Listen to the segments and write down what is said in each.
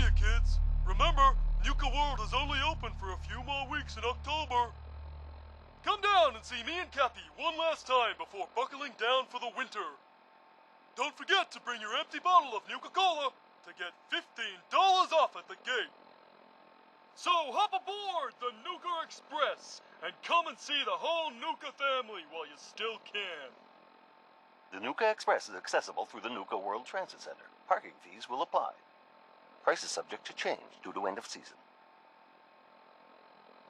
Hiya, kids. Remember, Nuka-World is only open for a few more weeks in October. Come down and see me and Cappy one last time before buckling down for the winter. Don't forget to bring your empty bottle of Nuka-Cola to get $15 off at the gate. So hop aboard the Nuka Express and come and see the whole Nuka family while you still can. The Nuka Express is accessible through the Nuka-World Transit Center. Parking fees will apply. Price is subject to change due to end of season.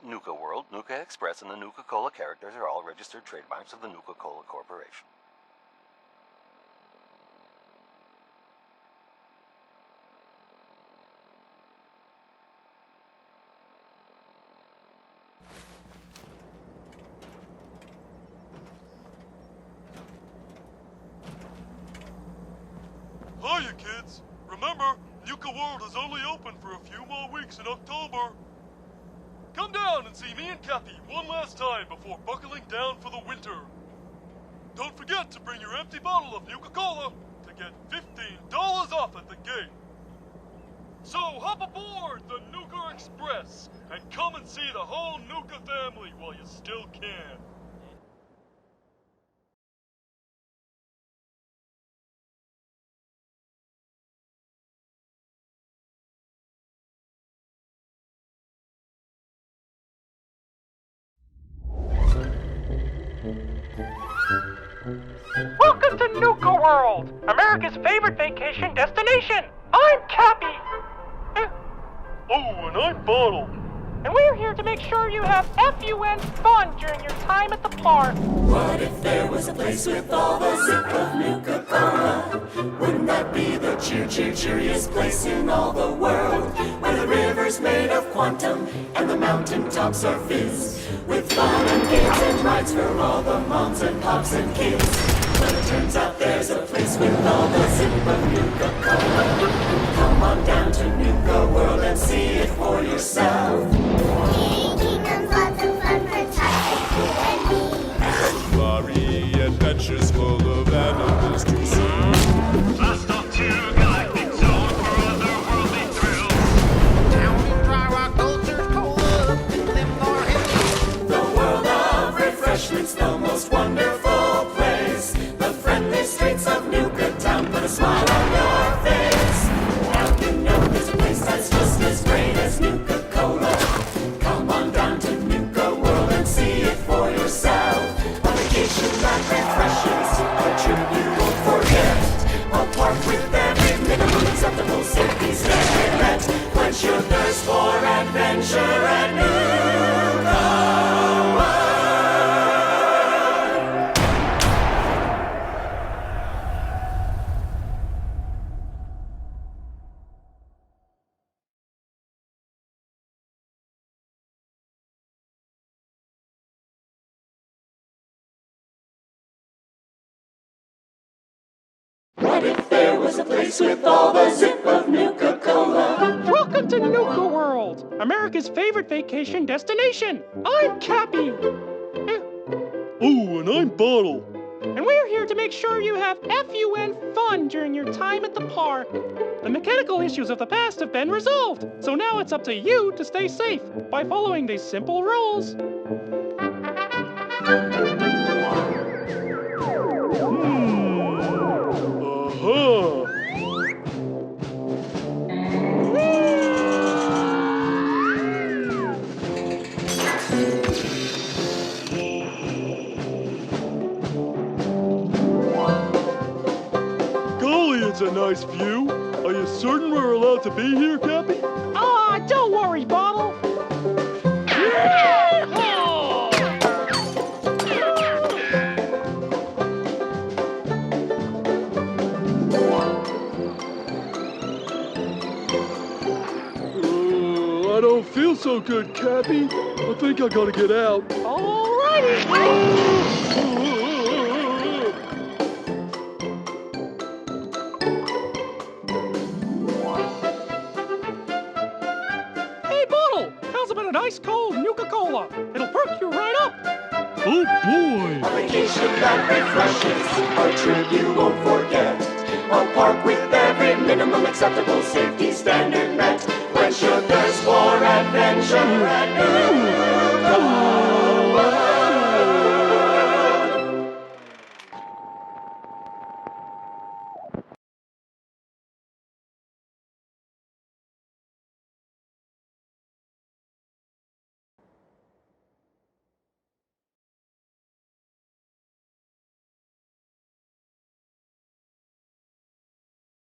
Nuka-World, Nuka Express, and the Nuka-Cola characters are all registered trademarks of the Nuka-Cola Corporation. Hiya, kids. Remember, Nuka-World is only open for a few more weeks in October. Come down and see me and Cappy one last time before buckling down for the winter. Don't forget to bring your empty bottle of Nuka-Cola to get $15 off at the gate. So hop aboard the Nuka Express and come and see the whole Nuka family while you still can. Welcome to Nuka-World, America's favorite vacation destination. I'm Cappy. Oh, and I'm Bottle. And we're here to make sure you have FUN fun during your time at the park. What if there was a place with all the zip of Nuka-Cola? Wouldn't that be the cheeriest place in all the world? Where the river's made of quantum and the mountaintops are fizz, with fun and games and rides for all the moms and pops and kids. But it turns out there's a place with all the zip of Nuka-Cola. Come on down to Nuka-World and see it for yourself. Kingdoms, lots of fun for Ty, and me. Glory, adventures full of animals to see. Blast off to Galactic Zone for otherworldly thrills. Down in dry rock culture, cola, live our hills. The world of refreshments, the most wonderful place. The friendly streets of Nuka Town put a smile on your face. Now you know there's a place that's just as great as Nuka-Cola. Come on down to Nuka-World and see it for yourself. A vacation that refreshes, a trip you won't forget. A park with every minimum acceptable safety standard met. Quench your thirst for adventure at Nuka-World. What if there was a place with all the zip of Nuka-Cola? Welcome to Nuka-World, America's favorite vacation destination. I'm Cappy. Oh, and I'm Bottle. And we're here to make sure you have FUN fun during your time at the park. The mechanical issues of the past have been resolved, so now it's up to you to stay safe by following these simple rules. Huh. Golly, it's a nice view. Are you certain we're allowed to be here, Cappy? Don't worry, Bottle. I don't feel so good, Cappy. I think I gotta get out. Alrighty. Hey, Bottle, how's about an ice cold Nuka-Cola? It'll perk you right up. Oh, boy. A vacation that refreshes, a trip you won't forget. A park with every minimum acceptable safety standard met. your thirst for adventure at Nuka-World.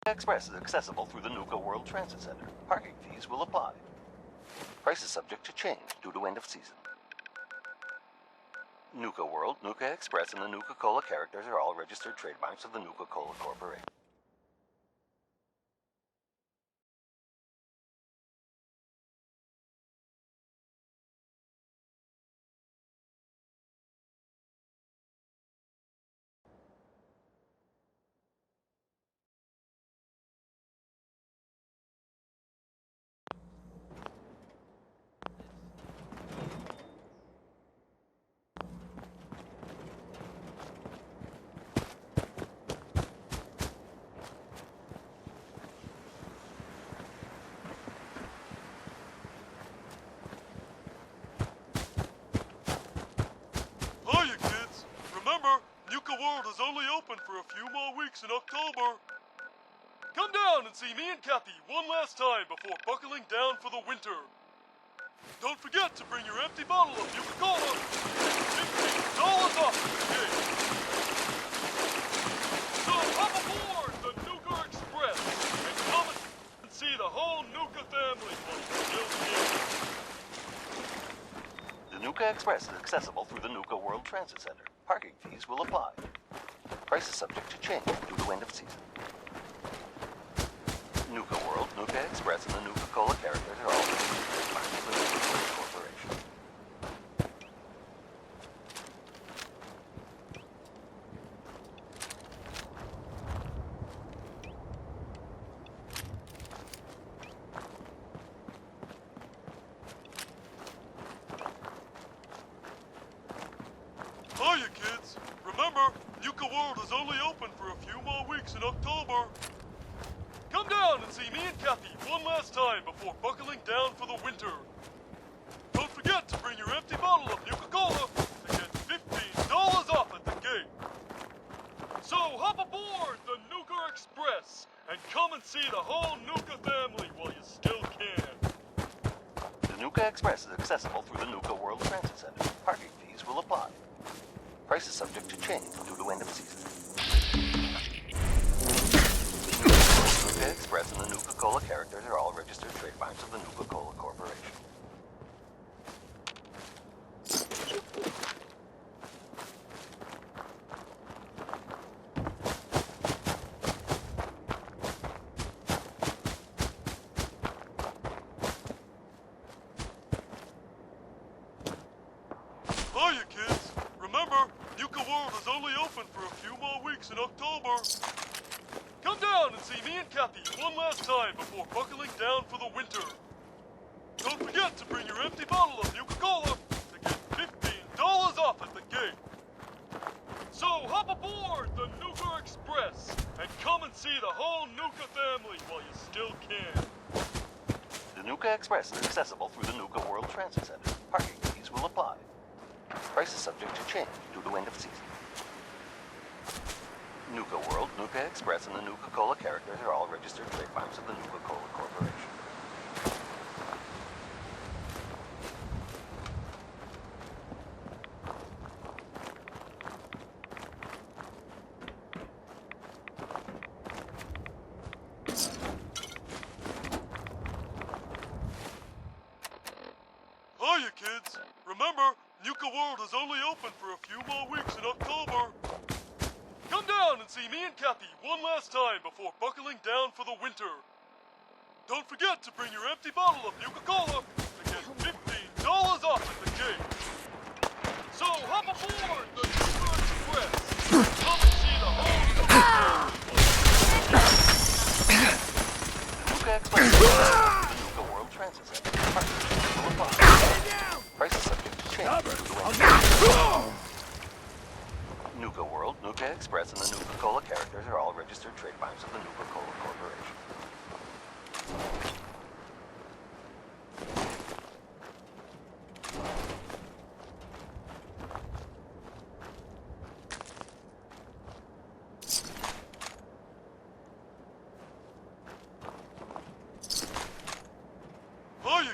Express is accessible through the Nuka-World Transit Center. Parking fees will apply. Price is subject to change due to end of season. Nuka-World, Nuka Express, and the Nuka-Cola characters are all registered trademarks of the Nuka-Cola Corporation. Hiya, kids. Remember, Nuka-World is only open for a few more weeks in October. Come down and see me and Kathy one last time before buckling down for the winter. Don't forget to bring your empty bottle of Nuka-Cola. $15 off at the gate. So hop aboard the Nuka Express and come and see the whole Nuka family while you still can. The Nuka Express is accessible through the Nuka-World Transit Center. Parking fees will apply. Price is subject to change due to end of season. Nuka-World, Nuka Express, and the Nuka-Cola characters are all registered trademarks of the Nuka-Cola Corporation. Hiya, kids. Remember, Nuka-World is only open for a few more weeks in October. Come down and see me and Kathy one last time before buckling down for the winter. Don't forget to bring your empty bottle of Nuka-Cola to get $15 off at the gate. So hop aboard the Nuka Express and come and see the whole Nuka family while you still can. The Nuka Express is accessible through the Nuka-World Transit Center. Parking fees will apply. Price is subject to change due to end of season. Nuka Express and the Nuka-Cola characters are all registered trademarks of the Nuka-Cola Corporation. Hiya, kids. Remember, Nuka-World is only open for a few more weeks in October. Come down and see me and Kathy one last time before buckling down for the winter. Don't forget to bring your empty bottle of Nuka-Cola to get $15 off at the gate. So hop aboard the Nuka Express and come and see the whole Nuka family while you still can. The Nuka Express is accessible through the Nuka-World Transit Center. Parking fees will apply. Price is subject to change due to end of season. Nuka-World, Nuka Express, and the Nuka-Cola characters are all registered trademarks of the Nuka-Cola Corporation. Hiya, kids. Remember, Nuka-World is only open for a few more weeks in October. Come down and see me and Kathy one last time before buckling down for the winter. Don't forget to bring your empty bottle of Nuka-Cola to get $15 off at the gate. So hop aboard the Nuka Express and come and see the whole Nuka family. The Nuka Express is accessible through the Nuka-World Transit Center. Parking fees will apply. Price is subject to change due to end of season. Nuka-World, Nuka Express, and the Nuka-Cola characters are all registered trademarks of the Nuka-Cola Corporation.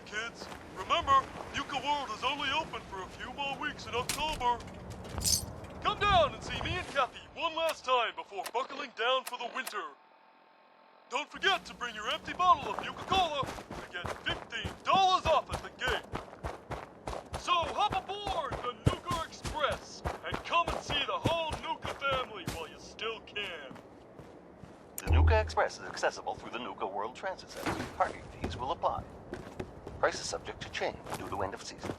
kids. Remember, Nuka-World is only open for a few more weeks in October. Come down and see me and Kathy one last time before buckling down for the winter. Don't forget to bring your empty bottle of Nuka-Cola to get $15 off at the gate. So hop aboard the Nuka Express and come and see the whole Nuka family while you still can. The Nuka Express is accessible through the Nuka-World Transit Center. Parking fees will apply. Price is subject to change due to end of season.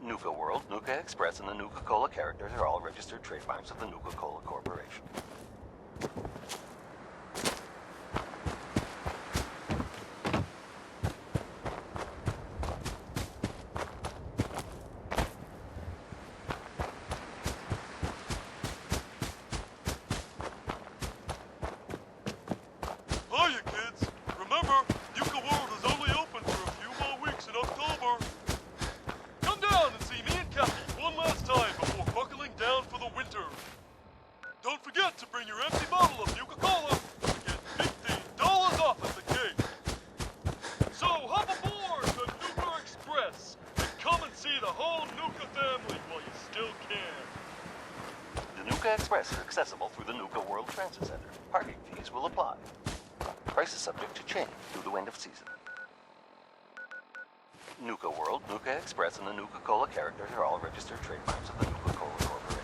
Nuka-World, Nuka Express, and the Nuka-Cola characters are all registered trademarks of the Nuka-Cola Corporation. Hiya, kids. Remember, Nuka-World is only open for a few more weeks in October. Come down and see me and Kathy one last time before buckling down for the winter. Don't forget to bring your empty bottle of Nuka-Cola to get $15 off at the gate. So hop aboard the Nuka Express and come and see the whole Nuka family while you still can. The Nuka Express is accessible through the Nuka-World Transit Center. Parking fees will apply. Price is subject to change due to end of season. Nuka-World, Nuka Express, and the Nuka-Cola characters are all registered trademarks of the Nuka-Cola Corporation.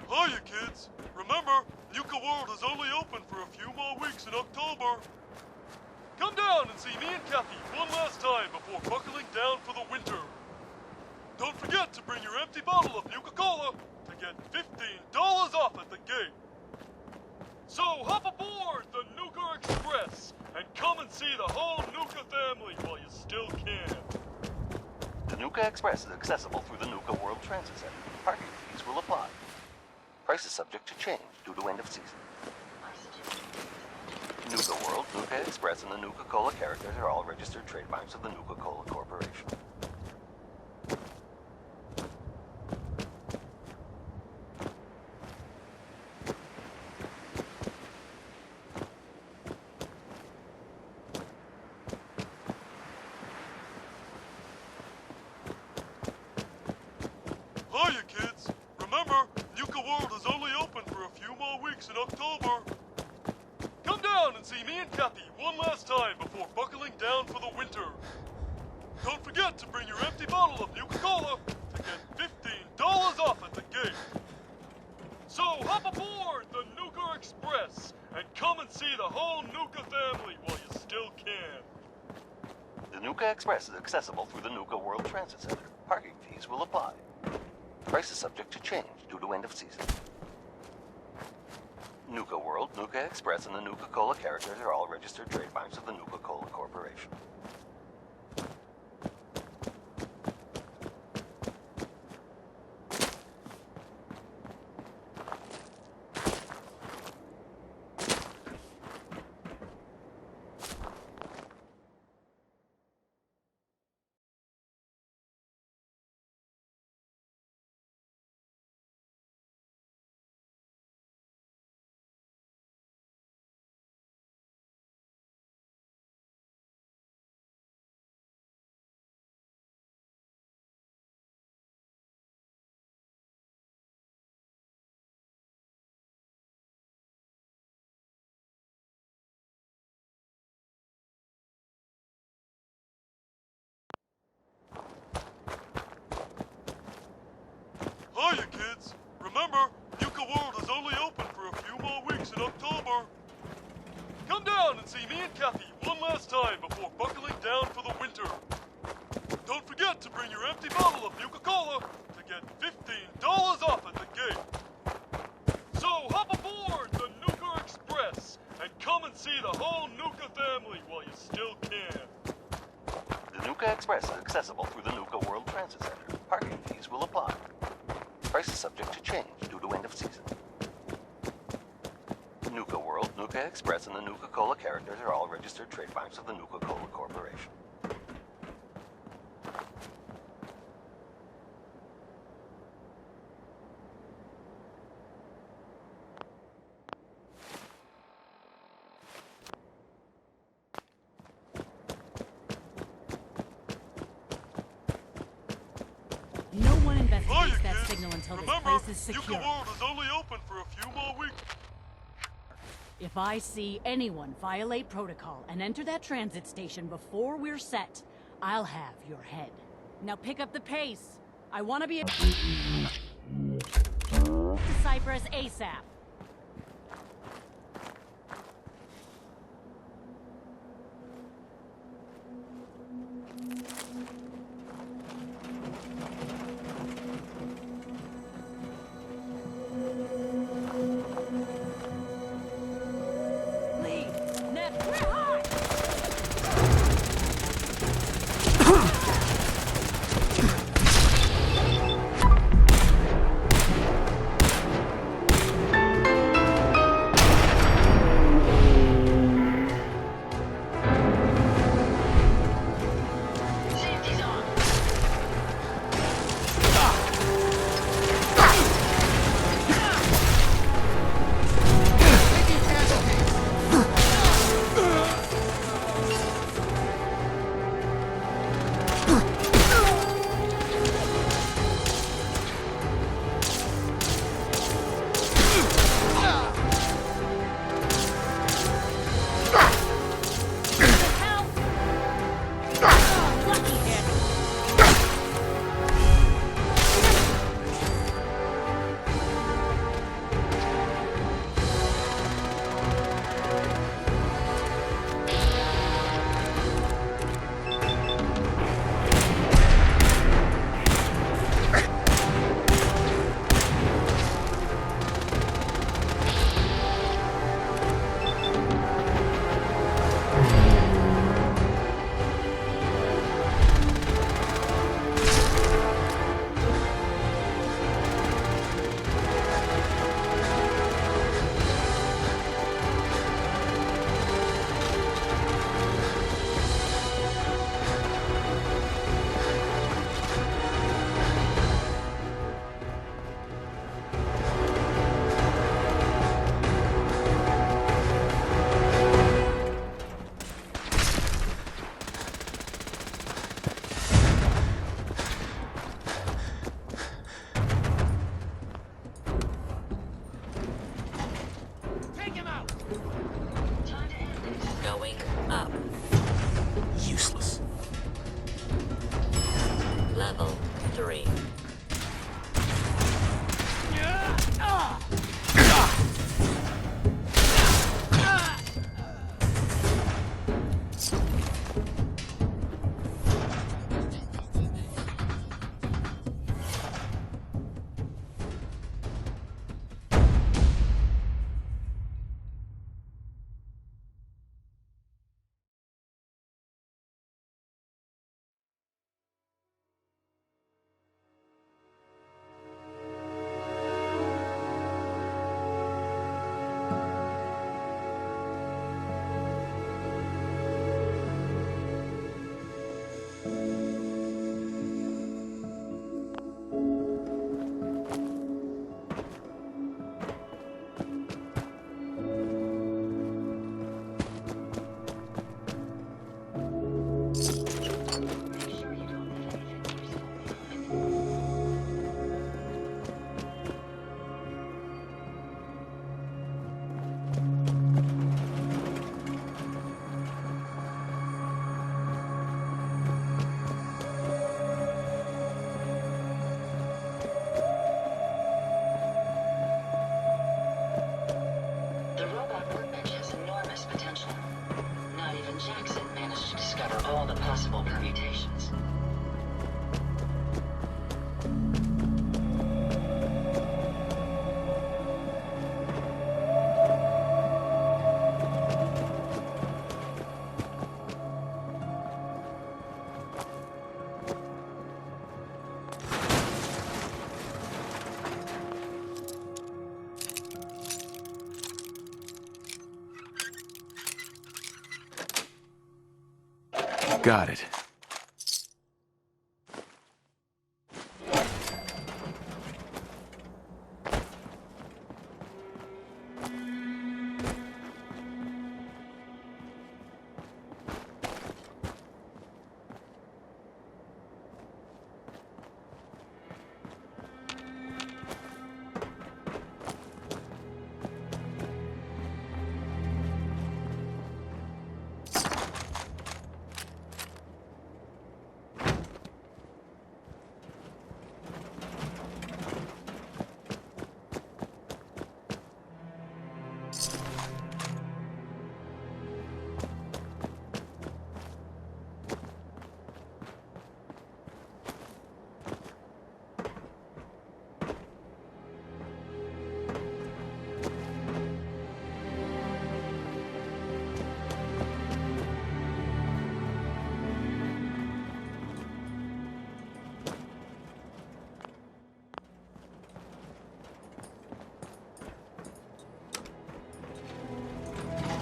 Hiya, kids. Remember, Nuka-World is only open for a few more weeks in October. Come down and see me and Kathy one last time before buckling down for the winter. Don't forget to bring your empty bottle of Nuka-Cola to get $15 off at the gate. So hop aboard the Nuka Express and come and see the whole Nuka family while you still can. The Nuka Express is accessible through the Nuka-World Transit Center. Parking fees will apply. Price is subject to change due to end of season. Nuka-World, Nuka Express, and the Nuka-Cola characters are all registered trademarks of the Nuka-Cola Corporation. Hiya, kids. Remember, Nuka-World is only open for a few more weeks in October. Come down and see me and Kathy one last time before buckling down for the winter. Don't forget to bring your empty bottle of Nuka-Cola to get $15 off at the gate. So hop aboard the Nuka Express and come and see the whole Nuka family while you still can. The Nuka Express is accessible through the Nuka-World Transit Center. Parking fees will apply. Price is subject to change due to end of season. Nuka-World, Nuka Express, and the Nuka-Cola characters are all registered trademarks of the Nuka-Cola Corporation. Hiya, kids. Remember, Nuka-World is only open for a few more weeks in October. Come down and see me and Kathy one last time before buckling down for the winter. Don't forget to bring your empty bottle of Nuka-Cola to get $15 off at the gate. So hop aboard the Nuka Express and come and see the whole Nuka family while you still can. The Nuka Express is accessible through the Nuka-World Transit Center. Parking fees will apply. Price is subject to change due to end of season. Nuka-World, Nuka-World, Nuka Express, and the Nuka-Cola characters are all registered trademarks of the Nuka-Cola Corporation. No one investigates Hiya, that kids. signal until this Remember, place is secure. Nuka-World is only open for a few more weeks. If I see anyone violate protocol and enter that transit station before we're set, I'll have your head. Now pick up the pace. I want to be to Cyprus ASAP. Lead, Nep, we're high! Safety's on. Help! Oh, lucky hit. Take him out! Time to end it. Going up. Useless. Level 3. Make sure you don't leave anything useful. The robot workbench has enormous potential. Not even Jackson managed to discover all the possible permutations. Got it.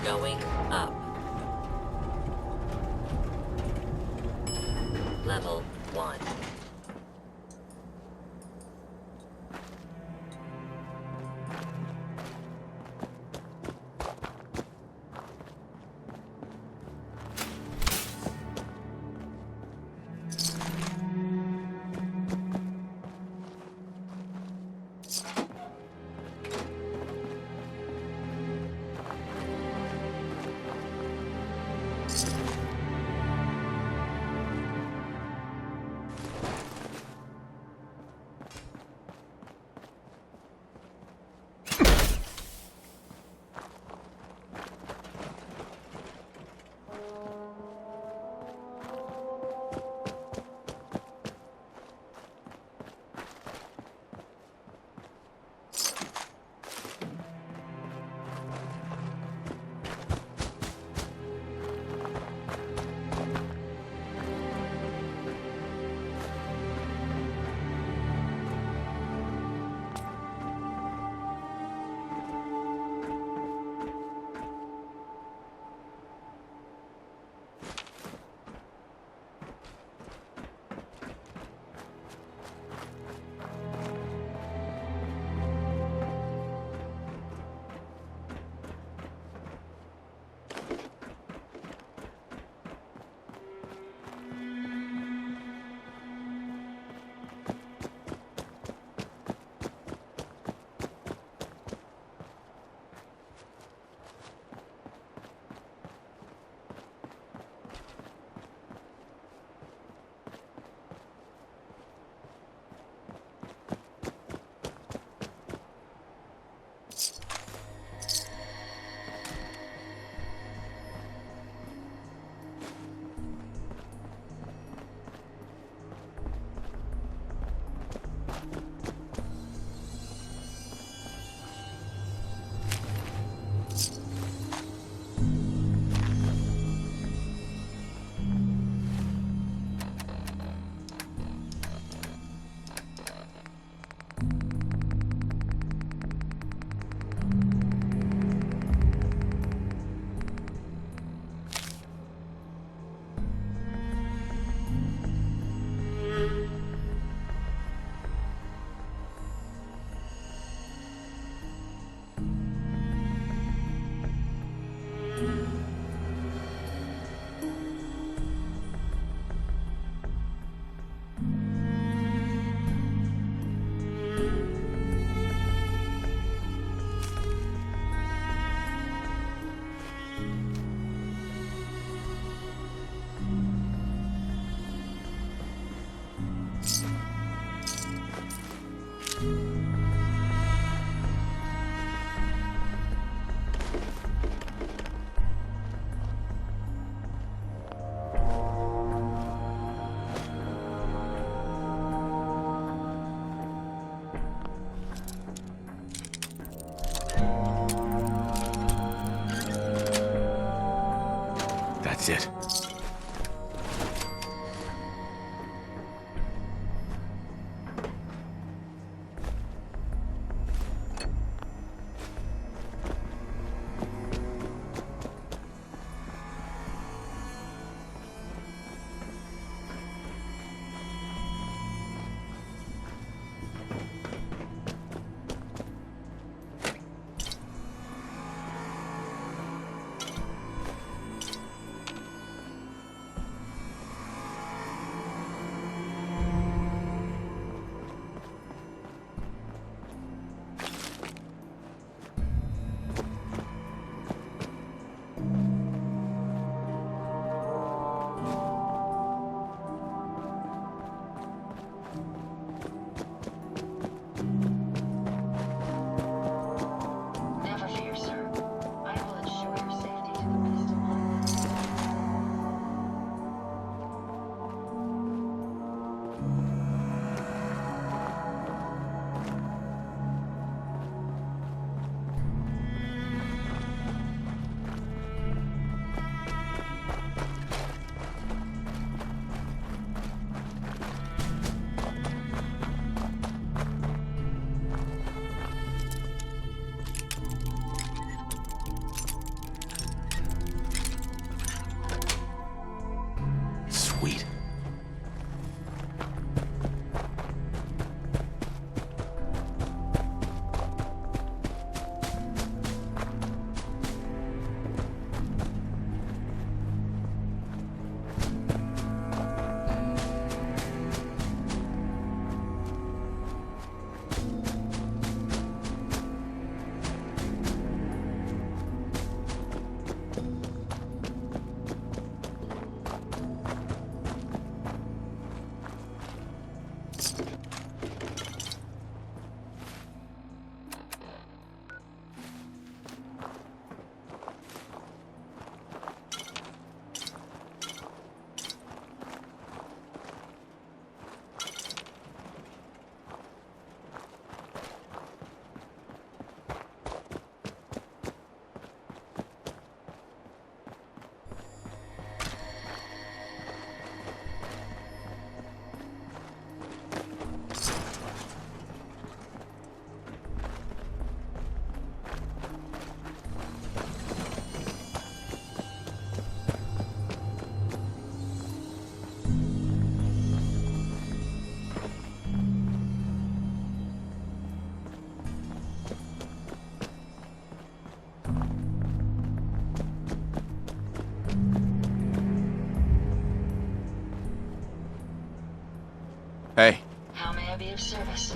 Going up. Level 1. That's it. Hey, How may I be of service?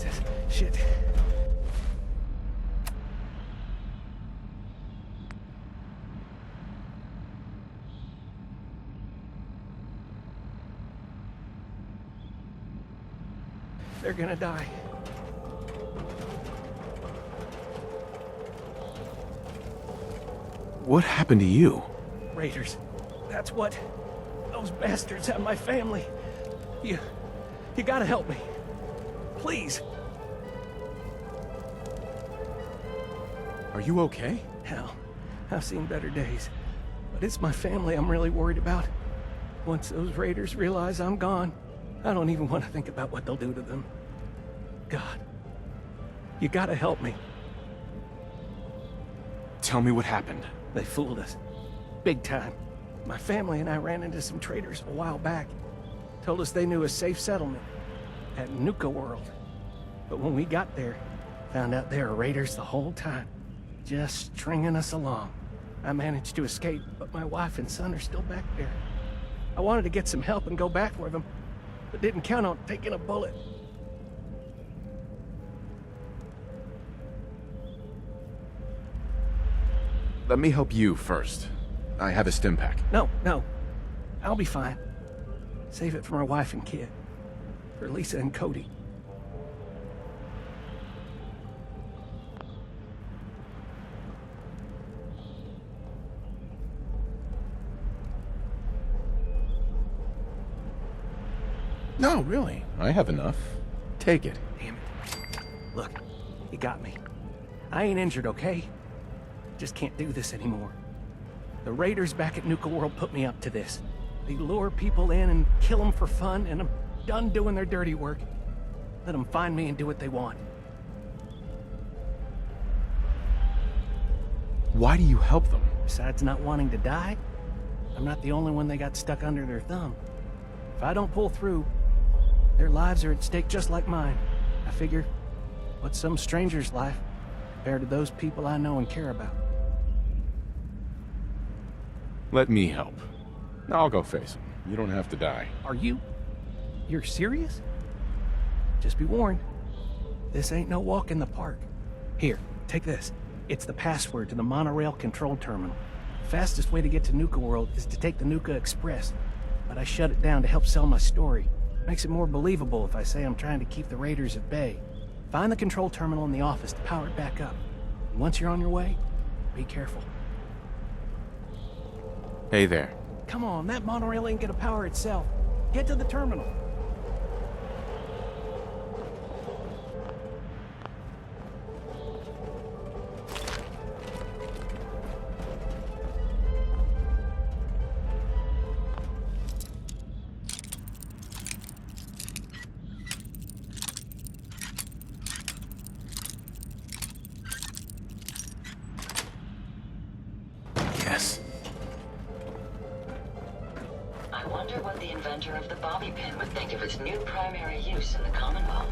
Jesus, shit. They're gonna die. what happened to you? Raiders. That's what. Those bastards have my family. You gotta help me. Please. Are you okay? Hell, I've seen better days. But it's my family I'm really worried about. Once those raiders realize I'm gone, I don't even want to think about what they'll do to them. God, you gotta help me. Tell me what happened. They fooled us. Big time. My family and I ran into some traders a while back. Told us they knew a safe settlement at Nuka-World. But when we got there, found out they were raiders the whole time. Just stringing us along. I managed to escape, but my wife and son are still back there. I wanted to get some help and go back for them, but didn't count on taking a bullet. Let me help you first. I have a stim pack. No. I'll be fine. Save it for my wife and kid. For Lisa and Cody. No, really. I have enough. Take it. Damn it. Look, you got me. I ain't injured, okay? Just can't do this anymore. The raiders back at Nuka-World put me up to this. They lure people in and kill them for fun, and I'm done doing their dirty work. Let them find me and do what they want. Why do you help them? Besides not wanting to die, I'm not the only one they got stuck under their thumb. If I don't pull through, their lives are at stake just like mine. I figure, what's some stranger's life compared to those people I know and care about. Let me help. I'll go face him. You don't have to die. Are you? You're serious? Just be warned. This ain't no walk in the park. Here, take this. It's the password to the monorail control terminal. Fastest way to get to Nuka-World is to take the Nuka Express, but I shut it down to help sell my story. Makes it more believable if I say I'm trying to keep the raiders at bay. Find the control terminal in the office to power it back up. And once you're on your way, be careful. Hey there. Come on, that monorail ain't gonna power itself. Get to the terminal. Yes. I wonder what the inventor of the bobby pin would think of its new primary use in the Commonwealth.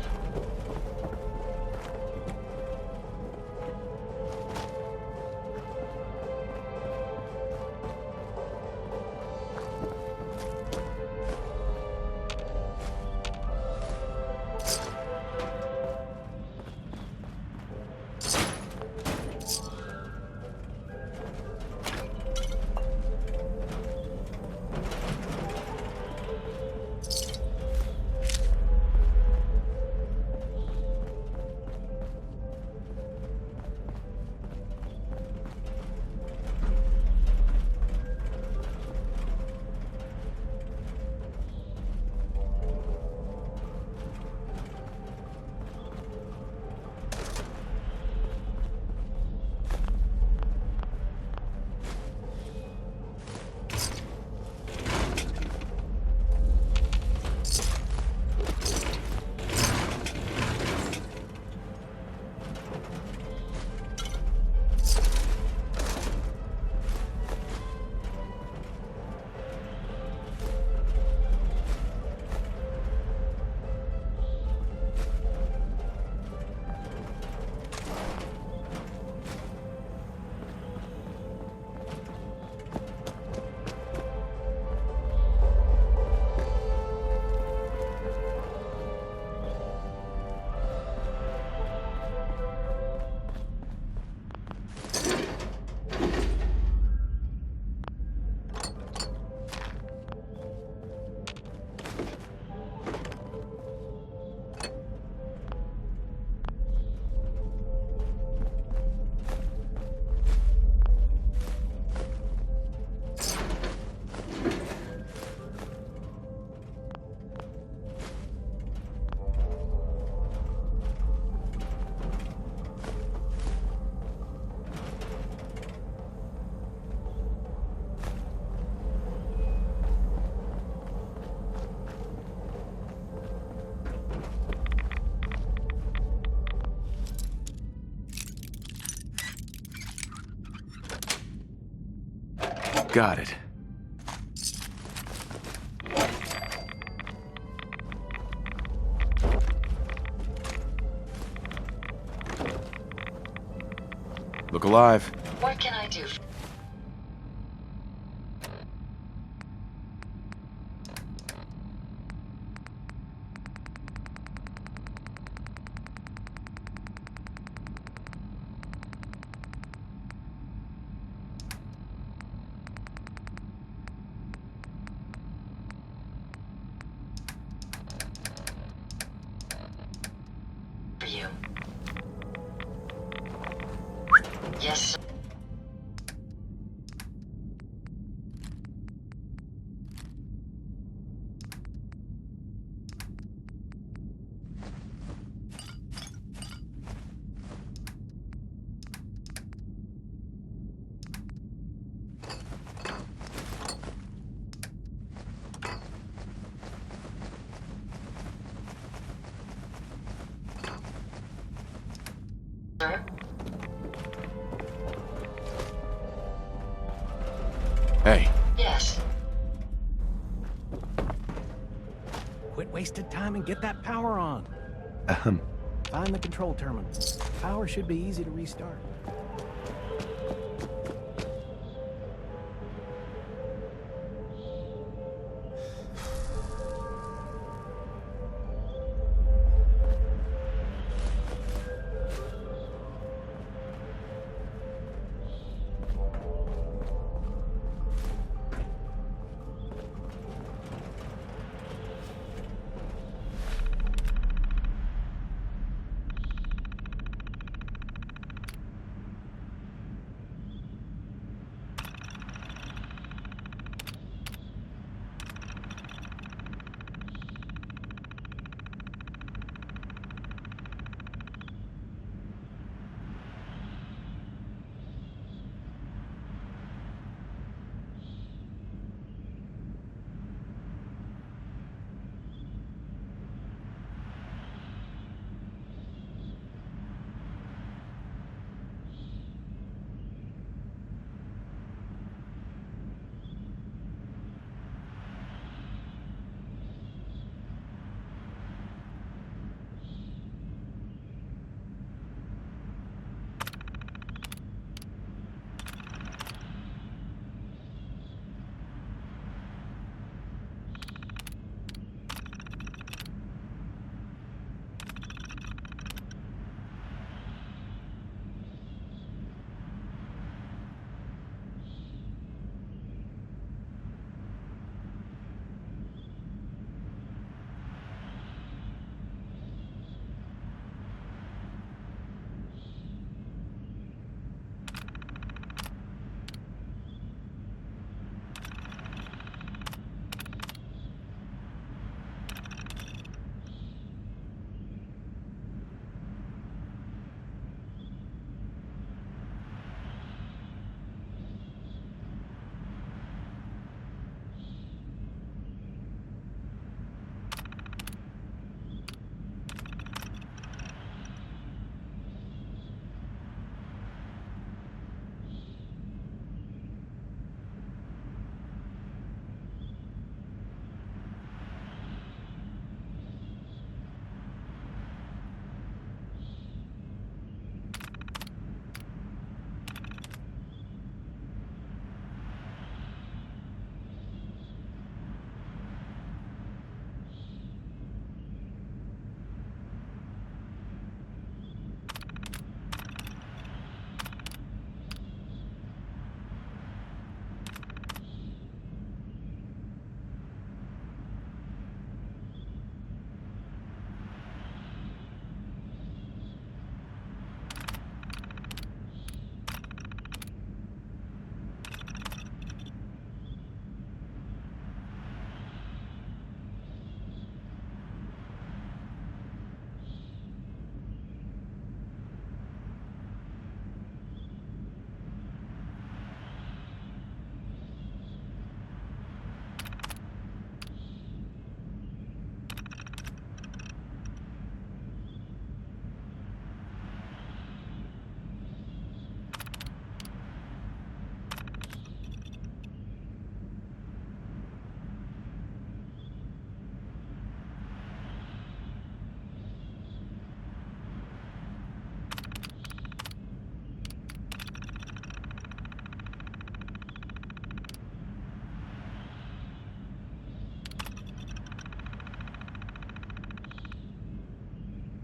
Got it. Look alive. What can I do? For you. Yes, sir. Sir? Hey. Yes. Quit wasting time and get that power on. Find the control terminal. Power should be easy to restart.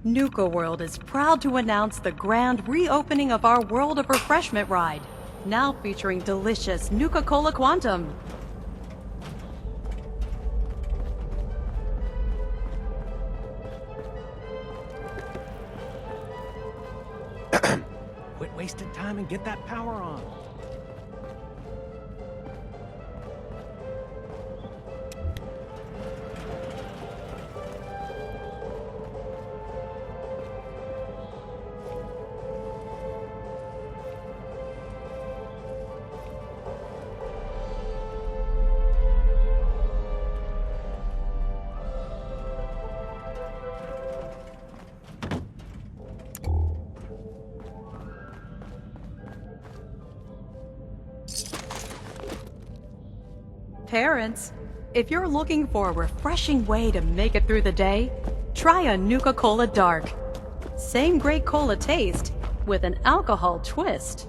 Nuka-World is proud to announce the grand reopening of our World of Refreshment ride, now featuring delicious Nuka-Cola Quantum. Quit wasting time and get that power on. Parents, if you're looking for a refreshing way to make it through the day, try a Nuka-Cola Dark. Same great cola taste, with an alcohol twist.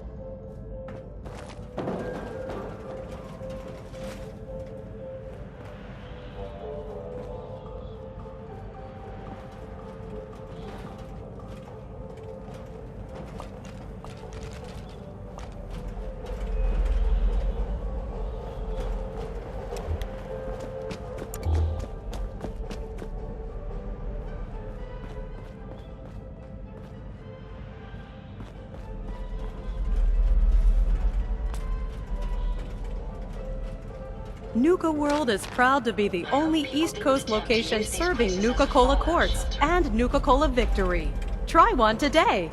Nuka-World is proud to be the only East Coast location serving Nuka-Cola Quartz and Nuka-Cola Victory. Try one today!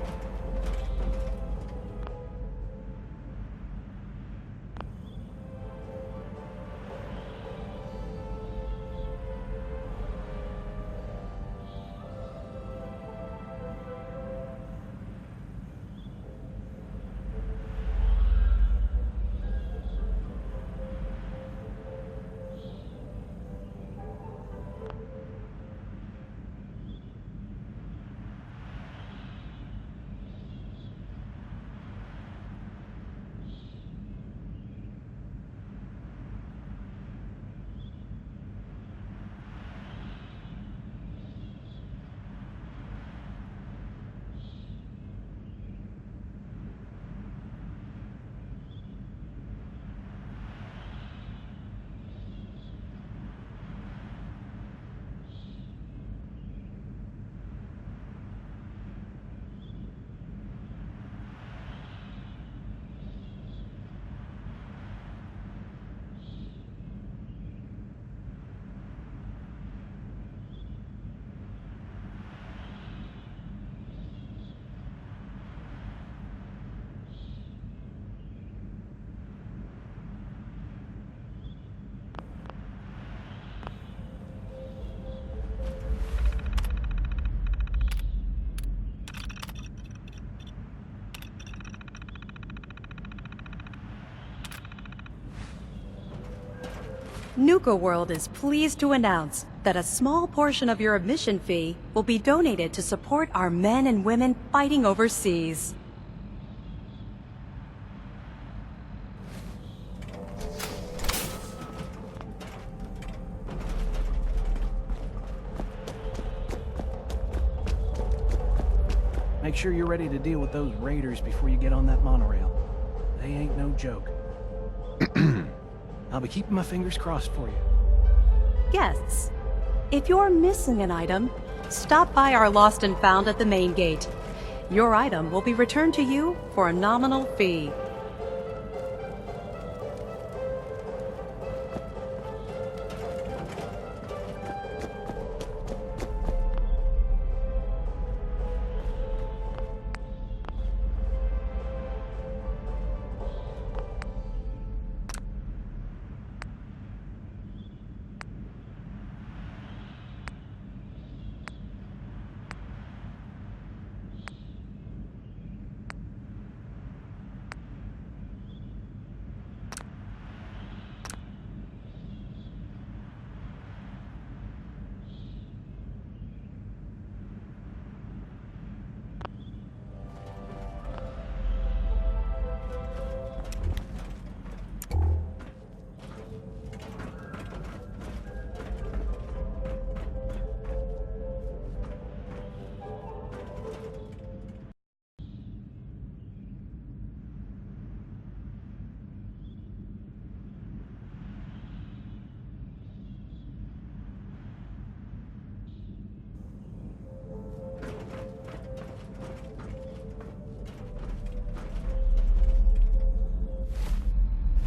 Nuka-World is pleased to announce that a small portion of your admission fee will be donated to support our men and women fighting overseas. Make sure you're ready to deal with those raiders before you get on that monorail. They ain't no joke. I'll be keeping my fingers crossed for you. Guests, if you're missing an item, stop by our Lost and Found at the main gate. Your item will be returned to you for a nominal fee.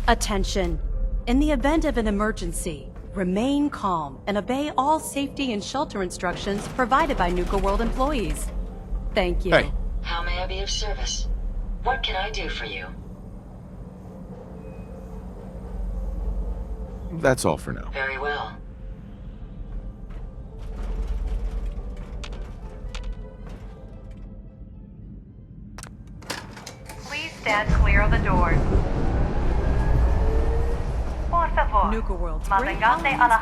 Attention! In the event of an emergency, remain calm and obey all safety and shelter instructions provided by Nuka-World employees. Thank you. Hey. How may I be of service? What can I do for you? That's all for now. Very well. Please stand clear of the doors. Por favor, Nuka-World's manténgase a la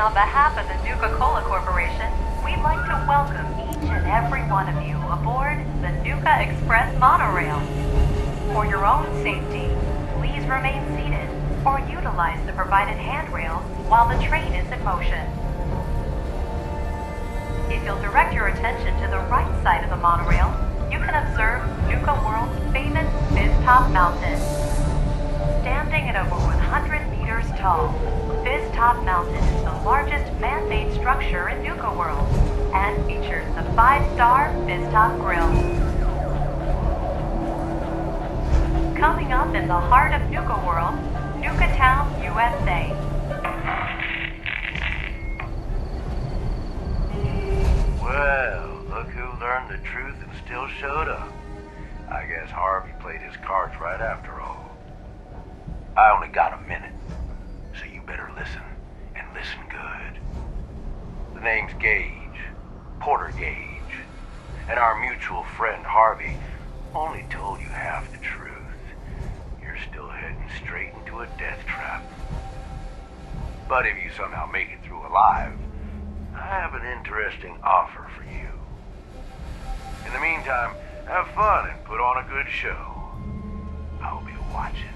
on behalf of the Nuka-Cola Corporation, we'd like to welcome each and every one of you aboard the Nuka Express monorail. For your own safety, please remain seated or utilize the provided handrails while the train is in motion. If you'll direct your attention to the right side of the monorail, you can observe Nuka-World's famous Fizz-Top Mountain. Standing at over 100 meters tall, Fizz-Top Mountain is the largest man-made structure in Nuka-World and features the 5-star Fizz-Top Grill. Coming up in the heart of Nuka-World, Nuka-Town, USA. Well, look who learned the truth and still showed up. I guess Harvey played his cards right after all. I only got a minute, so you better listen, and listen good. The name's Gage, Porter Gage, and our mutual friend Harvey only told you half the truth. You're still heading straight into a death trap. But if you somehow make it through alive, I have an interesting offer for you. In the meantime, have fun and put on a good show. I'll be watching.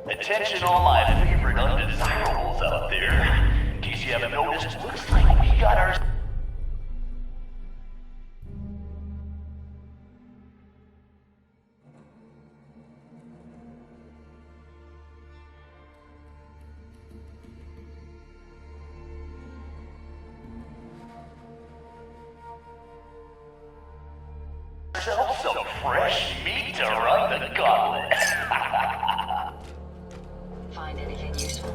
Attention all my favorite undesirables out there. In case you haven't noticed, looks like we got our... some fresh meat to run the gauntlet. Find anything useful?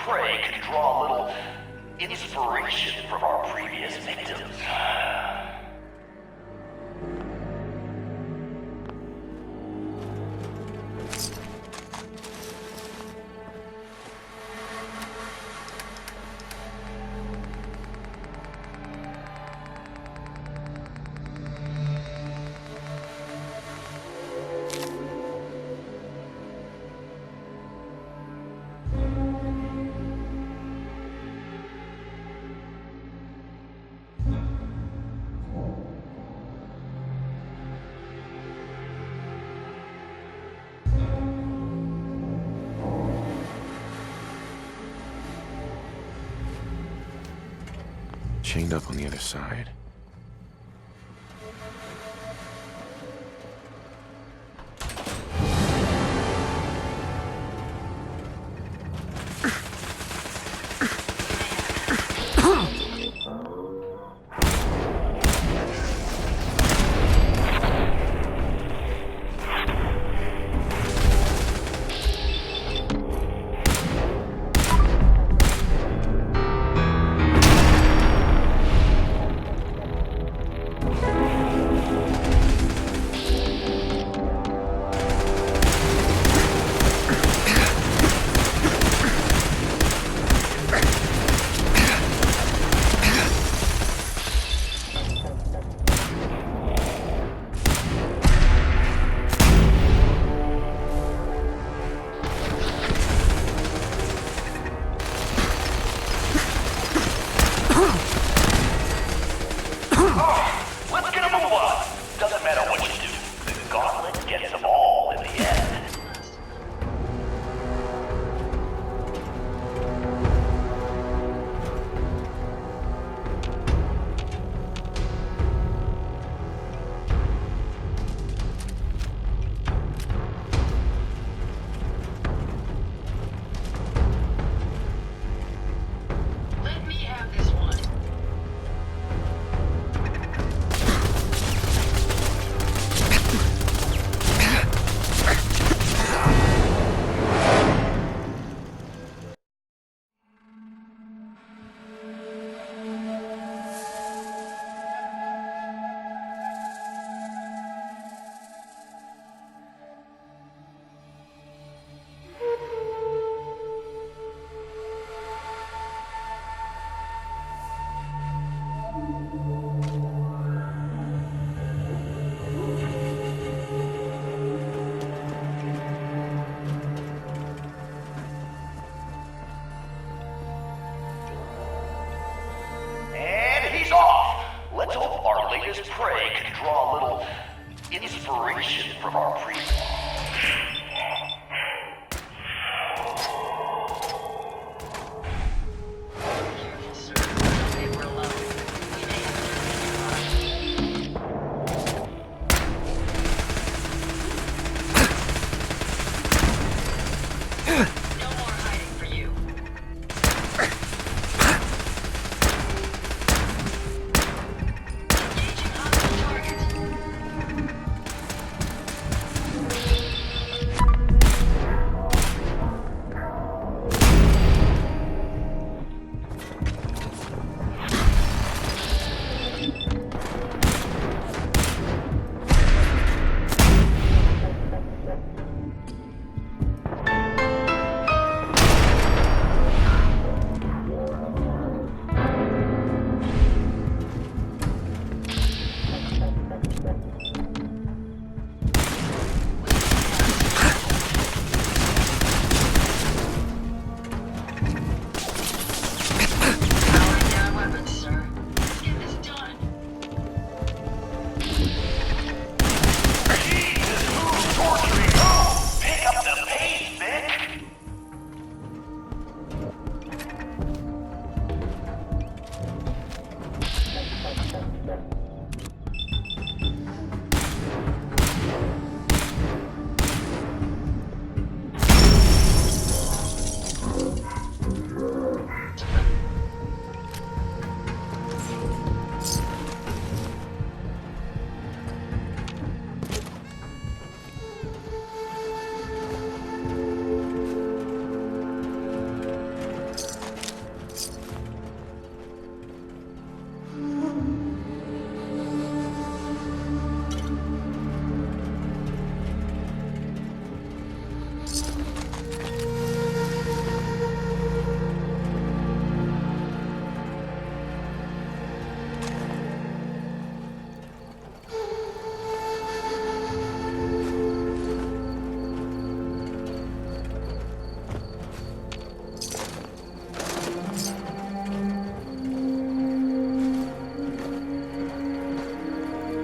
Prey can draw a little inspiration from our previous victims. chained up on the other side. latest prey can draw a little inspiration from our previous.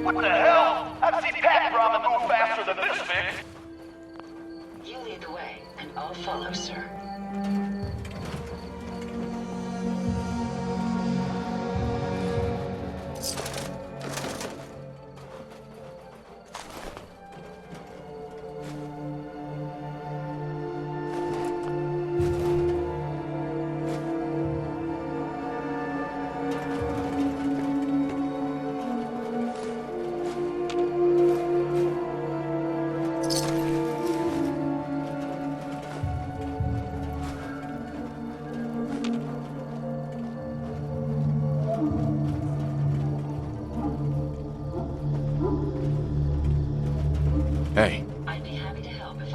What the hell? I've seen Pat Robin move faster than this, Vic. You lead the way, and I'll follow, sir.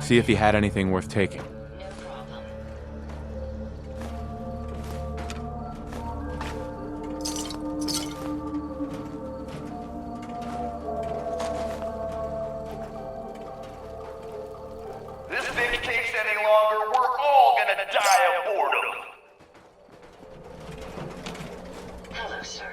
See if he had anything worth taking. No problem. This thing takes any longer, we're all gonna die of boredom. Hello, sir.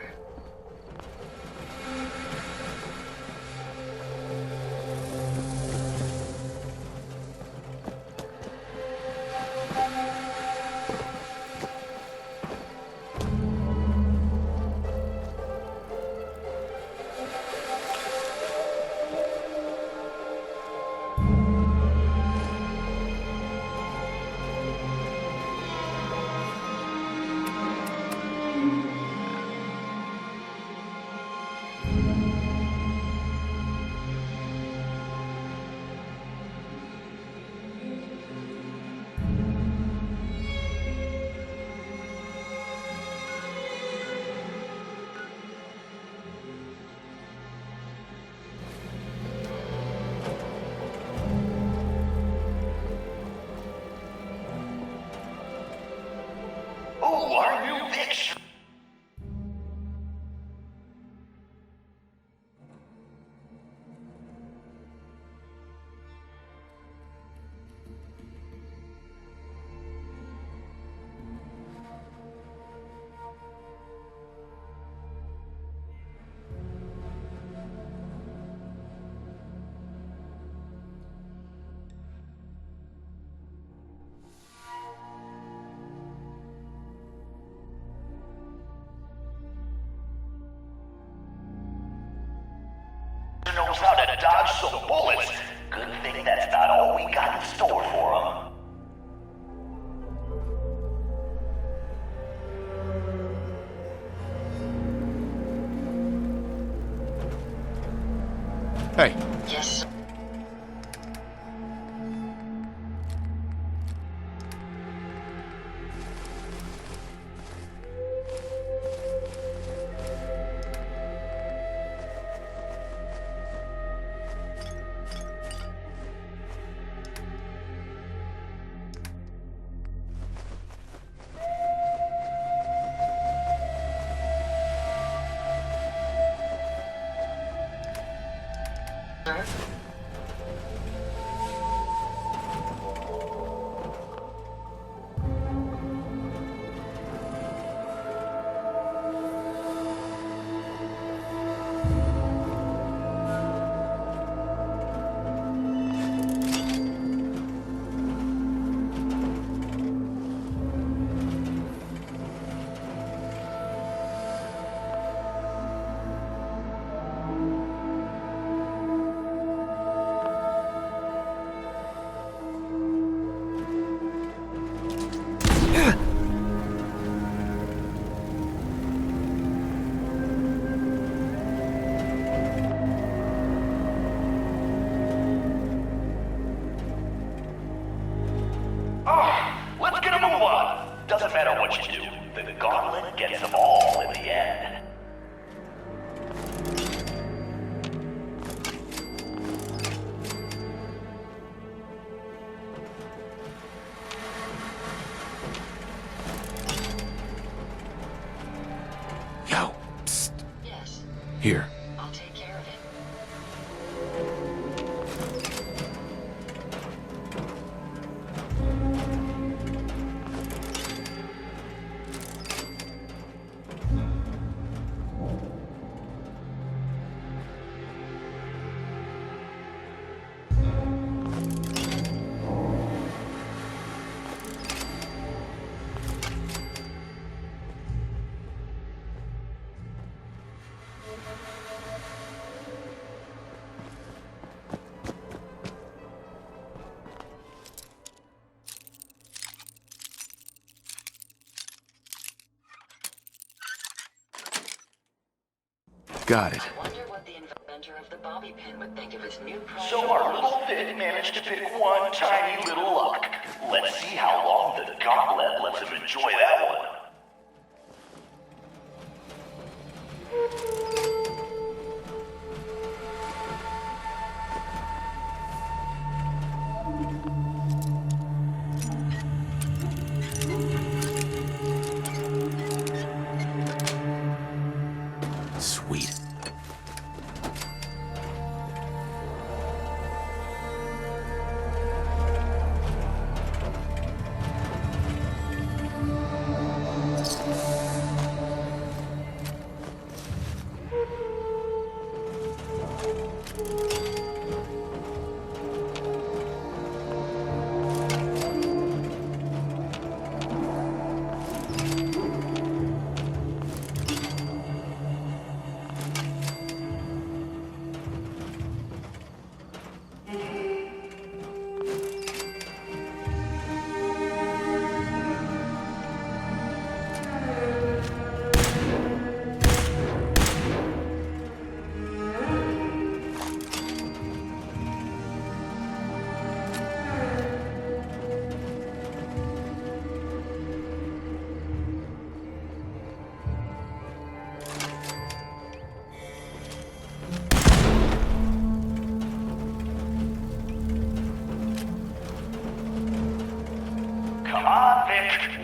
Oh, our new bitch. Knows how to dodge some bullets. Good thing that's not all we got in store for him. Hey, Yes, sir. Let's get a move on. Doesn't matter what you do. The gauntlet gets them all in the end. yo, psst. Yes, Here. I'll take care of it. Got it. I wonder what the inventor of the bobby pin would think of his new project. So our little fit managed to pick one tiny little lock. Let's see how long the gauntlet lets him enjoy that one.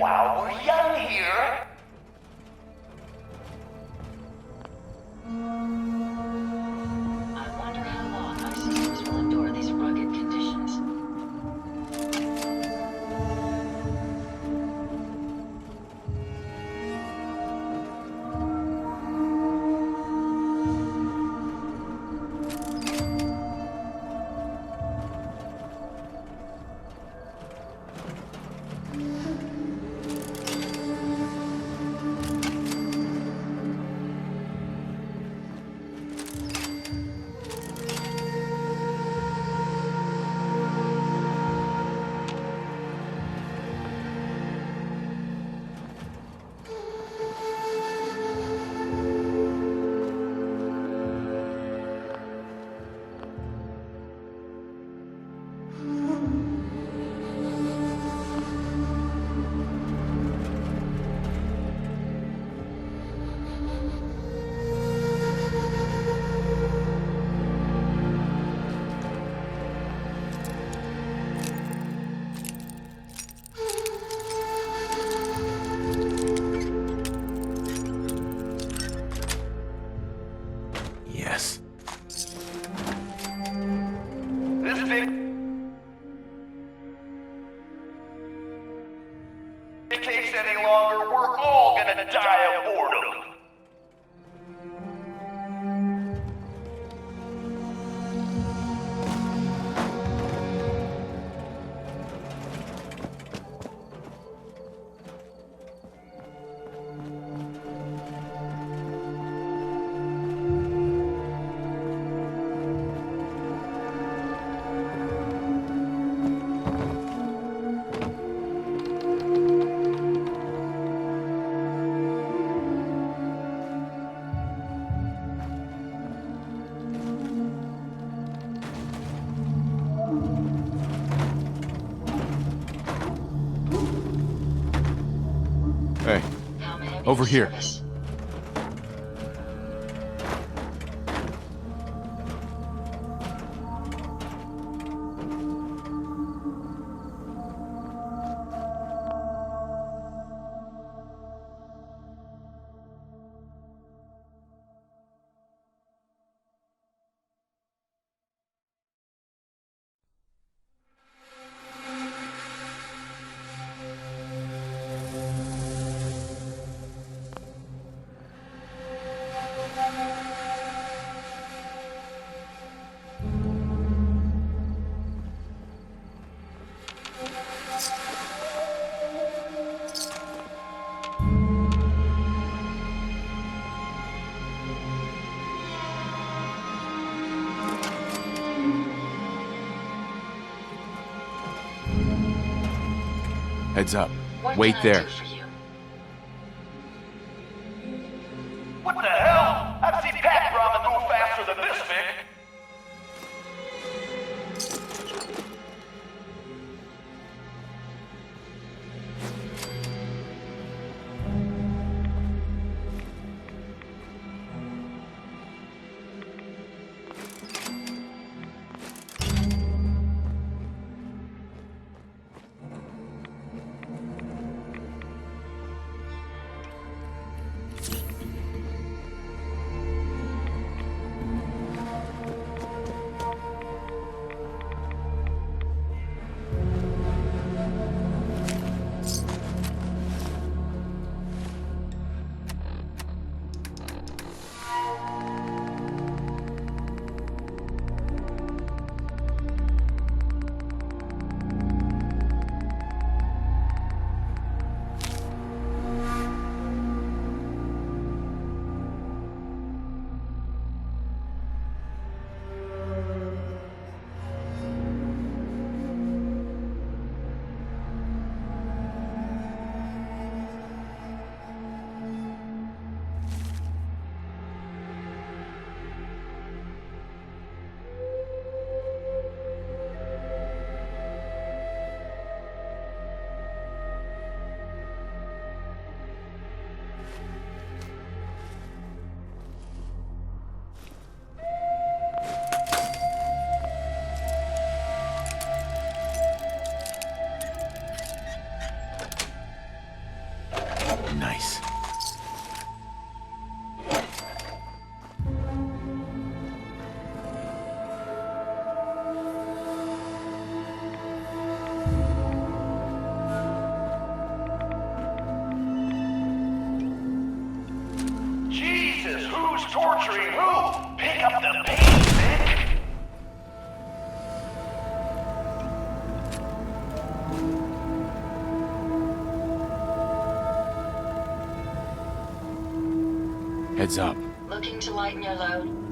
while we're young here. I wonder how long my systems will endure these rugged conditions. Yes. This case any longer, we're all gonna die of boredom. Hey, over here. Heads up. Wait there. What the hell? I've seen Pat Ramen move faster than this, Vic. Nice. Jesus, who's torturing who? Pick up the pace, Vic! Heads up. Looking to lighten your load?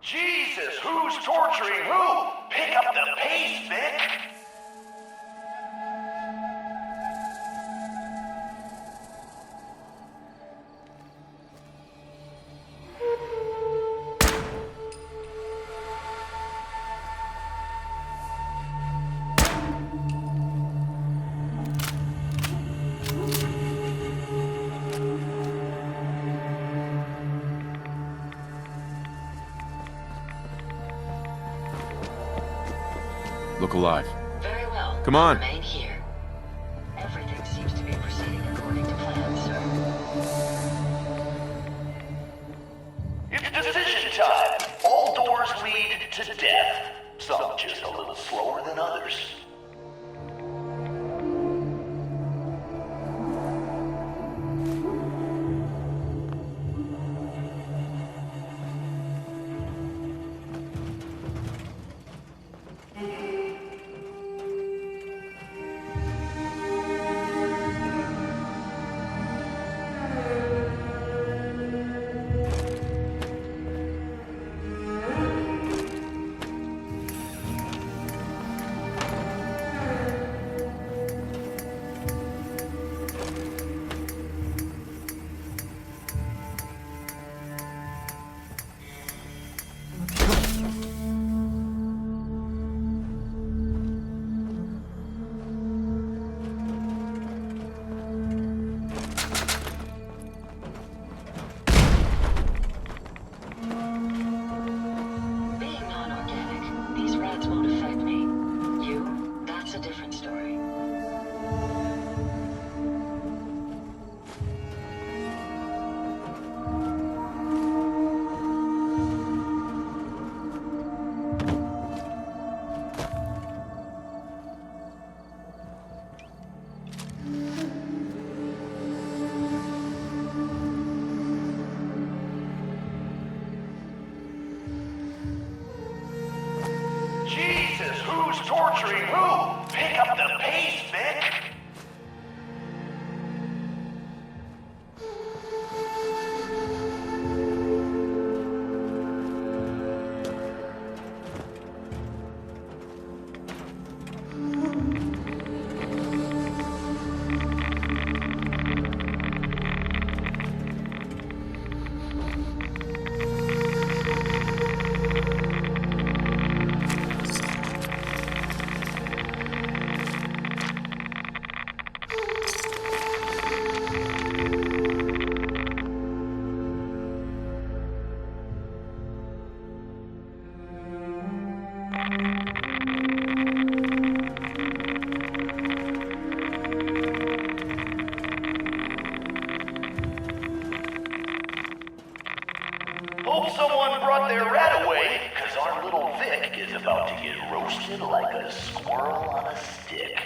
Jesus, who's torturing who? Pick up the pace, Vic! Look alive. Very well. Come on. Remain here. Everything seems to be proceeding according to plan, sir. It's decision time. All doors lead to death. Some just a little slower than others. Who's torturing who? Pick up the pace, Vic! action like a squirrel on a stick.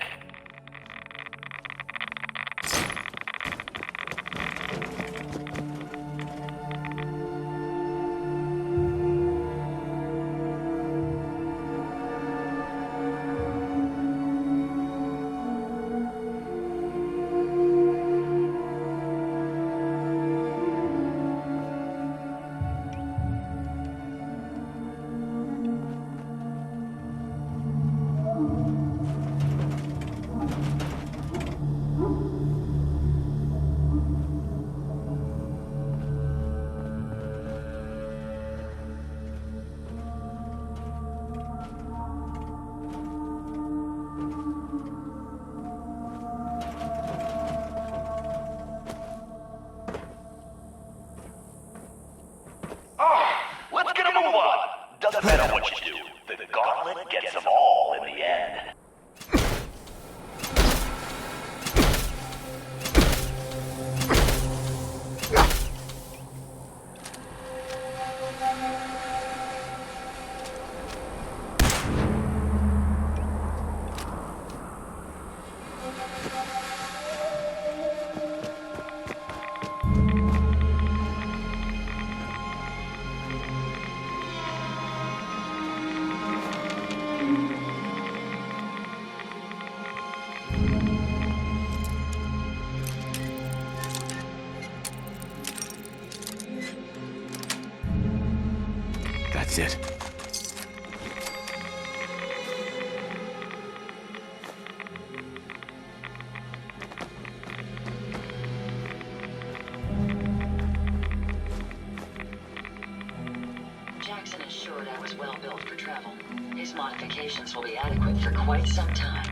Let's get a move on. Doesn't matter what you do. The gauntlet gets them all in the end. That's it. Jackson assured I was well built for travel. His modifications will be adequate for quite some time.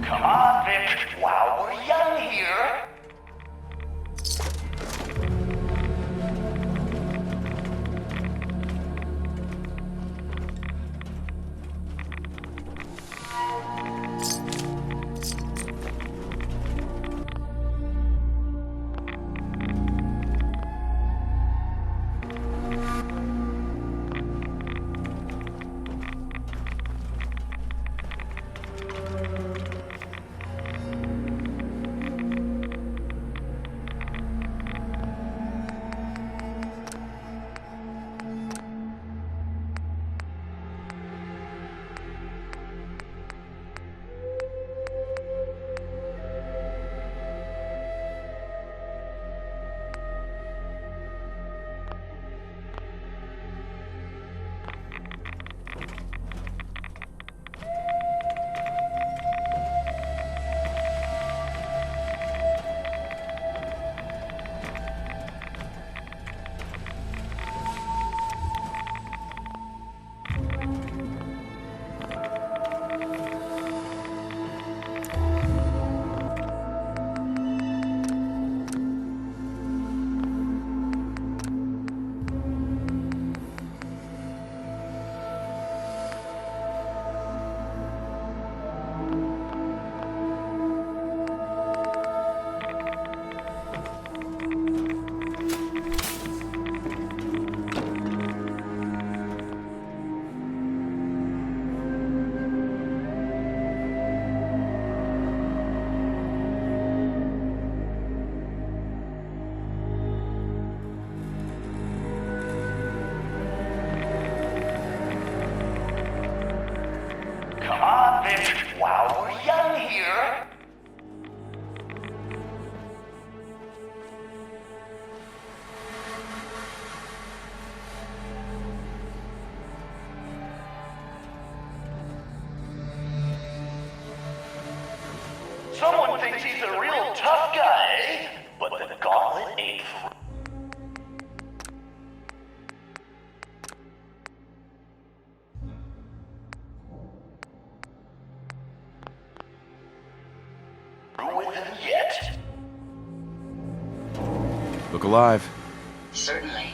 Come on, Vic, while we're young here. While we're young here. Someone thinks he's a real tough guy, but the gauntlet ain't for with him yet. Look alive. Certainly.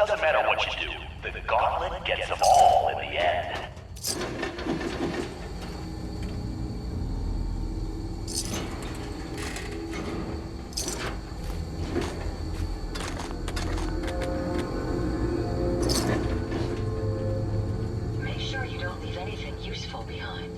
Doesn't matter what you do, the gauntlet gets them all in the end. Make sure you don't leave anything useful behind.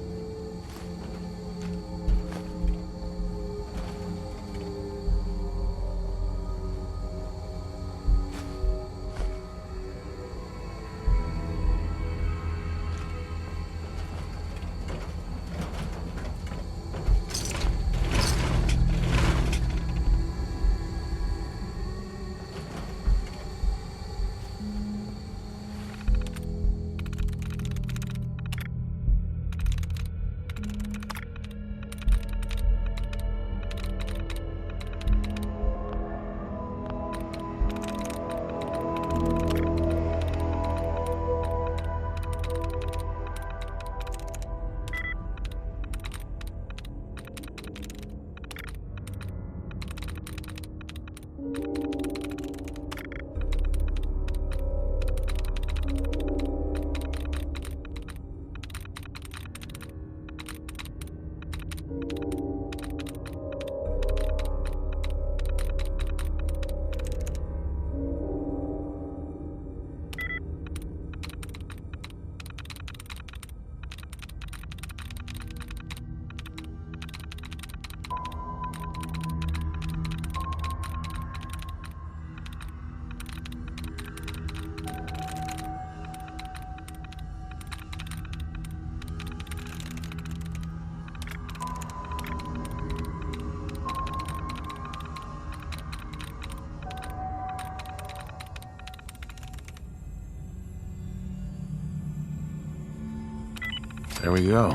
There we go.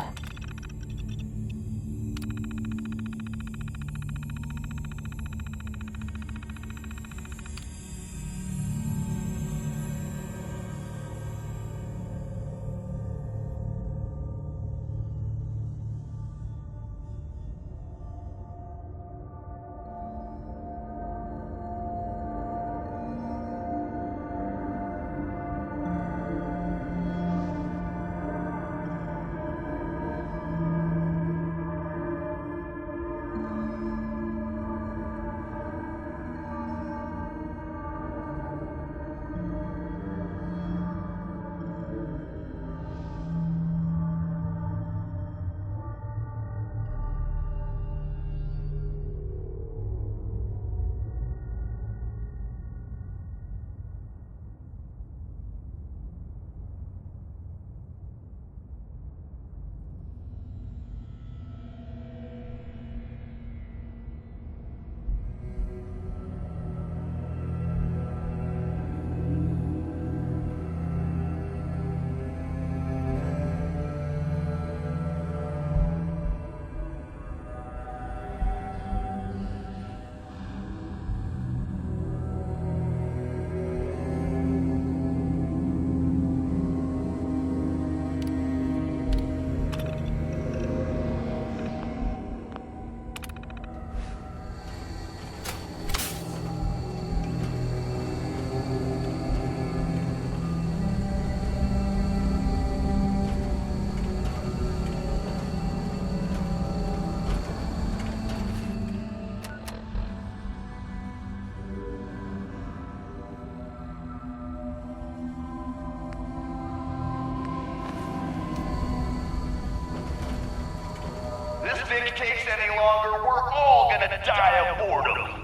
This thing takes any longer, we're all gonna die of boredom.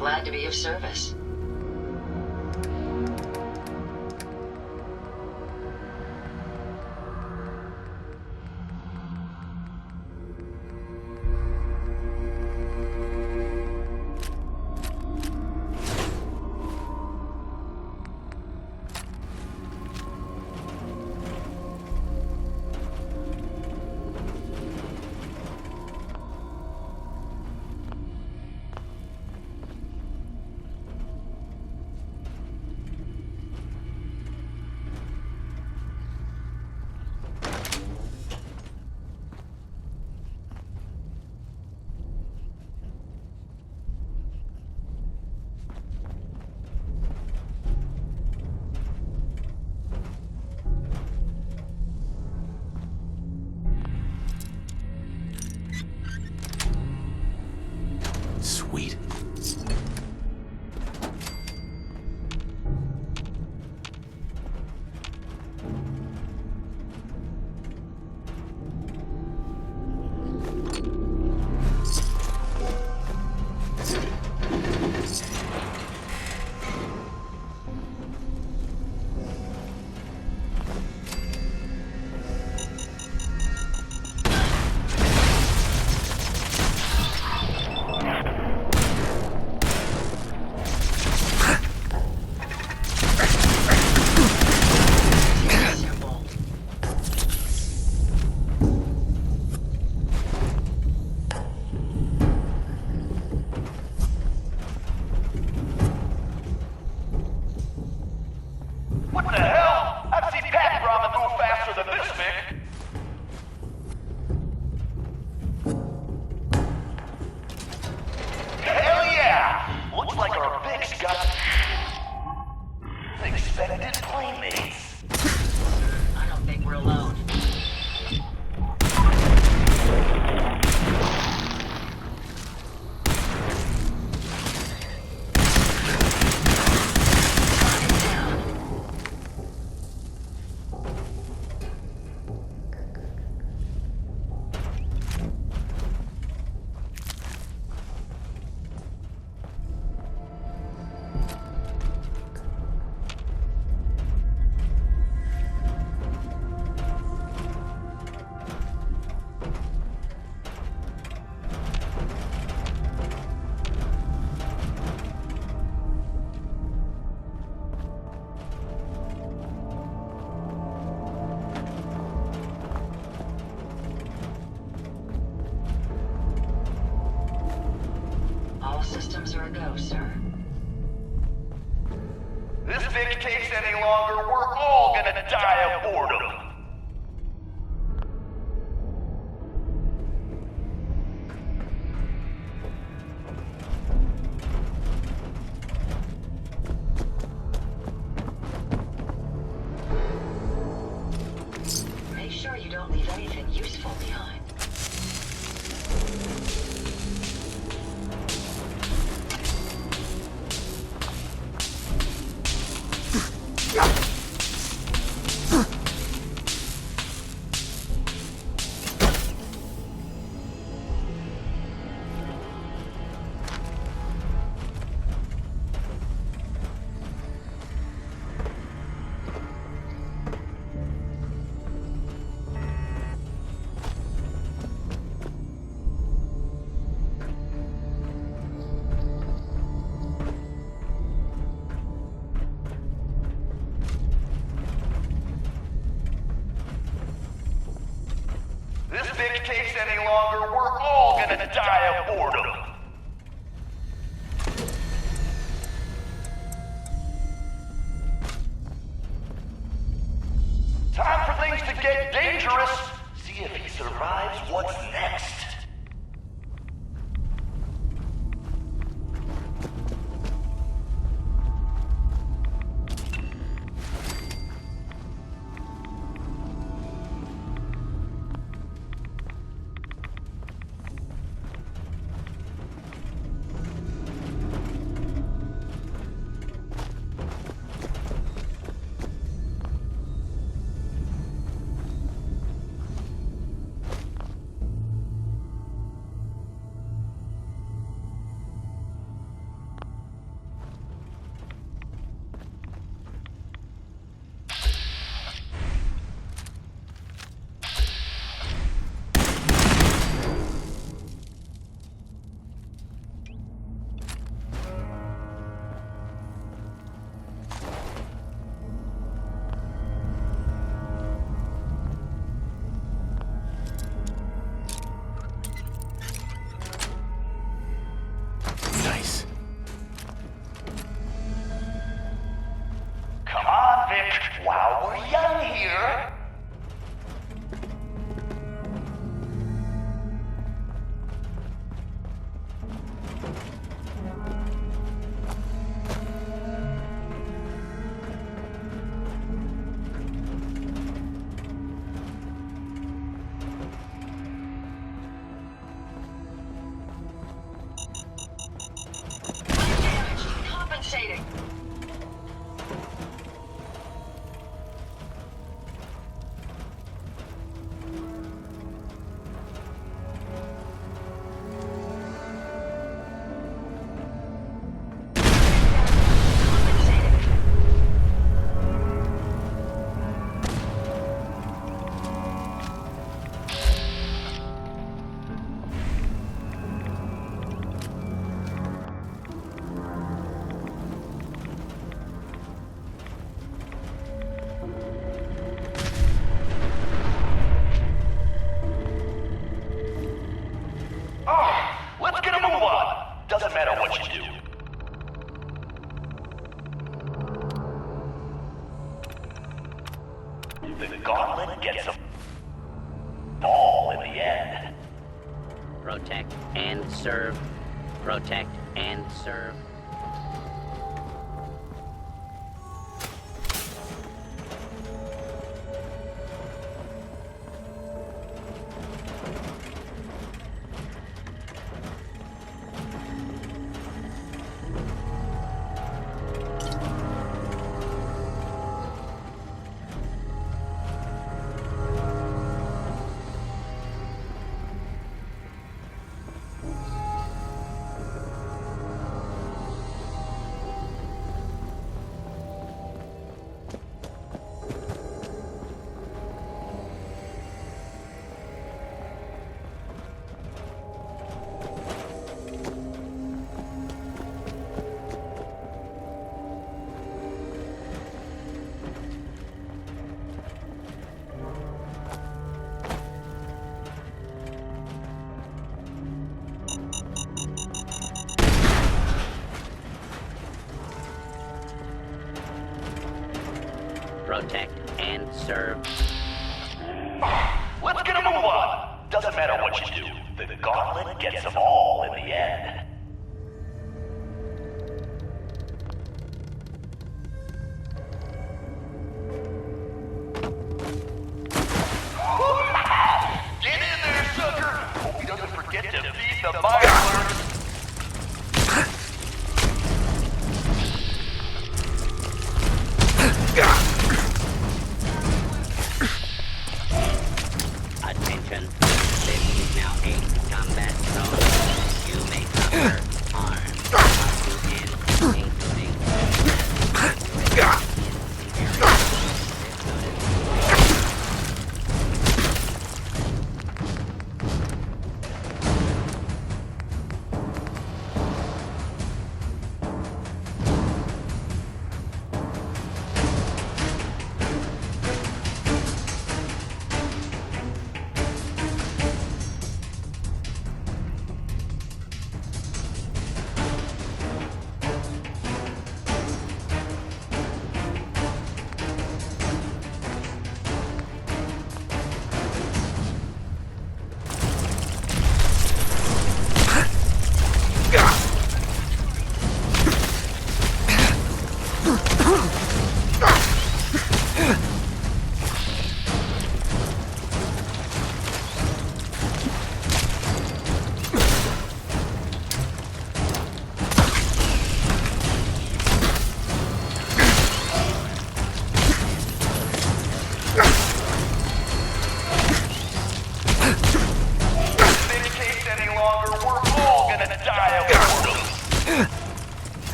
Glad to be of service. Sweet. What the hell? I've seen Pat Ramen move faster than this, Vic. Hell yeah! Looks like our Vic's got unexpected playmates. I don't think we're alone. All systems are a go, sir. This Vic case any longer, we're all gonna die of boredom. Make sure you don't leave anything useful behind. This Vic case any longer, we're all gonna die of boredom. Time for things to get dangerous. See if he survives what's next. Nice. Come on, Vic, while we're young here. Compensating. Let's get a move on. Doesn't matter what you do. The gauntlet gets them all in the end. Protect and serve. Protect and serve. Protect and serve. Let's get a move on. Doesn't matter what you do. The gauntlet gets them all in the end. Get in there, sucker! Hope he doesn't forget to feed the migrants. Attention. This is now a combat zone. You may come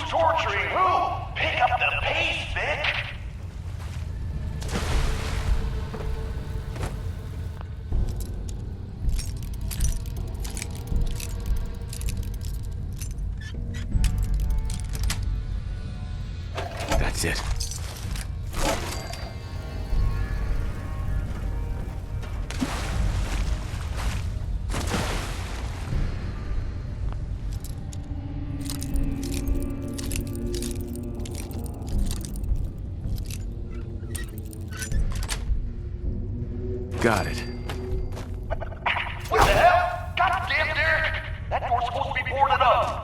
Who's torturing who? Pick up the pace, Vic! That's it. Got it. What the hell? Goddamn, Derek! That door's supposed to be boarded up!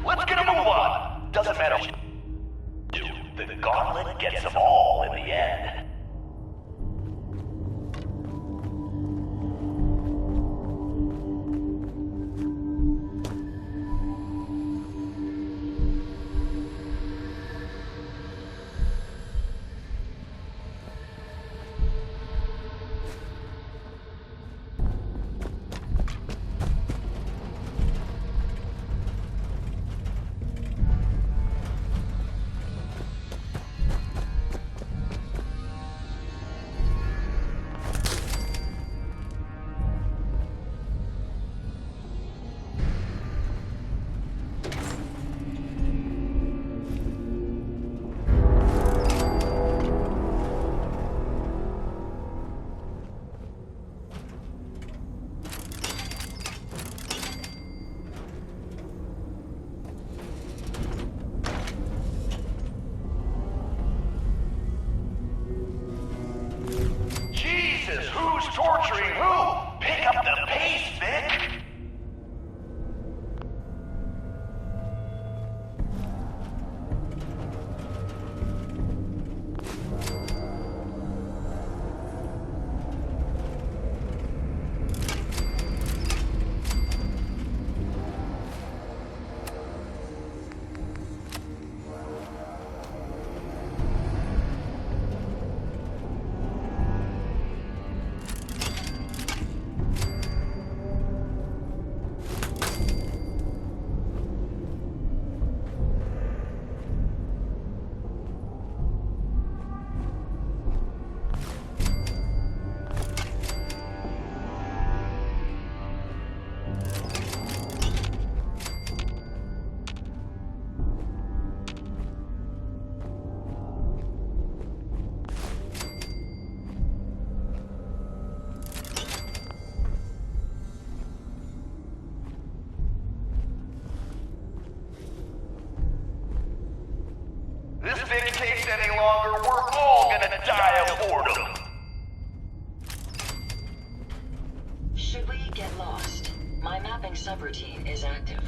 Let's get a move on! Doesn't matter what you do, the gauntlet gets them all in the end. gonna die of boredom. Should we get lost? My mapping subroutine is active.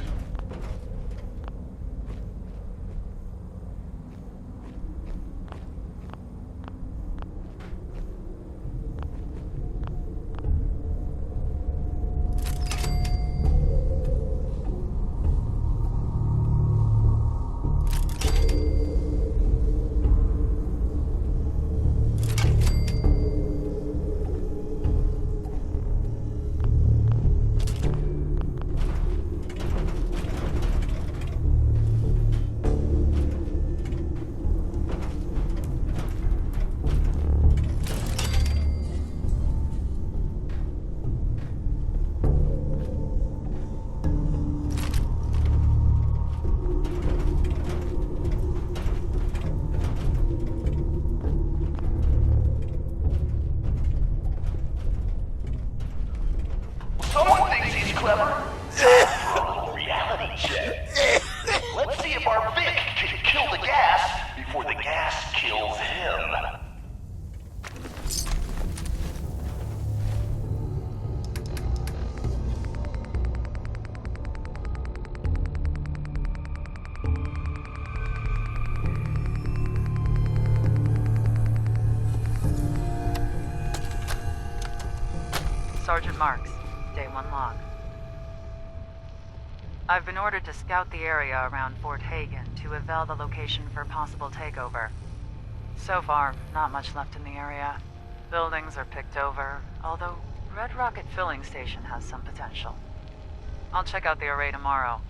Someone thinks he's clever. Time for a little reality check. Let's see if our Vic can kill the gas before the gas kills him. Sergeant Marks, Day 1 log. I've been ordered to scout the area around Fort Hagen to eval the location for possible takeover. So far, not much left in the area. Buildings are picked over, although Red Rocket Filling Station has some potential. I'll check out the array tomorrow,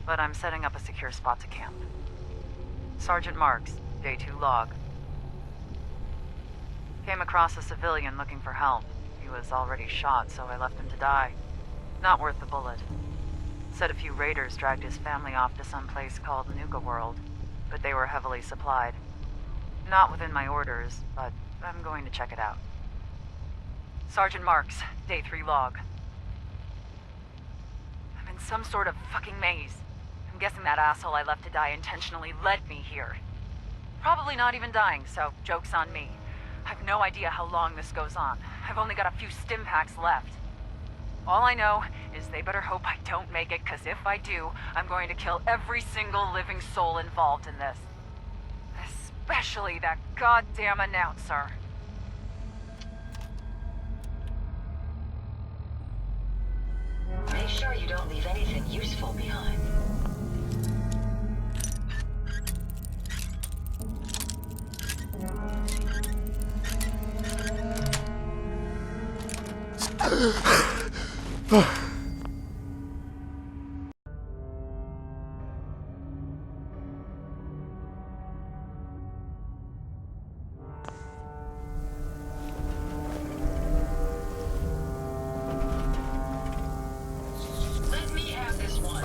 but I'm setting up a secure spot to camp. Sergeant Marks, Day 2 log. Came across a civilian looking for help. He was already shot, so I left him to die. Not worth the bullet. Said a few raiders dragged his family off to some place called Nuka-World, but they were heavily supplied. Not within my orders, but I'm going to check it out. Sergeant Marks, Day 3 log. I'm in some sort of fucking maze. I'm guessing that asshole I left to die intentionally led me here. Probably not even dying, so joke's on me. I've no idea how long this goes on. I've only got a few stim packs left. All I know is they better hope I don't make it, because if I do, I'm going to kill every single living soul involved in this. Especially that goddamn announcer. Make sure you don't leave anything useful behind. Let me have this one.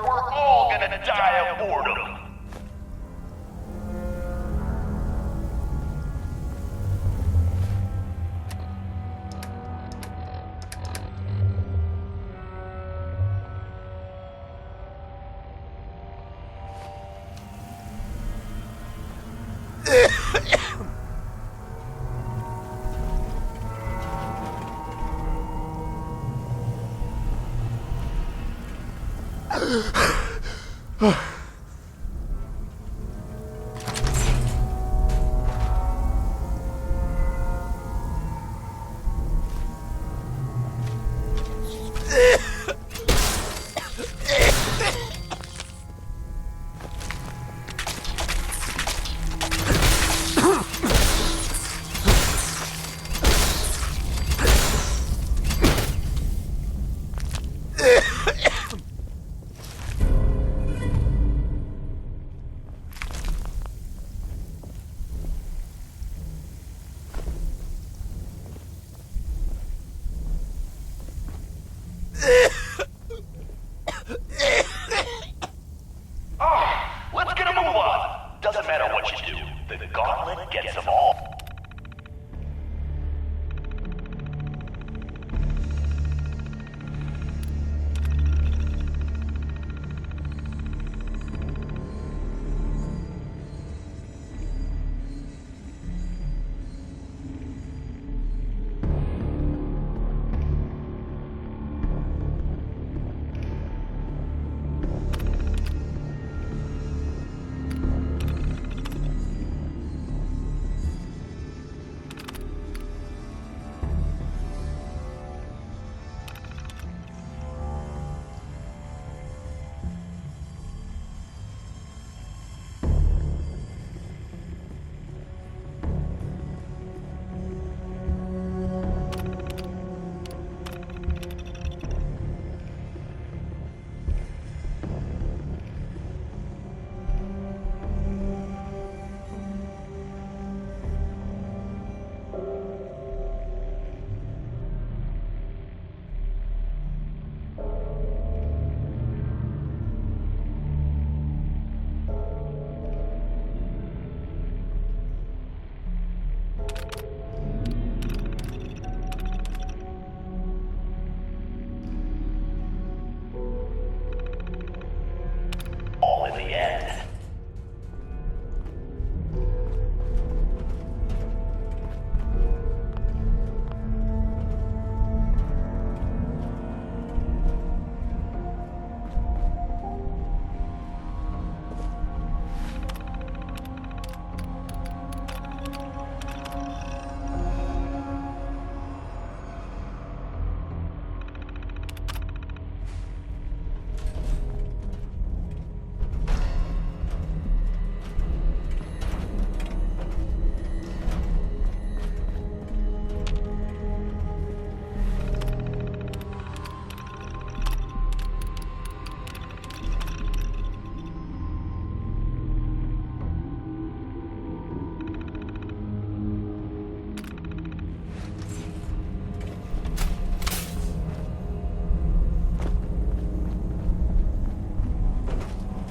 We're all gonna die of boredom.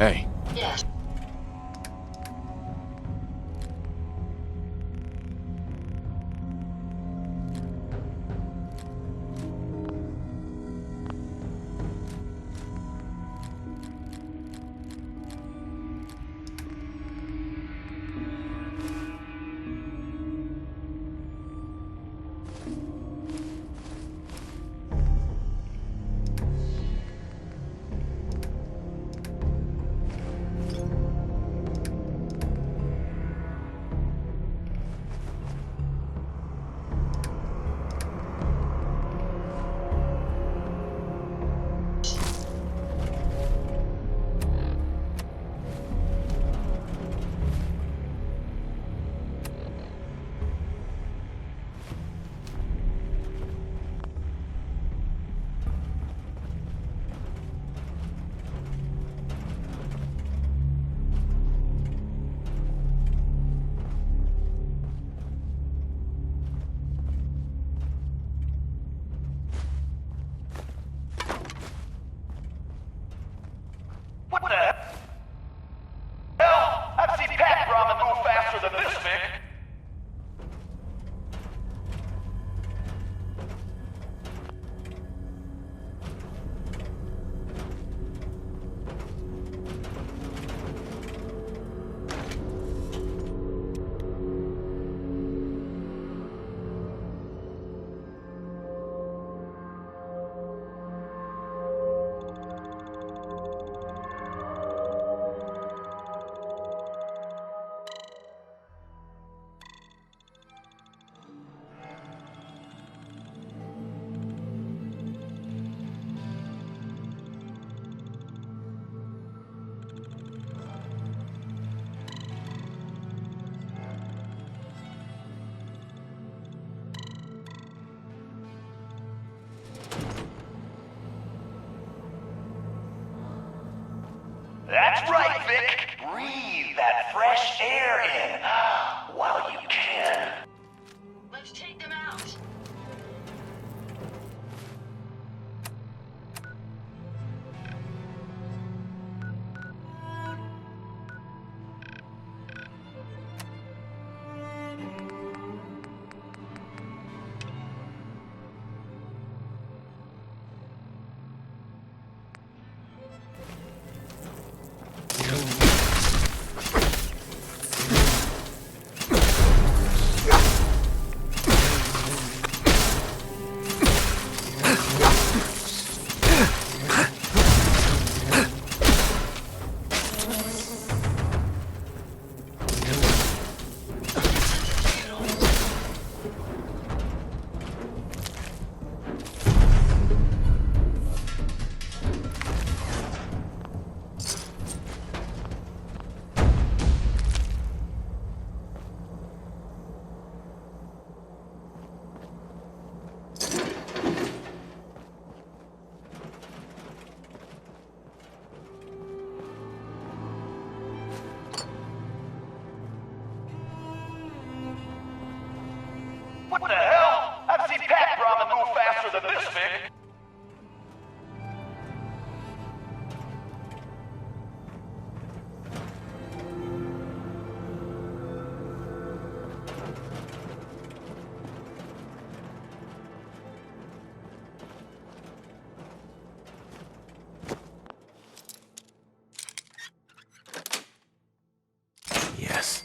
Hey, Yes. What the hell? I've seen Pat Ramen move faster than this, Vic. That's right, Vic. Breathe that fresh air in while you can. Let's take them out. What the hell? I've seen Pat Ramen move faster than this, Vic. Yes.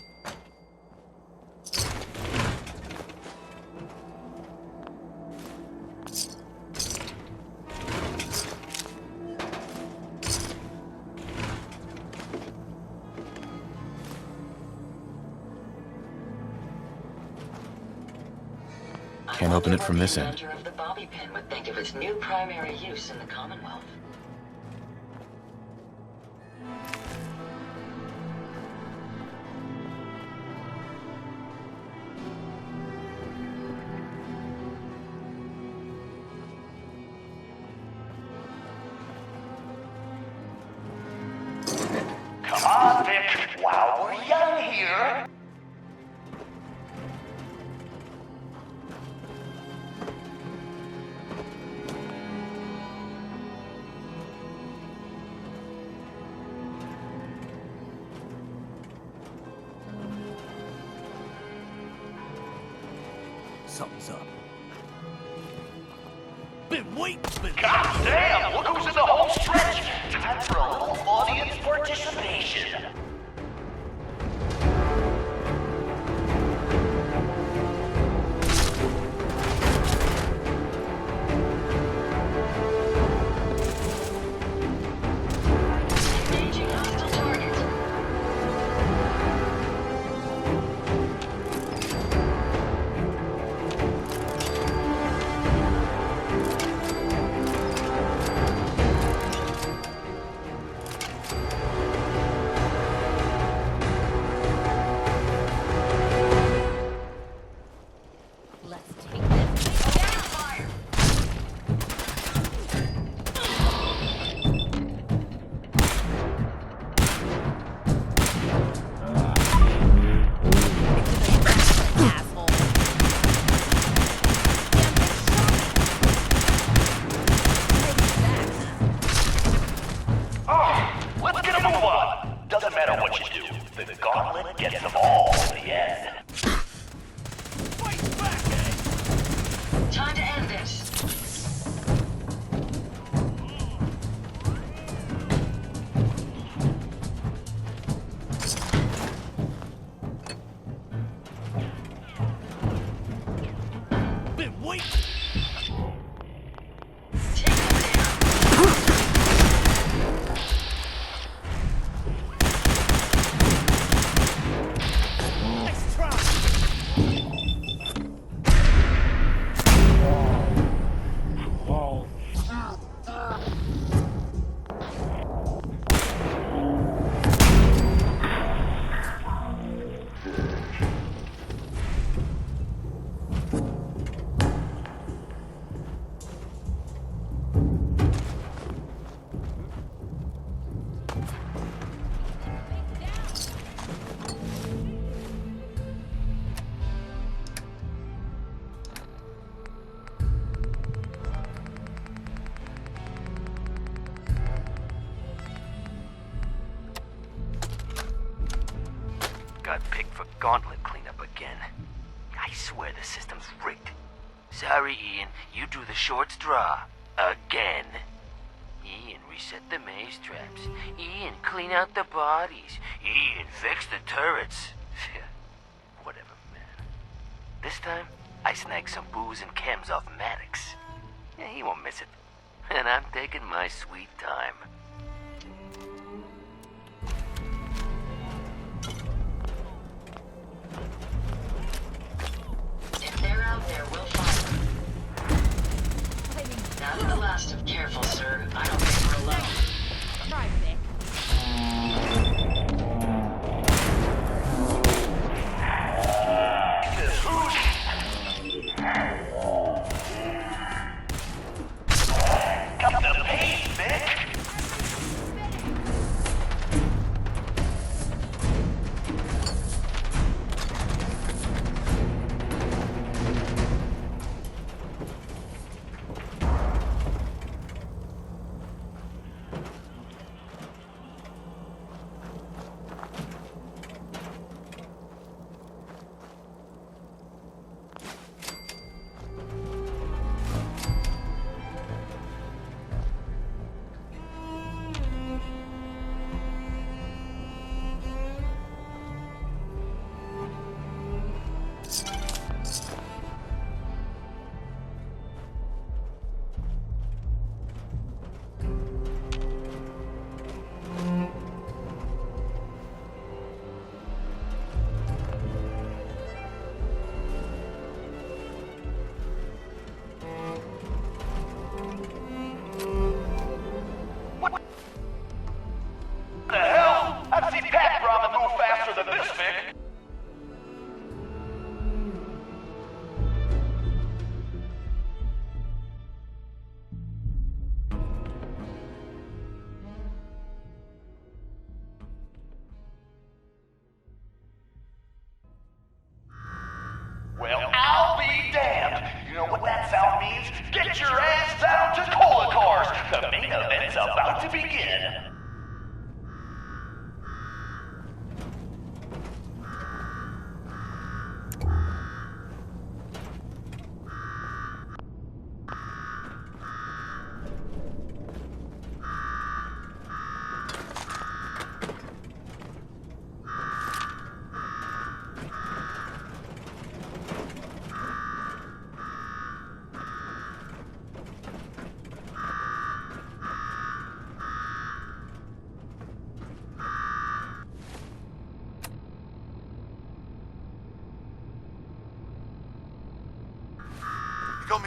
Can't open it from this end. The inventor of the bobby pin would think of its new primary use in the Commonwealth. Come on, Vic, while we're young here. something's up. Been waiting for God damn! Look who's in the home stretch! Time for a little audience participation. Engaging hostile target. Let's take this. Down fire! Asshole. Let's get a move on. Doesn't matter what you do. The gauntlet gets them all in the end. Time to end this. Been waiting. Take them down. Nice try. Got picked for gauntlet cleanup again. I swear the system's rigged. Sorry, Ian. You drew the short straw. Again. Ian, reset the maze traps. Ian, clean out the bodies. Ian, fix the turrets. Whatever, man. This time, I snagged some booze and chems off Maddox. Yeah, he won't miss it. And I'm taking my sweet time. If they're out there, we'll find them. Not the last of careful, sir. I don't think we're alone. Try, Vic. Got the pace, Vic!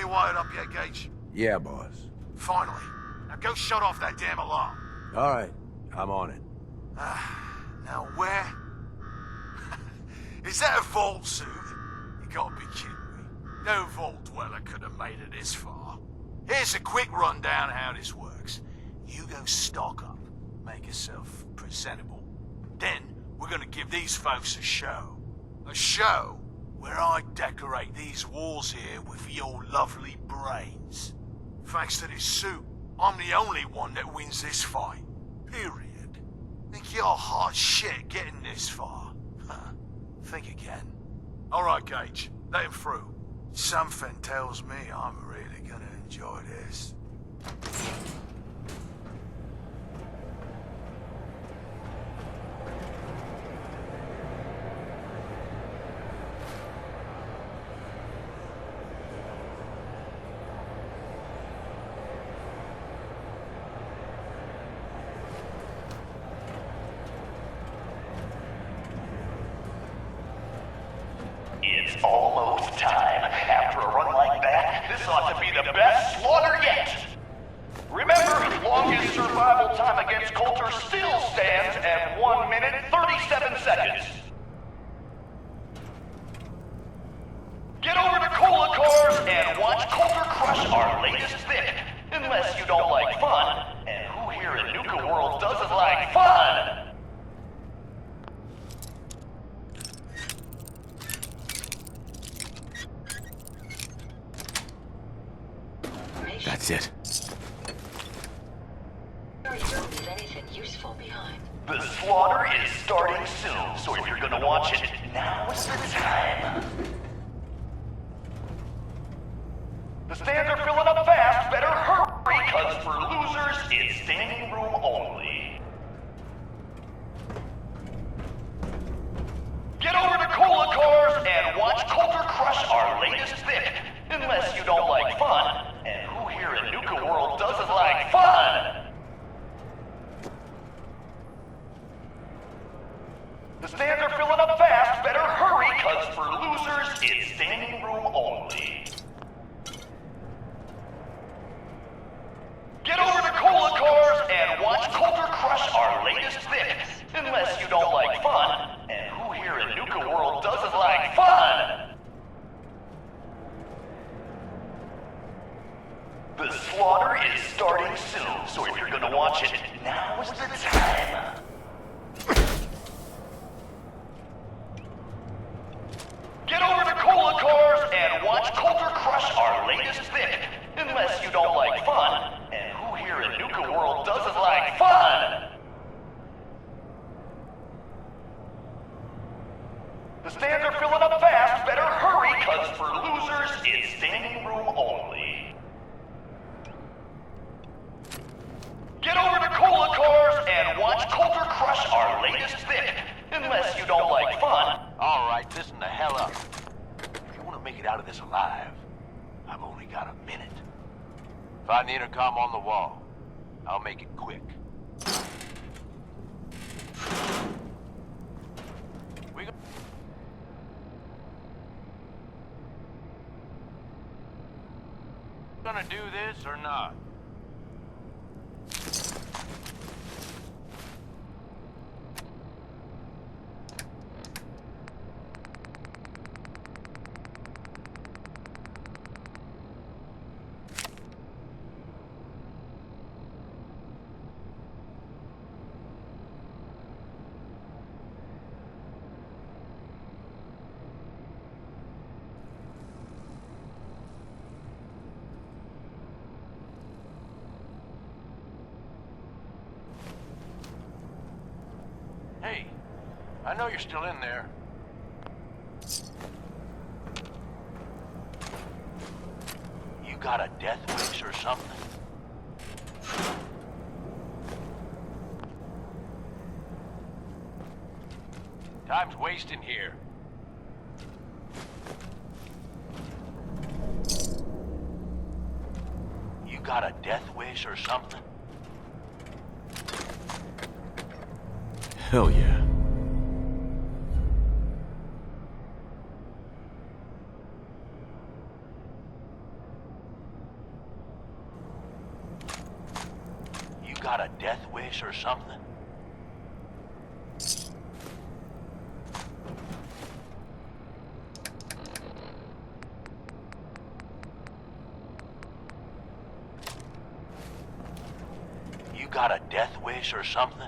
me wired up yet, Gage? Yeah, boss. Finally. Now go shut off that damn alarm. All right, I'm on it. Now where? Is that a vault suit? You gotta be kidding me. No vault dweller could have made it this far. Here's a quick rundown how this works. You go stock up, make yourself presentable. Then we're gonna give these folks a show. A show where I decorate these walls here with your lovely brains. Thanks to this suit, I'm the only one that wins this fight. Period. Think you're hot shit getting this far? Think again. All right, Gage, let him through. Something tells me I'm really gonna enjoy this. It's almost time. After a run like that, this ought to be the best slaughter yet. Remember, longest survival time against Coulter still stands at 1 minute 37 seconds. Get over to Cola Cars and watch Coulter crush our latest pick. Unless you don't like fun, and who here in Nuka-World doesn't like fun? That's it. Sure you don't leave anything useful behind. The slaughter is starting soon, so if you're gonna watch it, now's the time. The stands are filling up fast, better hurry, cause for losers, it's standing room only. Get over to Cola Cars and watch Coulter crush our latest pick. Unless you don't like fun, and who here in Nuka-World doesn't like fun? The stands are filling up fast, better hurry, cause for losers, it's standing room only. Get over to Cola Cars and watch Coulter crush our latest pick. Unless you don't like fun, and who here in Nuka-World doesn't like fun? The slaughter is starting soon, so if you're gonna watch it, now's the time. Get over to Cola Cars and watch Coulter crush our latest pick. Unless you don't like fun, and who here in Nuka-World doesn't like fun? The stands are filling up fast, better hurry, cause for losers, it's standing room only. Get over to Cola Cars and watch Coulter crush our latest pick. Unless you don't like fun. All right, listen the hell up. If you want to make it out of this alive, I've only got a minute. Find the intercom on the wall. I'll make it quick. We gonna do this or not? Hey, I know you're still in there. You got a death wish or something? Time's wasting here. You got a death wish or something? Hell yeah. got a death wish or something? You got a death wish or something?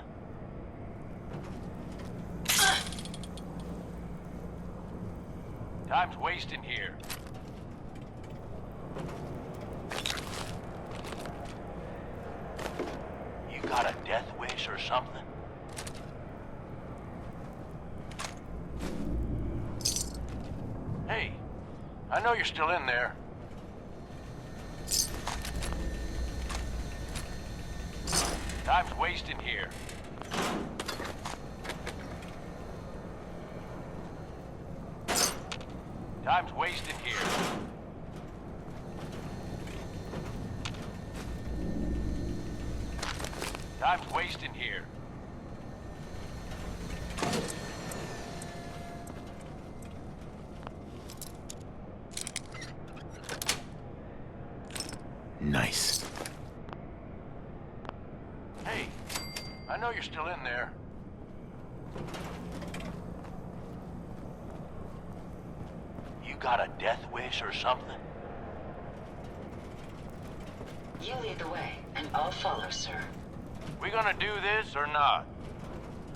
Time's wasting here. You got a death wish or something? Hey, I know you're still in there. Time's wasting here. Time's wasting here. Time's wasting here. Nice. Hey, I know you're still in there. You got a death wish or something? You lead the way, and I'll follow, sir. We gonna do this or not?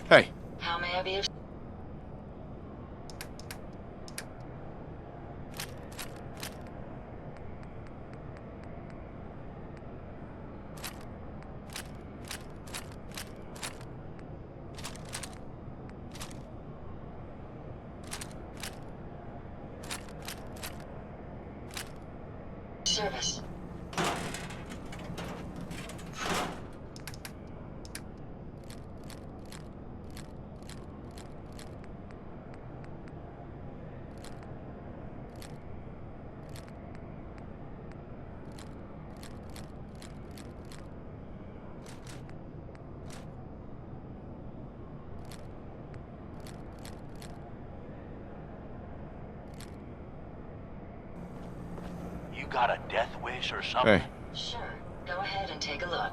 Hey. How may I be of... service? You got a death wish or something? Hey. Sure. Go ahead and take a look.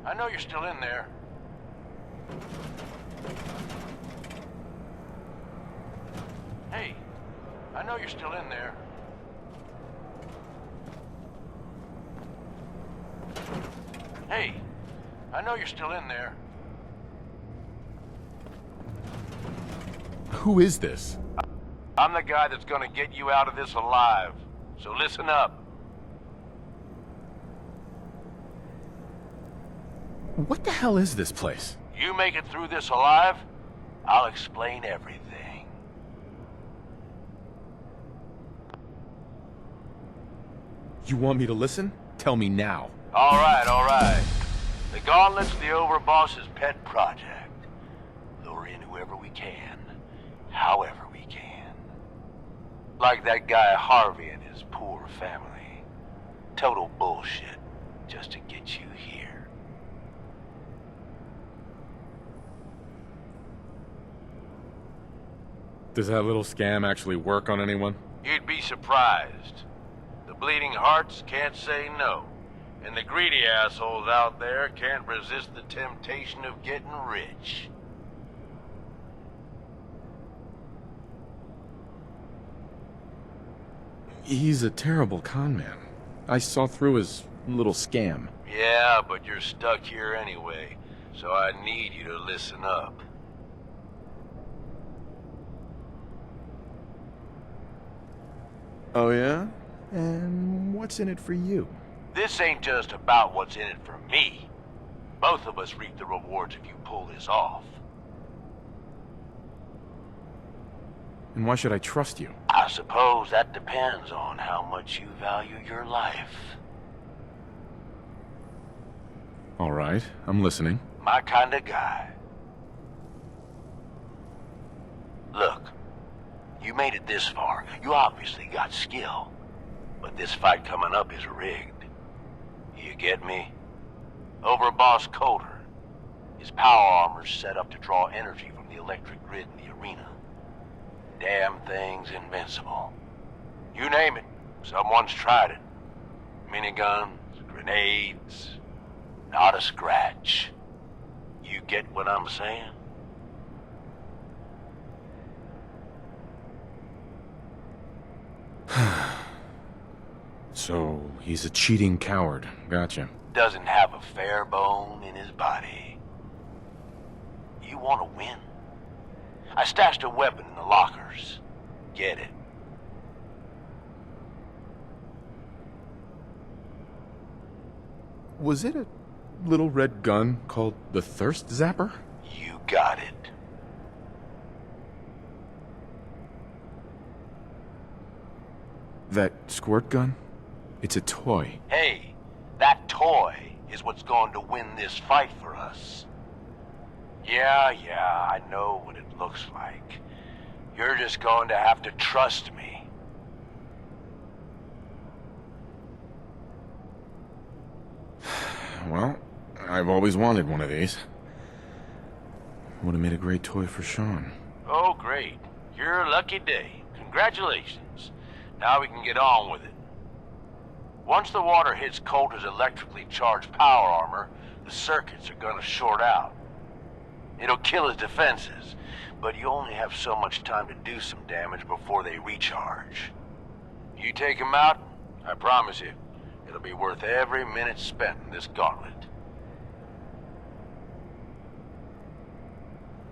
I know you're still in there. Hey, I know you're still in there. Hey, I know you're still in there. Who is this? I'm the guy that's gonna get you out of this alive. So listen up. What the hell is this place? You make it through this alive, I'll explain everything. You want me to listen? Tell me now. All right. The Gauntlet's the Overboss's pet project. Lure in whoever we can, however we can. Like that guy Harvey and his poor family. Total bullshit, just to get you here. Does that little scam actually work on anyone? You'd be surprised. The bleeding hearts can't say no. And the greedy assholes out there can't resist the temptation of getting rich. He's a terrible con man. I saw through his little scam. Yeah, but you're stuck here anyway, so I need you to listen up. Oh yeah? And what's in it for you? This ain't just about what's in it for me. Both of us reap the rewards if you pull this off. And why should I trust you? I suppose that depends on how much you value your life. All right, I'm listening. My kind of guy. Look, you made it this far. You obviously got skill. But this fight coming up is rigged. You get me? Overboss Coulter. His power armor's set up to draw energy from the electric grid in the arena. Damn thing's invincible. You name it, someone's tried it. Miniguns, grenades, not a scratch. You get what I'm saying? So, he's a cheating coward. Gotcha. Doesn't have a fair bone in his body. You want to win? I stashed a weapon in the lockers. Get it. Was it a little red gun called the Thirst Zapper? You got it. That squirt gun? It's a toy. Hey, that toy is what's going to win this fight for us. Yeah, I know what it looks like. You're just going to have to trust me. Well, I've always wanted one of these. Would have made a great toy for Sean. Oh, great. You're a lucky day. Congratulations. Now we can get on with it. Once the water hits Coulter's electrically charged power armor, the circuits are gonna short out. It'll kill his defenses, but you only have so much time to do some damage before they recharge. You take him out, I promise you, it'll be worth every minute spent in this gauntlet.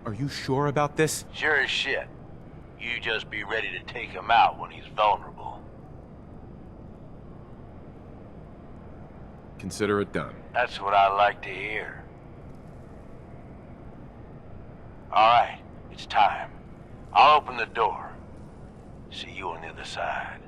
Are you sure about this? Sure as shit. You just be ready to take him out when he's vulnerable. Consider it done. That's what I like to hear. All right, it's time. I'll open the door. See you on the other side.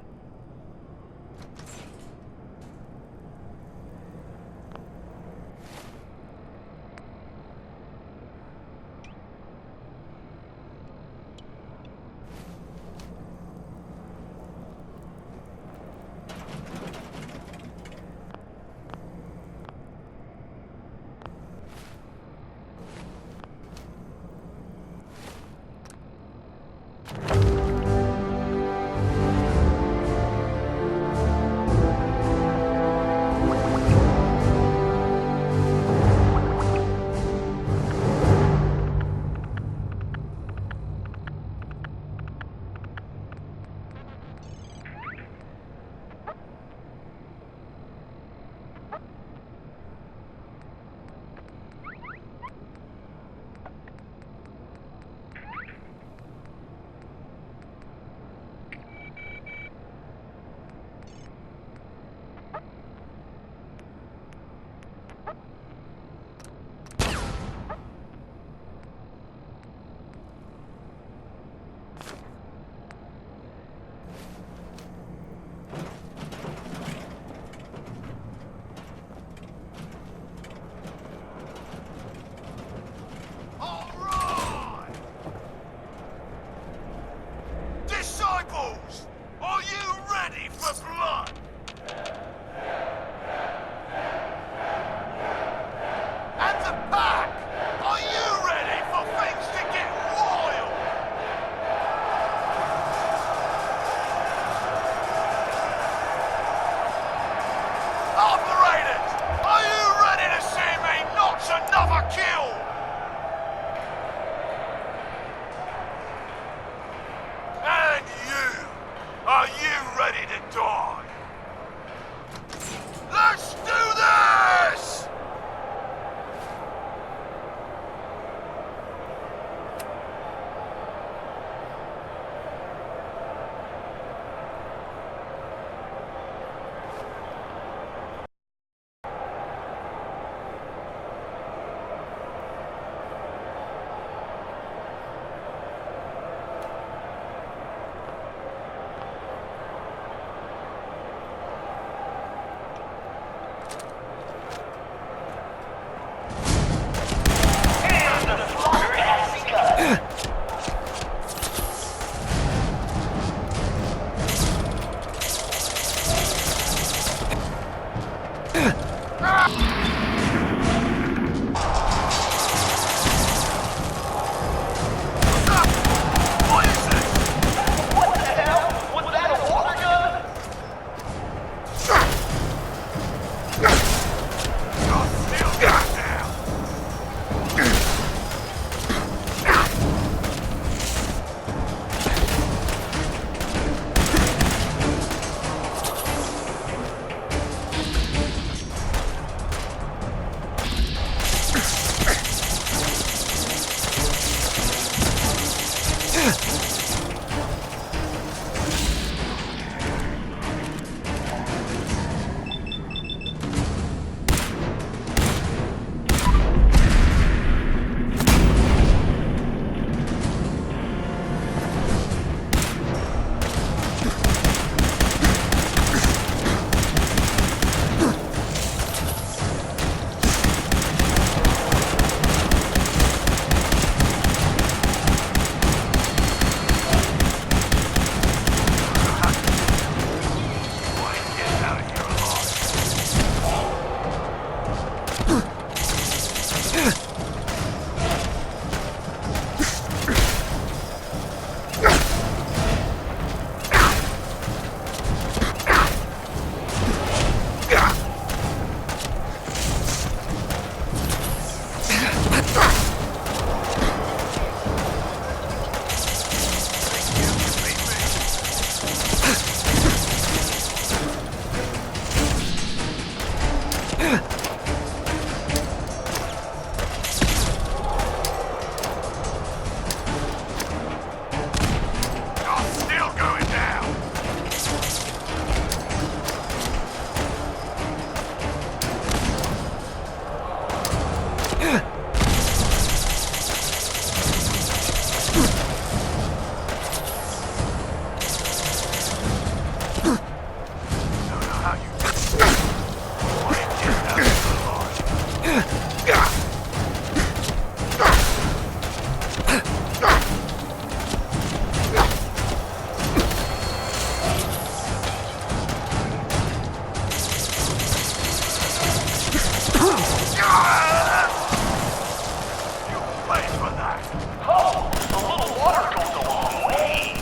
Oh, a little water goes a long way.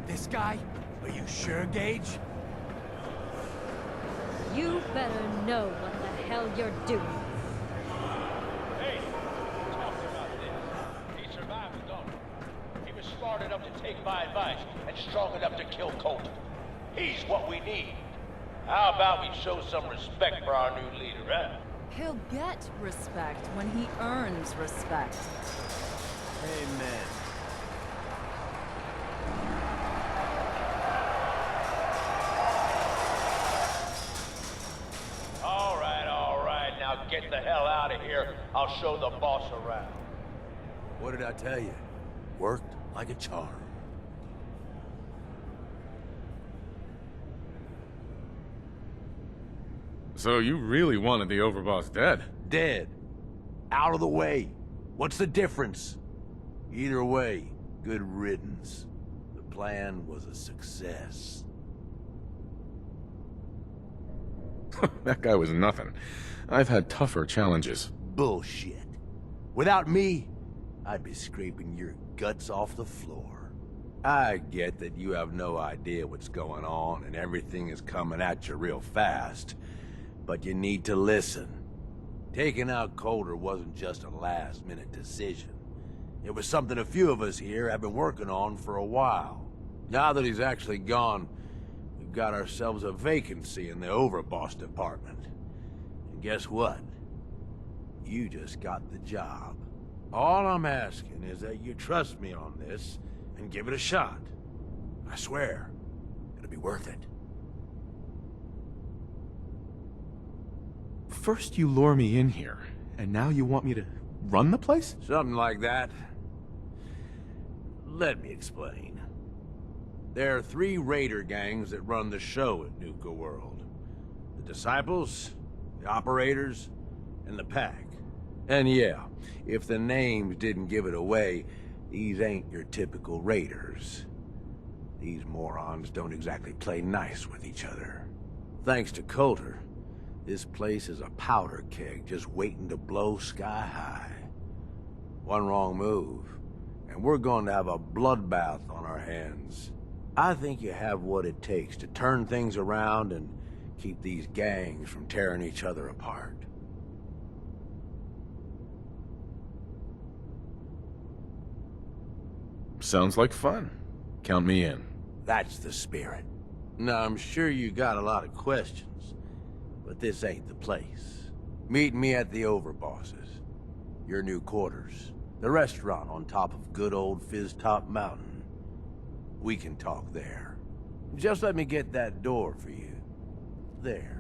This guy? Are you sure, Gage? You better know what the hell you're doing. Hey, we talked about this. He survived the dawn. He was smart enough to take my advice and strong enough to kill Colt. He's what we need. How about we show some respect for our new leader, huh? He'll get respect when he earns respect. Amen. All right, now get the hell out of here. I'll show the boss around. What did I tell you? Worked like a charm. So you really wanted the overboss dead? Dead. Out of the way. What's the difference? Either way, good riddance. The plan was a success. That guy was nothing. I've had tougher challenges. Bullshit. Without me, I'd be scraping your guts off the floor. I get that you have no idea what's going on and everything is coming at you real fast. But you need to listen. Taking out Coulter wasn't just a last-minute decision. It was something a few of us here have been working on for a while. Now that he's actually gone, we've got ourselves a vacancy in the overboss department. And guess what? You just got the job. All I'm asking is that you trust me on this and give it a shot. I swear, it'll be worth it. First you lure me in here, and now you want me to run the place? Something like that. Let me explain. There are 3 raider gangs that run the show at Nuka-World. The Disciples, the Operators, and the Pack. And yeah, if the names didn't give it away, these ain't your typical raiders. These morons don't exactly play nice with each other. Thanks to Coulter, this place is a powder keg just waiting to blow sky high. One wrong move, and we're going to have a bloodbath on our hands. I think you have what it takes to turn things around and keep these gangs from tearing each other apart. Sounds like fun. Count me in. That's the spirit. Now, I'm sure you got a lot of questions, but this ain't the place. Meet me at the Overbosses, your new quarters, the restaurant on top of good old Fizz-Top Mountain. We can talk there. Just let me get that door for you. There.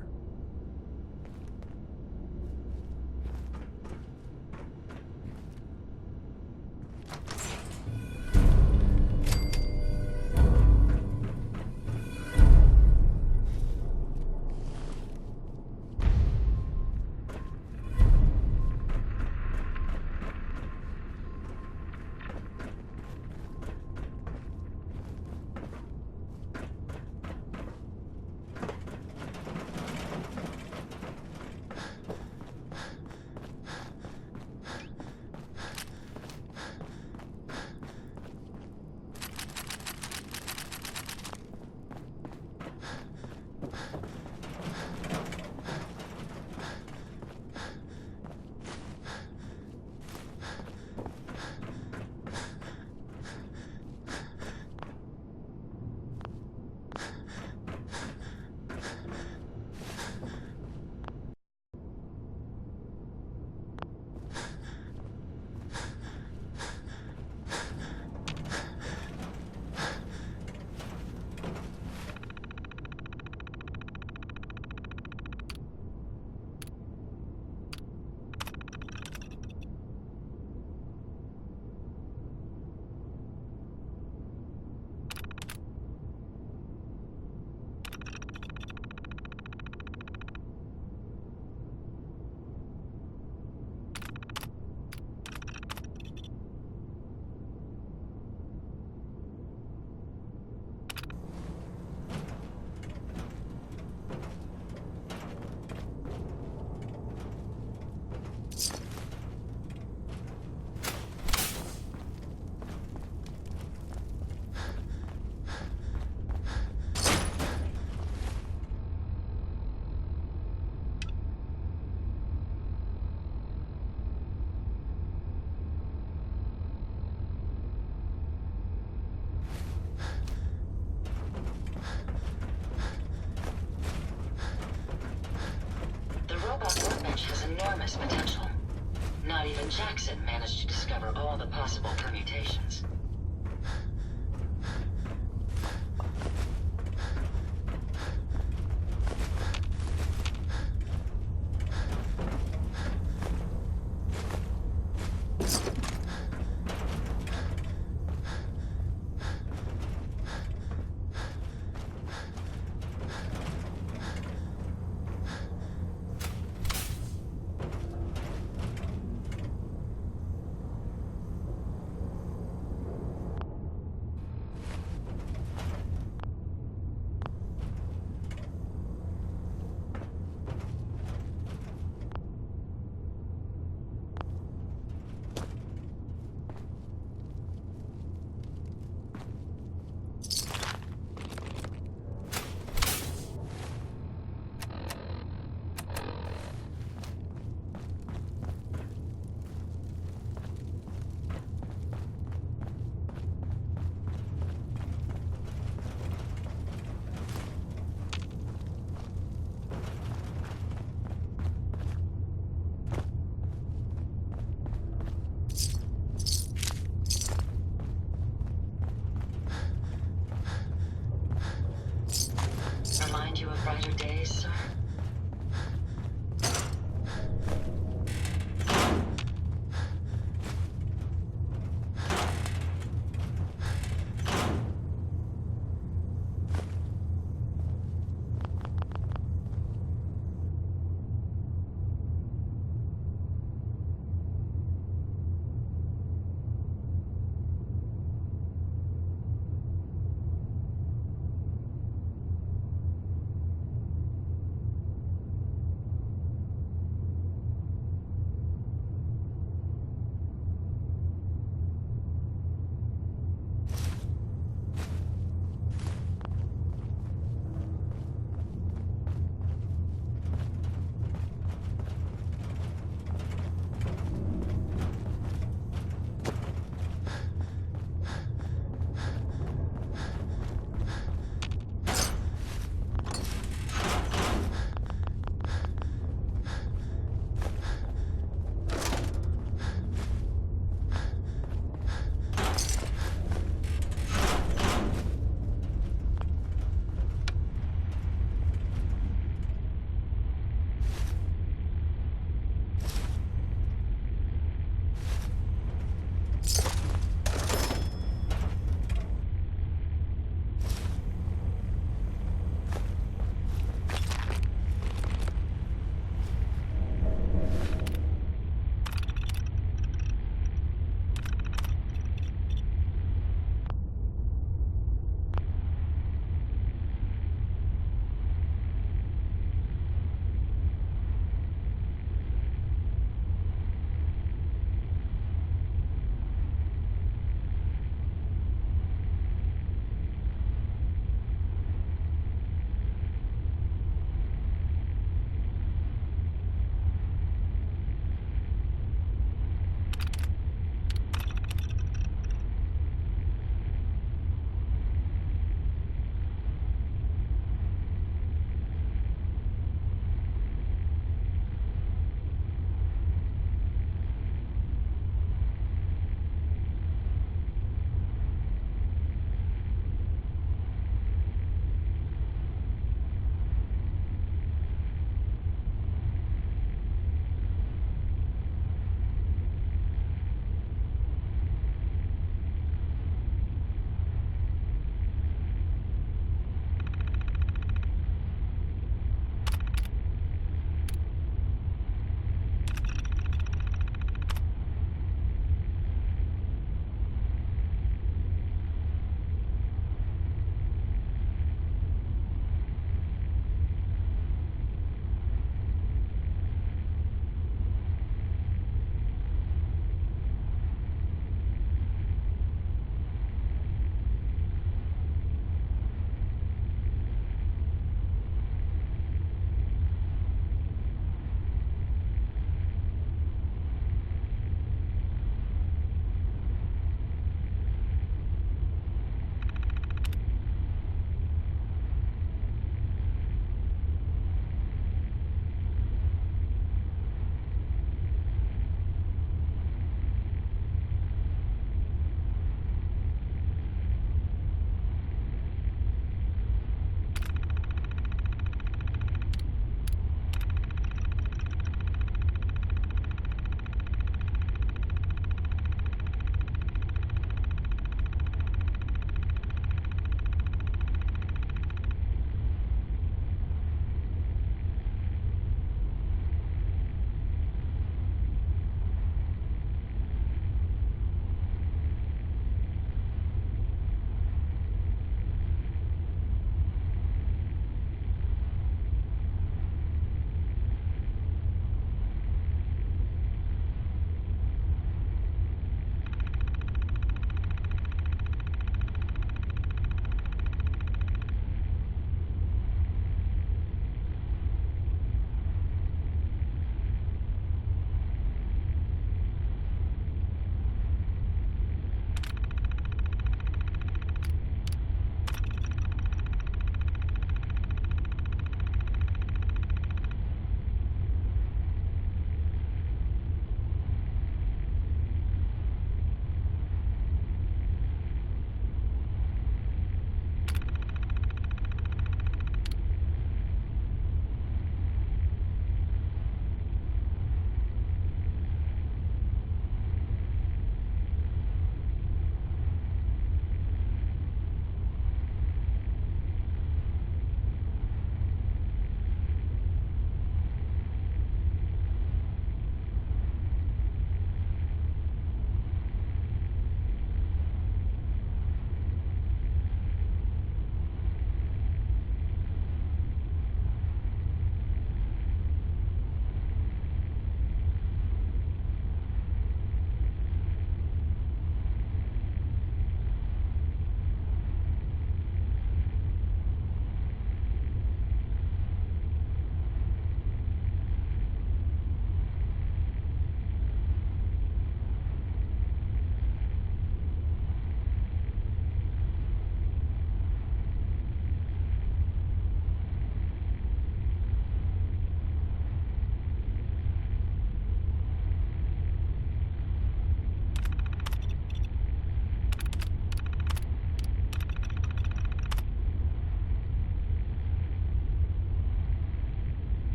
enormous potential. Not even Jackson managed to discover all the possible permutations.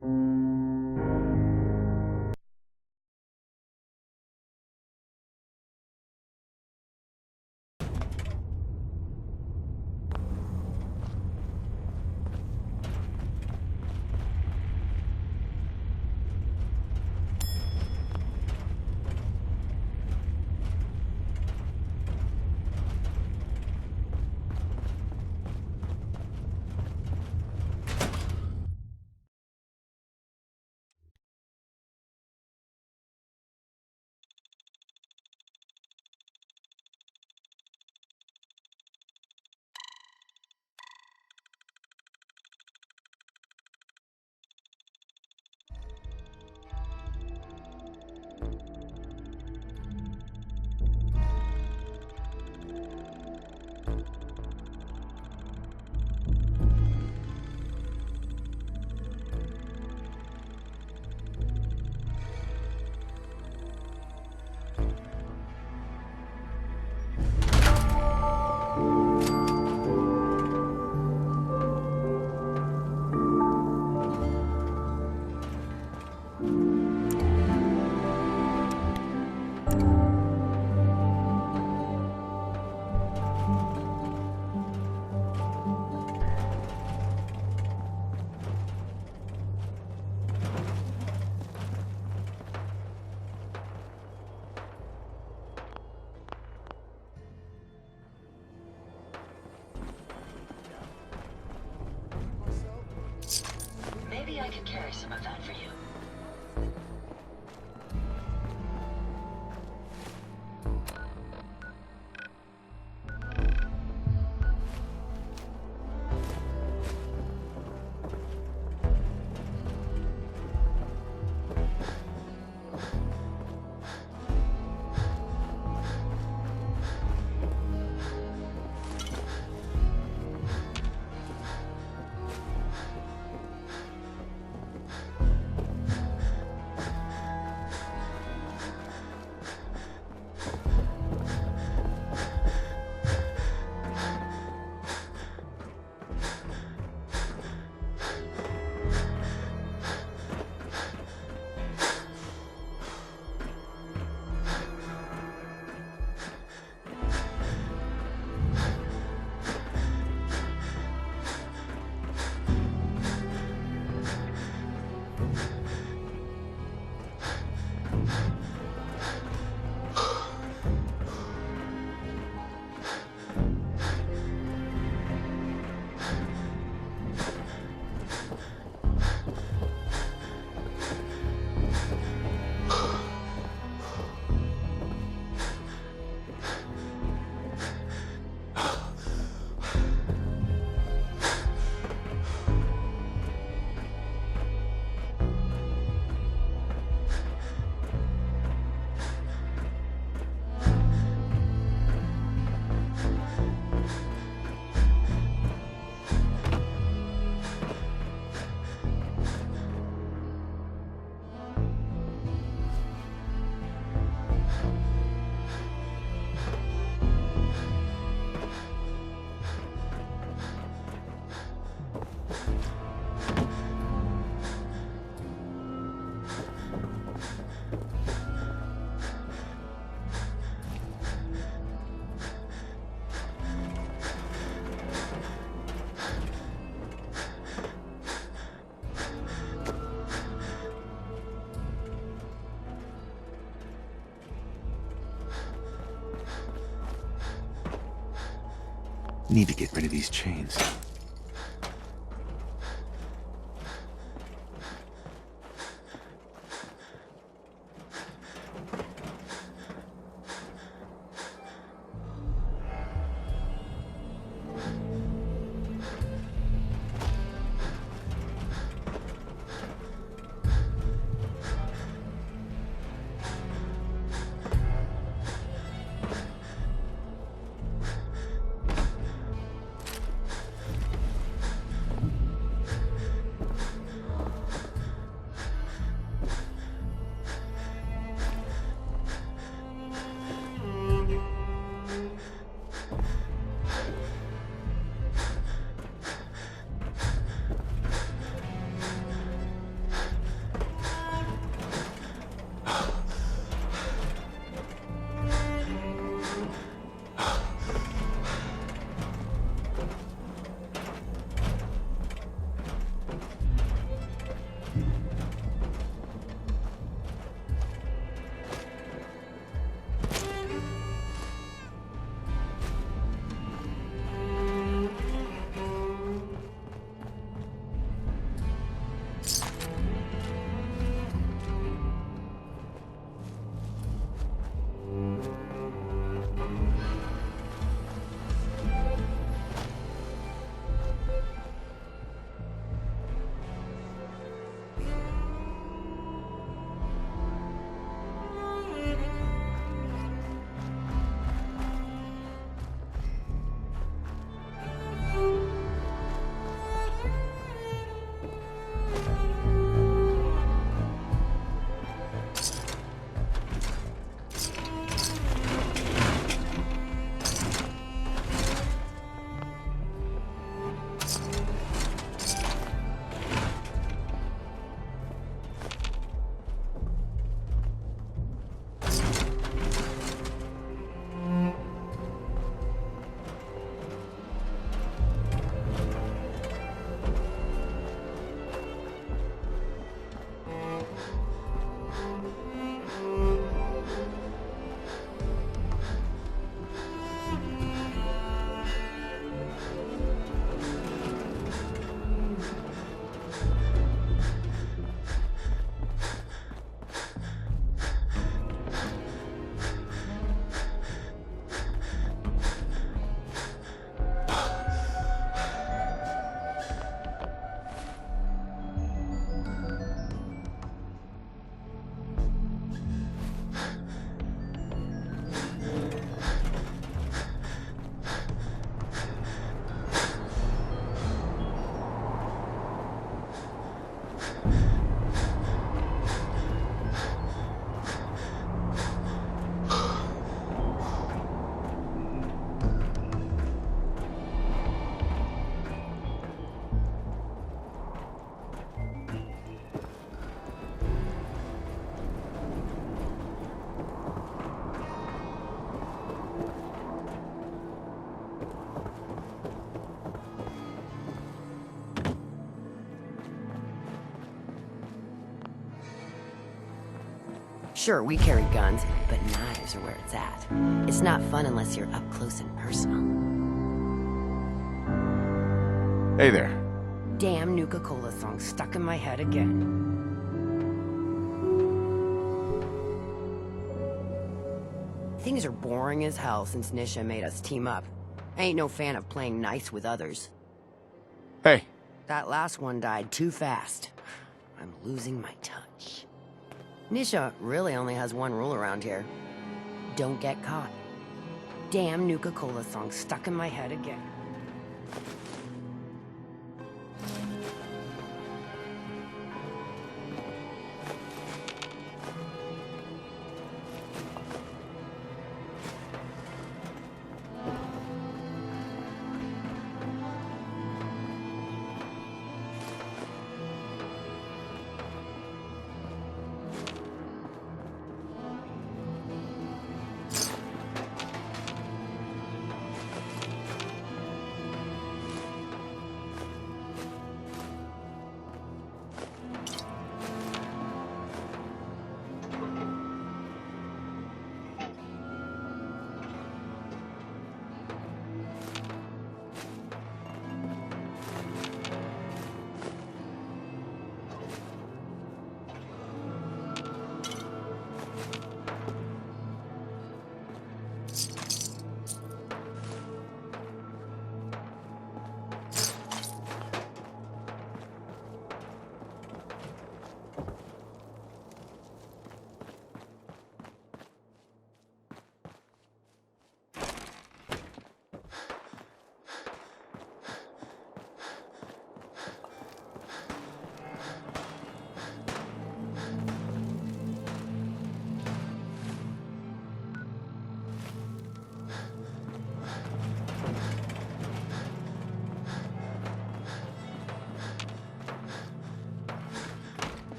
Maybe I could carry some of that for you. Need to get rid of these chains. Sure, we carry guns, but knives are where it's at. It's not fun unless you're up close and personal. Hey there. Damn Nuka-Cola song stuck in my head again. Things are boring as hell since Nisha made us team up. I ain't no fan of playing nice with others. Hey. That last one died too fast. I'm losing my touch. Nisha really only has one rule around here. Don't get caught. Damn Nuka-Cola song stuck in my head again.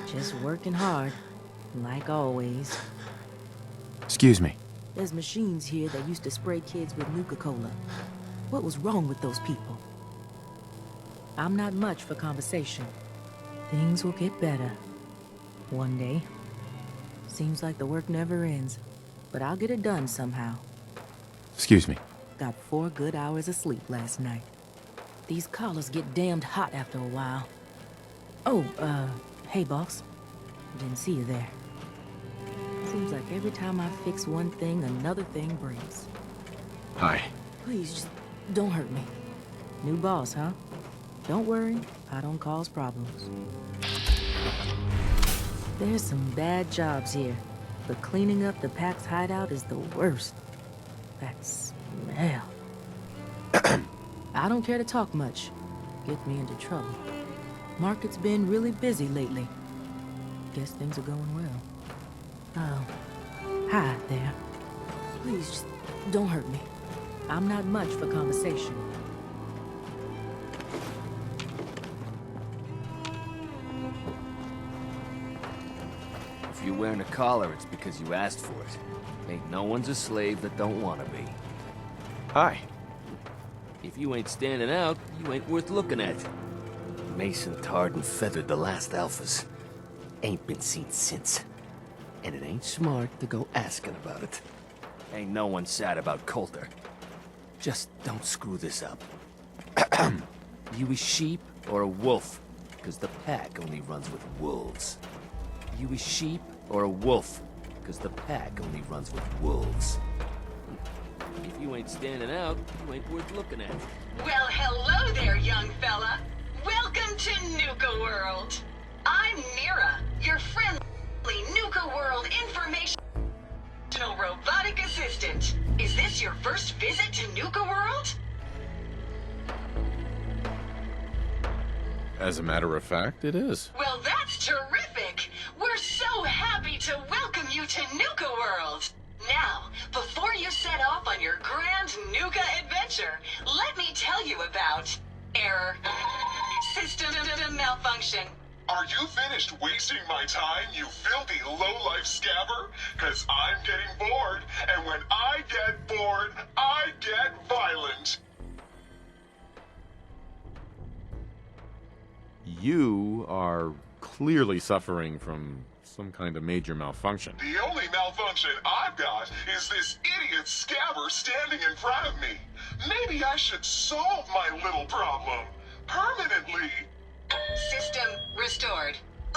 Just working hard, like always. Excuse me. There's machines here that used to spray kids with Nuka-Cola. What was wrong with those people? I'm not much for conversation. Things will get better. One day. Seems like the work never ends, but I'll get it done somehow. Excuse me. Got 4 good hours of sleep last night. These collars get damned hot after a while. Oh, hey boss. Didn't see you there. Seems like every time I fix one thing, another thing breaks. Hi. Please, just don't hurt me. New boss, huh? Don't worry, I don't cause problems. There's some bad jobs here, but cleaning up the Pack's hideout is the worst. That smell. I don't care to talk much. Get me into trouble. Market's been really busy lately. Guess things are going well. Oh, hi there. Please, just don't hurt me. I'm not much for conversation. If you're wearing a collar, it's because you asked for it. Ain't no one's a slave that don't want to be. Hi. If you ain't standing out, you ain't worth looking at. Mason tarred and feathered the last alphas. Ain't been seen since. And it ain't smart to go asking about it. Ain't no one sad about Coulter. Just don't screw this up. You a sheep or a wolf? Because the Pack only runs with wolves. You a sheep or a wolf? Because the Pack only runs with wolves. If you ain't standing out, you ain't worth looking at. Well, hello there, young fella. Welcome to Nuka-World. I'm Mira, your friendly Nuka-World informational robotic assistant. Is this your first visit to Nuka-World? As a matter of fact, it is. Well, that's terrific. We're so happy to welcome you to Nuka-World. Now, before you set off on your grand Nuka adventure, let me tell you about error, system malfunction. Are you finished wasting my time, you filthy low-life scabber? 'Cause I'm getting bored, and when I get bored, I get violent. You are clearly suffering from some kind of major malfunction. The only malfunction I've got is this idiot scabber standing in front of me. Maybe I should solve my little problem permanently. System restored.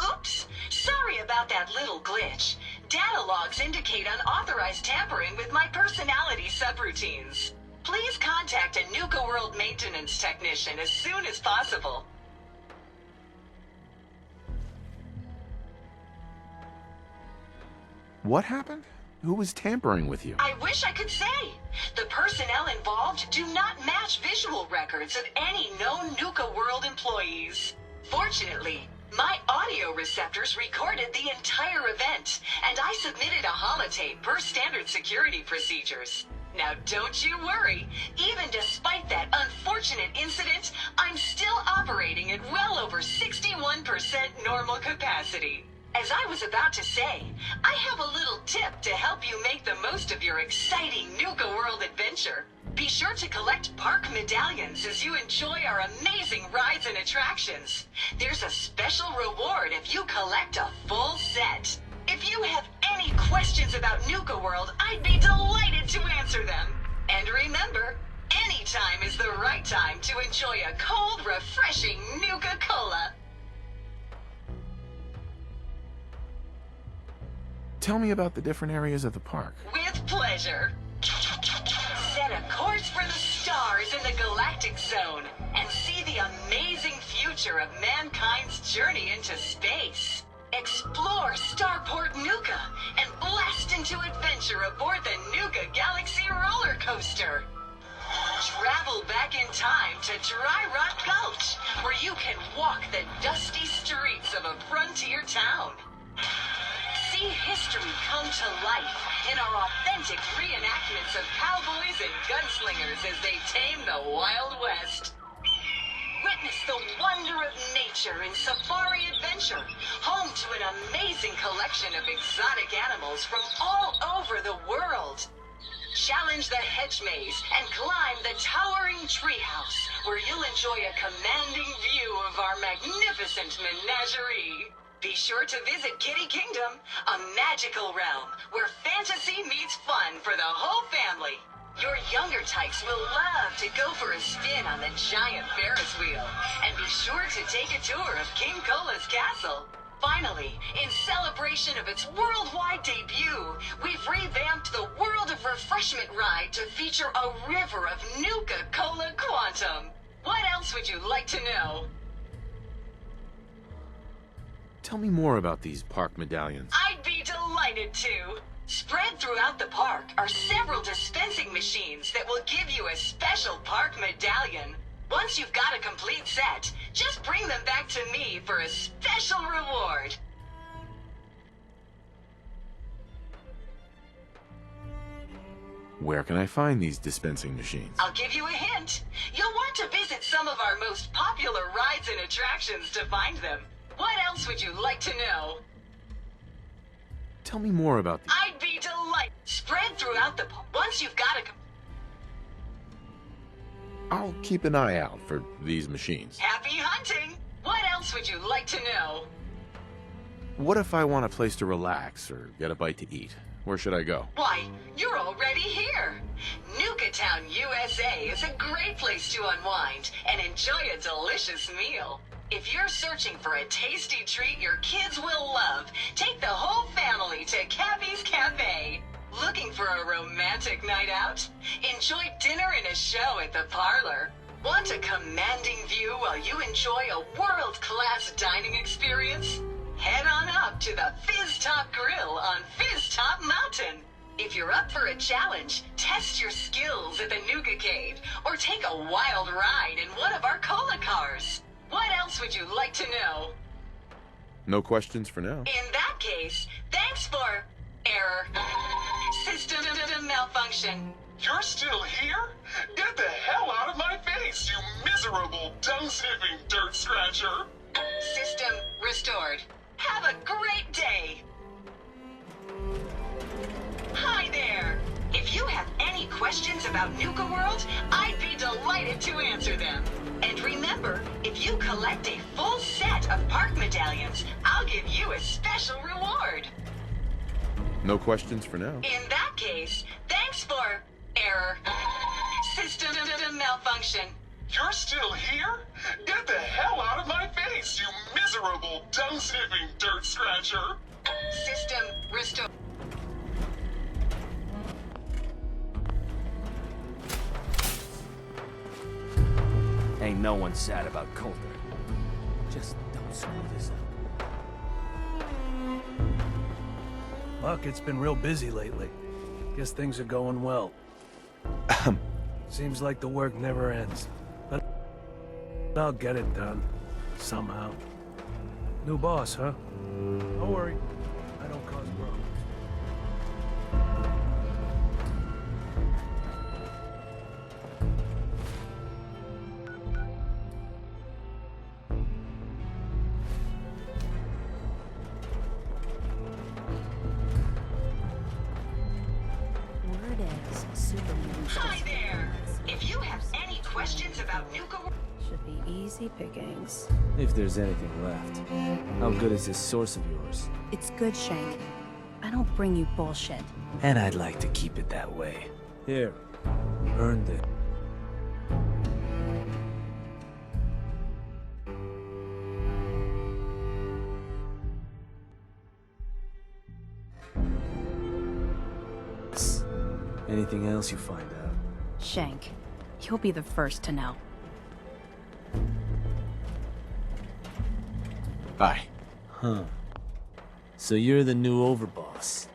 Oops! Sorry about that little glitch. Data logs indicate unauthorized tampering with my personality subroutines. Please contact a Nuka-World maintenance technician as soon as possible. What happened? Who was tampering with you? I wish I could say. The personnel involved do not match visual records of any known Nuka-World employees. Fortunately, my audio receptors recorded the entire event, and I submitted a holotape per standard security procedures. Now don't you worry, even despite that unfortunate incident, I'm still operating at well over 61% normal capacity. As I was about to say, I have a little tip to help you make the most of your exciting Nuka-World adventure. Be sure to collect park medallions as you enjoy our amazing rides and attractions. There's a special reward if you collect a full set. If you have any questions about Nuka-World, I'd be delighted to answer them. And remember, any time is the right time to enjoy a cold, refreshing Nuka-Cola. Tell me about the different areas of the park. With pleasure. Set a course for the stars in the galactic zone and see the amazing future of mankind's journey into space. Explore Starport Nuka and blast into adventure aboard the Nuka Galaxy roller coaster. Travel back in time to Dry Rock Gulch, where you can walk the dusty streets of a frontier town. See history come to life in our authentic reenactments of cowboys and gunslingers as they tame the Wild West. Witness the wonder of nature in Safari Adventure, home to an amazing collection of exotic animals from all over the world. Challenge the hedge maze and climb the towering treehouse, where you'll enjoy a commanding view of our magnificent menagerie. Be sure to visit Kitty Kingdom, a magical realm where fantasy meets fun for the whole family. Your younger types will love to go for a spin on the giant Ferris wheel, and be sure to take a tour of King Cola's castle. Finally, in celebration of its worldwide debut, we've revamped the World of Refreshment ride to feature a river of Nuka-Cola Quantum. What else would you like to know? Tell me more about these park medallions. I'd be delighted to. Spread throughout the park are several dispensing machines that will give you a special park medallion. Once you've got a complete set, just bring them back to me for a special reward. Where can I find these dispensing machines? I'll give you a hint. You'll want to visit some of our most popular rides and attractions to find them. What else would you like to know? Tell me more about these. I'd be delighted. Spread throughout the... Once you've got a... I'll keep an eye out for these machines. Happy hunting! What else would you like to know? What if I want a place to relax or get a bite to eat? Where should I go? Why, you're already here. Nuka-Town, USA is a great place to unwind and enjoy a delicious meal. If you're searching for a tasty treat your kids will love, take the whole family to Cappy's Cafe. Looking for a romantic night out? Enjoy dinner and a show at the parlor. Want a commanding view while you enjoy a world-class dining experience? Head on up to the Fizz Top Grill on Fizz Top Mountain. If you're up for a challenge, test your skills at the Nuka Cave or take a wild ride in one of our cola cars. What else would you like to know? No questions for now. In that case, thanks for... error. System malfunction. You're still here? Get the hell out of my face, you miserable, dung-sniffing dirt scratcher! System restored. Have a great day. Hi there. If you have any questions about Nuka-World, I'd be delighted to answer them. And remember, if you collect a full set of park medallions, I'll give you a special reward. No questions for now. In that case, thanks for error. System malfunction. You're still here? Get the hell out of my face, you miserable, dung-sniffing dirt scratcher! System restored. Ain't no one sad about Coulter. Just don't screw this up. Buck, it's been real busy lately. Guess things are going well. Seems like the work never ends. But I'll get it done. Somehow. New boss, huh? Don't worry. I don't cause problems. Word is Superman. Hi there. If you have any questions about Nuka-World, Should be easy pickings. If there's anything left. How good is this source of yours? It's good, Shank. I don't bring you bullshit. And I'd like to keep it that way. Here. Earned it. Anything else you find out? Shank, you'll be the first to know. Hi. Huh. So you're the new overboss.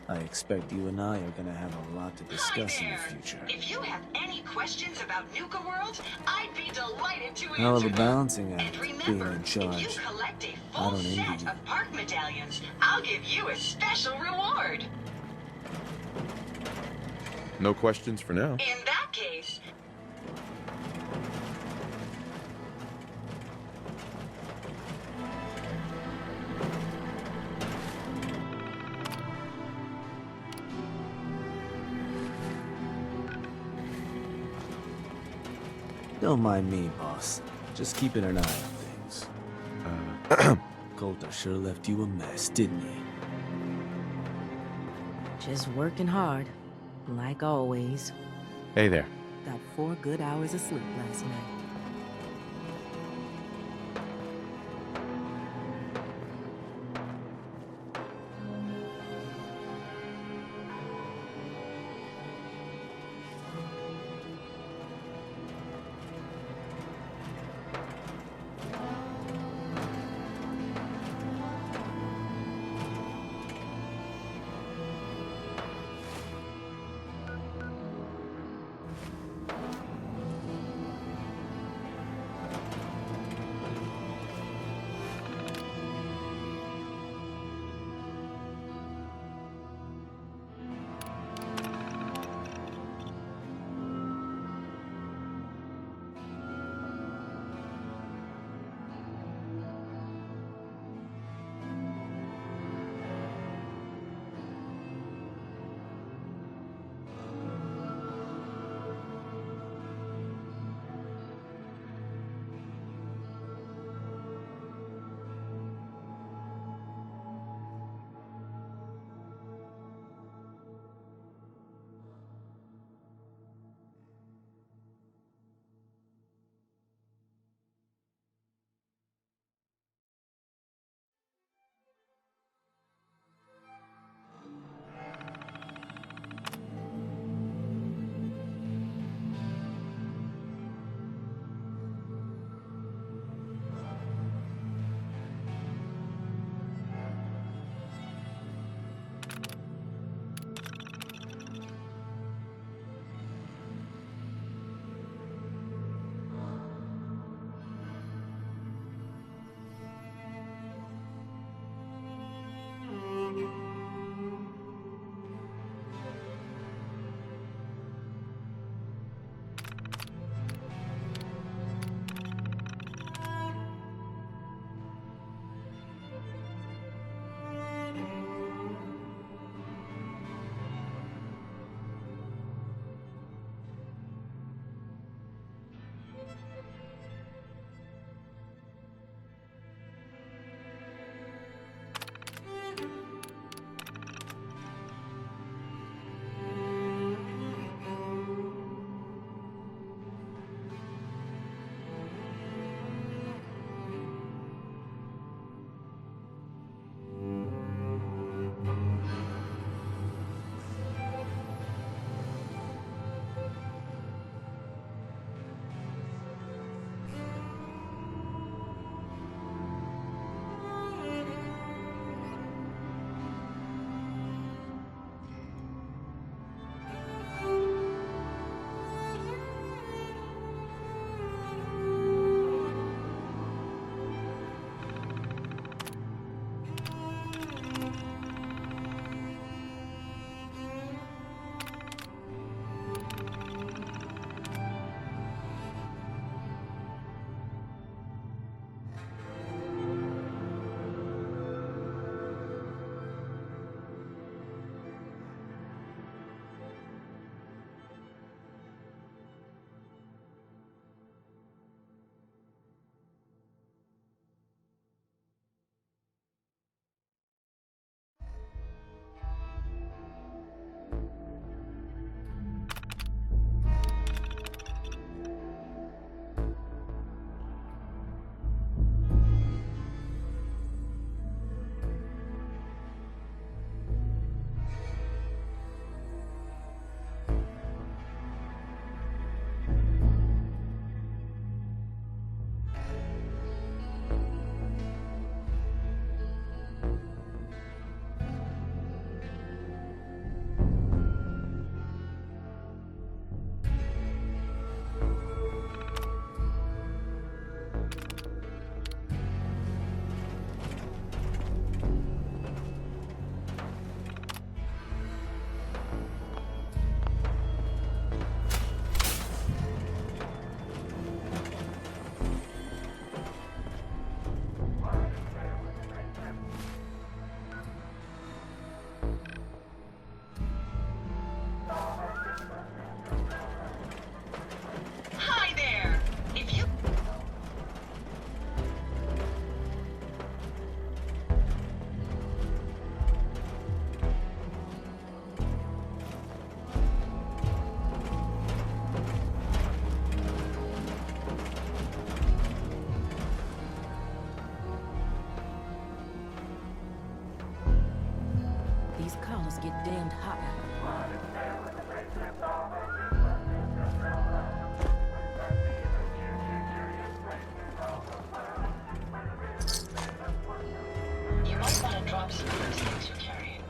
I expect you and I are gonna have a lot to discuss in the future. if you have any questions about Nuka-World, I'd be delighted to answer Hell of a them. balancing act, And being remember, in if you charge. collect a I full don't envy set you. of park medallions, I'll give you a special reward. No questions for now. In that case, Don't mind me, boss. Just keeping an eye on things. Coulter sure left you a mess, didn't he? Just working hard, like always. Hey there. Got 4 good hours of sleep last night. damned hot. You might want to drop some of those things you're carrying.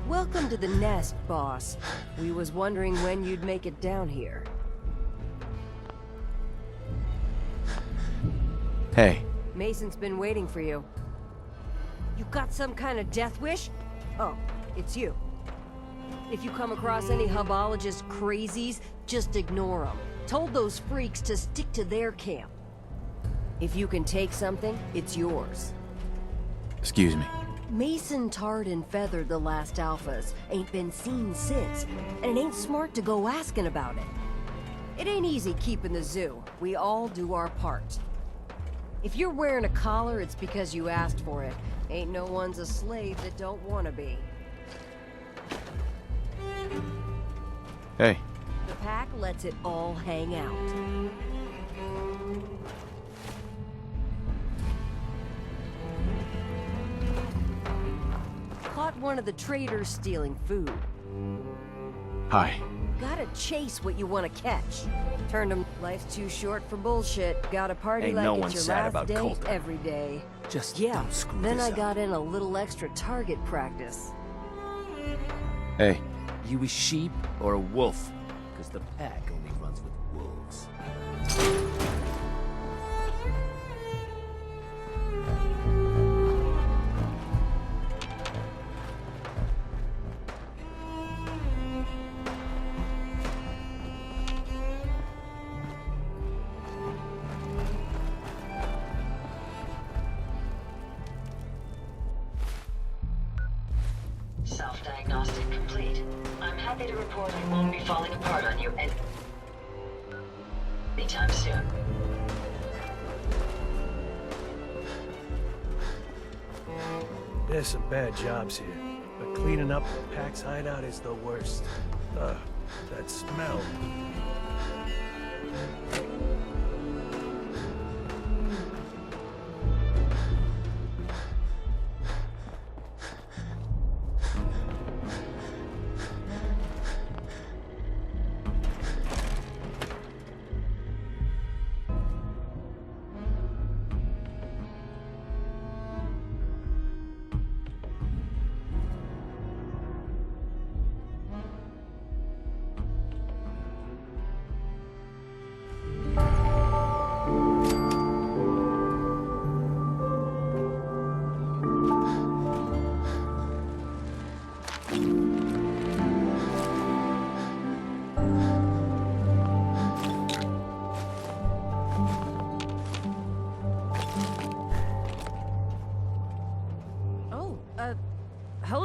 Welcome to the nest, boss. We was wondering when you'd make it down here. Hey. Mason's been waiting for you. You got some kind of death wish? Oh, it's you. If you come across any hubologist crazies, just ignore them. Told those freaks to stick to their camp. If you can take something, it's yours. Excuse me. Mason tarred and feathered the last alphas. Ain't been seen since, and it ain't smart to go asking about it. It ain't easy keeping the zoo. We all do our part. If you're wearing a collar, it's because you asked for it. Ain't no one's a slave that don't want to be. Hey. The pack lets it all hang out. Caught one of the traders stealing food. Hi. Gotta chase what you want to catch. Turned him. Life's too short for bullshit. Gotta party Ain't like no it's one your sad last about date Coulter. every day. Just yeah. don't screw Then this I up. got in a little extra target practice. Hey. You a sheep or a wolf? Because the pack only runs with wolves. Self-diagnostic complete. I'm happy to report I won't be falling apart on you anytime soon. There's some bad jobs here, but cleaning up the pack's hideout is the worst. Ugh, that smell.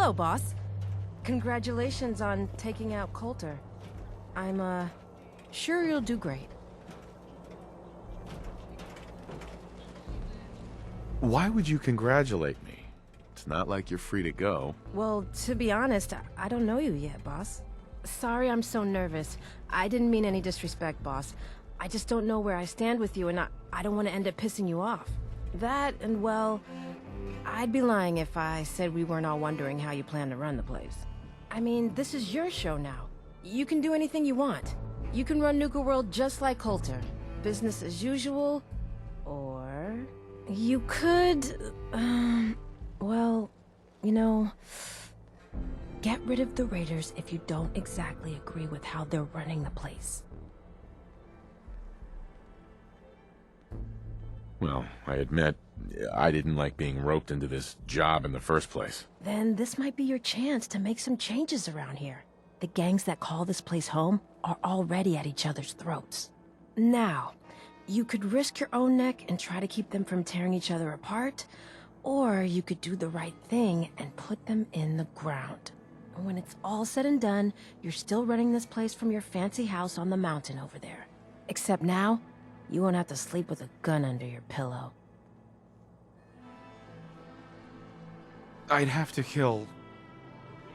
Hello, boss. Congratulations on taking out Coulter. I'm, sure you'll do great. Why would you congratulate me? It's not like you're free to go. Well, to be honest, I don't know you yet, boss. Sorry I'm so nervous. I didn't mean any disrespect, boss. I just don't know where I stand with you, and I don't want to end up pissing you off. That, and well, I'd be lying if I said we weren't all wondering how you plan to run the place. I mean, this is your show now. You can do anything you want. You can run Nuka-World just like Coulter. Business as usual, or... you could... well, you know... get rid of the Raiders if you don't exactly agree with how they're running the place. Well, I admit, I didn't like being roped into this job in the first place. Then this might be your chance to make some changes around here. The gangs that call this place home are already at each other's throats. Now, you could risk your own neck and try to keep them from tearing each other apart, or you could do the right thing and put them in the ground. And when it's all said and done, you're still running this place from your fancy house on the mountain over there. Except now, you won't have to sleep with a gun under your pillow. I'd have to kill...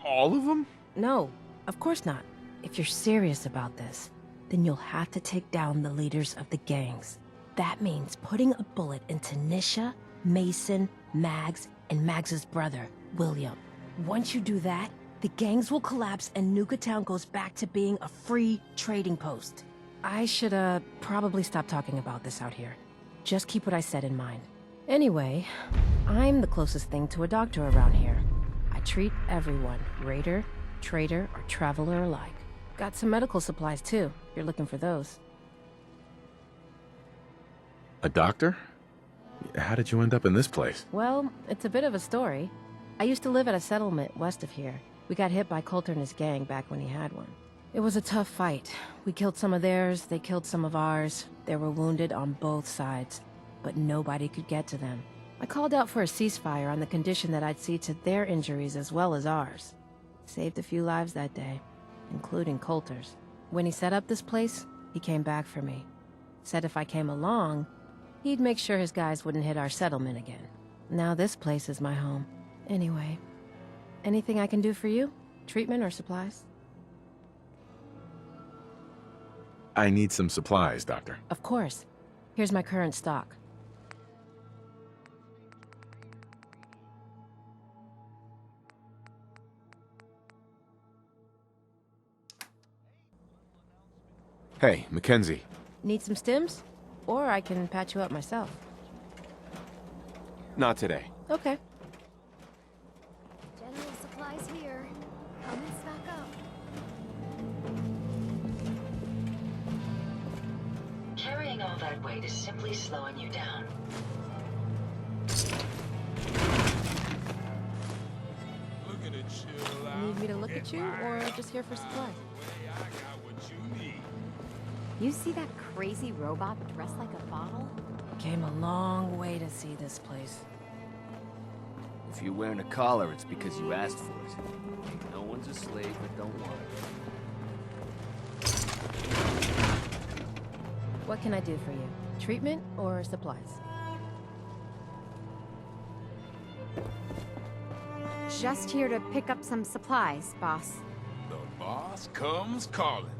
all of them? No, of course not. If you're serious about this, then you'll have to take down the leaders of the gangs. That means putting a bullet into Nisha, Mason, Mags, and Mags's brother, William. Once you do that, the gangs will collapse and Nuka Town goes back to being a free trading post. I should, probably stop talking about this out here. Just keep what I said in mind. Anyway, I'm the closest thing to a doctor around here. I treat everyone, raider, trader, or traveler alike. Got some medical supplies too, if you're looking for those. A doctor? How did you end up in this place? Well, it's a bit of a story. I used to live at a settlement west of here. We got hit by Coulter and his gang back when he had one. It was a tough fight. We killed some of theirs, they killed some of ours. They were wounded on both sides, but nobody could get to them. I called out for a ceasefire on the condition that I'd see to their injuries as well as ours. Saved a few lives that day, including Coulter's. When he set up this place, he came back for me. Said if I came along, he'd make sure his guys wouldn't hit our settlement again. Now this place is my home. Anyway, anything I can do for you? Treatment or supplies? I need some supplies, Doctor. Of course. Here's my current stock. Hey, Mackenzie. Need some stims? Or I can patch you up myself. Not today. Okay. General supplies here. Come and stock up. Carrying all that weight is simply slowing you down. Need me to look at you, or just here for supplies? You see that crazy robot dressed like a bottle? Came a long way to see this place. If you're wearing a collar, it's because you asked for it. No one's a slave that don't want it. What can I do for you? Treatment or supplies? Just here to pick up some supplies, boss. The boss comes calling.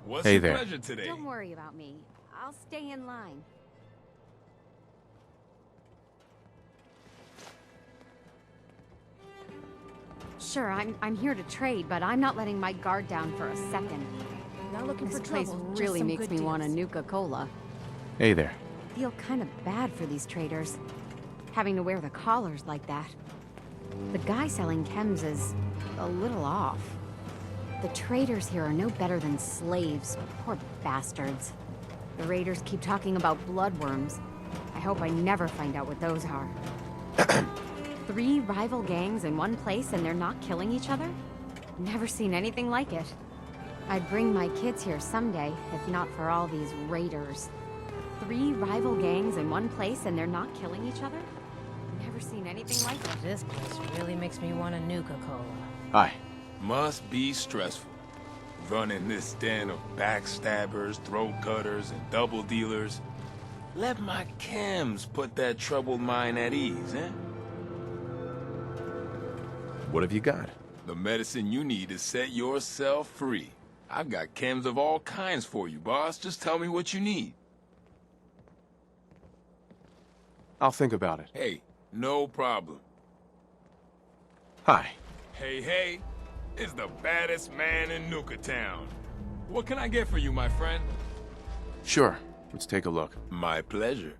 What's Hey your there. pleasure today? Don't worry about me. I'll stay in line. Sure, I'm here to trade, but I'm not letting my guard down for a second. Not looking This for place trouble, just really some makes good me want a deals. Nuka-Cola. Hey there. Feel kind of bad for these traders, having to wear the collars like that. The guy selling chems is a little off. The traders here are no better than slaves, poor bastards. The raiders keep talking about bloodworms. I hope I never find out what those are. 3 rival gangs in one place and they're not killing each other? Never seen anything like it. I'd bring my kids here someday, if not for all these raiders. 3 rival gangs in one place and they're not killing each other? Never never seen anything like it. This place really makes me want a Nuka-Cola. Hi. Must be stressful. Running this den of backstabbers, throat cutters, and double dealers. Let my chems put that troubled mind at ease, eh? What have you got? The medicine you need to set yourself free. I've got chems of all kinds for you, boss. Just tell me what you need. I'll think about it. Hey, no problem. Hi. Hey, it's the baddest man in Nuka Town. What can I get for you, my friend? Sure. Let's take a look. My pleasure.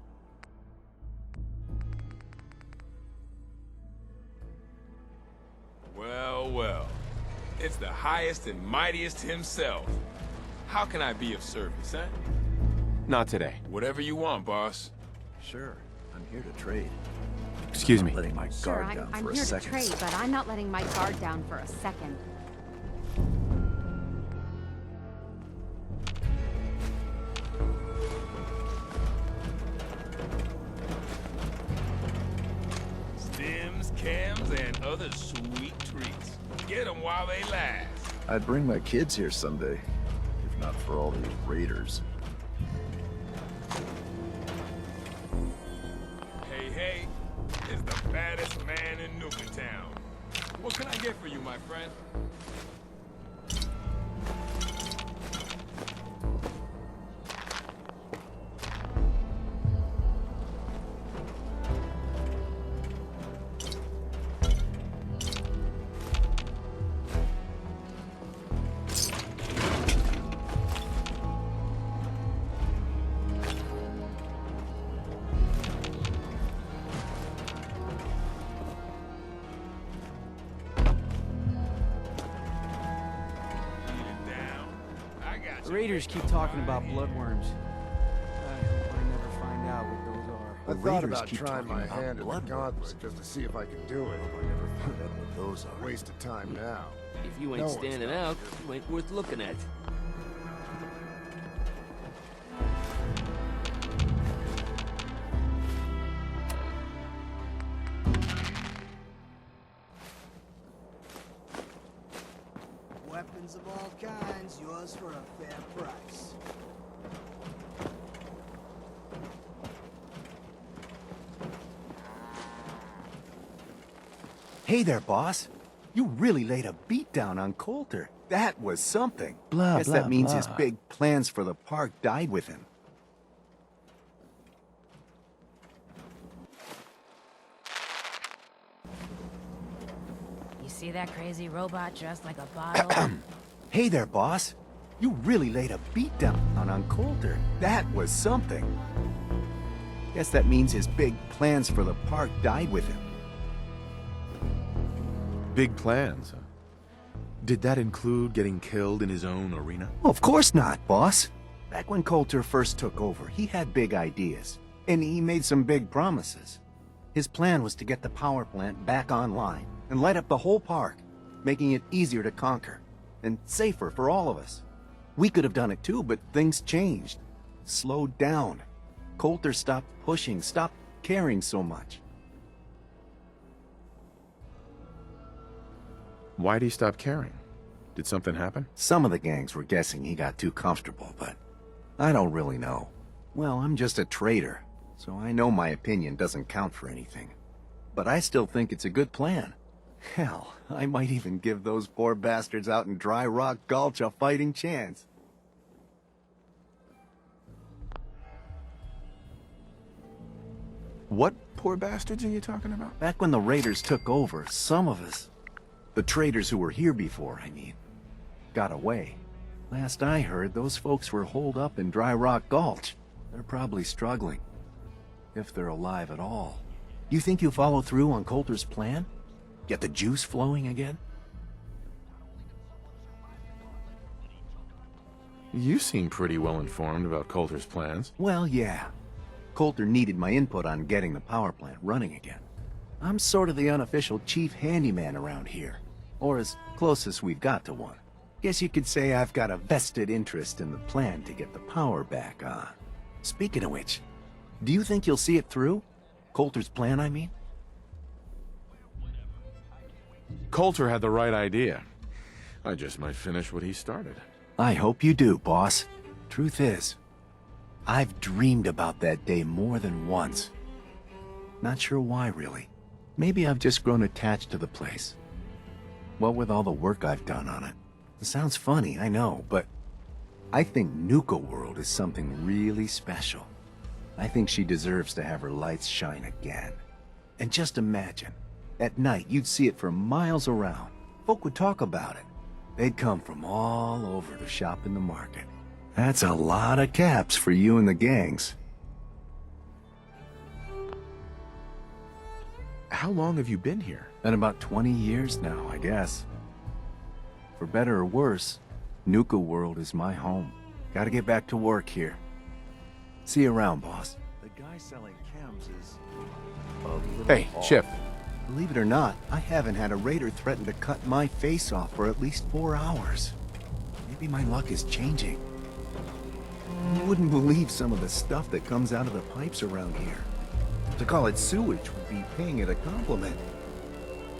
Well. It's the highest and mightiest himself. How can I be of service, eh? Not today. Whatever you want, boss. Sure. I'm here to trade. Excuse me. I'm letting my Sure, guard down I'm for a here to second. trade, but I'm not letting my guard down for a second. Stims, chems, and other sweet treats. Get them while they last. I'd bring my kids here someday, if not for all these raiders. Hey, it's the baddest man in Nuka Town. What can I get for you, my friend? The raiders keep talking about bloodworms. I hope I never find out what those are. I thought about trying my hand at the gauntlet just to see if I could do it. I never found out what those are. Waste of time now. If you ain't No, standing out, you ain't worth looking at. Weapons of all kinds, yours for a fair price. Hey there, boss. You really laid a beat down on Coulter. That was something. Guess that means his big plans for the park died with him. You see that crazy robot dressed like a bottle? Hey there, boss. You really laid a beat down on Coulter. That was something. Guess that means his big plans for the park died with him. Big plans, huh? Did that include getting killed in his own arena? Of course not, boss. Back when Coulter first took over, he had big ideas. And he made some big promises. His plan was to get the power plant back online and light up the whole park, making it easier to conquer and safer for all of us. We could have done it too, but things changed. Slowed down. Coulter stopped pushing, stopped caring so much. Why'd he stop caring? Did something happen? Some of the gangs were guessing he got too comfortable, but I don't really know. Well, I'm just a trader, so I know my opinion doesn't count for anything. But I still think it's a good plan. Hell, I might even give those poor bastards out in Dry Rock Gulch a fighting chance. What poor bastards are you talking about? Back when the raiders took over, some of us, the traders who were here before, I mean, got away. Last I heard, those folks were holed up in Dry Rock Gulch. They're probably struggling. If they're alive at all. You think you'll follow through on Coulter's plan? Get the juice flowing again? You seem pretty well informed about Coulter's plans. Well, yeah. Coulter needed my input on getting the power plant running again. I'm sort of the unofficial chief handyman around here. Or as close as we've got to one. Guess you could say I've got a vested interest in the plan to get the power back on. Speaking of which, do you think you'll see it through? Coulter's plan, I mean? Coulter had the right idea. I just might finish what he started. I hope you do, boss. Truth is, I've dreamed about that day more than once. Not sure why, really. Maybe I've just grown attached to the place. What with all the work I've done on it. It sounds funny, I know, but I think Nuka-World is something really special. I think she deserves to have her lights shine again. And just imagine, at night you'd see it for miles around. Folk would talk about it. They'd come from all over to shop in the market. That's a lot of caps for you and the gangs. How long have you been here? Been about 20 years now, I guess. For better or worse, Nuka-World is my home. Gotta get back to work here. See you around, boss. The guy selling chems is a little Hey, off. Chip. Believe it or not, I haven't had a raider threaten to cut my face off for at least 4 hours. Maybe my luck is changing. You wouldn't believe some of the stuff that comes out of the pipes around here. To call it sewage would be paying it a compliment.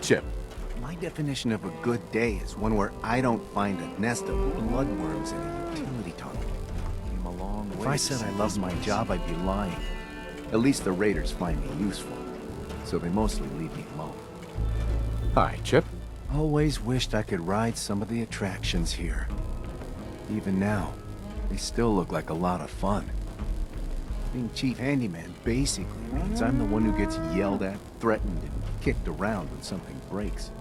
Chip. My definition of a good day is one where I don't find a nest of bloodworms in a utility tunnel. Came a long way. If I said I loved my job, I'd be lying. At least the raiders find me useful, so they mostly leave me alone. Hi, Chip. Always wished I could ride some of the attractions here. Even now, they still look like a lot of fun. Being chief handyman basically means I'm the one who gets yelled at, threatened, and kicked around when something breaks.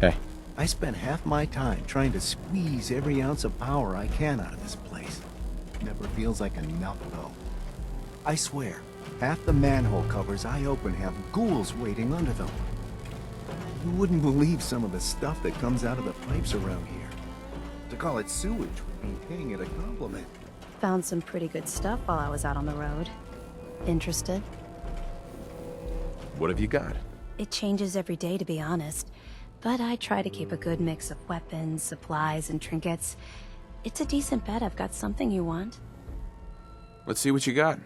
Hey. I spent half my time trying to squeeze every ounce of power I can out of this place. Never feels like enough, though. I swear, half the manhole covers I open have ghouls waiting under them. You wouldn't believe some of the stuff that comes out of the pipes around here. To call it sewage would be paying it a compliment. Found some pretty good stuff while I was out on the road. Interested? What have you got? It changes every day, to be honest. But I try to keep a good mix of weapons, supplies, and trinkets. It's a decent bet I've got something you want. Let's see what you got.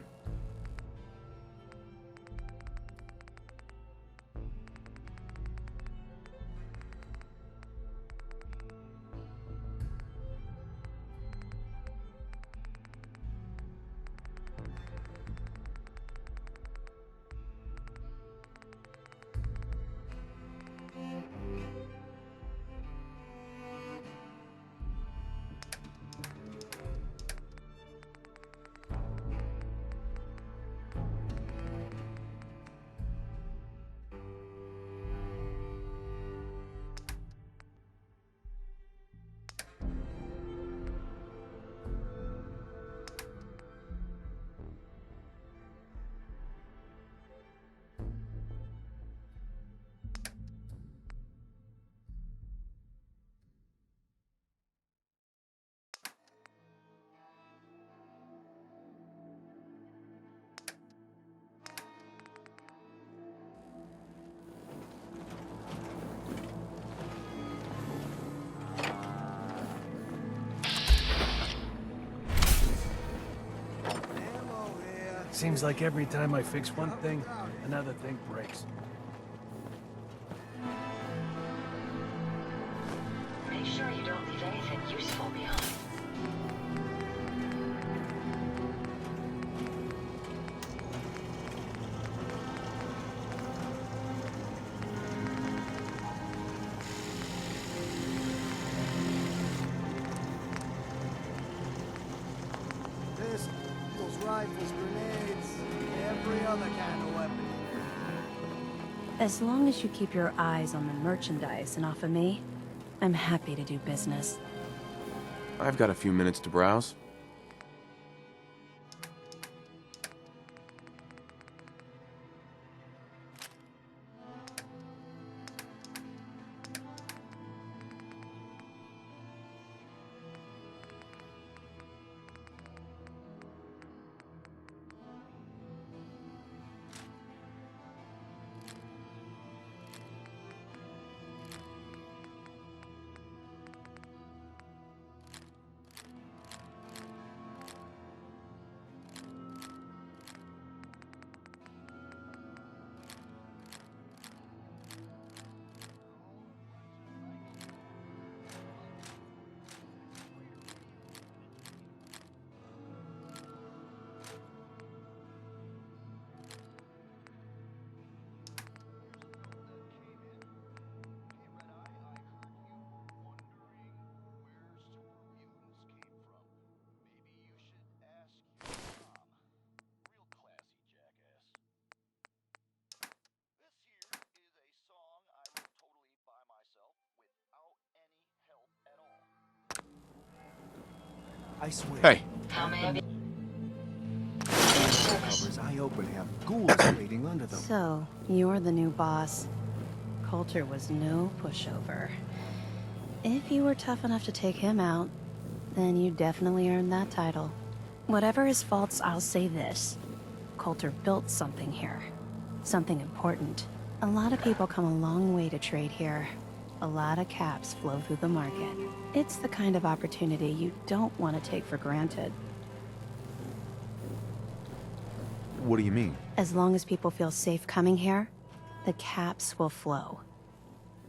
Seems like every time I fix one thing, another thing breaks. Make sure you don't leave anything useful behind. Pistols, rifles, grenades, every other kind of weapon. As long as you keep your eyes on the merchandise and off of me, I'm happy to do business. I've got a few minutes to browse. I swear. Hey. How may I be? Covers I open have ghouls waiting under them. So, you're the new boss. Coulter was no pushover. If you were tough enough to take him out, then you definitely earned that title. Whatever his faults, I'll say this. Coulter built something here. Something important. A lot of people come a long way to trade here. A lot of caps flow through the market. It's the kind of opportunity you don't want to take for granted. What do you mean? As long as people feel safe coming here, the caps will flow.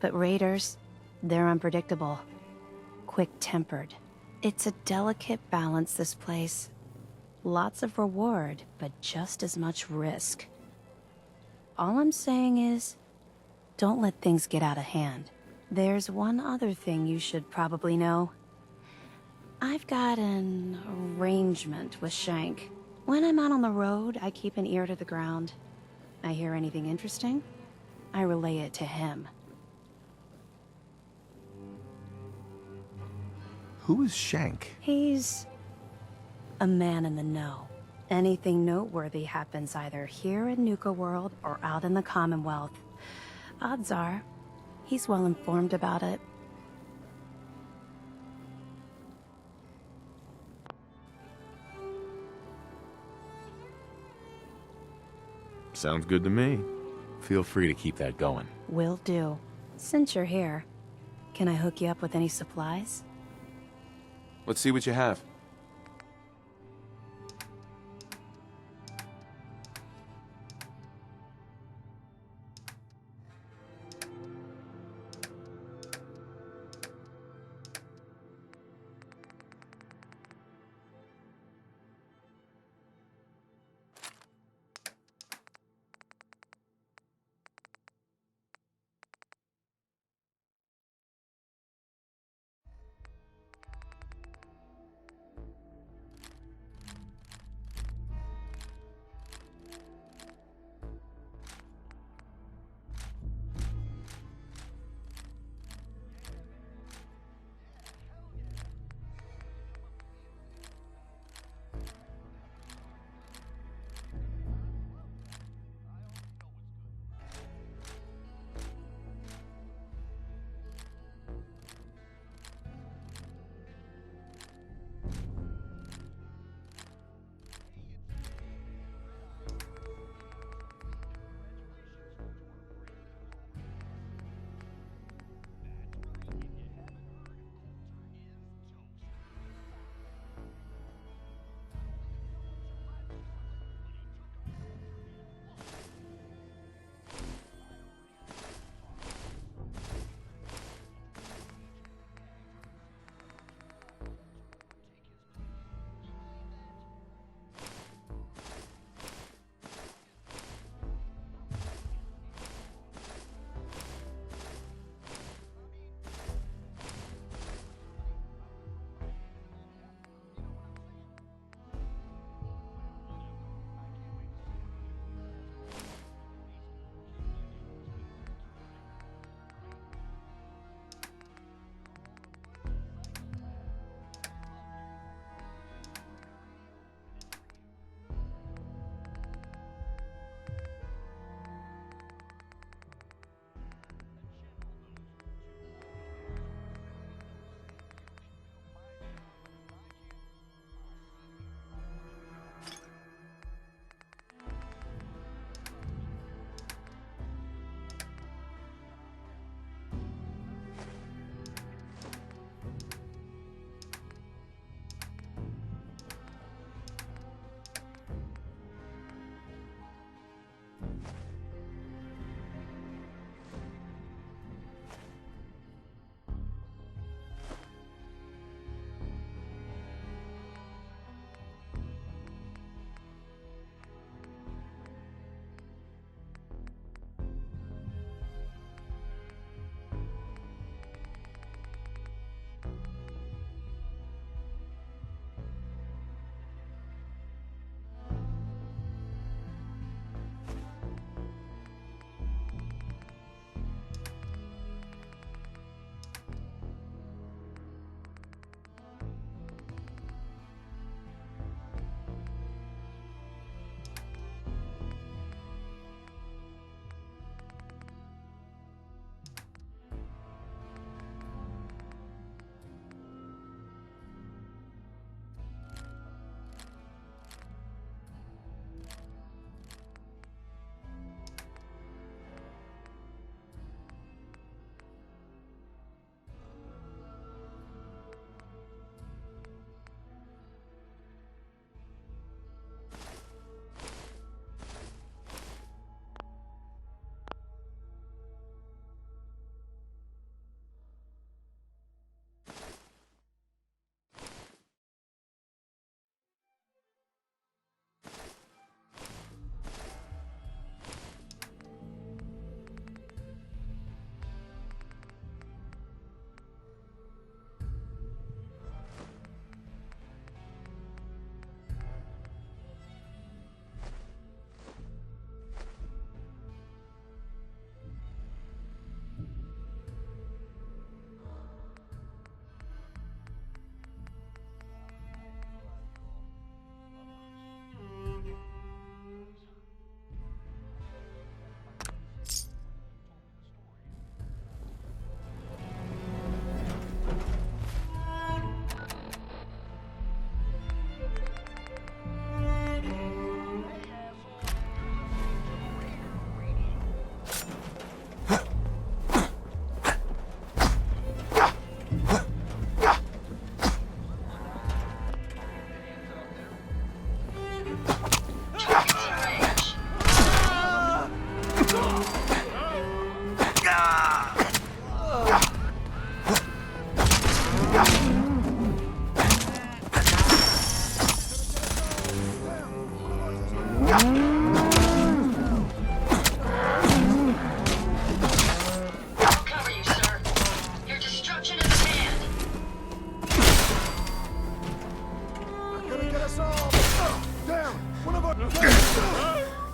But raiders, they're unpredictable. Quick-tempered. It's a delicate balance, this place. Lots of reward, but just as much risk. All I'm saying is, don't let things get out of hand. There's one other thing you should probably know. I've got an arrangement with Shank. When I'm out on the road, I keep an ear to the ground. I hear anything interesting, I relay it to him. Who is Shank? He's a man in the know. Anything noteworthy happens either here in Nuka-World or out in the Commonwealth. Odds are, he's well informed about it. Sounds good to me. Feel free to keep that going. Will do. Since you're here, can I hook you up with any supplies? Let's see what you have.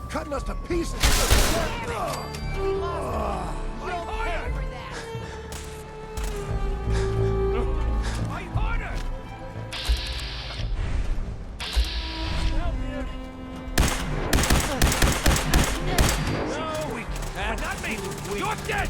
Cutting us to pieces. Not me! You're dead!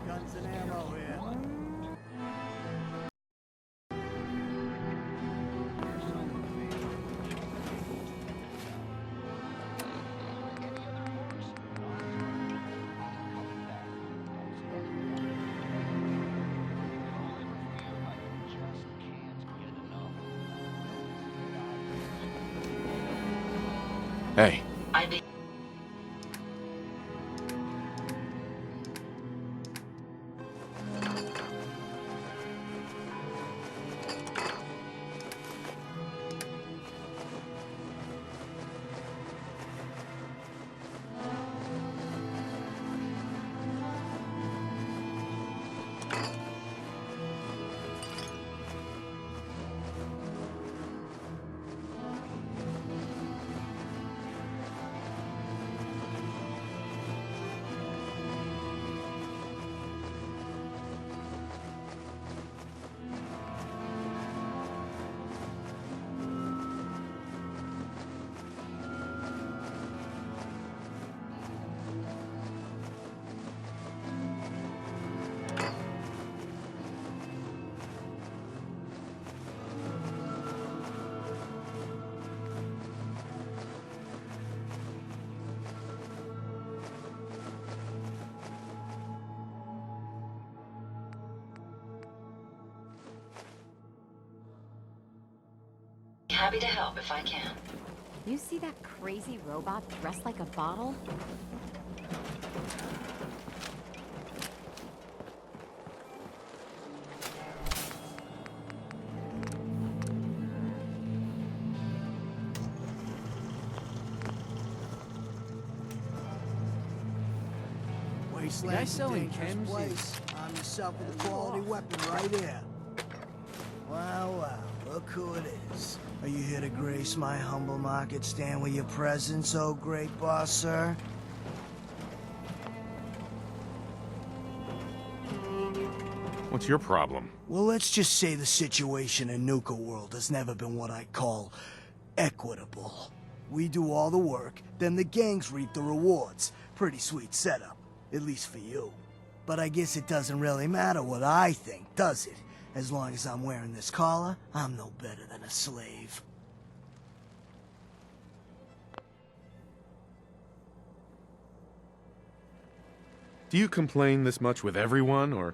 Guns and ammo here. Hey. Happy to help if I can. You see that crazy robot dressed like a bottle? Wasteland guy selling dangerous chems place. Arm yourself with a quality weapon right here. Wow, wow, look who it is. Are you here to grace my humble market stand with your presence, oh great boss, sir? What's your problem? Well, let's just say the situation in Nuka-World has never been what I call equitable. We do all the work, then the gangs reap the rewards. Pretty sweet setup, at least for you. But I guess it doesn't really matter what I think, does it? As long as I'm wearing this collar, I'm no better than a slave. Do you complain this much with everyone, or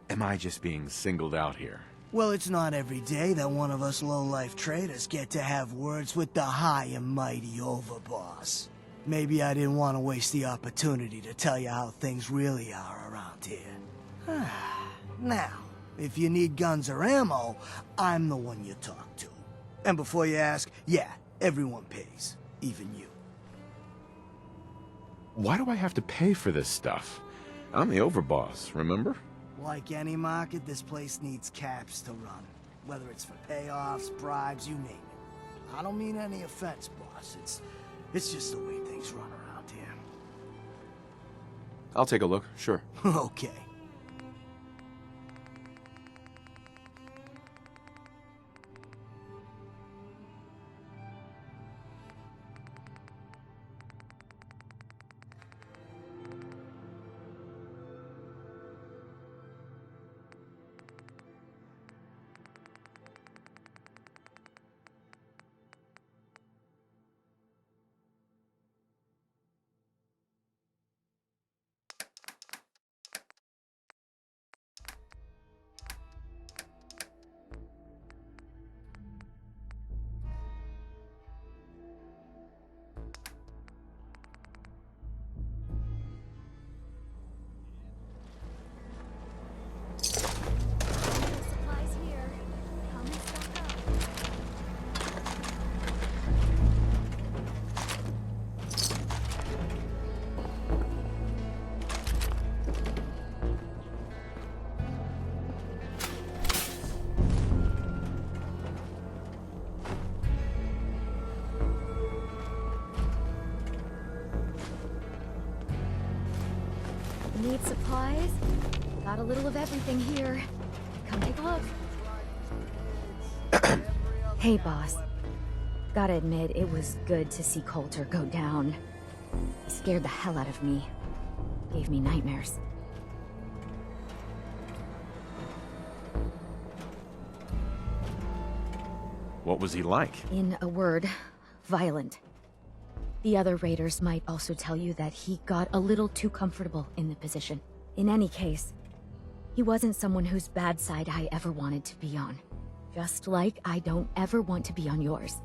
am I just being singled out here? Well, it's not every day that one of us low-life traders get to have words with the high and mighty overboss. Maybe I didn't want to waste the opportunity to tell you how things really are around here. Now, if you need guns or ammo, I'm the one you talk to. And before you ask, yeah, everyone pays. Even you. Why do I have to pay for this stuff? I'm the overboss, remember? Like any market, this place needs caps to run. Whether it's for payoffs, bribes, you name it. I don't mean any offense, boss. It's It's just the way things run around here. I'll take a look, sure. Okay. Supplies here. Come and stock up. Need supplies? Got a little of everything here. Come take a look. Hey, boss. Gotta admit, it was good to see Coulter go down. He scared the hell out of me. Gave me nightmares. What was he like? In a word, violent. The other raiders might also tell you that he got a little too comfortable in the position. In any case, he wasn't someone whose bad side I ever wanted to be on. Just like I don't ever want to be on yours.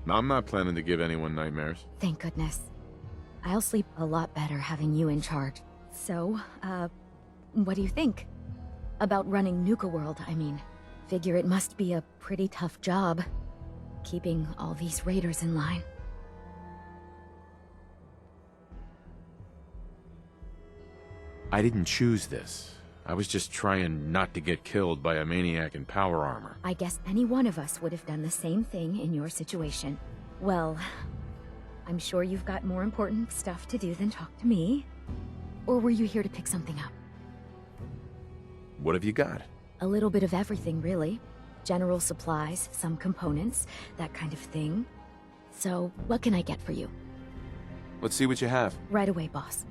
I'm not planning to give anyone nightmares. Thank goodness. I'll sleep a lot better having you in charge. So, what do you think? About running Nuka-World, I mean. Figure it must be a pretty tough job, keeping all these raiders in line. I didn't choose this. I was just trying not to get killed by a maniac in power armor. I guess any one of us would have done the same thing in your situation. Well, I'm sure you've got more important stuff to do than talk to me. Or were you here to pick something up? What have you got? A little bit of everything, really. General supplies, some components, that kind of thing. So, what can I get for you? Let's see what you have. Right away, boss.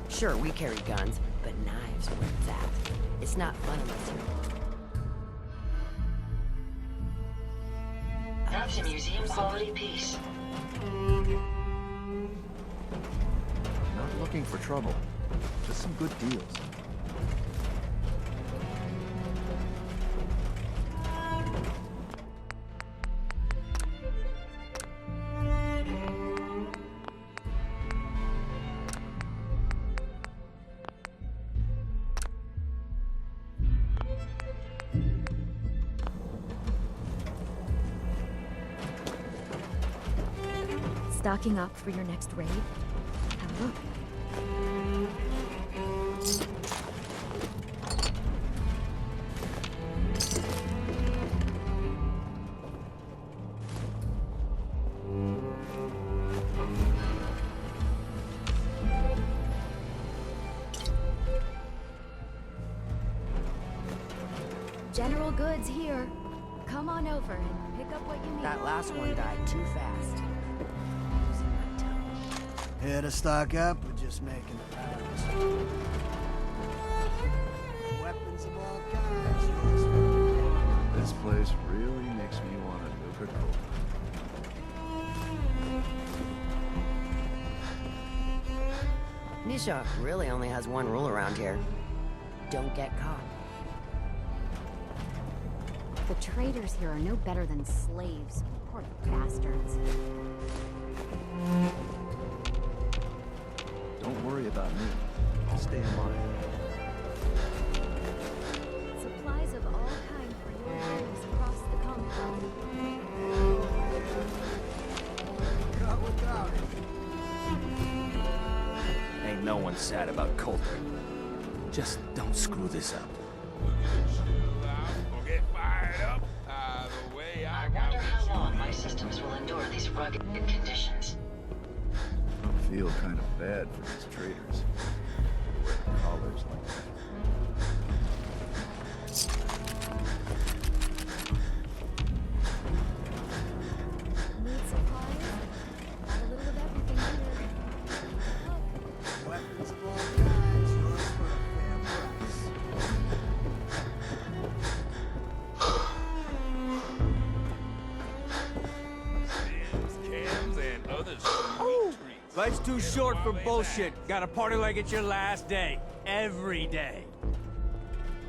Sure, we carry guns, but knives are where it's at. It's not fun unless you're... That's a museum quality piece. Not looking for trouble. Just some good deals. Stocking up for your next raid? Have a look. General goods here. Come on over and pick up what you need. That last one died too fast. Here to stock up, or just making the rounds? Weapons of all kinds. This place really makes me want a Nuka-Cola. Misha really only has one rule around here. Don't get caught. The traders here are no better than slaves. Poor bastards. Don't worry about me. I'll stay in line. Supplies of all kinds for your journeys across the compound. Cut without it. Ain't no one sad about Coulter. Just don't screw this up. Get fired up. The way I wonder how long my systems will endure these rugged conditions. I feel kind of bad for these traders. Wearing collars like that. Need supplies? Got a little of everything here. Weapons of all kinds, yours for a fair price. Cams and other Life's too short for bullshit. Gotta party like it's your last day. Every day.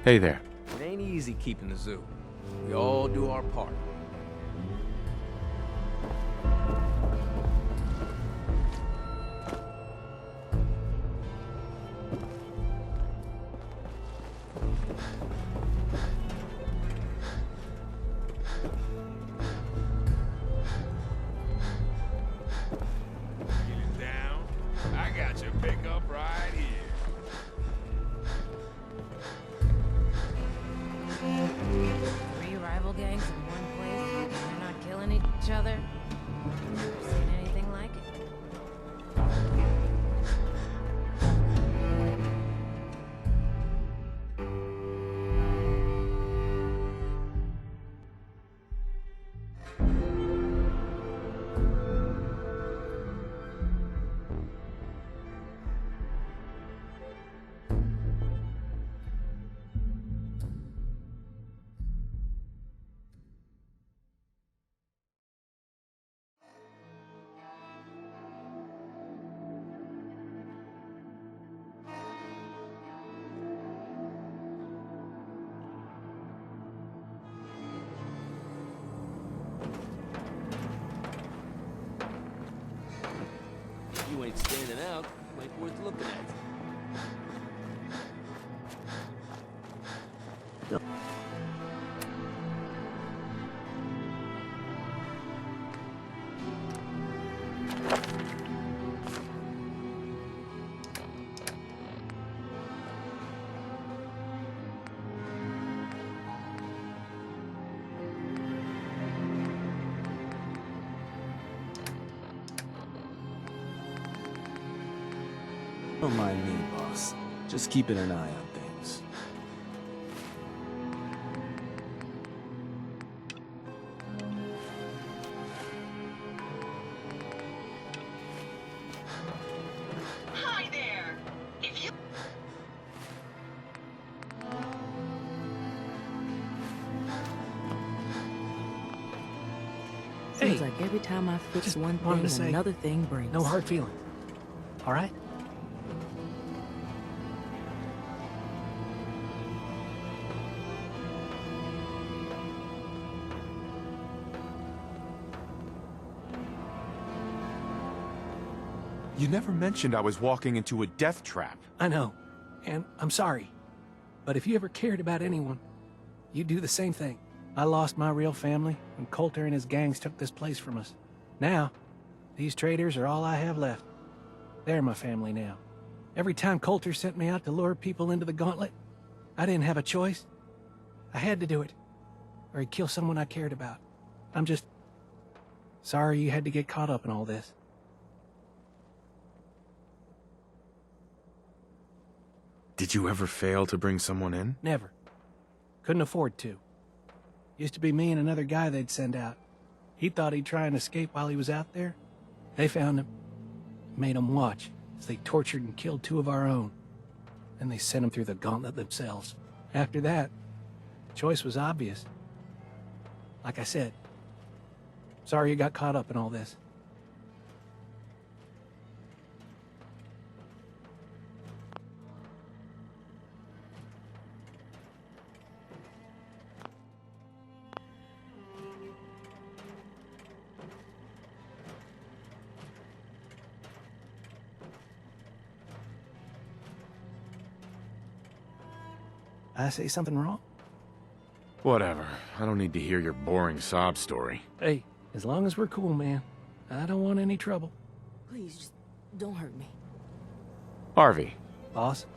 Hey there. It ain't easy keeping the zoo. We all do our part. down. I got your pickup right here. Three rival gangs in one place, and they're not killing each other? Never seen anything like it. If you ain't standing out, you ain't worth looking at. Don't mind me, boss. Just keeping an eye on things. Hi there. If you Seems like every time I fix just one wanted to thing, say, another thing breaks. No hard feelings. All right? You never mentioned I was walking into a death trap. I know, and I'm sorry. But if you ever cared about anyone, you'd do the same thing. I lost my real family when Coulter and his gangs took this place from us. Now, These traders are all I have left. They're my family now. Every time Coulter sent me out to lure people into the gauntlet, I didn't have a choice. I had to do it, or he'd kill someone I cared about. I'm just sorry you had to get caught up in all this. Did you ever fail to bring someone in? Never. Couldn't afford to. Used to be me and another guy they'd send out. He thought he'd try and escape while he was out there. They found him, made him watch as they tortured and killed 2 of our own. Then they sent him through the gauntlet themselves. After that, the choice was obvious. Like I said, sorry you got caught up in all this. I say something wrong? Whatever. I don't need to hear your boring sob story. Hey, as long as we're cool, man. I don't want any trouble. Please, just don't hurt me. Harvey. Boss?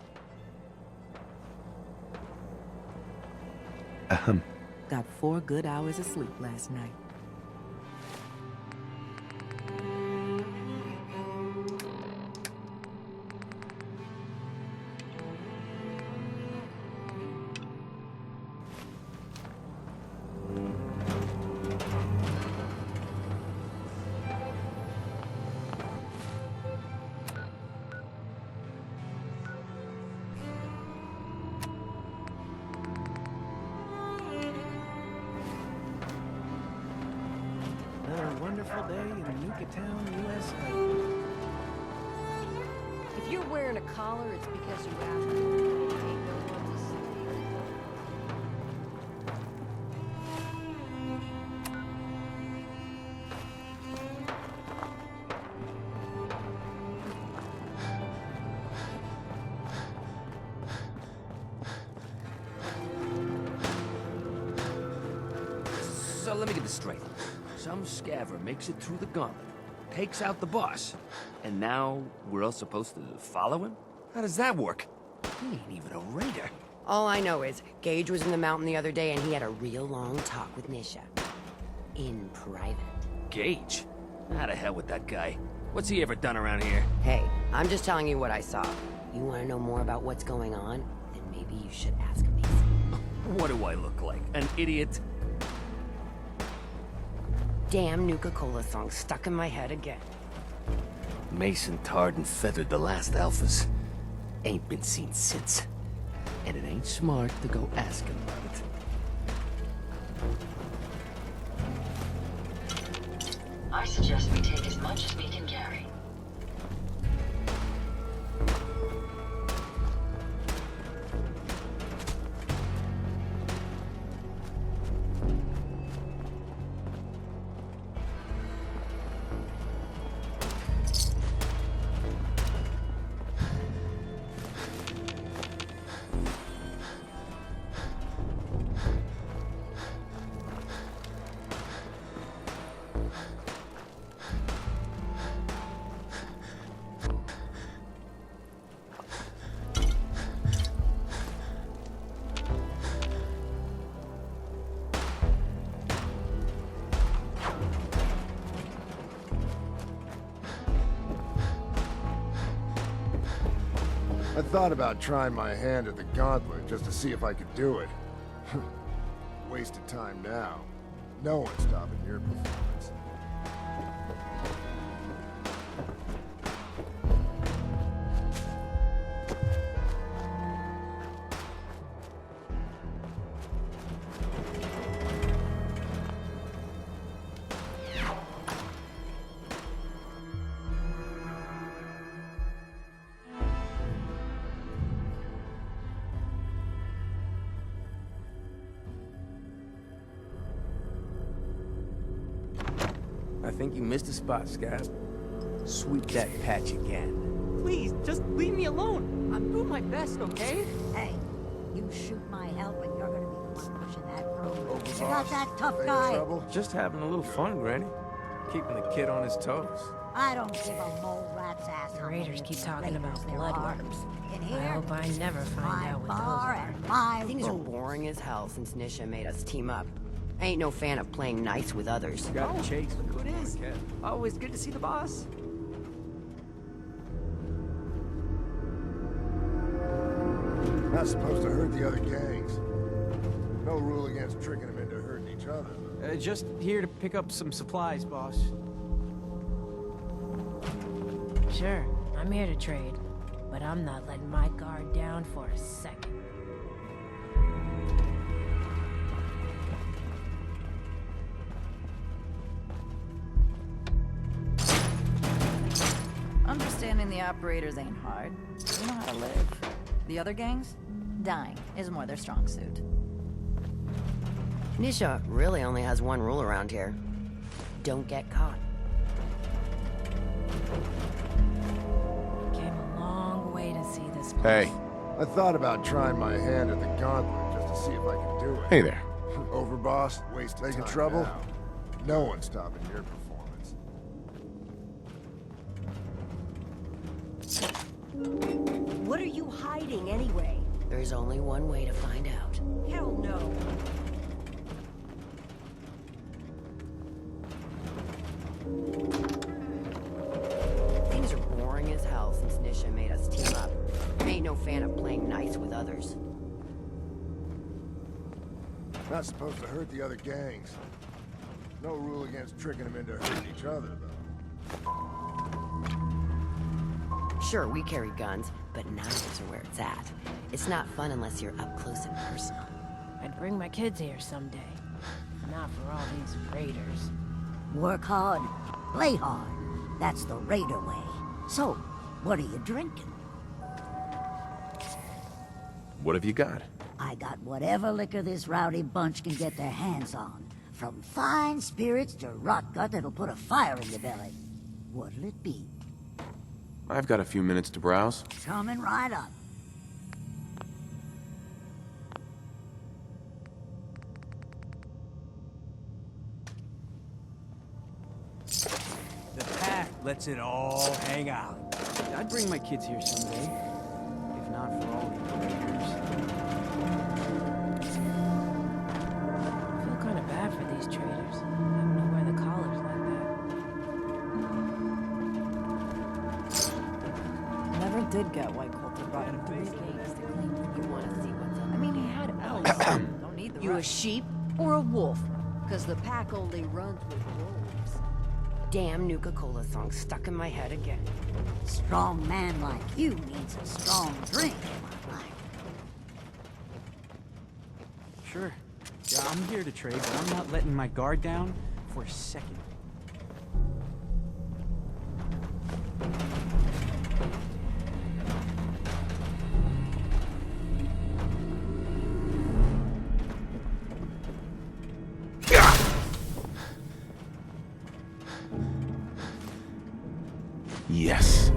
Got 4 good hours of sleep last night. Another wonderful day in Nuka-Town, USA. If you're wearing a collar, it's because you asked for it. Ain't no one to say. So let me get this straight. Some scaver makes it through the gauntlet, takes out the boss, and now we're all supposed to follow him? How does that work? He ain't even a raider. All I know is Gage was in the mountain the other day and he had a real long talk with Nisha. In private. Gage? How to hell with that guy? What's he ever done around here? Hey, I'm just telling you what I saw. You want to know more about what's going on? Then maybe you should ask Mason. What do I look like? An idiot? Damn Nuka-Cola song stuck in my head again. Mason tarred and feathered the last alphas. Ain't been seen since. And it ain't smart to go asking about it. I suggest we take as much as we can carry. I thought about trying my hand at the gauntlet just to see if I could do it. Waste of time now. No one's stopping your performance. I think you missed a spot, Scab. Sweep that patch again. Please, just leave me alone. I'm doing my best, okay? Hey, you shoot my help and you're gonna be the one pushing that road. You boss. got that tough guy? Just having a little fun, Granny. Keeping the kid on his toes. I don't give a mole rat's ass. The how raiders many keep talking about raiders there are. bloodworms. In I here, hope I never find my out what those bar are. and my Things are rules. boring as hell since Nisha made us team up. I ain't no fan of playing nice with others. Got the chase. Look who it is. Always good to see the boss. Not supposed to hurt the other gangs. No rule against tricking them into hurting each other. Just here to pick up some supplies, boss. Sure, I'm here to trade, but I'm not letting my guard down for a second. Understanding the operators ain't hard. You know how to live. The other gangs? Dying is more their strong suit. Nisha really only has one rule around here. Don't get caught. Came a long way to see this place. Hey. I thought about trying my hand at the gauntlet just to see if I could do it. Hey there. Overboss, wasting Making time trouble? now. No one's stopping your performance. What are you hiding anyway? There's only one way to find out. Hell no. Things are boring as hell since Nisha made us team up. I ain't no fan of playing nice with others. Not supposed to hurt the other gangs. No rule against tricking them into hurting each other, though. Sure, we carry guns, but knives are where it's at. It's not fun unless you're up close and personal. I'd bring my kids here someday. Not for all these raiders. Work hard, play hard. That's the raider way. So, what are you drinking? What have you got? I got whatever liquor this rowdy bunch can get their hands on. From fine spirits to rot gut that'll put a fire in your belly. What'll it be? I've got a few minutes to browse. Coming right up. The path lets it all hang out. I'd bring my kids here someday. If not for all the raiders. I feel kind of bad for these traders. Having to wear the collars like that. Never did get why Coulter brought him 3 games to clean. You want to see what's up? I mean, he had elves. Don't need the You a rest. sheep or a wolf? Because the pack only runs with wolves. Damn Nuka-Cola song stuck in my head again. Strong man like you needs a strong drink. Sure. Yeah, I'm here to trade, but I'm not letting my guard down for a second. Yes.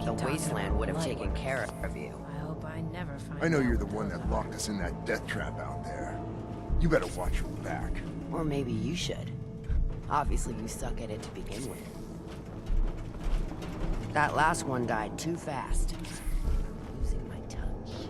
thought the wasteland would have taken care of you. I hope I never find I know out you're the what one those that are. locked us in that death trap out there. You better watch your back. Or maybe you should. Obviously, you suck at it to begin with. That last one died too fast. Losing my touch.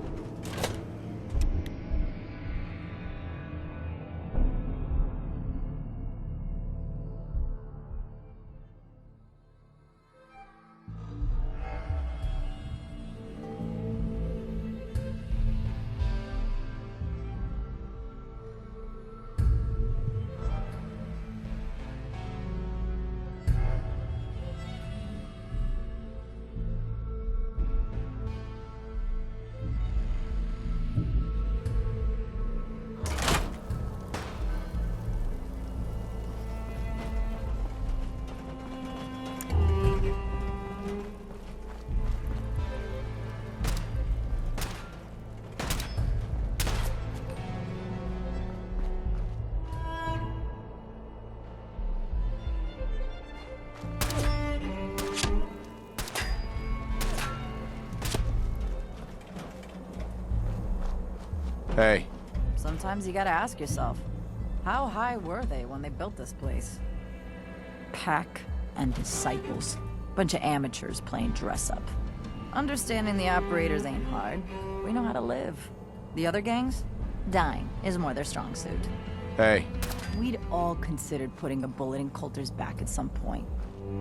Hey. Sometimes you gotta ask yourself, how high were they when they built this place? Pack and disciples. Bunch of amateurs playing dress-up. Understanding the operators ain't hard. We know how to live. The other gangs? Dying is more their strong suit. Hey. We'd all considered putting a bullet in Coulter's back at some point.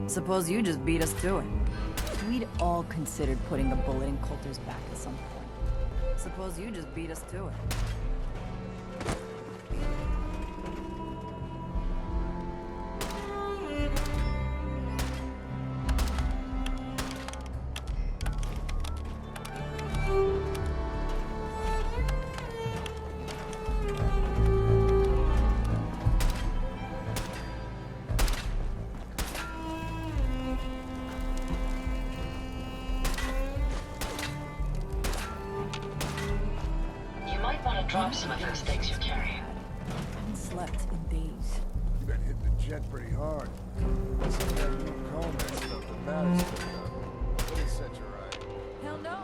Suppose you just beat us to it. We'd all considered putting a bullet in Coulter's back at some point. Suppose you just beat us to it. Drop some of those things you're carrying. Haven't slept in days. You've been hitting the jet pretty hard. Some of that new Coleman stuff that matters to you. It'll set you right. Hell no!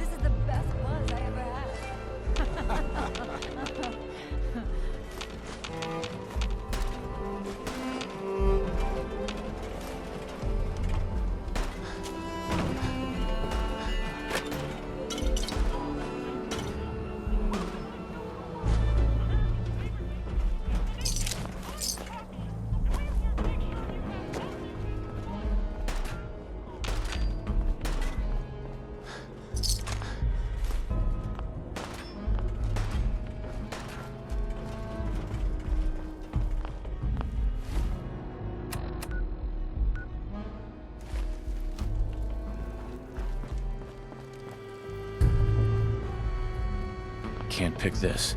This is the best buzz I ever had. Can't pick this.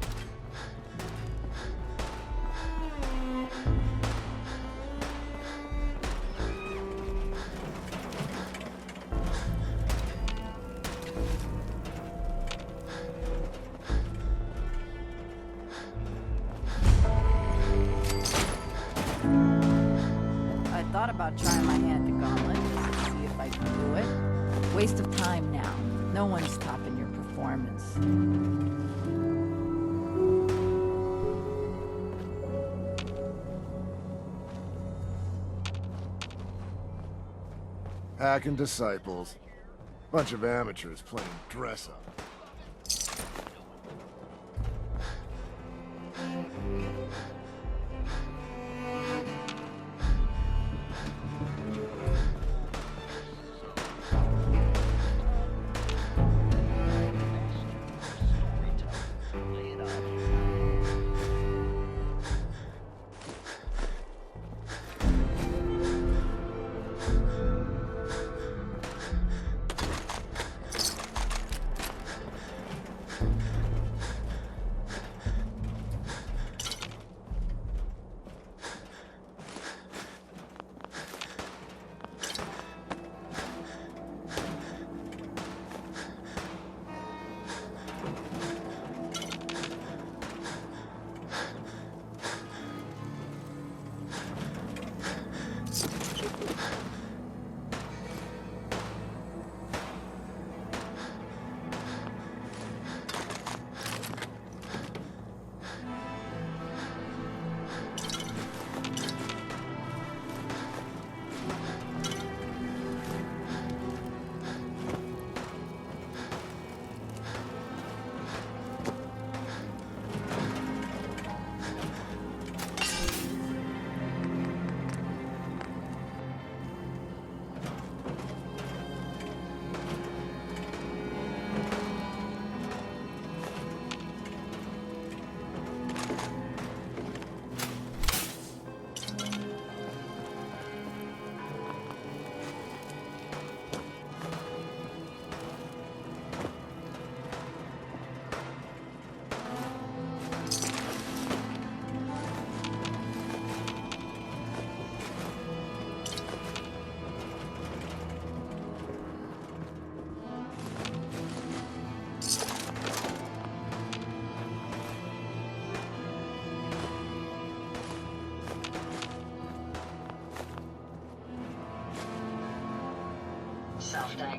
I thought about trying my hand at Gauntlet just to see if I could do it. Waste of time now. No one's stopping your performance. Pack and disciples. Bunch of amateurs playing dress-up.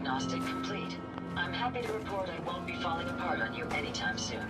diagnostic complete. I'm happy to report I won't be falling apart on you anytime soon.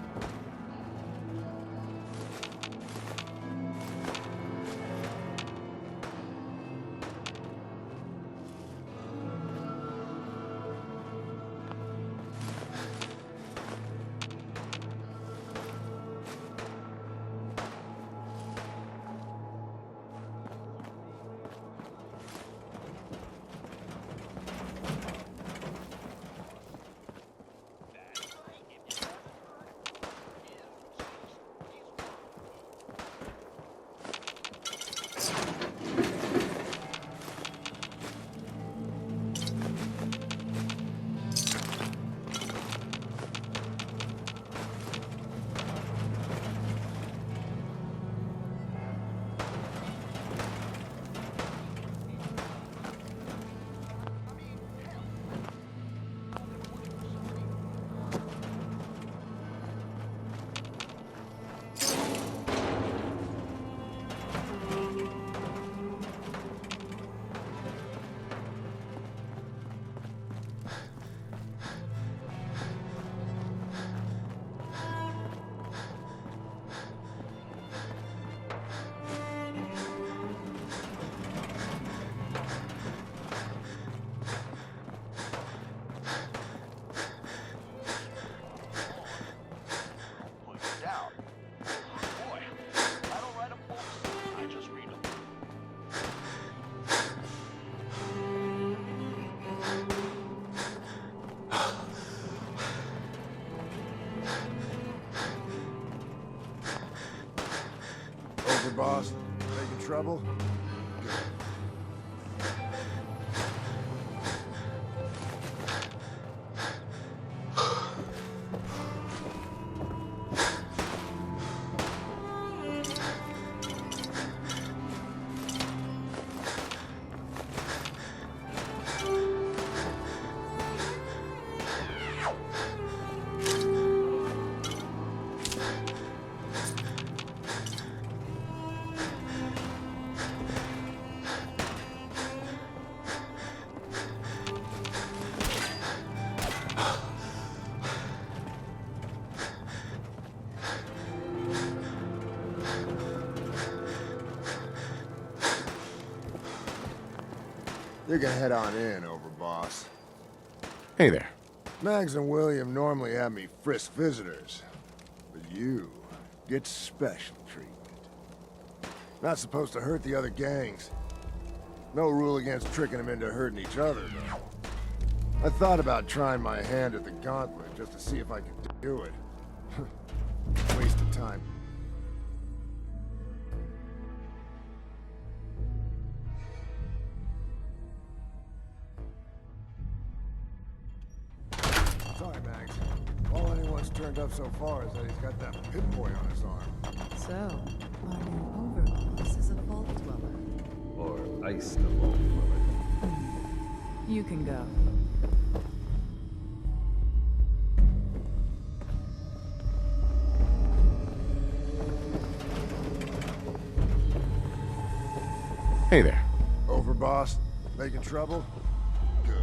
Boss, making trouble? You can head on in, Overboss. Hey there. Mags and William normally have me frisk visitors, but you get special treatment. Not supposed to hurt the other gangs. No rule against tricking them into hurting each other, though. I thought about trying my hand at the gauntlet just to see if I could do it. Waste of time. Sorry, Max. All anyone's turned up so far is that he's got that pit boy on his arm. So, our new overboss is a vault dweller. Or ice the vault dweller. You can go. Hey there. Overboss, making trouble? Good.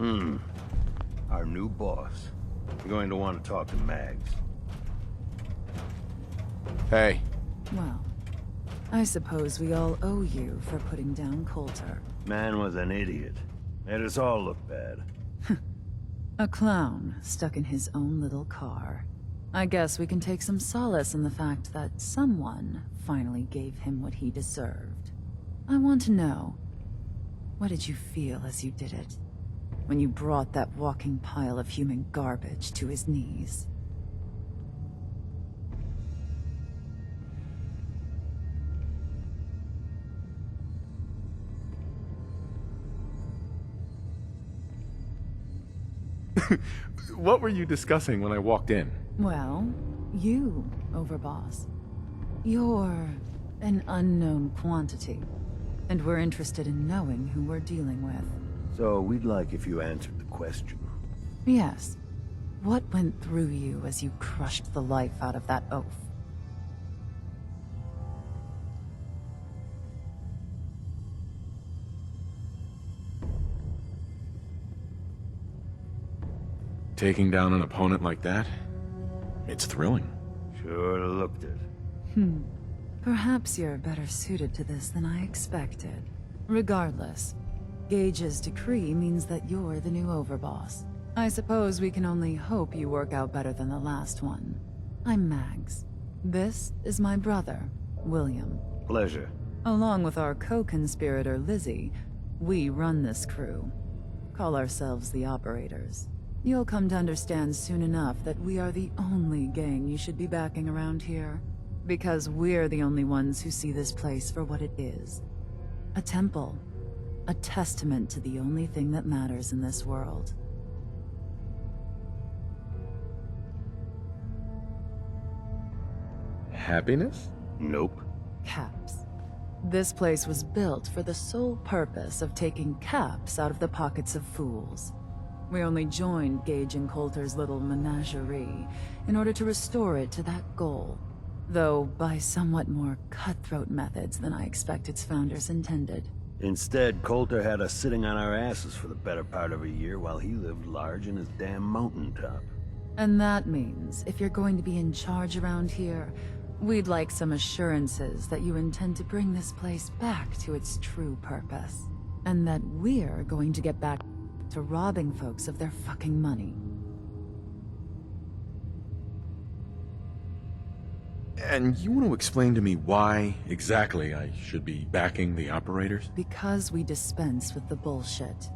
Our new boss. You're going to want to talk to Mags. Hey. Well, I suppose we all owe you for putting down Coulter. Man was an idiot. Made us all look bad. A clown stuck in his own little car. I guess we can take some solace in the fact that someone finally gave him what he deserved. I want to know, what did you feel as you did it? When you brought that walking pile of human garbage to his knees? What were you discussing when I walked in? Well, you, Overboss. You're an unknown quantity, and we're interested in knowing who we're dealing with. So we'd like if you answered the question. Yes. What went through you as you crushed the life out of that oaf? Taking down an opponent like that? It's thrilling. Sure looked it. Perhaps you're better suited to this than I expected. Regardless, Gage's decree means that you're the new Overboss. I suppose we can only hope you work out better than the last one. I'm Mags. This is my brother, William. Pleasure. Along with our co-conspirator, Lizzie, we run this crew. Call ourselves the Operators. You'll come to understand soon enough that we are the only gang you should be backing around here. Because we're the only ones who see this place for what it is. A temple. A testament to the only thing that matters in this world. Happiness? Nope. Caps. This place was built for the sole purpose of taking caps out of the pockets of fools. We only joined Gage and Coulter's little menagerie in order to restore it to that goal, though by somewhat more cutthroat methods than I expect its founders intended. Instead, Coulter had us sitting on our asses for the better part of a year while he lived large in his damn mountaintop. And that means, if you're going to be in charge around here, we'd like some assurances that you intend to bring this place back to its true purpose. And that we're going to get back to robbing folks of their fucking money. And you want to explain to me why exactly I should be backing the Operators? Because we dispense with the bullshit.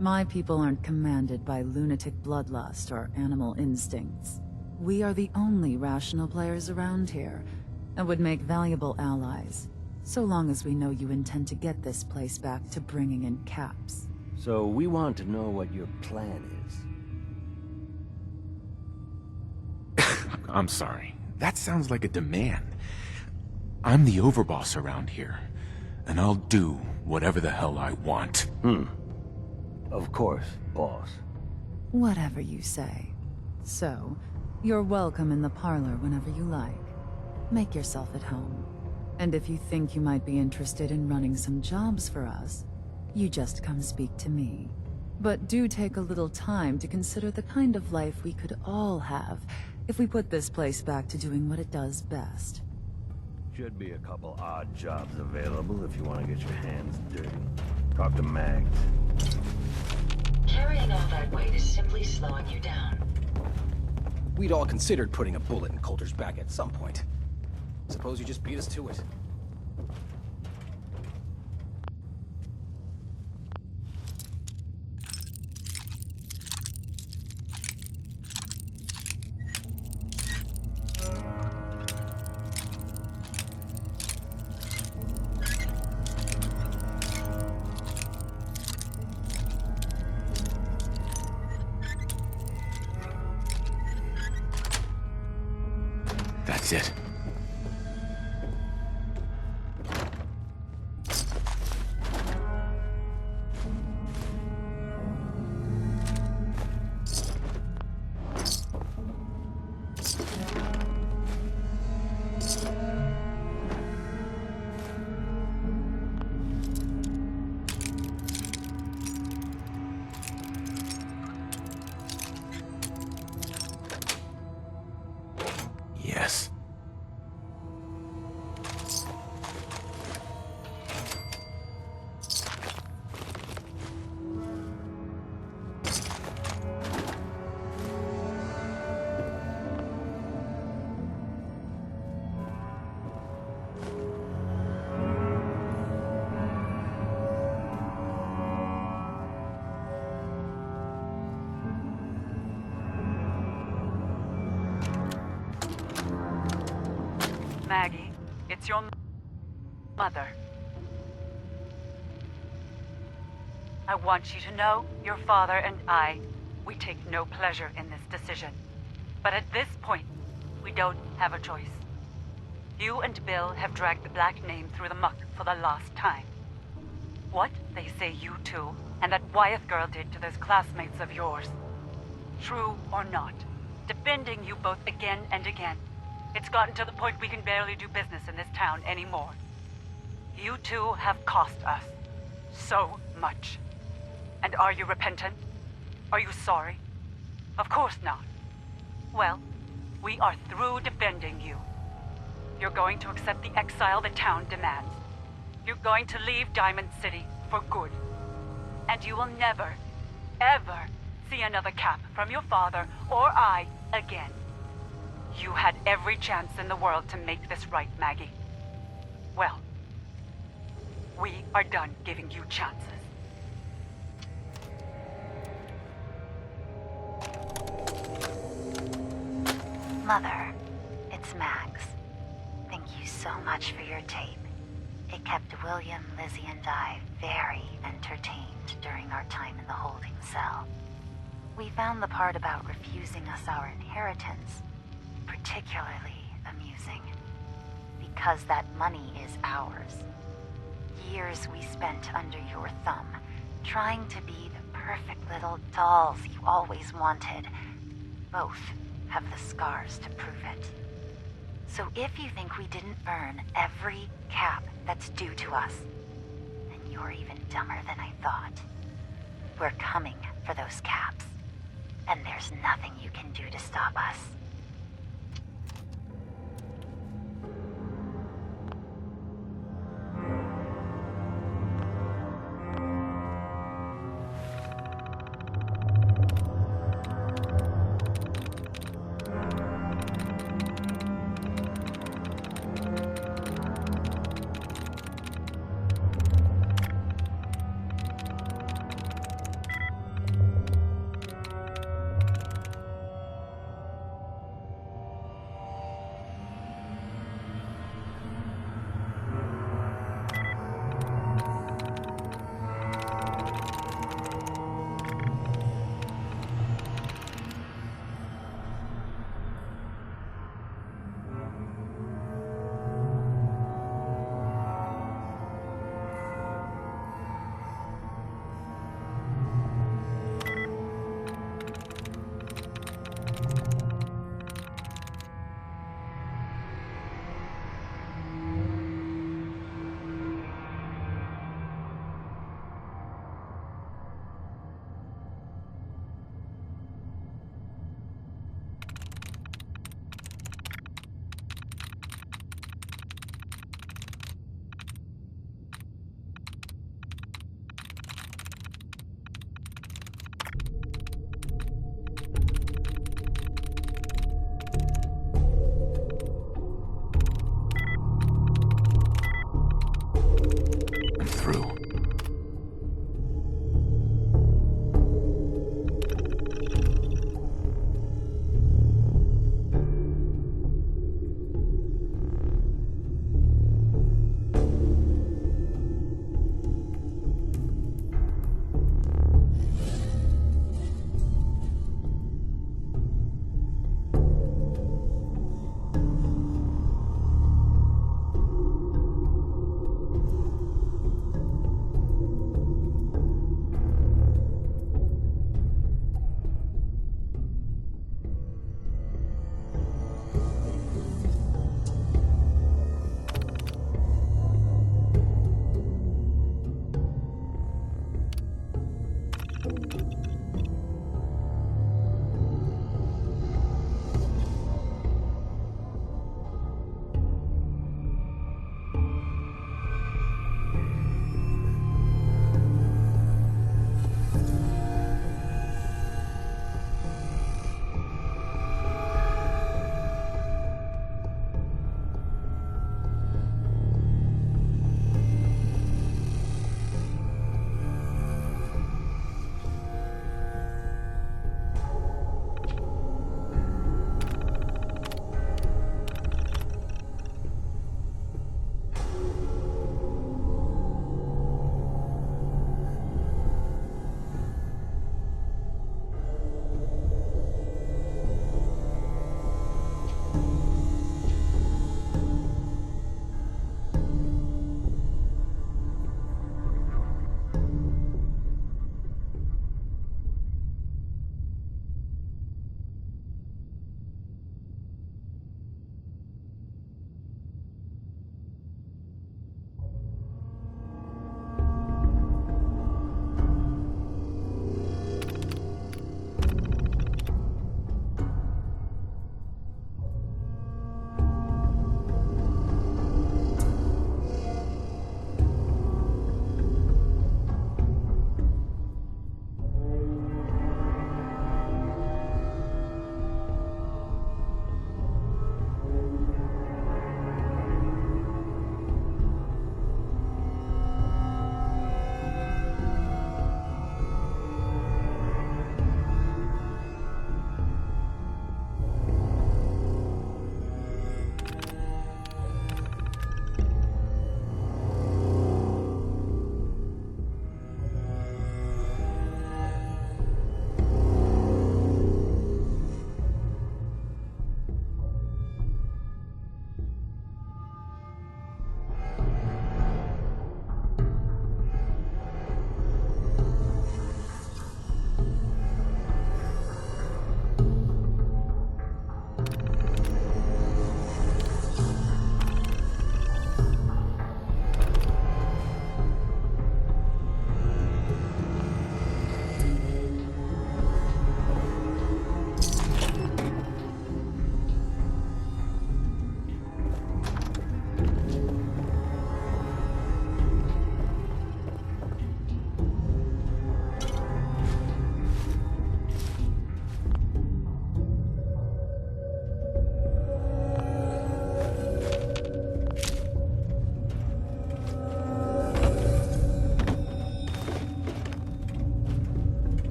My people aren't commanded by lunatic bloodlust or animal instincts. We are the only rational players around here, and would make valuable allies, so long as we know you intend to get this place back to bringing in caps. So we want to know what your plan is. I'm sorry. That sounds like a demand. I'm the overboss around here, and I'll do whatever the hell I want. Of course, boss. Whatever you say. So, you're welcome in the parlor whenever you like. Make yourself at home. And if you think you might be interested in running some jobs for us, you just come speak to me. But do take a little time to consider the kind of life we could all have if we put this place back to doing what it does best. Should be a couple odd jobs available if you want to get your hands dirty. Talk to Mags. Carrying all that weight is simply slowing you down. We'd all considered putting a bullet in Coulter's back at some point. Suppose you just beat us to it. That's it. Yes. Maggie, it's your mother. I want you to know your father and we take no pleasure in this decision. But at this point, we don't have a choice. You and Bill have dragged the Black name through the muck for the last time. What they say you two and that Wyeth girl did to those classmates of yours. True or not, defending you both again and again. It's gotten to the point we can barely do business in this town anymore. You two have cost us so much. And are you repentant? Are you sorry? Of course not. Well, we are through defending you. You're going to accept the exile the town demands. You're going to leave Diamond City for good. And you will never, ever see another cap from your father or I again. You had every chance in the world to make this right, Maggie. Well, we are done giving you chances. Mother, it's Max. Thank you so much for your tape. It kept William, Lizzie, and I very entertained during our time in the holding cell. We found the part about refusing us our inheritance particularly amusing. Because that money is ours. Years we spent under your thumb, trying to be the perfect little dolls you always wanted. Both have the scars to prove it. So if you think we didn't earn every cap that's due to us, then you're even dumber than I thought. We're coming for those caps, and there's nothing you can do to stop us.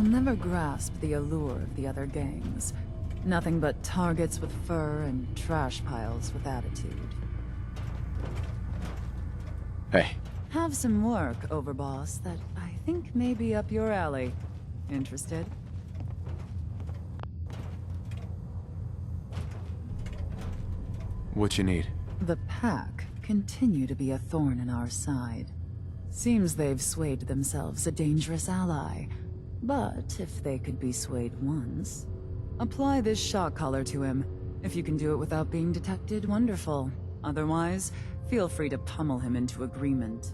I'll never grasp the allure of the other gangs. Nothing but targets with fur and trash piles with attitude. Hey. Have some work, Overboss, that I think may be up your alley. Interested? What you need? The Pack continue to be a thorn in our side. Seems they've swayed themselves a dangerous ally. But if they could be swayed once... Apply this shock collar to him. If you can do it without being detected, wonderful. Otherwise, feel free to pummel him into agreement.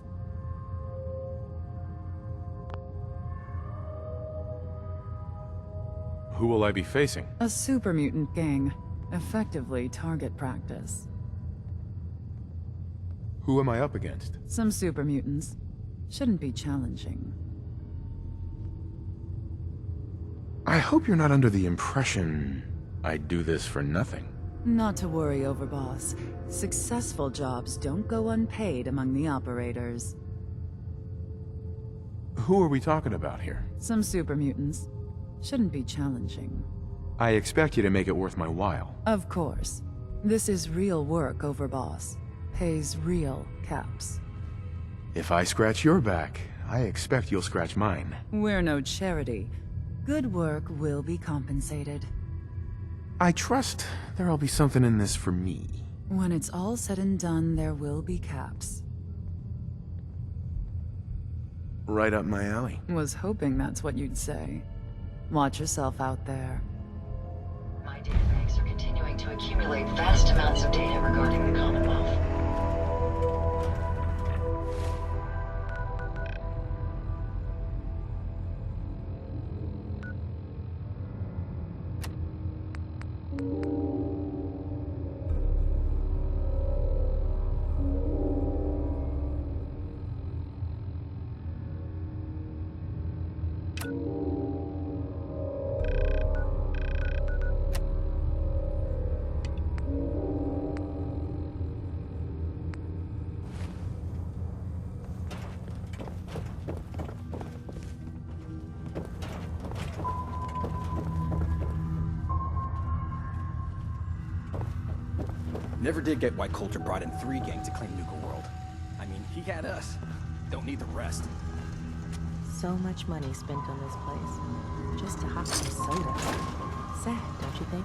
Who will I be facing? A super mutant gang. Effectively target practice. Who am I up against? Some super mutants. Shouldn't be challenging. I hope you're not under the impression I do this for nothing. Not to worry, Overboss. Successful jobs don't go unpaid among the operators. Who are we talking about here? Some super mutants. Shouldn't be challenging. I expect you to make it worth my while. Of course. This is real work, Overboss. Pays real caps. If I scratch your back, I expect you'll scratch mine. We're no charity. Good work will be compensated. I trust there'll be something in this for me. When it's all said and done, there will be caps. Right up my alley. Was hoping that's what you'd say. Watch yourself out there. My data banks are continuing to accumulate vast amounts of data regarding the Commonwealth. Never did get why Coulter brought in 3 gangs to claim Nuka-World. I mean, he had us. Don't need the rest. So much money spent on this place. Just to hop some soda. Sad, don't you think?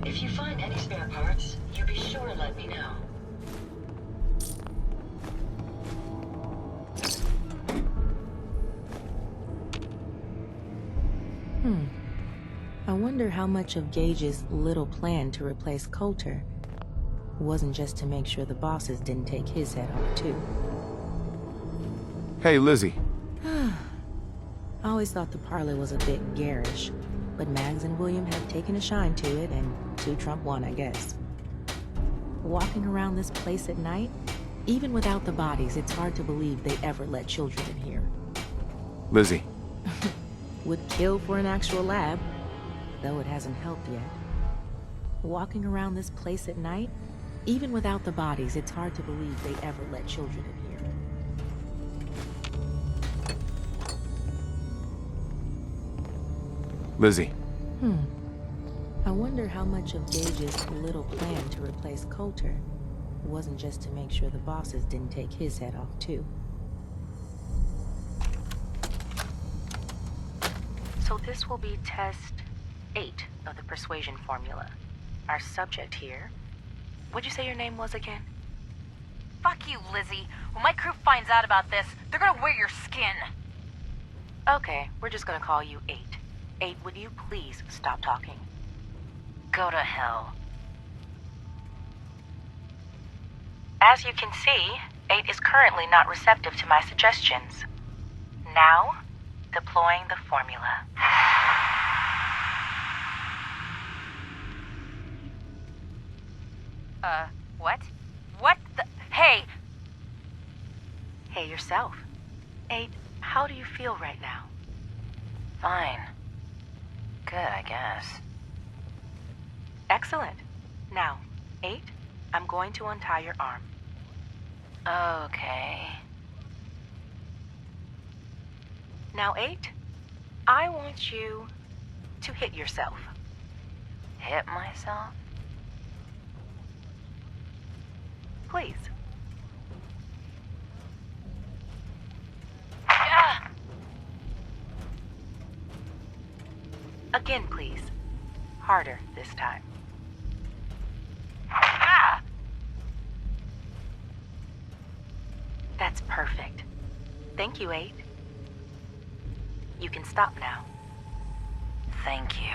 If you find any spare parts, you be sure to let me know. I wonder how much of Gage's little plan to replace Coulter wasn't just to make sure the bosses didn't take his head off, too. Hey, Lizzie. I always thought the parlor was a bit garish, but Mags and William have taken a shine to it, and 2 trump 1, I guess. Walking around this place at night, even without the bodies, it's hard to believe they ever let children in here. Lizzie. Would kill for an actual lab, though it hasn't helped yet. Walking around this place at night, even without the bodies, it's hard to believe they ever let children in here. Lizzie. I wonder how much of Gage's little plan to replace Coulter wasn't just to make sure the bosses didn't take his head off, too. So this will be test 8 of the persuasion formula. Our subject here... What'd you say your name was again? Fuck you, Lizzie. When my crew finds out about this, they're gonna wear your skin. Okay, we're just gonna call you 8. 8, would you please stop talking? Go to hell. As you can see, 8 is currently not receptive to my suggestions. Now, deploying the formula. What? What the... Hey! Hey yourself. 8, how do you feel right now? Fine. Good, I guess. Excellent. Now, 8, I'm going to untie your arm. Okay. Now, 8, I want you to hit yourself. Hit myself? Please. Again, please. Harder this time. That's perfect. Thank you, 8. You can stop now. Thank you.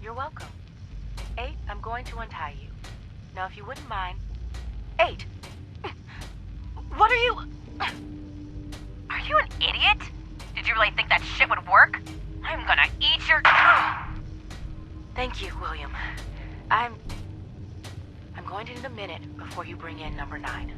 You're welcome. 8, I'm going to untie you. Now, if you wouldn't mind... 8! What are you... Are you an idiot? Did you really think that shit would work? I'm gonna eat your... Thank you, William. I'm going to need a minute before you bring in number 9.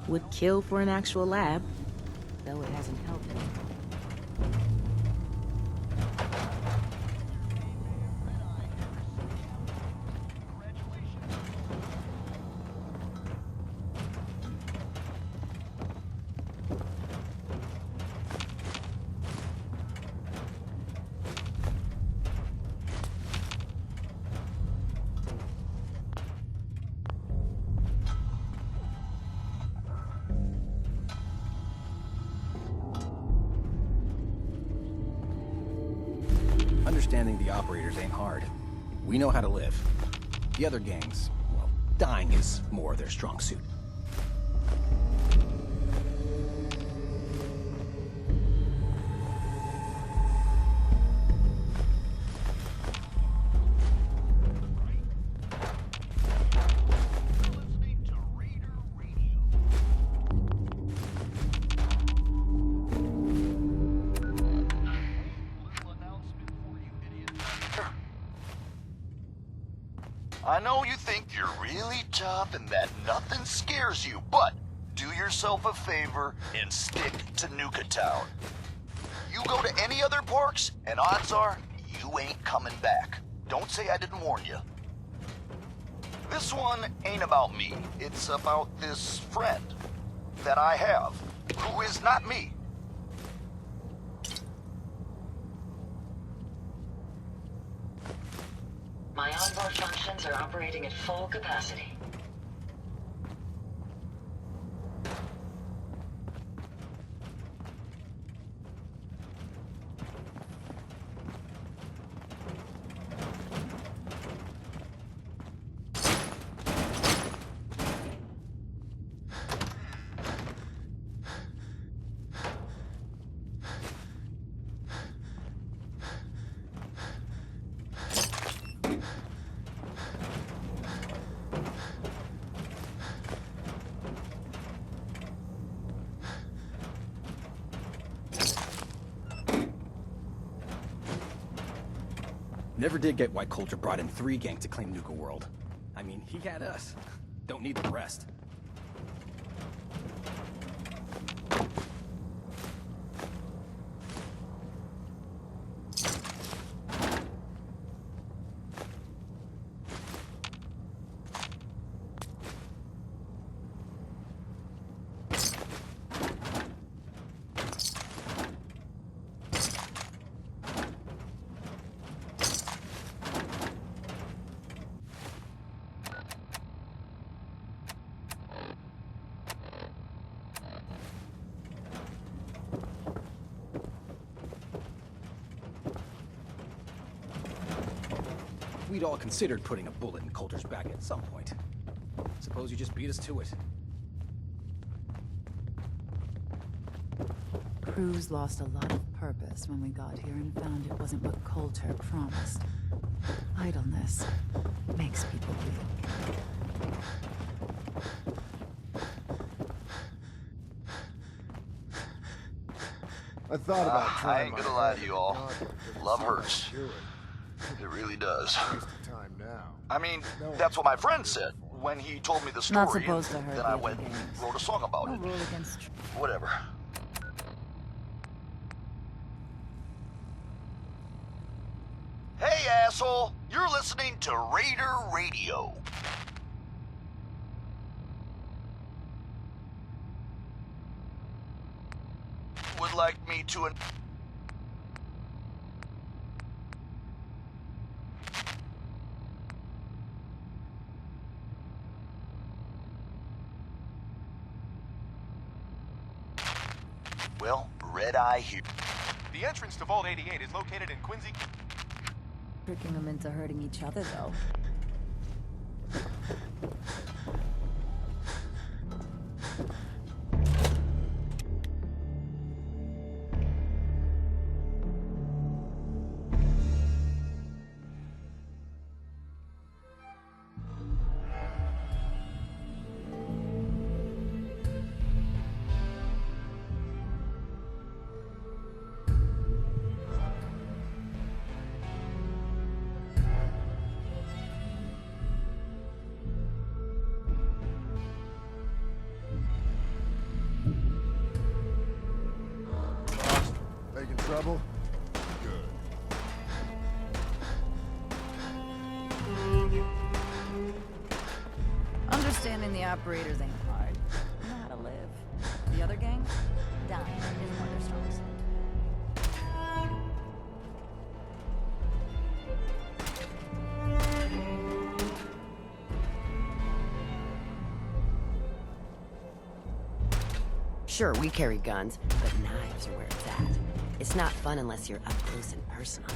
Would kill for an actual lab, though it hasn't helped any. Understanding the operators ain't hard. We know how to live. The other gangs, well, dying is more their strong suit. I know you think you're really tough and that nothing scares you, but do yourself a favor and stick to Nuka Town. You go to any other parks, and odds are you ain't coming back. Don't say I didn't warn you. This one ain't about me. It's about this friend that I have, who is not me. My onboard functions are operating at full capacity. Never did get why Coulter brought in 3 gangs to claim Nuka-World. I mean, he had us. Don't need the rest. We'd all considered putting a bullet in Coulter's back at some point. Suppose you just beat us to it. Cruz lost a lot of purpose when we got here and found it wasn't what Coulter promised. Idleness makes people weak. I thought about I trying ain't my gonna lie hand to you at all. God, but Love it's hurts. sure. It really does. Waste of time now. I mean, that's what my friend said when he told me the story. Not supposed to hurt and the then I other went gangs. and wrote a song about No it. rule against Whatever. Hey, asshole! You're listening to Raider Radio. Would like me to... Well, red eye here. The entrance to Vault 88 is located in Quincy... tricking them into hurting each other, though. trouble? Understanding the operators ain't hard. They know how to live. The other gang? Dying is one of their strong suit. Sure, we carry guns, but knives are where it's at. It's not fun unless you're up close and personal.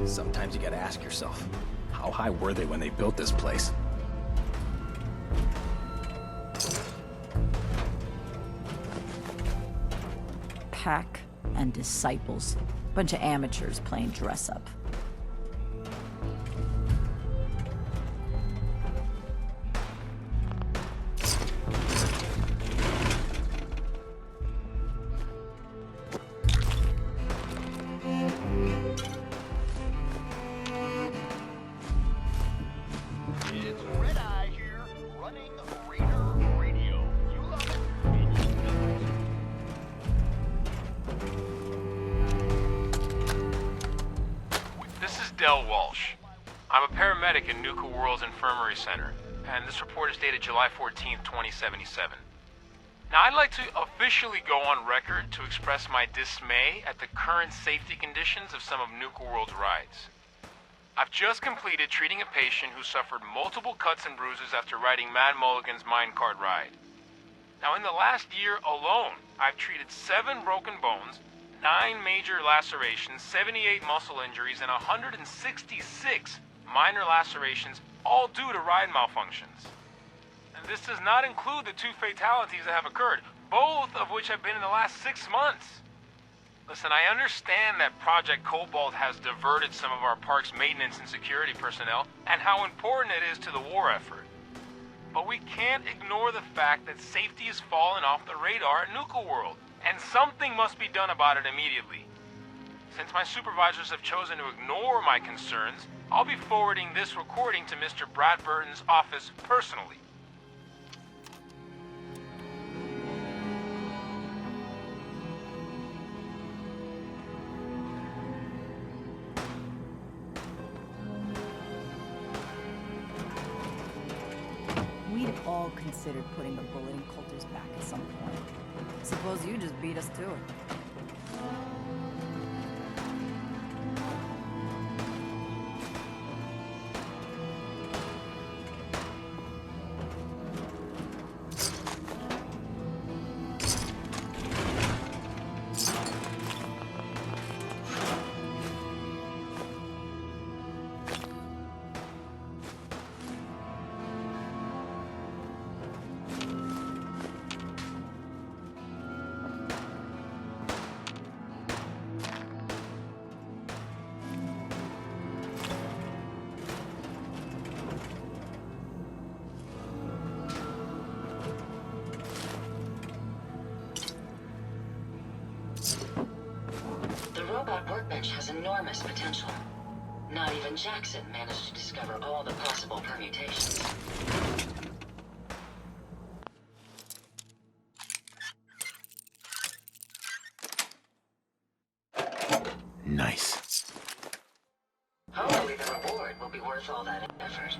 Sometimes you gotta ask yourself, how high were they when they built this place? Pack and disciples. Bunch of amateurs playing dress up. It's Red Eye here, running Raider Radio. You love it, and you know it. This is Del Walsh. I'm a paramedic in Nuka-World's Infirmary Center, and this report is dated July 14th, 2077. Now, I'd like to officially go on record to express my dismay at the current safety conditions of some of Nuka-World's rides. I've just completed treating a patient who suffered multiple cuts and bruises after riding Mad Mulligan's minecart ride. Now, in the last year alone, I've treated 7 broken bones, 9 major lacerations, 78 muscle injuries, and 166 minor lacerations, all due to ride malfunctions. And this does not include the 2 fatalities that have occurred, both of which have been in the last 6 months. Listen, I understand that Project Cobalt has diverted some of our park's maintenance and security personnel, and how important it is to the war effort. But we can't ignore the fact that safety has fallen off the radar at Nuka-World, and something must be done about it immediately. Since my supervisors have chosen to ignore my concerns, I'll be forwarding this recording to Mr. Bradburton's office personally. We'd all considered putting the bullet in Coulter's back at some point. Suppose you just beat us to it. enormous potential. Not even Jackson managed to discover all the possible permutations. Nice. Hopefully the reward will be worth all that effort.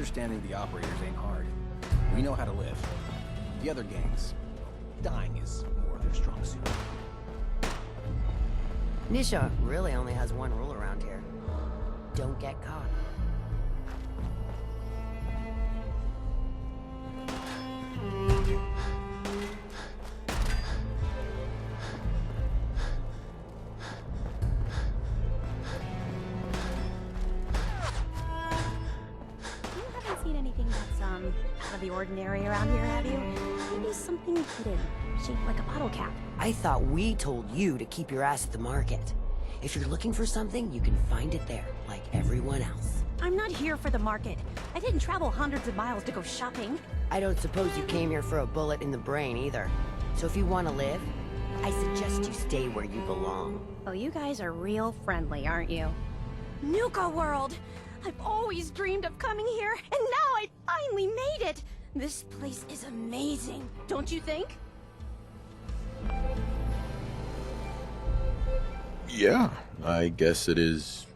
Understanding the operators ain't hard. We know how to live. The other gangs, dying is more their strong suit. Nisha really only has one rule around here. Don't get caught. You haven't seen anything that's, out of the ordinary around here, have you? Maybe something hidden, shaped like a bottle cap. I thought we told you to keep your ass at the market. If you're looking for something, you can find it there, like everyone else. I'm not here for the market. I didn't travel hundreds of miles to go shopping. I don't suppose you came here for a bullet in the brain either. So if you want to live, I suggest you stay where you belong. Oh, you guys are real friendly, aren't you? Nuka-World! I've always dreamed of coming here, and now I finally made it! This place is amazing, don't you think? Yeah, I guess it is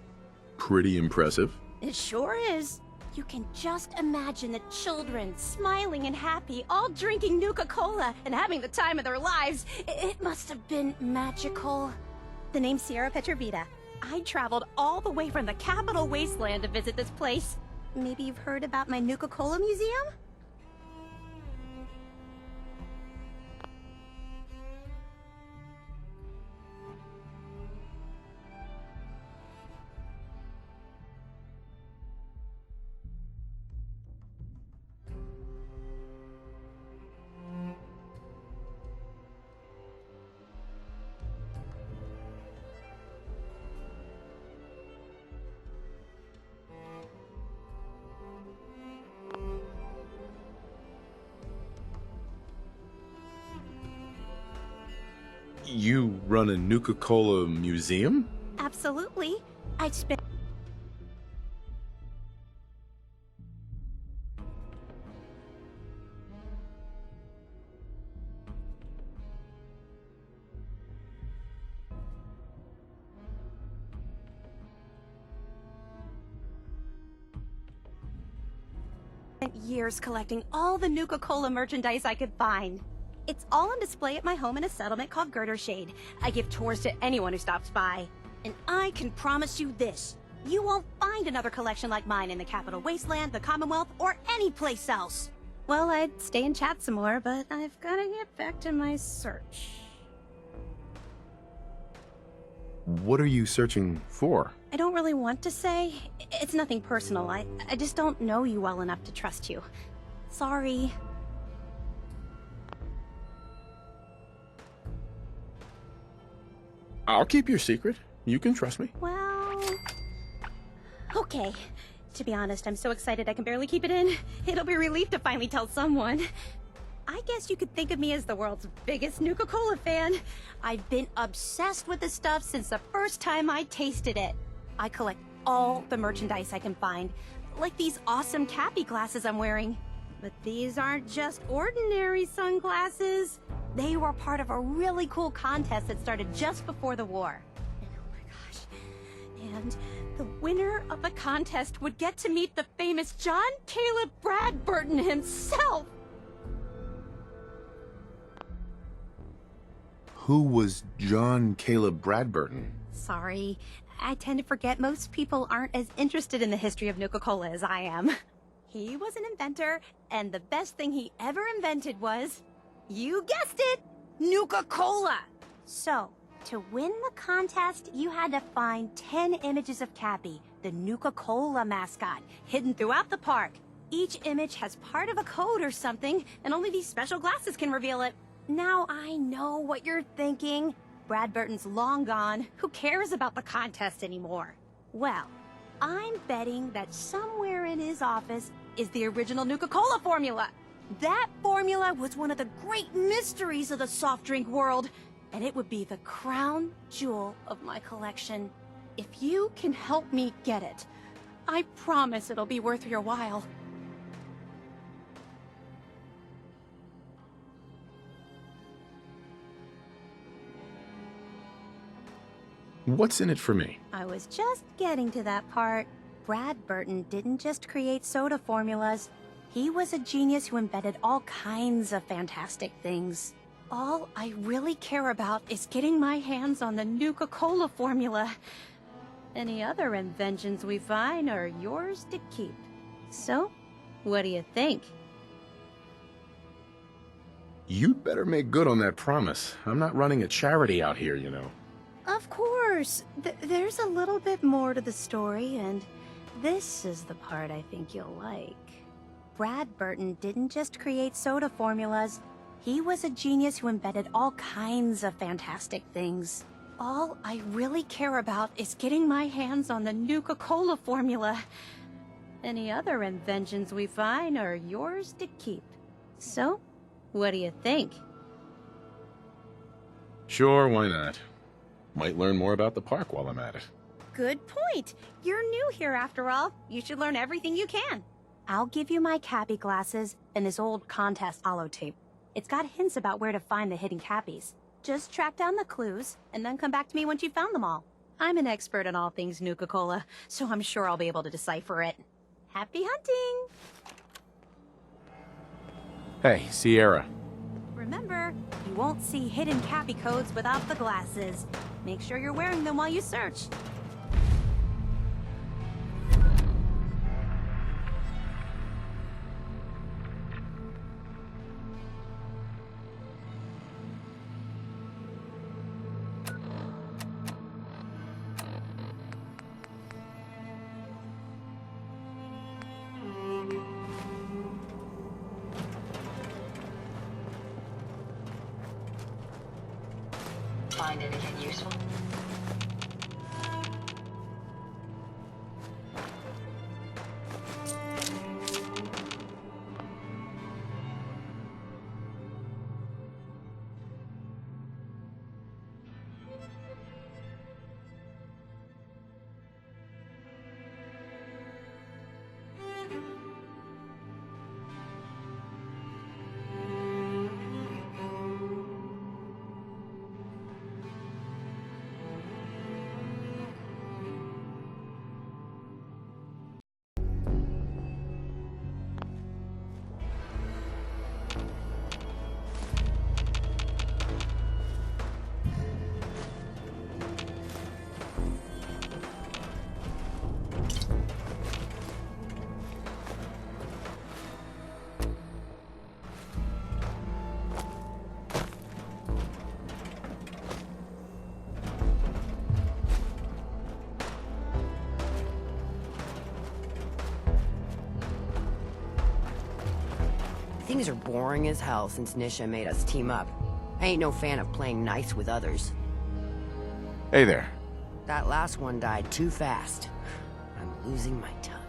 pretty impressive. It sure is. You can just imagine the children smiling and happy, all drinking Nuka-Cola and having the time of their lives. It must have been magical. The name's Sierra Petrovita. I traveled all the way from the capital wasteland to visit this place. Maybe you've heard about my Nuka-Cola museum? You run a Nuka-Cola museum? Absolutely. I spent years collecting all the Nuka-Cola merchandise I could find. It's all on display at my home in a settlement called Girdershade. I give tours to anyone who stops by. And I can promise you this. You won't find another collection like mine in the Capital Wasteland, the Commonwealth, or any place else. Well, I'd stay and chat some more, but I've gotta get back to my search. What are you searching for? I don't really want to say. It's nothing personal. I just don't know you well enough to trust you. Sorry. I'll keep your secret. You can trust me. Well... okay. To be honest, I'm so excited I can barely keep it in. It'll be a relief to finally tell someone. I guess you could think of me as the world's biggest Nuka-Cola fan. I've been obsessed with this stuff since the first time I tasted it. I collect all the merchandise I can find, like these awesome Cappy glasses I'm wearing. But these aren't just ordinary sunglasses. They were part of a really cool contest that started just before the war. And oh my gosh. And the winner of the contest would get to meet the famous John Caleb Bradburton himself. Who was John Caleb Bradburton? Sorry, I tend to forget most people aren't as interested in the history of Nuka-Cola as I am. He was an inventor, and the best thing he ever invented was, you guessed it, Nuka-Cola! So, to win the contest, you had to find 10 images of Cappy, the Nuka-Cola mascot, hidden throughout the park. Each image has part of a code or something, and only these special glasses can reveal it. Now I know what you're thinking. Bradburton's long gone. Who cares about the contest anymore? Well, I'm betting that somewhere in his office is the original Nuka-Cola formula. That formula was one of the great mysteries of the soft drink world, and it would be the crown jewel of my collection. If you can help me get it, I promise it'll be worth your while. What's in it for me? I was just getting to that part. Brad Burton didn't just create soda formulas. He was a genius who invented all kinds of fantastic things. All I really care about is getting my hands on the Nuka-Cola formula. Any other inventions we find are yours to keep. So, what do you think? You'd better make good on that promise. I'm not running a charity out here, you know. Of course. There's a little bit more to the story, and this is the part I think you'll like. Brad Burton didn't just create soda formulas. He was a genius who invented all kinds of fantastic things. All I really care about is getting my hands on the Nuka-Cola formula. Any other inventions we find are yours to keep. So, what do you think? Sure, why not? Might learn more about the park while I'm at it. Good point. You're new here after all. You should learn everything you can. I'll give you my cappy glasses and this old contest holotape. It's got hints about where to find the hidden cappies. Just track down the clues, and then come back to me once you've found them all. I'm an expert in all things Nuka-Cola, so I'm sure I'll be able to decipher it. Happy hunting! Hey, Sierra. Remember, you won't see hidden cappy codes without the glasses. Make sure you're wearing them while you search. Find anything useful? Things are boring as hell since Nisha made us team up. I ain't no fan of playing nice with others. Hey there. That last one died too fast. I'm losing my touch.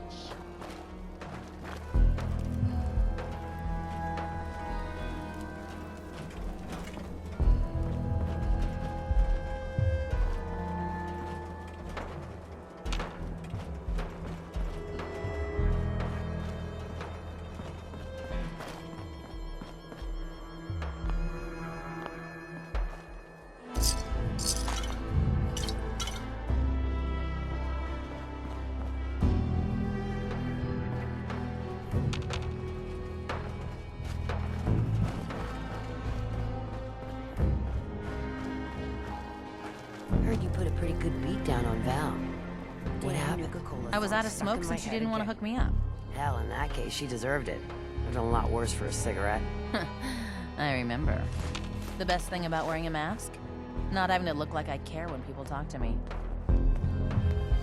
Heard you put a pretty good beat down on Val. What happened? I was out of smoke since you didn't want to hook me up. Hell, in that case, she deserved it. I've done a lot worse for a cigarette. I remember. The best thing about wearing a mask? Not having to look like I care when people talk to me.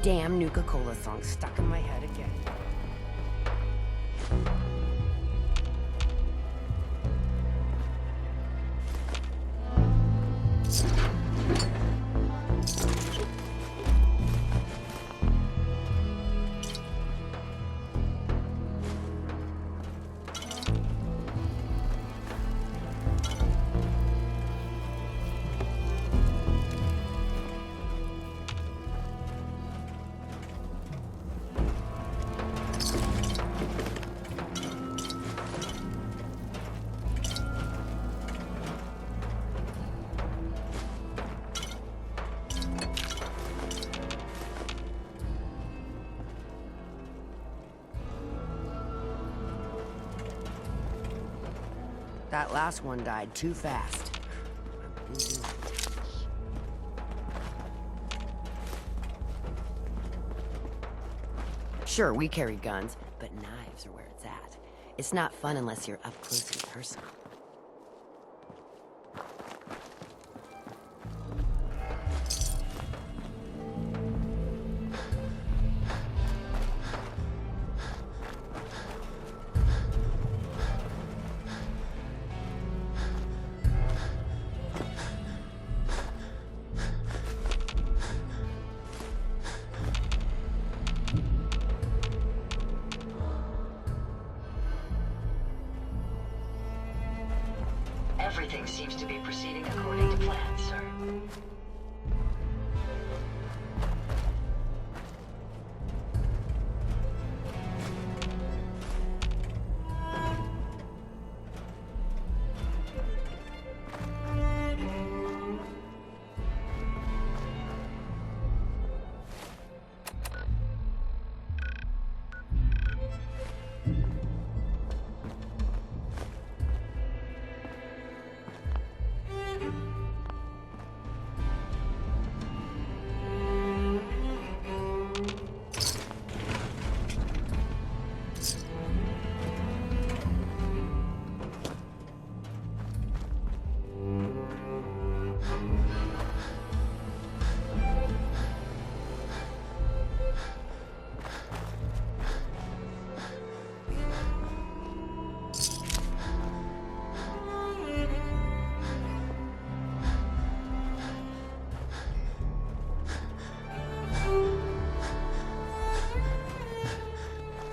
Damn Nuka-Cola song stuck in my head again. That last one died too fast. Sure, we carry guns, but knives are where it's at. It's not fun unless you're up close and personal. Everything seems to be proceeding according to plan, sir.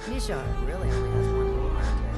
Nisha really only has one more to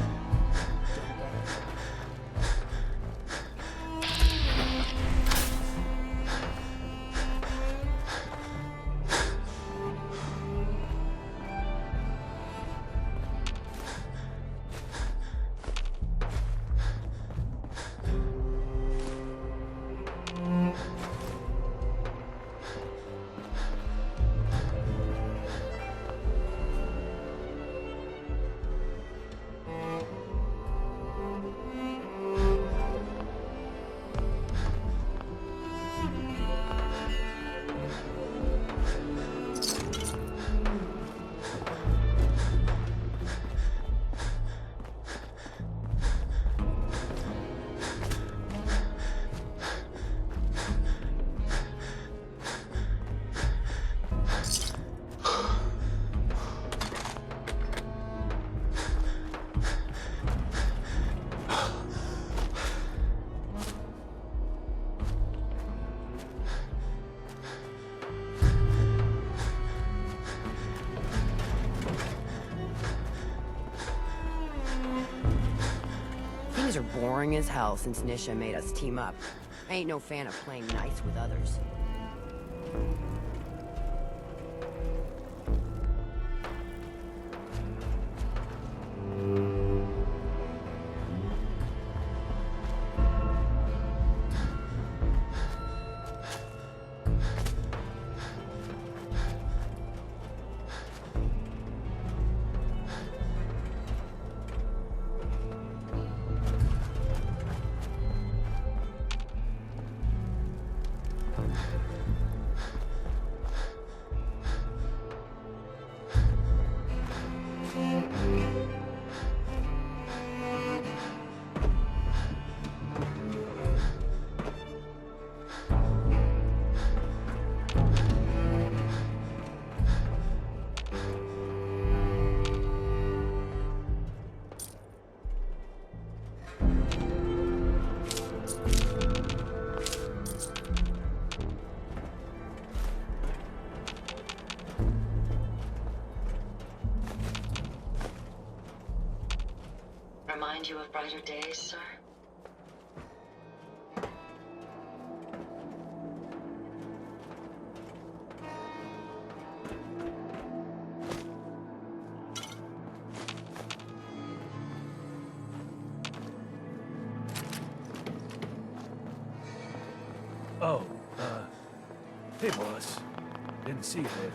Things are boring as hell since Nisha made us team up. I ain't no fan of playing nice with others. Remind you of brighter days, sir? Oh, hey boss. Didn't see you there.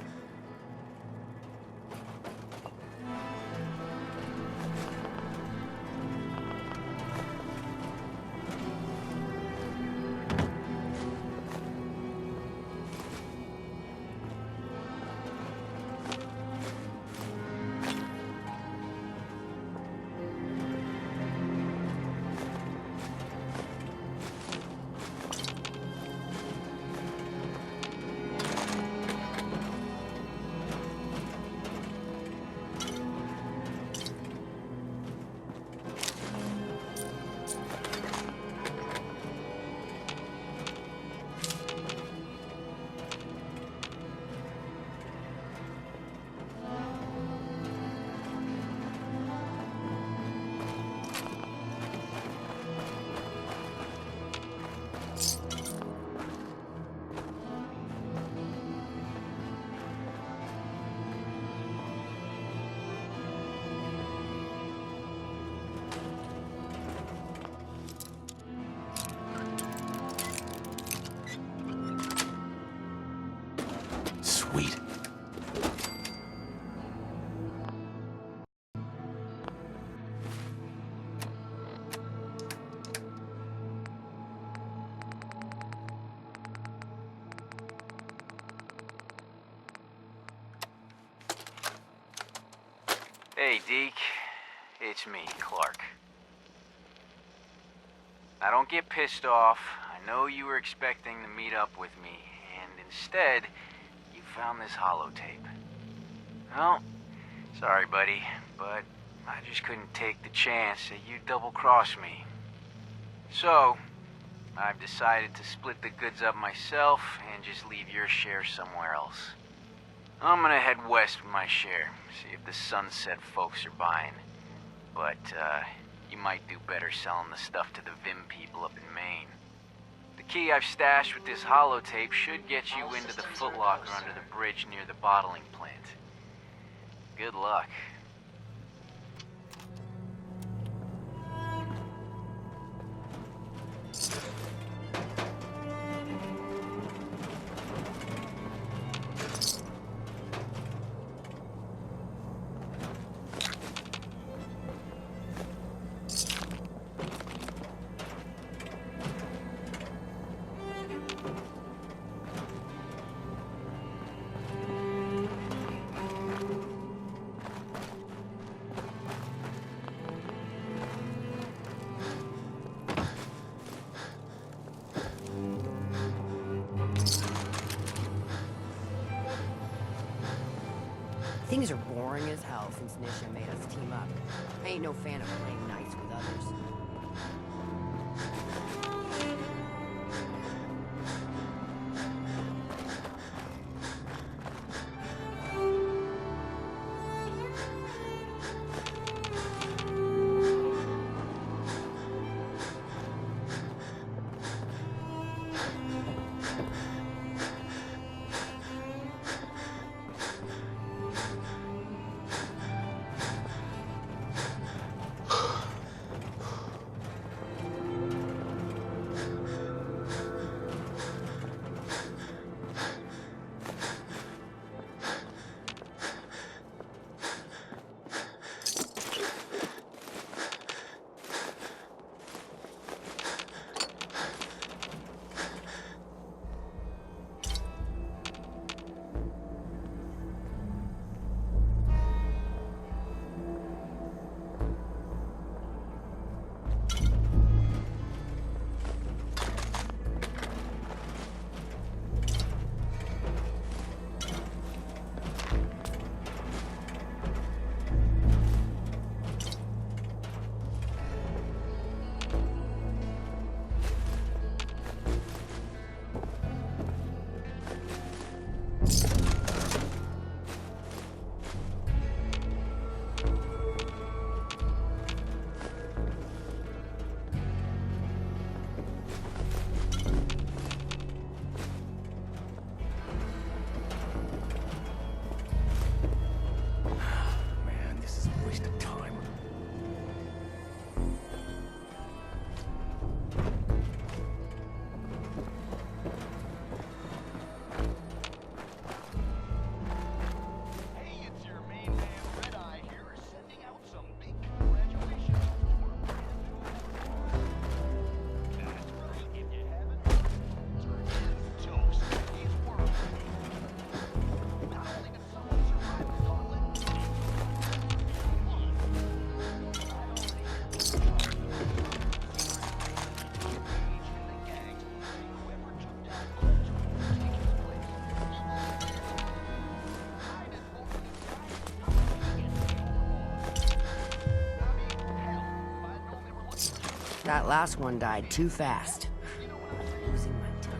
Sweet. Hey, Deke. It's me, Clark. Now, don't get pissed off. I know you were expecting to meet up with me, and instead, you found this holotape. Well, sorry, buddy, but I just couldn't take the chance that you'd double-cross me. So, I've decided to split the goods up myself and just leave your share somewhere else. I'm gonna head west with my share, see if the Sunset folks are buying. But, you might do better selling the stuff to the Vim people up in Maine. The key I've stashed with this holotape should get you into the footlocker under the bridge near the bottling plant. Good luck. Things are boring as hell since Nisha made us team up. I ain't no fan of playing nice with others. That last one died too fast. Losing my tongue.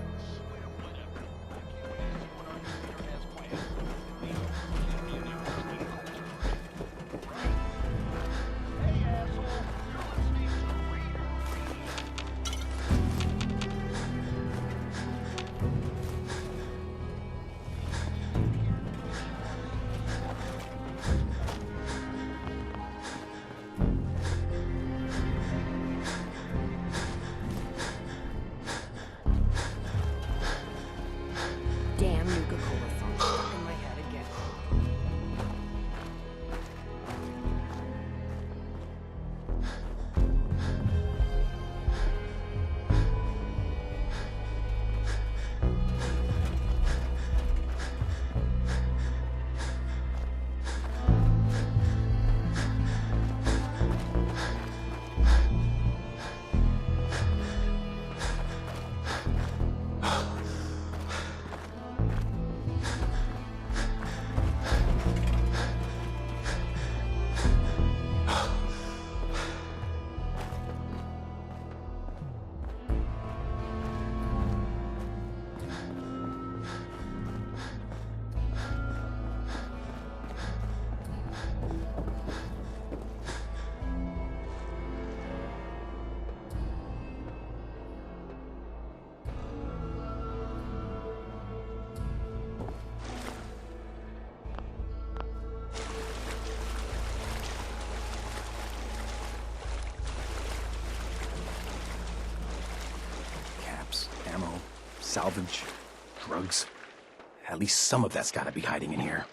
salvage, drugs. At least some of that's gotta be hiding in here.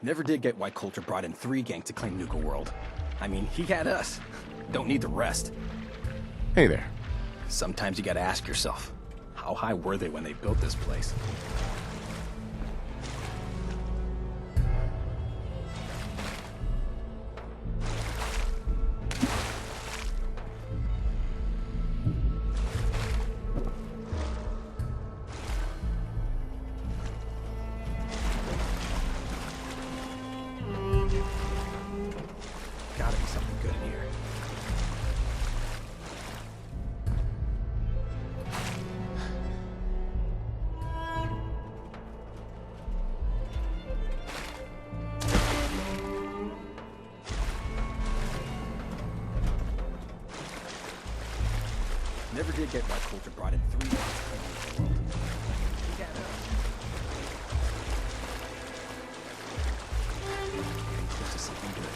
Never did get why Coulter brought in 3 gangs to claim Nuka-World. I mean, he had us. Don't need the rest. Hey there. Sometimes you gotta ask yourself, how high were they when they built this place? Gotta be something good in here. Never did get why Coulter brought in 3 gangs to claim Nuka-World. He had us. Close to something good.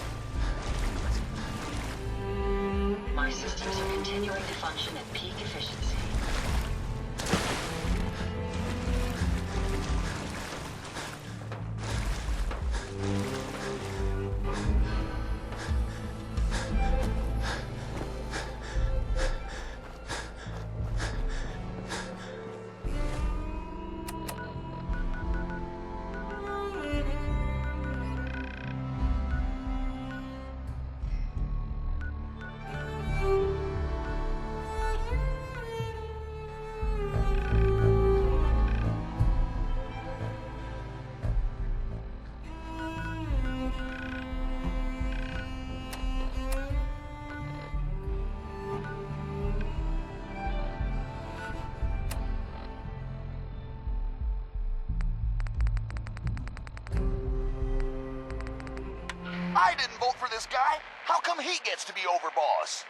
My systems are continuing to function at peak efficiency. I didn't vote for this guy. How come he gets to be overboss?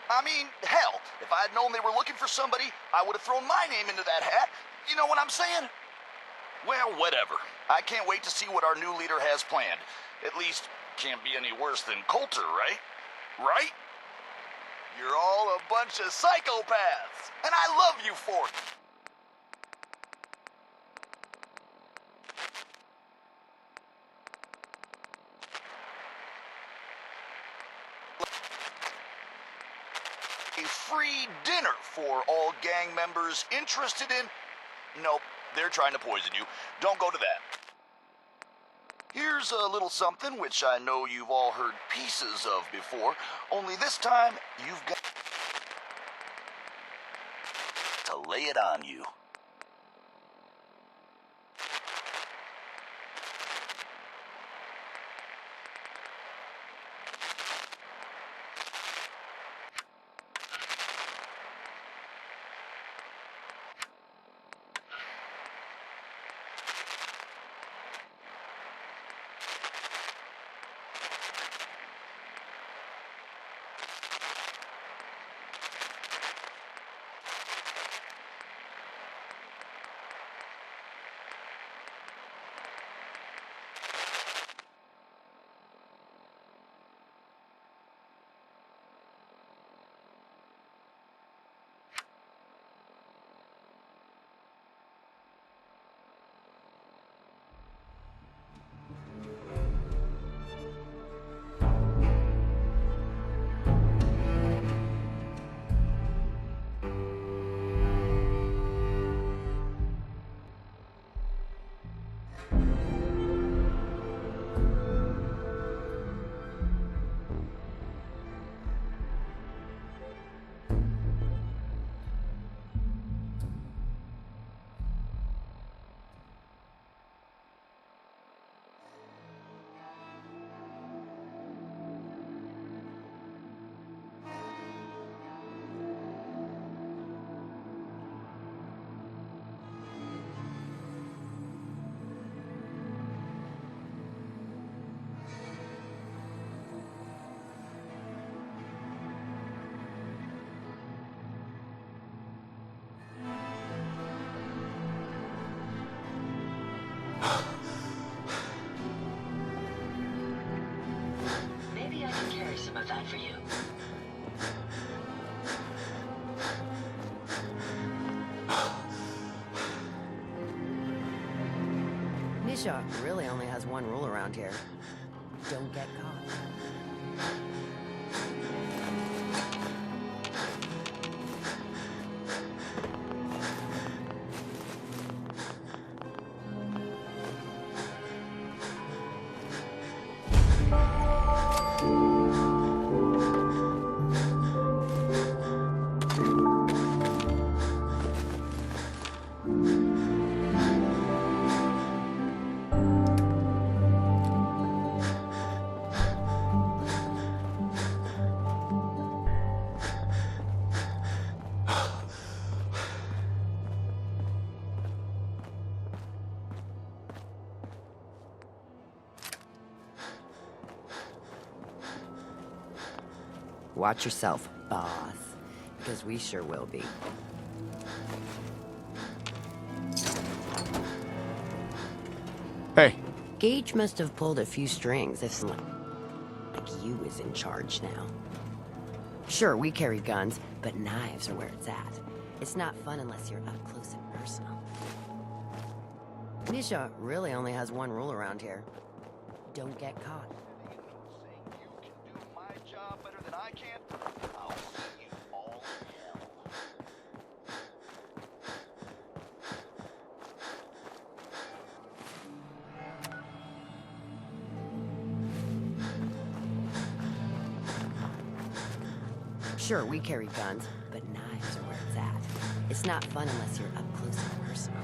I mean, hell, if I had known they were looking for somebody, I would have thrown my name into that hat. You know what I'm saying? Well, whatever. I can't wait to see what our new leader has planned. At least, can't be any worse than Coulter, right? Right? You're all a bunch of psychopaths, and I love you for it. A free dinner for all gang members interested in... Nope, they're trying to poison you. Don't go to that. Here's a little something which I know you've all heard pieces of before, only this time you've got to lay it on you. Nisha really only has one rule around here. Don't get caught. Watch yourself, boss. Because we sure will be. Hey. Gage must have pulled a few strings if someone like you is in charge now. Sure, we carry guns, but knives are where it's at. It's not fun unless you're up close and personal. Nisha really only has one rule around here. Don't get caught. Sure, we carry guns, but knives are where it's at. It's not fun unless you're up close and personal.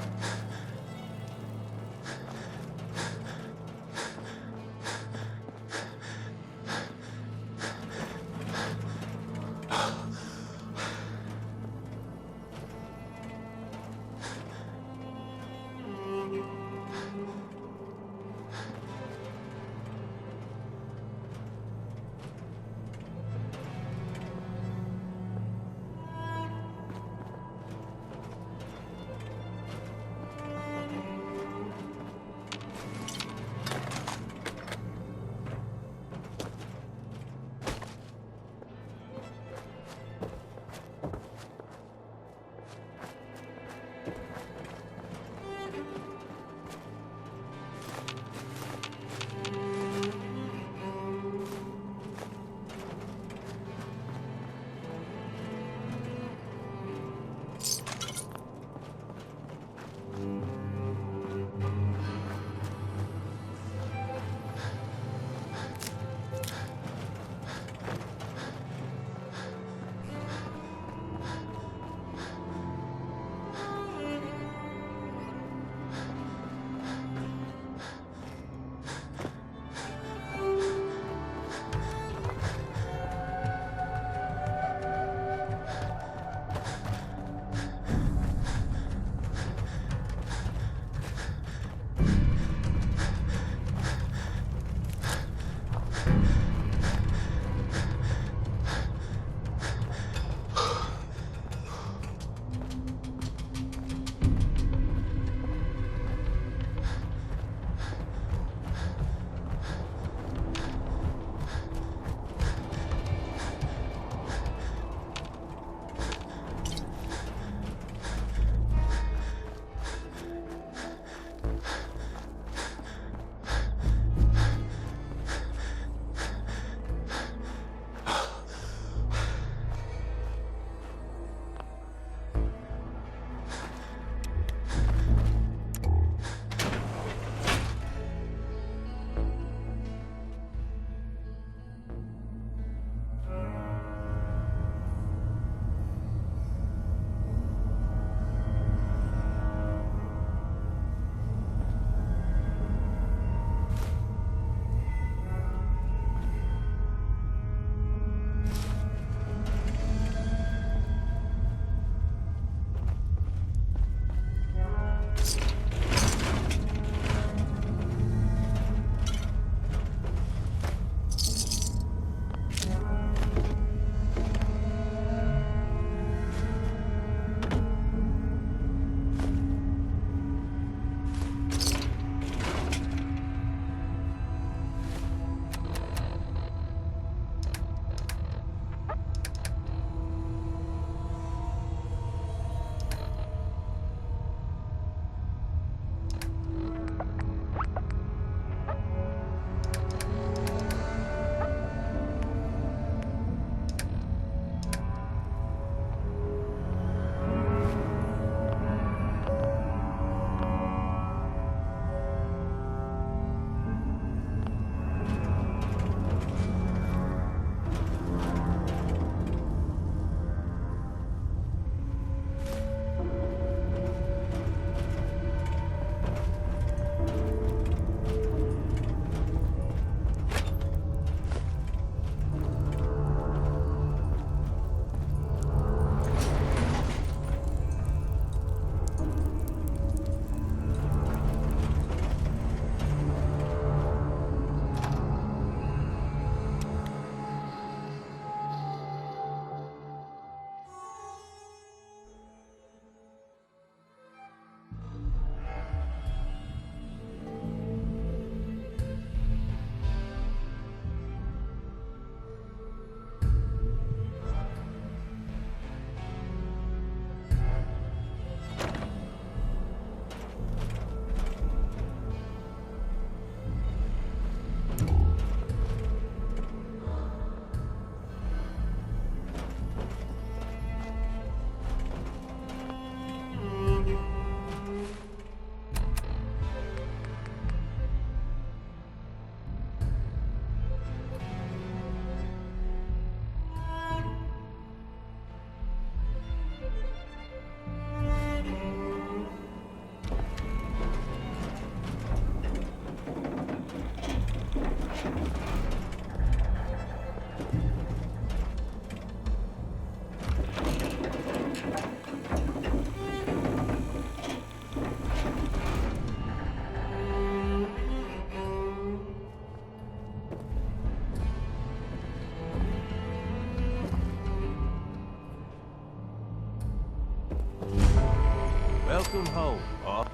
Welcome home, boss.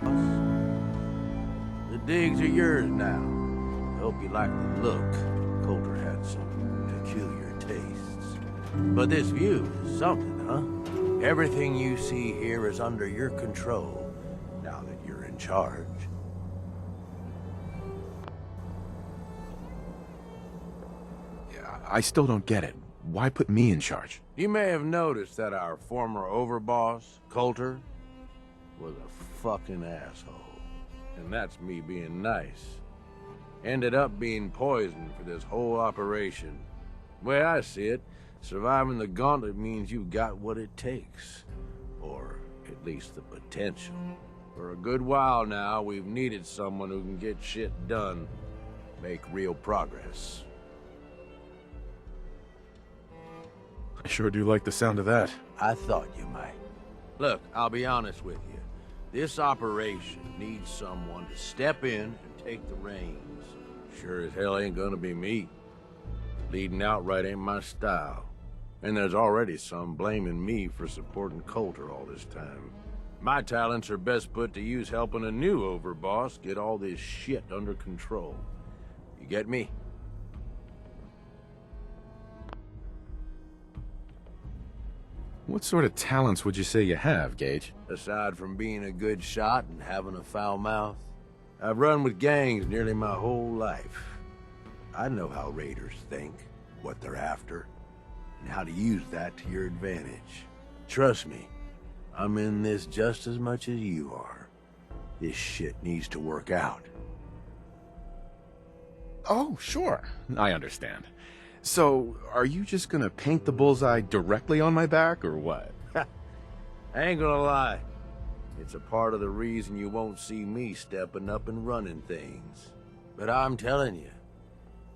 The digs are yours now. I hope you like the look. Coulter had some peculiar tastes. But this view is something, huh? Everything you see here is under your control, now that you're in charge. Yeah, I still don't get it. Why put me in charge? You may have noticed that our former overboss, Coulter, was a fucking asshole. And that's me being nice. Ended up being poisoned for this whole operation. The way I see it, surviving the gauntlet means you've got what it takes. Or at least the potential. For a good while now, we've needed someone who can get shit done. Make real progress. I sure do like the sound of that. I thought you might. Look, I'll be honest with you. This operation needs someone to step in and take the reins. Sure as hell ain't gonna be me. Leading outright ain't my style. And there's already some blaming me for supporting Coulter all this time. My talents are best put to use helping a new overboss get all this shit under control. You get me? What sort of talents would you say you have, Gage? Aside from being a good shot and having a foul mouth, I've run with gangs nearly my whole life. I know how raiders think, what they're after, and how to use that to your advantage. Trust me, I'm in this just as much as you are. This shit needs to work out. Oh, sure. I understand. So, are you just gonna paint the bullseye directly on my back, or what? I ain't gonna lie. It's a part of the reason you won't see me stepping up and running things. But I'm telling you,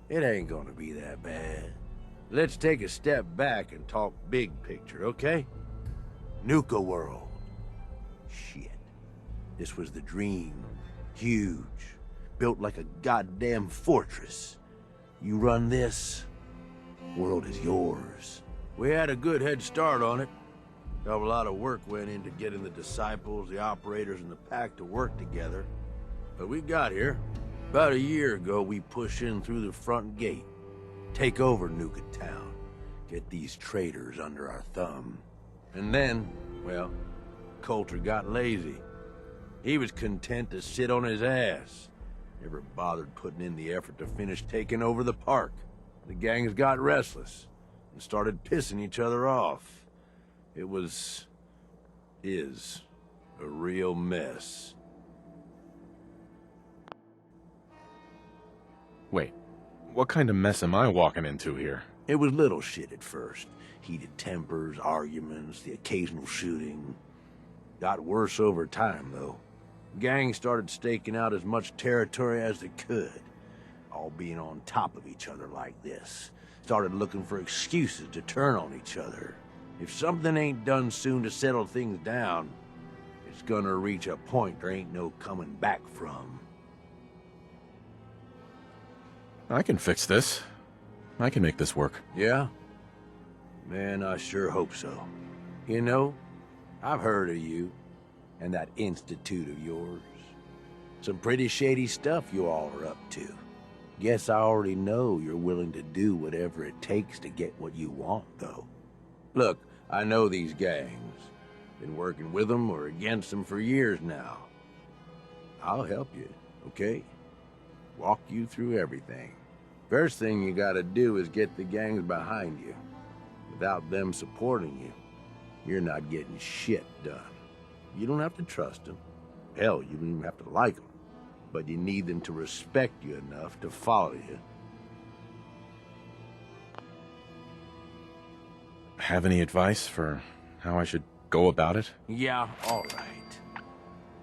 it ain't gonna be that bad. Let's take a step back and talk big picture, okay? Nuka-World. Shit. This was the dream. Huge. Built like a goddamn fortress. You run this, world is yours. We had a good head start on it. A lot of work went into getting the disciples, the operators, and the pack to work together. But we got here. About a year ago, we pushed in through the front gate. Take over Nuka Town. Get these traitors under our thumb. And then, well, Coulter got lazy. He was content to sit on his ass. Never bothered putting in the effort to finish taking over the park. The gangs got restless and started pissing each other off. It is a real mess. Wait, what kind of mess am I walking into here? It was little shit at first. Heated tempers, arguments, the occasional shooting. Got worse over time, though. Gangs started staking out as much territory as they could. All being on top of each other like this. Started looking for excuses to turn on each other. If something ain't done soon to settle things down, it's gonna reach a point there ain't no coming back from. I can fix this. I can make this work. Yeah? Man, I sure hope so. You know, I've heard of you, and that institute of yours. Some pretty shady stuff you all are up to. Guess I already know you're willing to do whatever it takes to get what you want, though. Look, I know these gangs. Been working with them or against them for years now. I'll help you, okay? Walk you through everything. First thing you gotta do is get the gangs behind you. Without them supporting you, you're not getting shit done. You don't have to trust them. Hell, you don't even have to like them. But you need them to respect you enough to follow you. Have any advice for how I should go about it? Yeah, all right.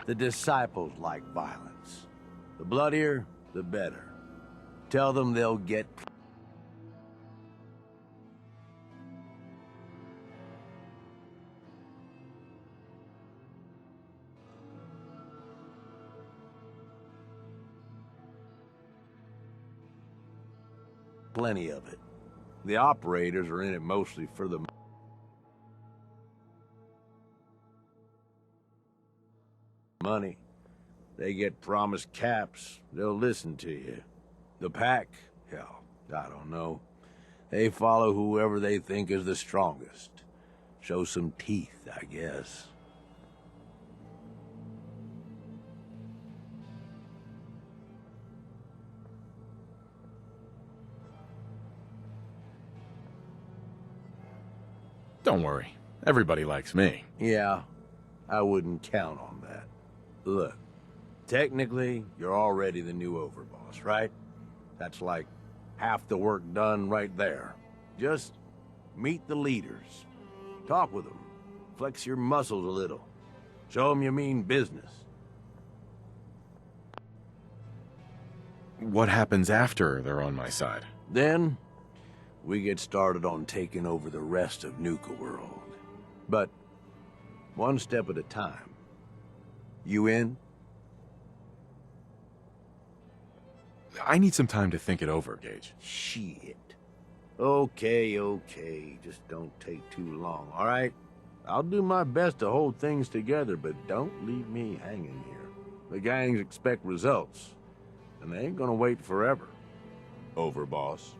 The disciples like violence. The bloodier, the better. Tell them they'll get... plenty of it. The operators are in it mostly for the... money. They get promised caps, they'll listen to you. The pack, hell, I don't know. They follow whoever they think is the strongest. Show some teeth, I guess. Don't worry. Everybody likes me. Yeah, I wouldn't count on that. Look, technically, you're already the new overboss, right? That's like half the work done right there. Just meet the leaders. Talk with them. Flex your muscles a little. Show them you mean business. What happens after they're on my side? Then, we get started on taking over the rest of Nuka-World. But, one step at a time. You in? I need some time to think it over, Gage. Shit. Okay. Just don't take too long, all right? I'll do my best to hold things together, but don't leave me hanging here. The gangs expect results, and they ain't gonna wait forever. Overboss.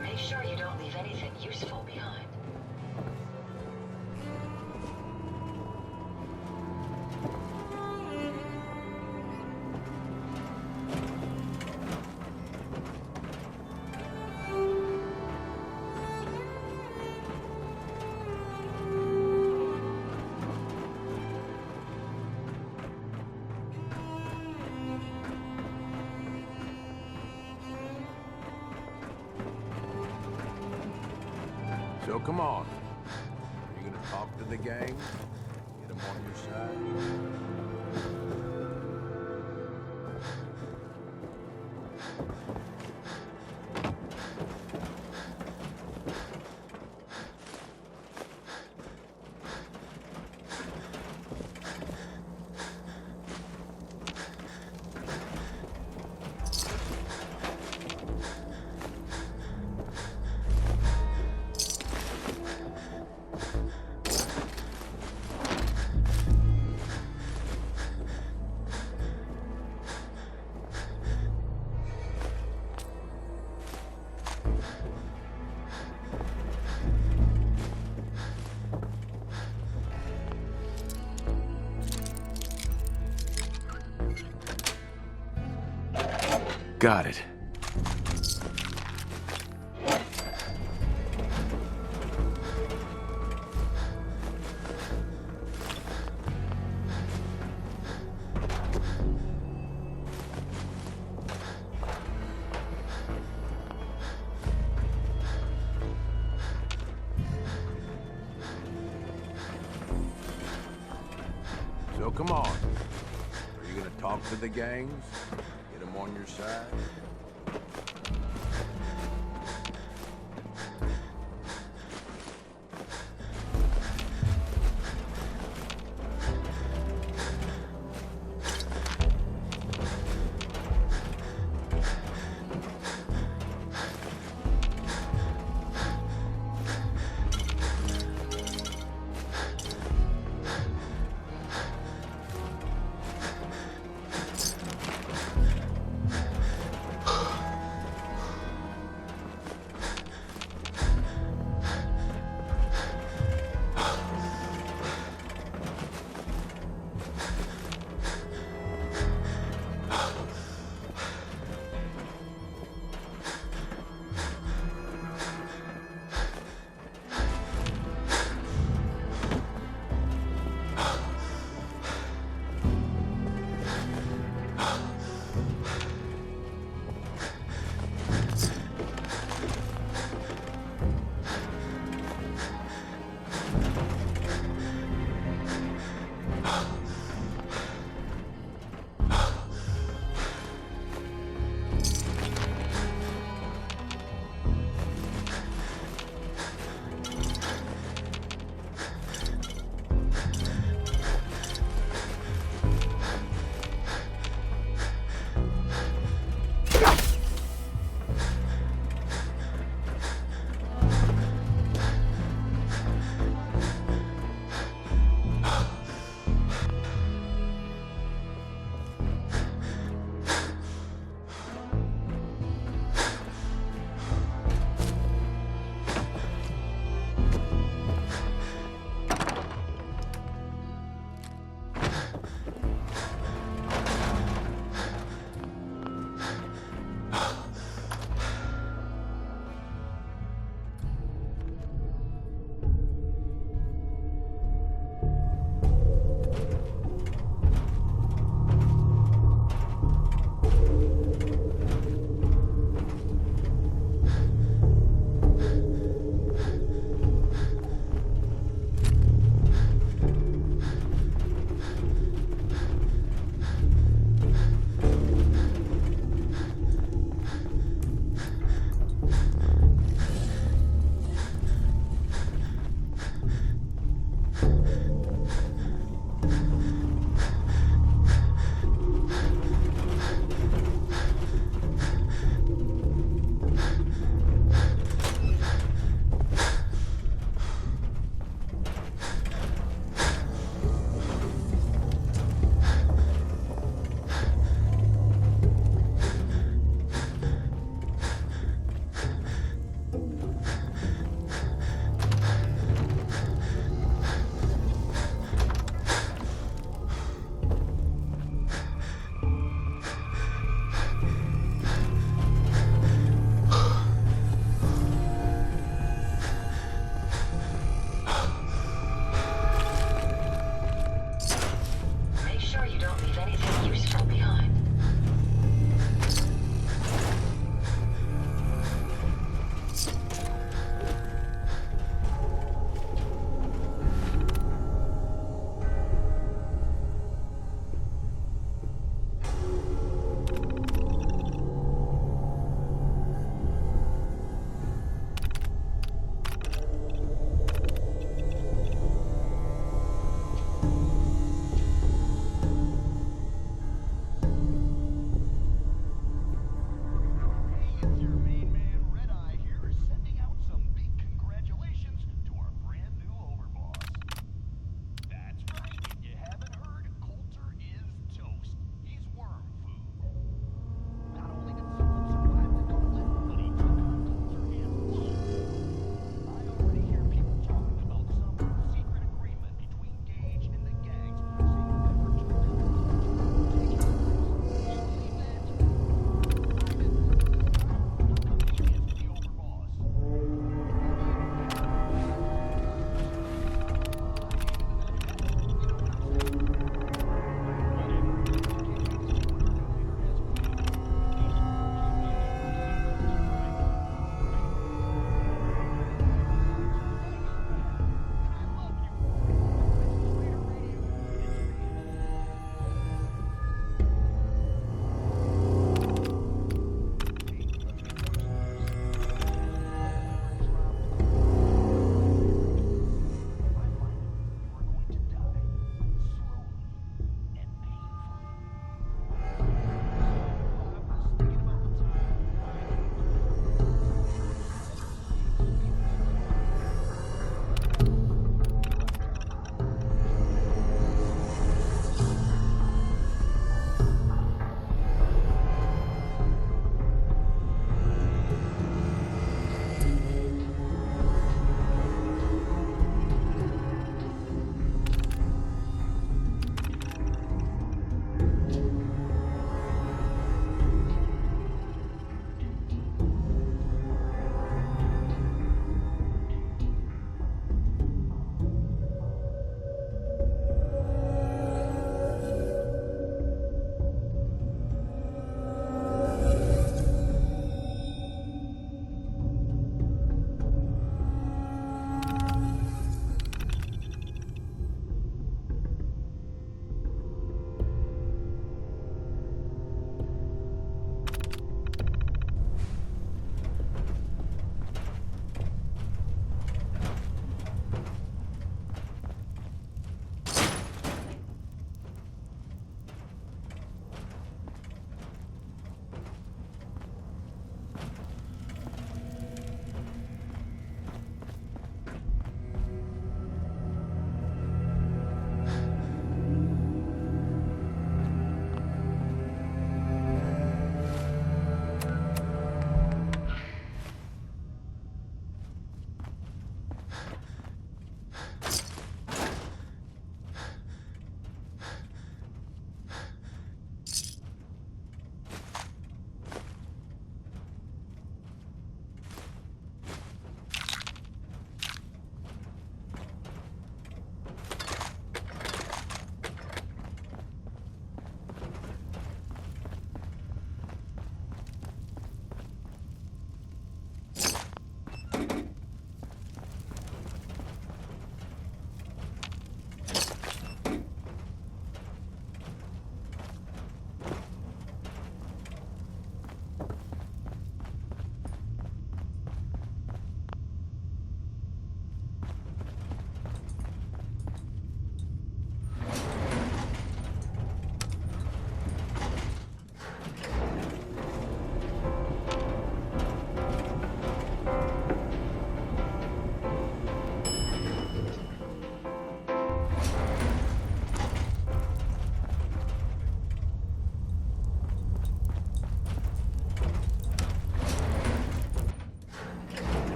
Make sure you don't leave anything useful behind. So come on. Are you gonna talk to the gang? Get them on your side? Got it. So come on. Are you gonna talk to the gangs? Get them on your side?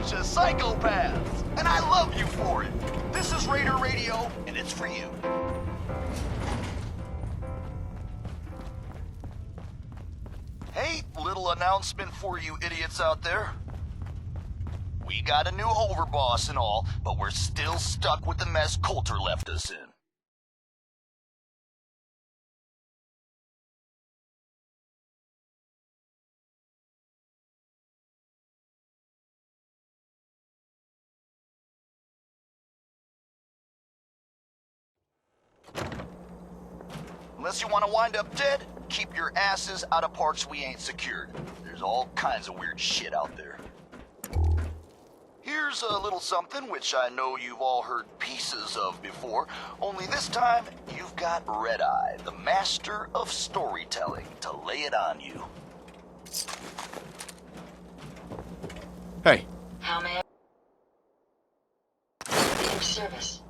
bunch of psychopaths, and I love you for it. This is Raider Radio, and it's for you. Hey, little announcement for you idiots out there. We got a new overboss and all, but we're still stuck with the mess Coulter left us in. Unless you want to wind up dead, keep your asses out of parts we ain't secured. There's all kinds of weird shit out there. Here's a little something which I know you've all heard pieces of before, only this time you've got Red Eye, the master of storytelling, to lay it on you. Hey. How may I be of service?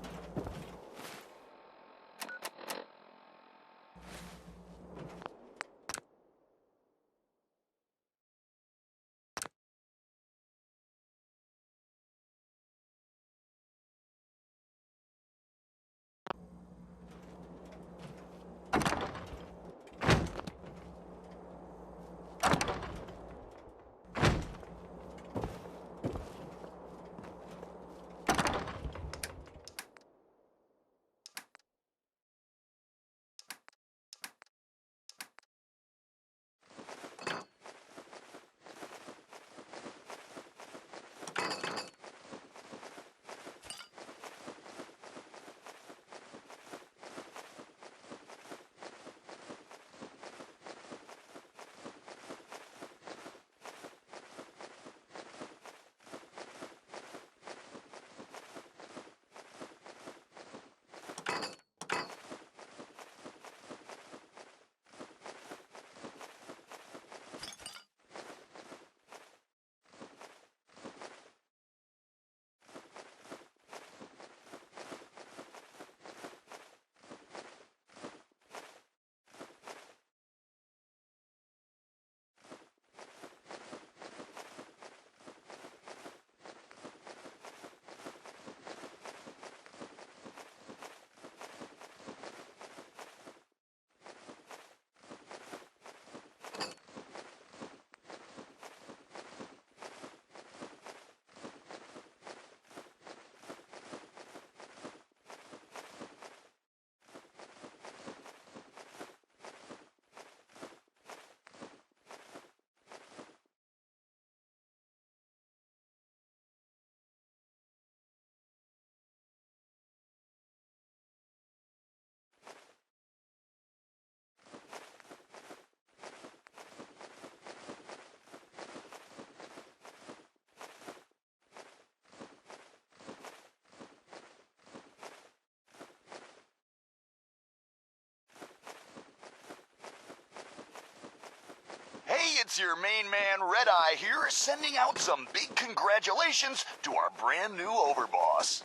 Hey, it's your main man Red Eye here, sending out some big congratulations to our brand new overboss.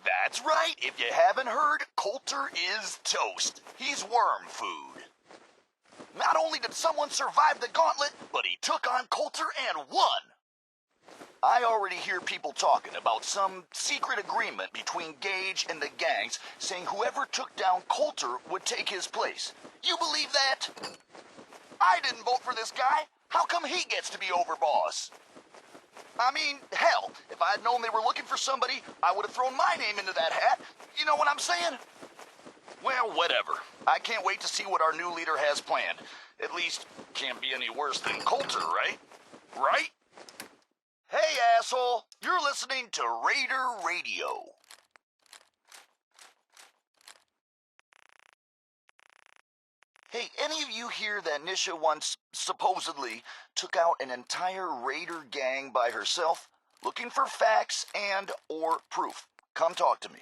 That's right, if you haven't heard, Coulter is toast. He's worm food. Not only did someone survive the gauntlet, but he took on Coulter and won. I already hear people talking about some secret agreement between Gage and the gangs saying whoever took down Coulter would take his place. You believe that? I didn't vote for this guy. How come he gets to be overboss? I mean, hell, if I had known they were looking for somebody, I would have thrown my name into that hat. You know what I'm saying? Well, whatever. I can't wait to see what our new leader has planned. At least, can't be any worse than Coulter, right? Right? Hey, asshole, you're listening to Raider Radio. Hey, any of you hear that Nisha once, supposedly, took out an entire Raider gang by herself? Looking for facts and or proof. Come talk to me.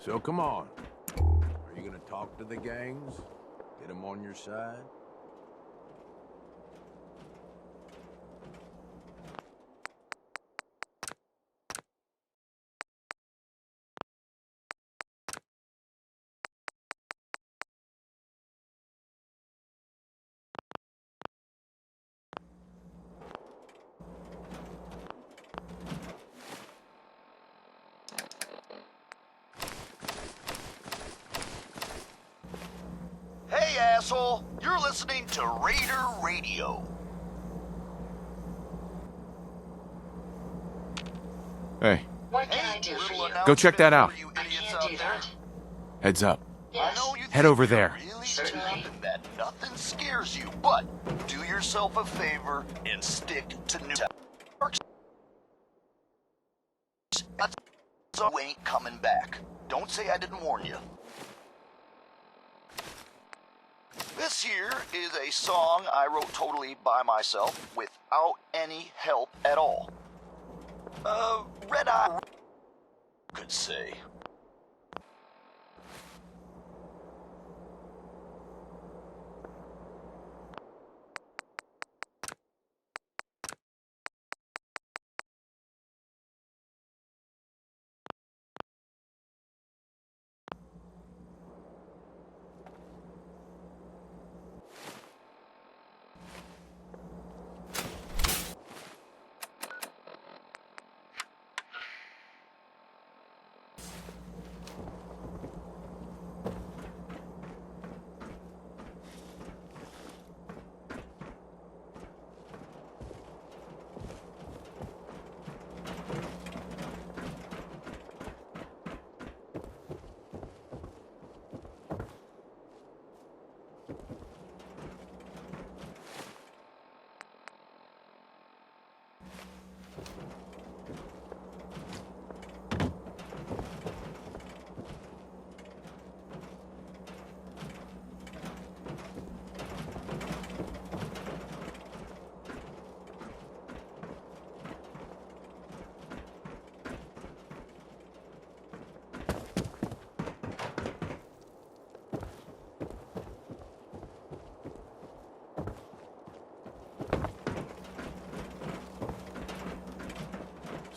So come on. Are you gonna talk to the gangs? Get them on your side? Hey, asshole! You're listening to Raider Radio. Hey, What can I do for you? go check that out. I can't do that. Heads up. Yes. Head over there. Certainly. That nothing scares you, but do yourself a favor and stick to Nuka-World. You ain't coming back. Don't say I didn't warn you. This here is a song I wrote totally by myself without any help at all. Red Eye could say.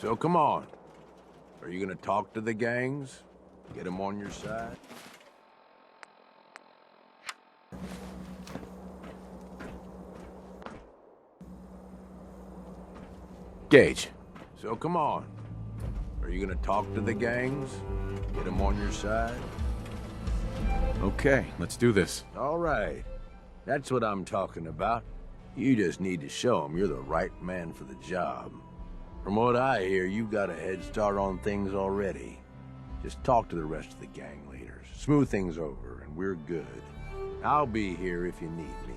So come on. Are you gonna talk to the gangs? Get them on your side? Gage. So come on. Are you gonna talk to the gangs? Get them on your side? Okay, let's do this. All right. That's what I'm talking about. You just need to show them you're the right man for the job. From what I hear, you've got a head start on things already. Just talk to the rest of the gang leaders. Smooth things over, and we're good. I'll be here if you need me.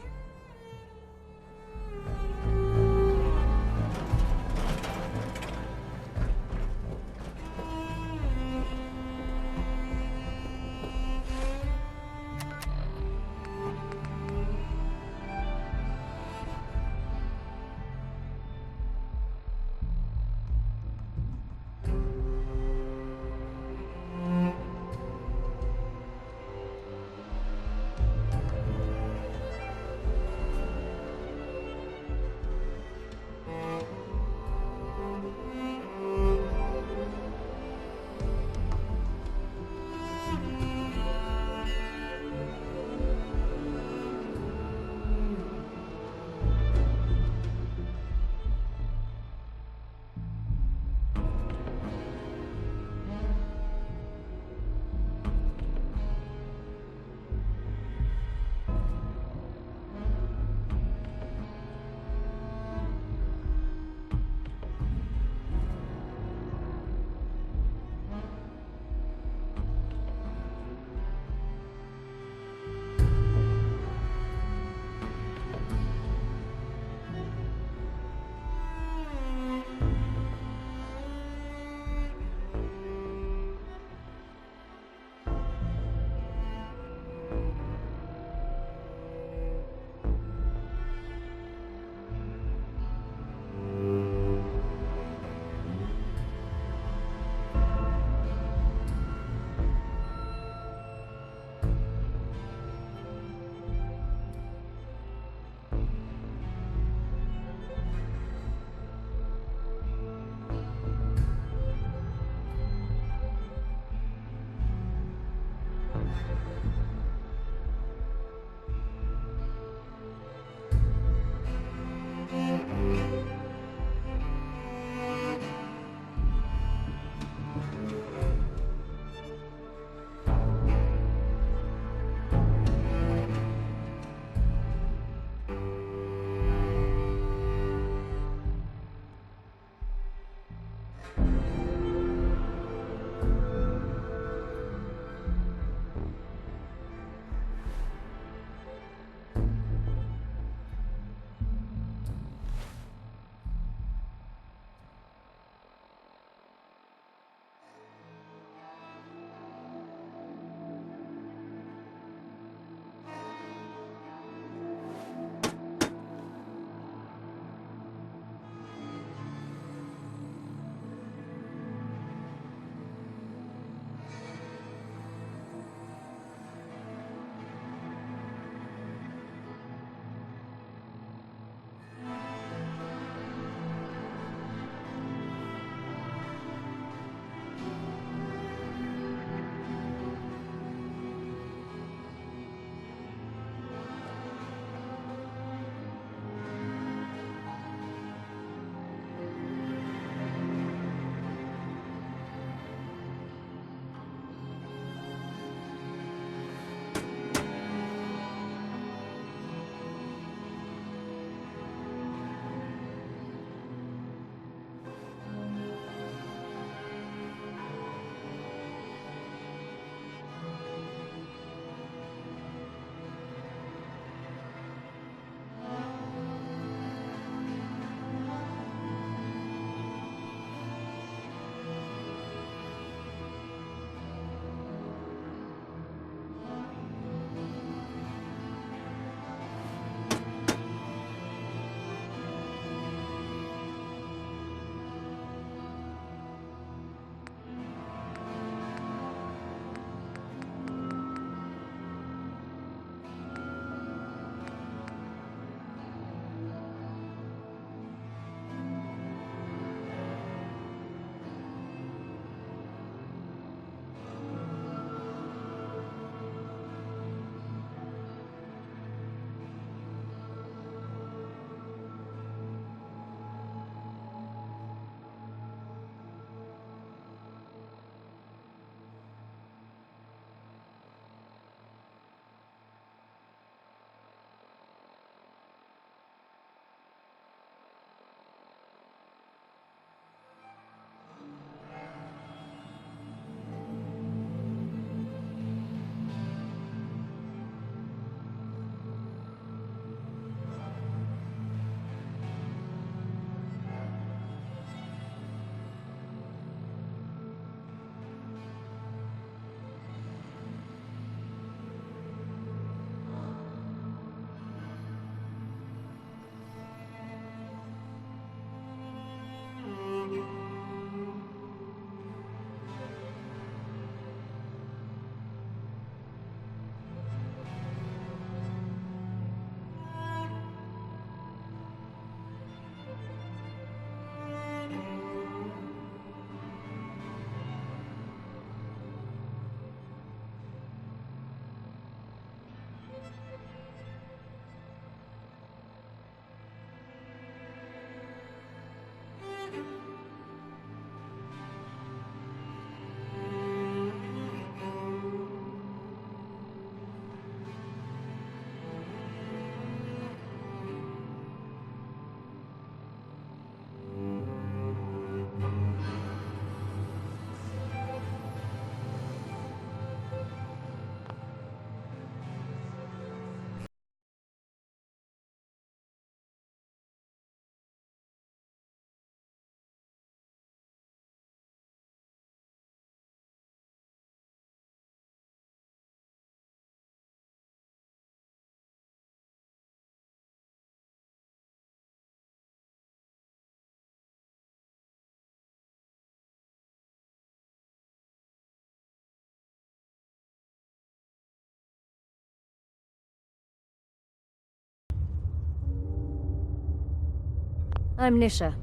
I'm Nisha.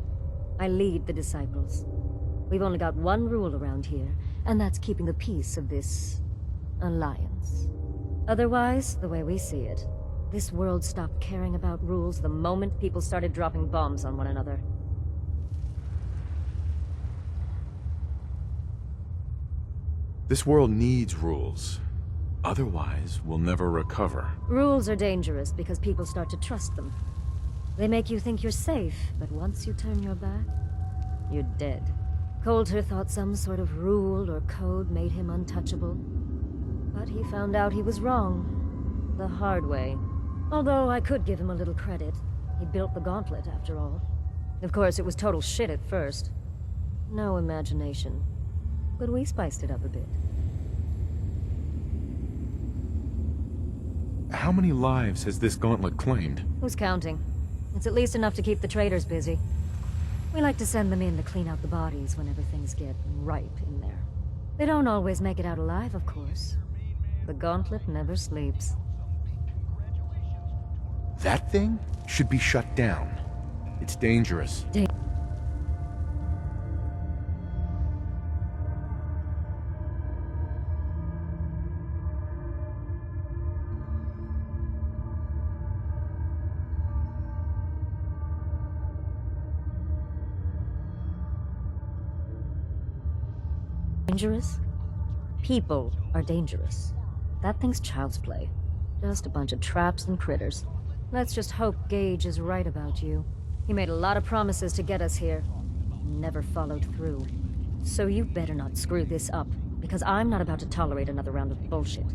I lead the Disciples. We've only got one rule around here, and that's keeping the peace of this alliance. Otherwise, the way we see it, this world stopped caring about rules the moment people started dropping bombs on one another. This world needs rules. Otherwise, we'll never recover. Rules are dangerous because people start to trust them. They make you think you're safe, but once you turn your back, you're dead. Coulter thought some sort of rule or code made him untouchable. But he found out he was wrong. The hard way. Although I could give him a little credit. He built the gauntlet, after all. Of course, it was total shit at first. No imagination. But we spiced it up a bit. How many lives has this gauntlet claimed? Who's counting? It's at least enough to keep the traders busy. We like to send them in to clean out the bodies whenever things get ripe in there. They don't always make it out alive, of course. The gauntlet never sleeps. That thing should be shut down. It's dangerous. Dangerous? People are dangerous. That thing's child's play. Just a bunch of traps and critters. Let's just hope Gage is right about you. He made a lot of promises to get us here. Never followed through. So you better not screw this up, because I'm not about to tolerate another round of bullshit.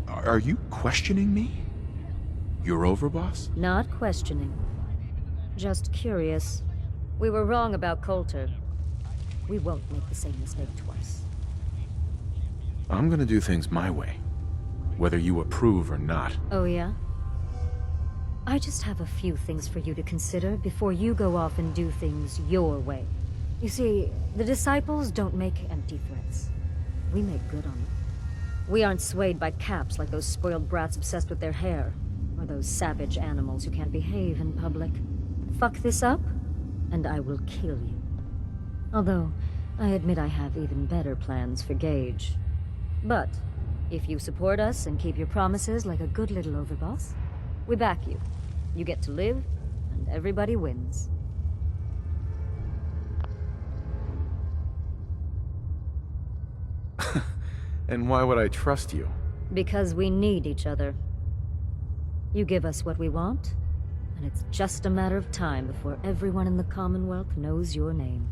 Are you questioning me? Your overboss? Not questioning. Just curious. We were wrong about Coulter. We won't make the same mistake twice. I'm gonna do things my way, whether you approve or not. Oh yeah? I just have a few things for you to consider before you go off and do things your way. You see, the Disciples don't make empty threats. We make good on them. We aren't swayed by caps like those spoiled brats obsessed with their hair, or those savage animals who can't behave in public. Fuck this up, and I will kill you. Although, I admit I have even better plans for Gage. But, if you support us and keep your promises like a good little overboss, we back you. You get to live, and everybody wins. And why would I trust you? Because we need each other. You give us what we want, and it's just a matter of time before everyone in the Commonwealth knows your name.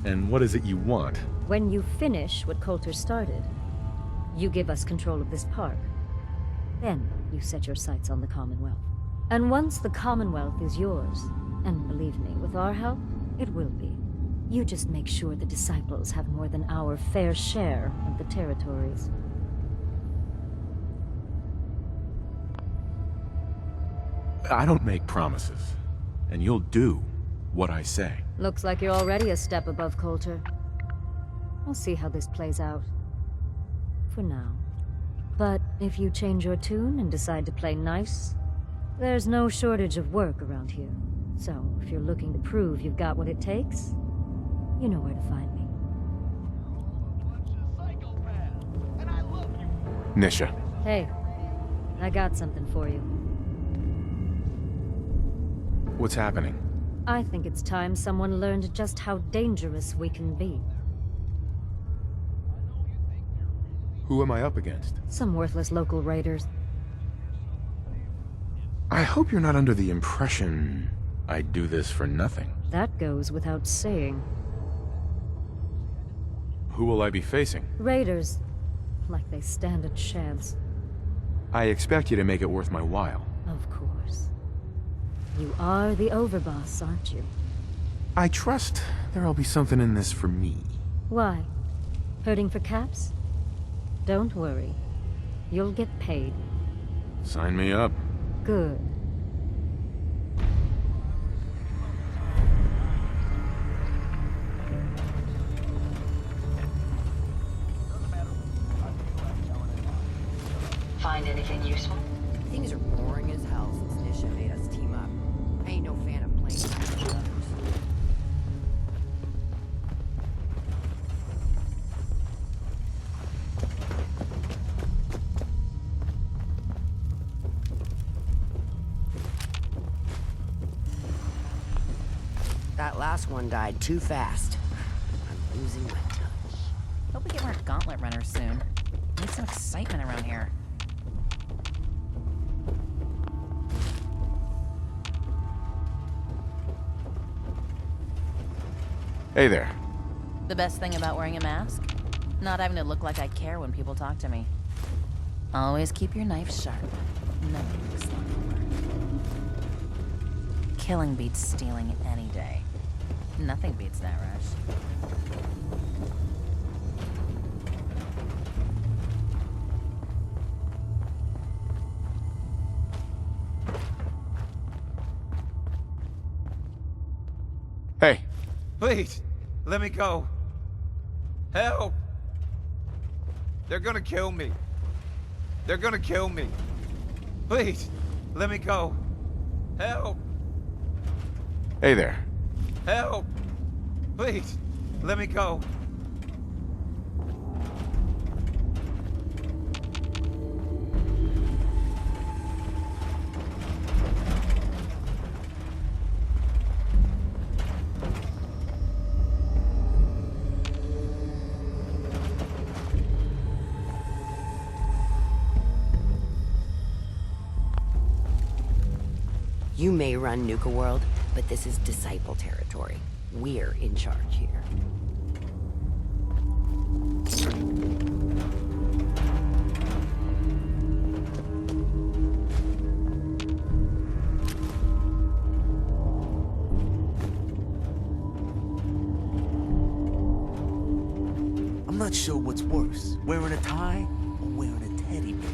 And what is it you want? When you finish what Coulter started, you give us control of this park. Then you set your sights on the Commonwealth. And once the Commonwealth is yours, and believe me, with our help, it will be. You just make sure the Disciples have more than our fair share of the territories. I don't make promises, and you'll do what I say. Looks like you're already a step above Coulter. We'll see how this plays out. For now. But if you change your tune and decide to play nice, there's no shortage of work around here. So, if you're looking to prove you've got what it takes, you know where to find me. Nisha. Hey, I got something for you. What's happening? I think it's time someone learned just how dangerous we can be. Who am I up against? Some worthless local raiders. I hope you're not under the impression I do this for nothing. That goes without saying. Who will I be facing? Raiders. Like they stand a chance. I expect you to make it worth my while. Of course. You are the overboss, aren't you? I trust there'll be something in this for me. Why? Hurting for caps? Don't worry. You'll get paid. Sign me up. Good. useful? Things are boring as hell since Nisha made us team up. I ain't no fan of playing with others. That last one died too fast. I'm losing my touch. Hope we get more gauntlet runners soon. Need some excitement around here. Hey there. The best thing about wearing a mask? Not having to look like I care when people talk to me. Always keep your knife sharp. Nothing looks like work. Killing beats stealing any day. Nothing beats that rush. Hey. Please, let me go. Help! They're gonna kill me. They're gonna kill me. Please, let me go. Help! Hey there. Help! Please, let me go. You may run Nuka-World, but this is Disciple territory. We're in charge here. I'm not sure what's worse, wearing a tie or wearing a teddy bear.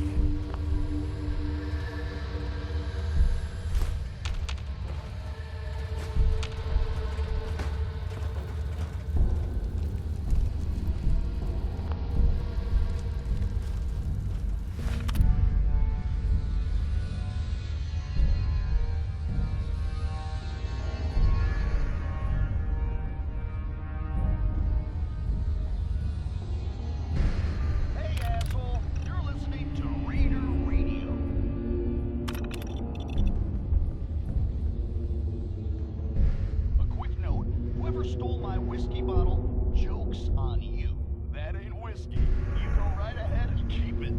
Stole my whiskey bottle? Joke's on you. That ain't whiskey. You go right ahead and keep it.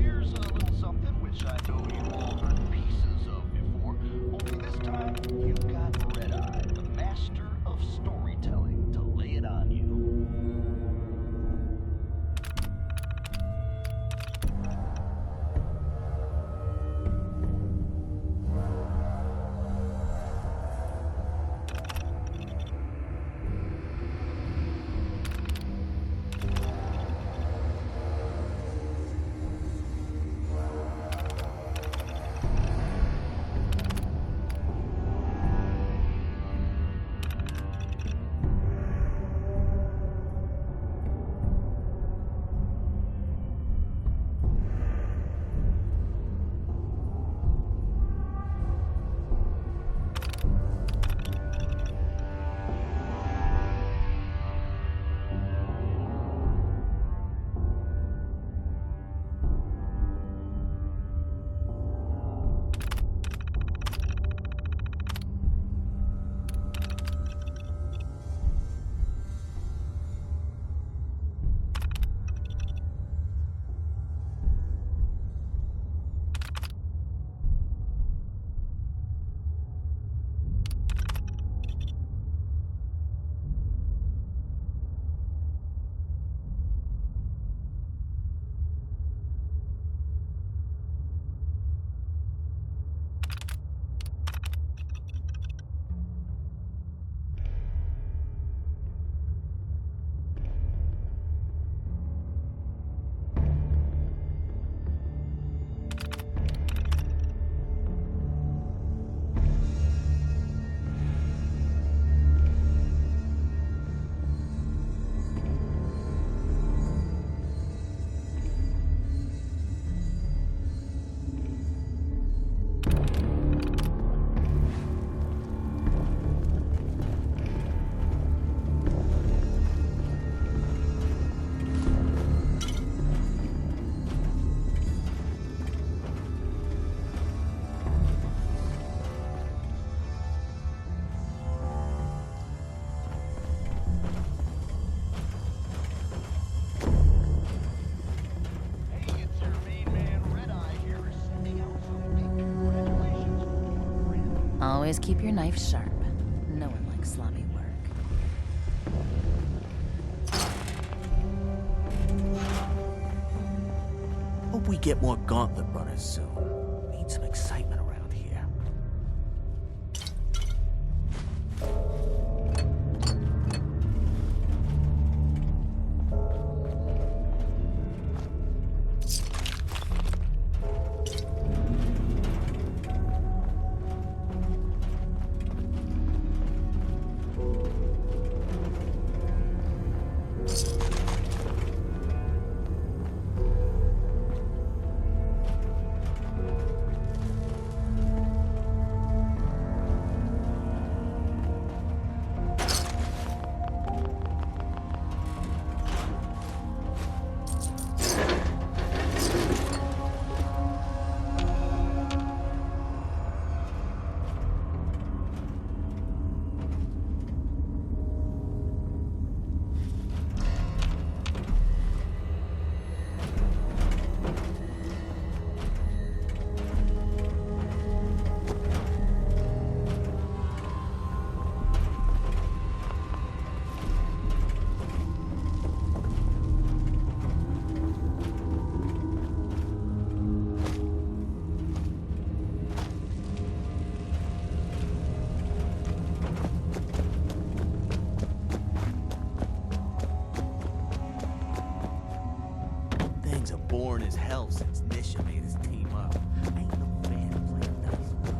Here's a little something which I know you've all heard pieces of before. Only this time, you've got Red Eye, the master of storytelling, to lay it on you. Always keep your knife sharp. No one likes sloppy work. Hope we get more gauntlet runners soon. Need some excitement around here. Things are boring as hell since Nisha made us team up. I ain't no fan of playing dice with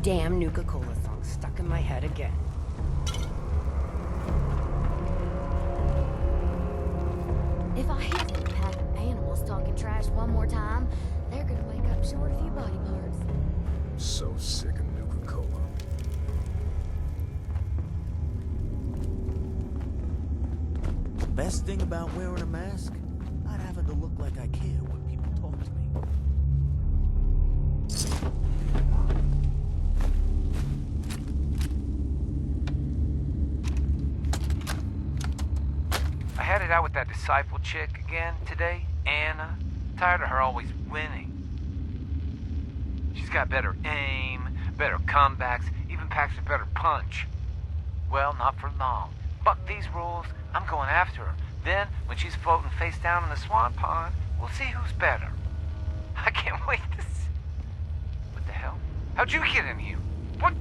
Damn Nuka-Cola song stuck in my head again. If I hear them pack of animals talking trash one more time, they're gonna wake up short a few body parts. So sick of Nuka-Cola. Best thing about wearing a mask? Not having to look like I care when people talk to me. I had it out with that disciple chick again today, Anna. Tired of her always winning. She's got better aim, better comebacks, even packs a better punch. Well, not for long. Fuck these rules, I'm going after her. Then, when she's floating face down in the swan pond, we'll see who's better. I can't wait to see. What the hell? How'd you get in here? What?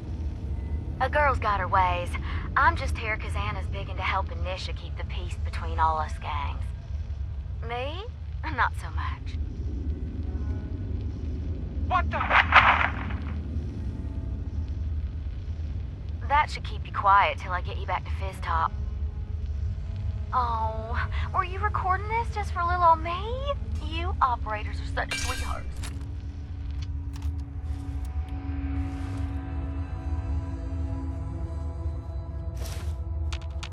A girl's got her ways. I'm just here because Anna's big into helping Nisha keep the peace between all us gangs. Me? Not so much. What the? That should keep you quiet till I get you back to Fizz Top. Oh, were you recording this just for little old me? You operators are such sweethearts.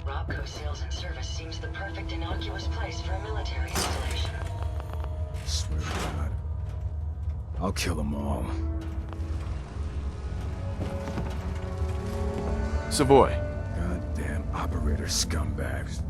Robco Sales and Service seems the perfect innocuous place for a military installation. Swear to God. I'll kill them all. Savoy. Goddamn operator scumbags.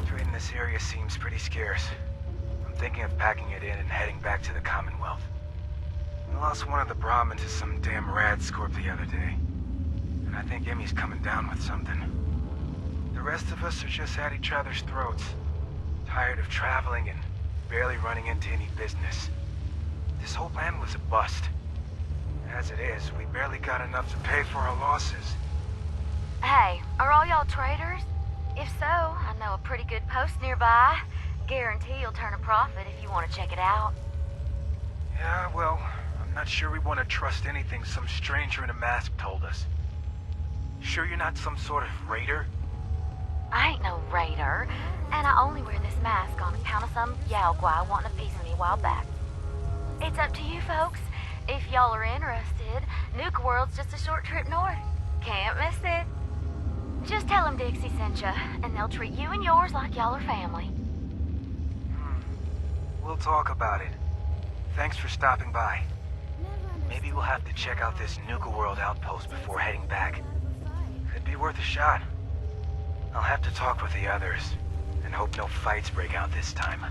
Trade in this area seems pretty scarce. I'm thinking of packing it in and heading back to the Commonwealth. I lost one of the Brahmins to some damn rad scorp the other day. And I think Emmy's coming down with something. The rest of us are just at each other's throats. Tired of traveling and barely running into any business. This whole plan was a bust. As it is, we barely got enough to pay for our losses. Hey, are all y'all traders? If so, I know a pretty good post nearby. Guarantee you'll turn a profit if you want to check it out. Yeah, well, I'm not sure we want to trust anything some stranger in a mask told us. Sure you're not some sort of raider? only wear this mask on account of some Yaogwai wanting a piece of me a while back. It's up to you folks. If y'all are interested, Nuka-World's just a short trip north. Can't miss it. Just tell them Dixie sent ya, and they'll treat you and yours like y'all are family. We'll talk about it. Thanks for stopping by. Maybe we'll have to check out this Nuka-World outpost before heading back. Could be worth a shot. I'll have to talk with the others, and hope no fights break out this time.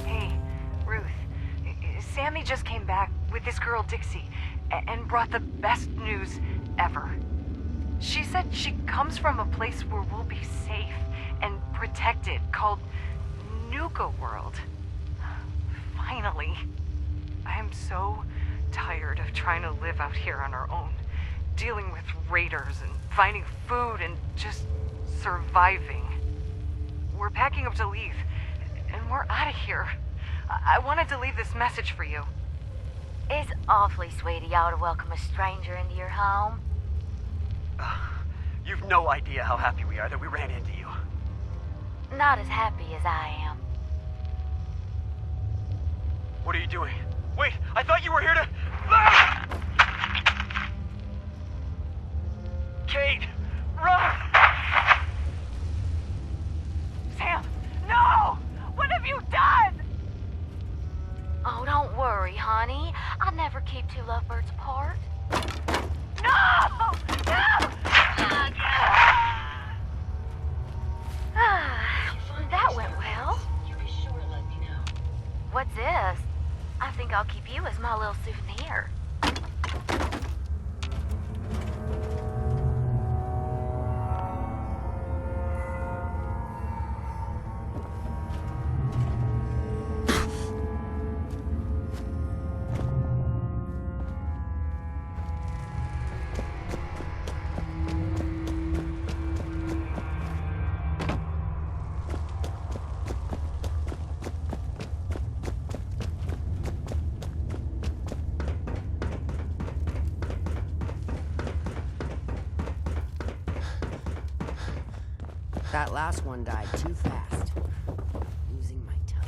Hey, Ruth. Sammy just came back with this girl Dixie, and brought the best news ever. She said she comes from a place where we'll be safe and protected, called Nuka-World. Finally. I am so tired of trying to live out here on our own, dealing with raiders and finding food and just surviving. We're packing up to leave, and we're out of here. I wanted to leave this message for you. It's awfully sweet of y'all to welcome a stranger into your home. You've no idea how happy we are that we ran into you. Not as happy as I am. What are you doing? Wait, I thought you were here to... Ah! Kate, run! Sam, no! What have you done? Oh, don't worry, honey. I'd never keep two lovebirds apart. No! No! That went well. What's this? I think I'll keep you as my little souvenir. That last one died too fast. Losing my touch.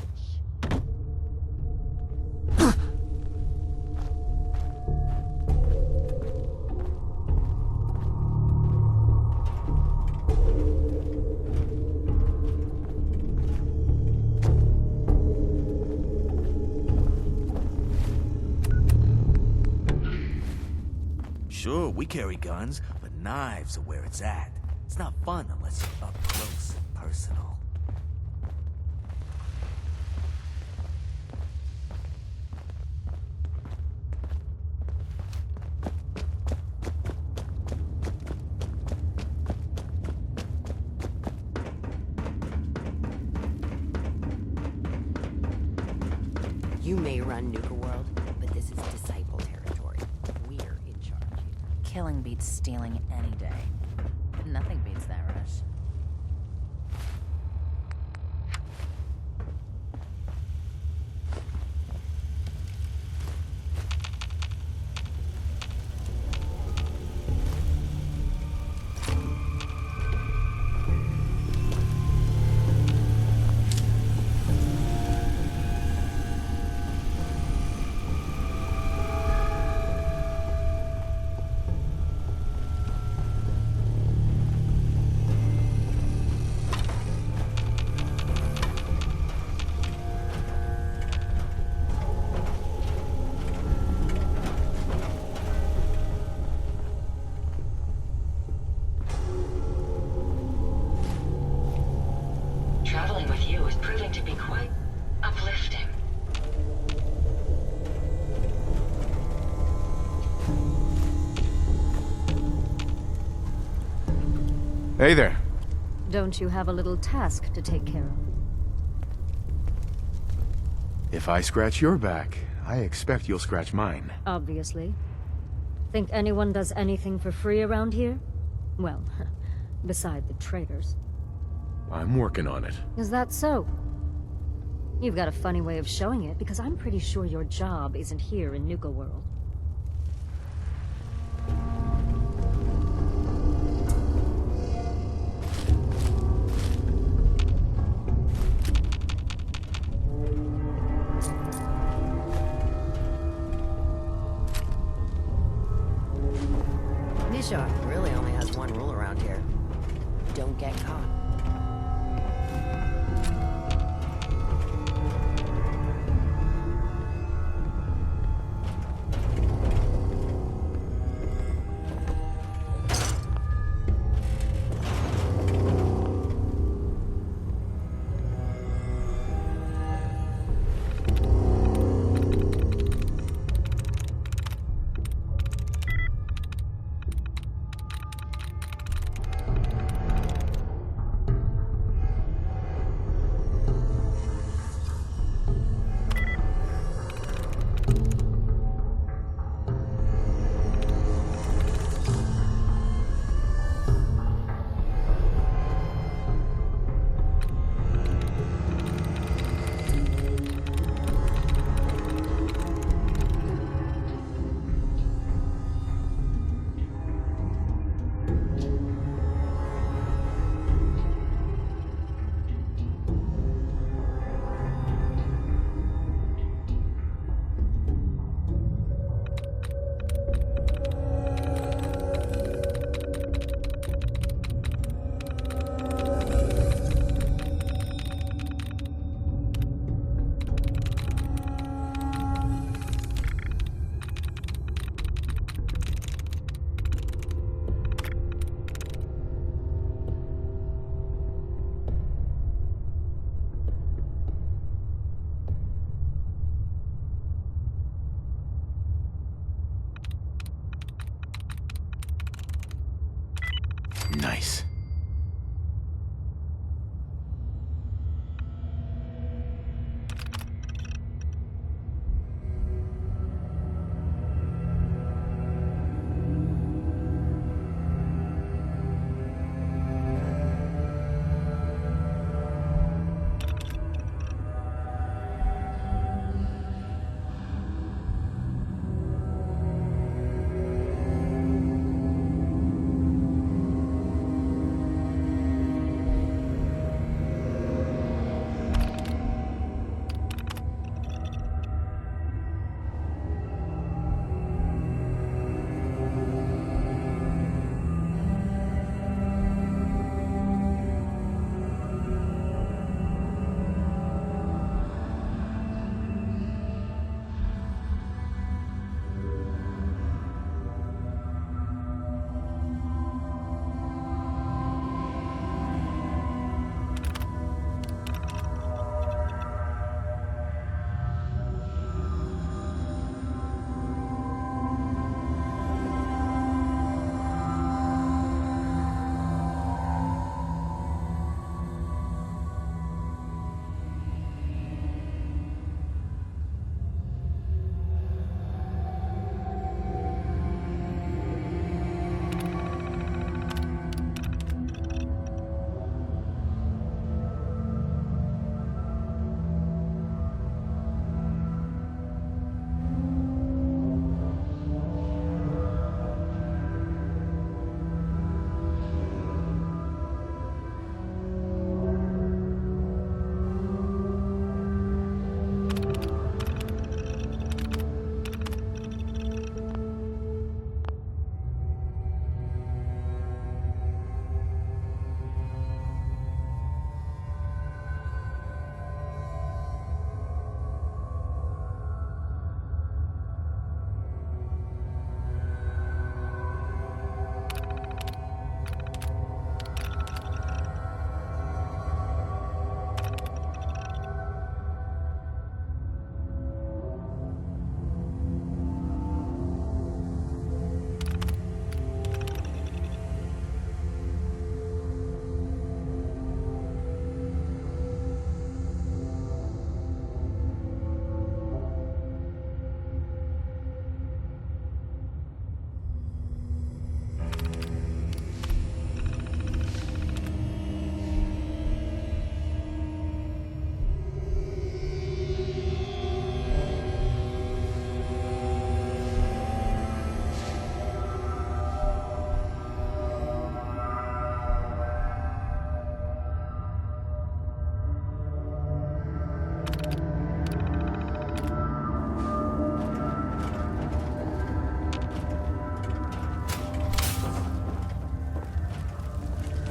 Sure, we carry guns, but knives are where it's at. It's not fun unless you're up close and personal. You may run Nuka-World, but this is Disciple territory. We're in charge here. Killing beats stealing any day. Nothing beats that rush. Traveling with you is proving to be quite uplifting. Hey there. Don't you have a little task to take care of? If I scratch your back, I expect you'll scratch mine. Obviously. Think anyone does anything for free around here? Well, beside the traitors. I'm working on it. Is that so? You've got a funny way of showing it, because I'm pretty sure your job isn't here in Nuka-World. OSHA really only has one rule around here. Don't get caught. Nice.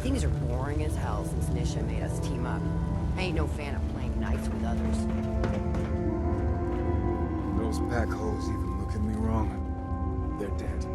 Things are boring as hell since Nisha made us team up. I ain't no fan of playing nice with others. Those pack holes even look at me wrong. They're dead.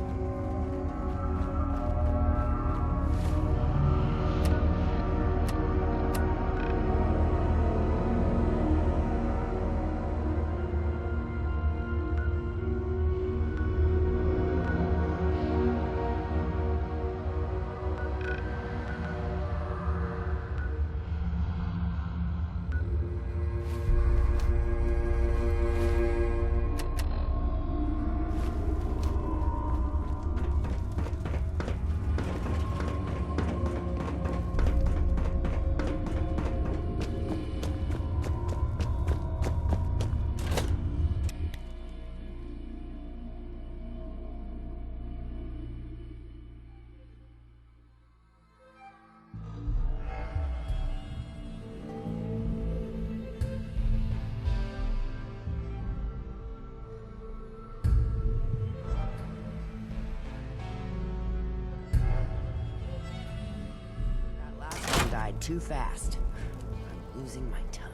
Died too fast. I'm losing my touch.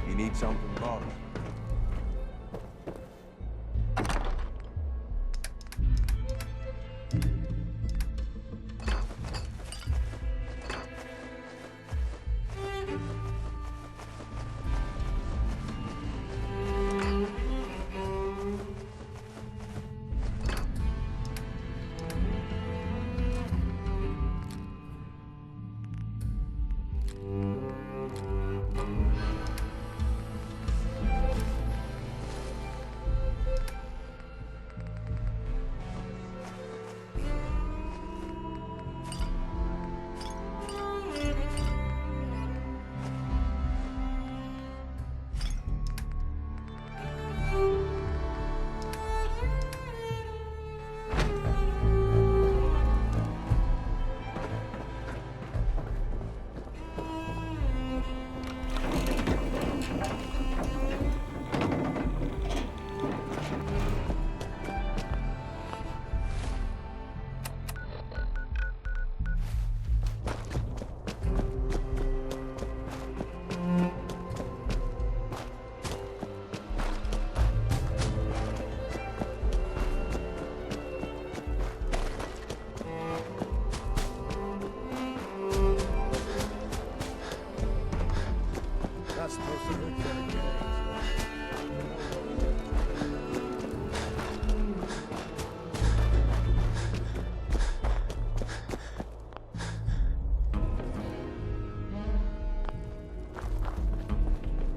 You need something, boss? Not supposed to hurt the other gangs.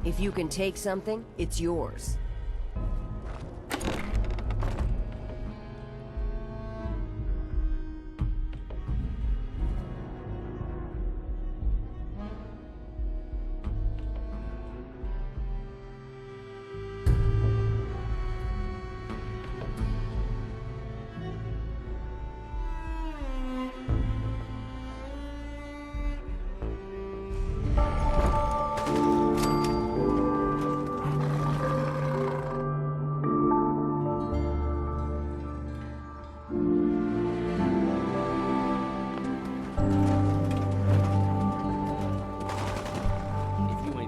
If you can take something, it's yours.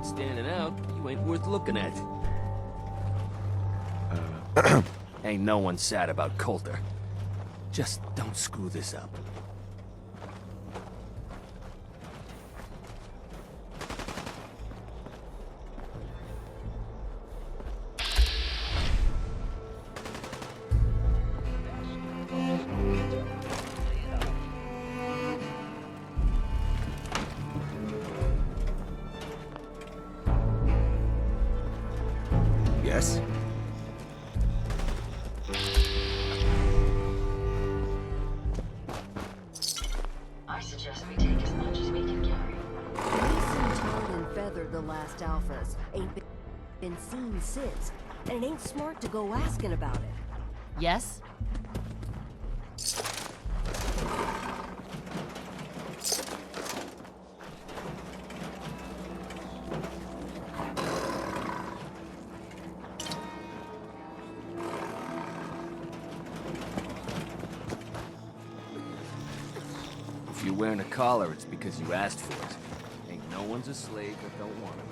Standing out, you ain't worth looking at. Ain't no one sad about Coulter. Just don't screw this up. Yes? I suggest we take as much as we can carry. We seem tarred and feathered the last alphas. Ain't been seen since. And it ain't smart to go asking about it. Yes? If you're wearing a collar, it's because you asked for it. Ain't no one's a slave that don't want to be.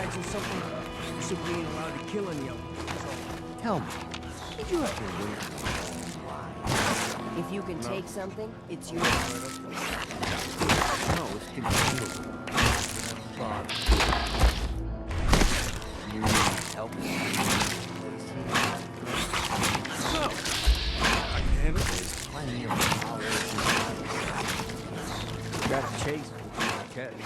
Or something, so we ain't allowed to kill any of them. Tell me, did you ever win? If you can take something, it's yours. No, it's concealable. You need help? No! God damn it. There's plenty of powers. You gotta chase before you catch.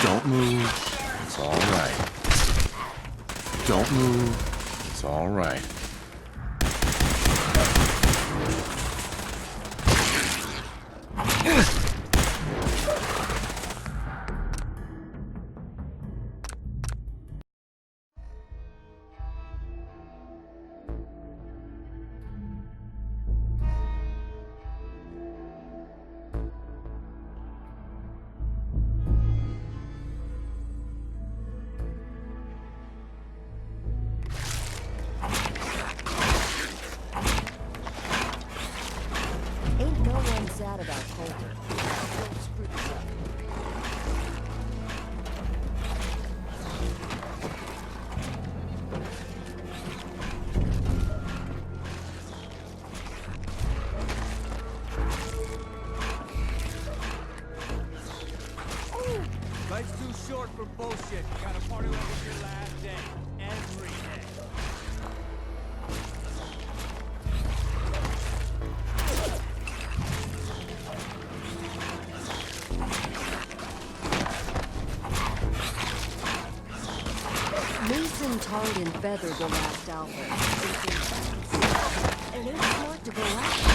Don't move. It's all right. Don't move. It's all right. Ain't no one sad about Coulter. Don't screw this up. Life's too short for bullshit. Gotta party like it's your last day. Every day. Mason tarred and feathered the last alpha. And it ain't smart to go after it.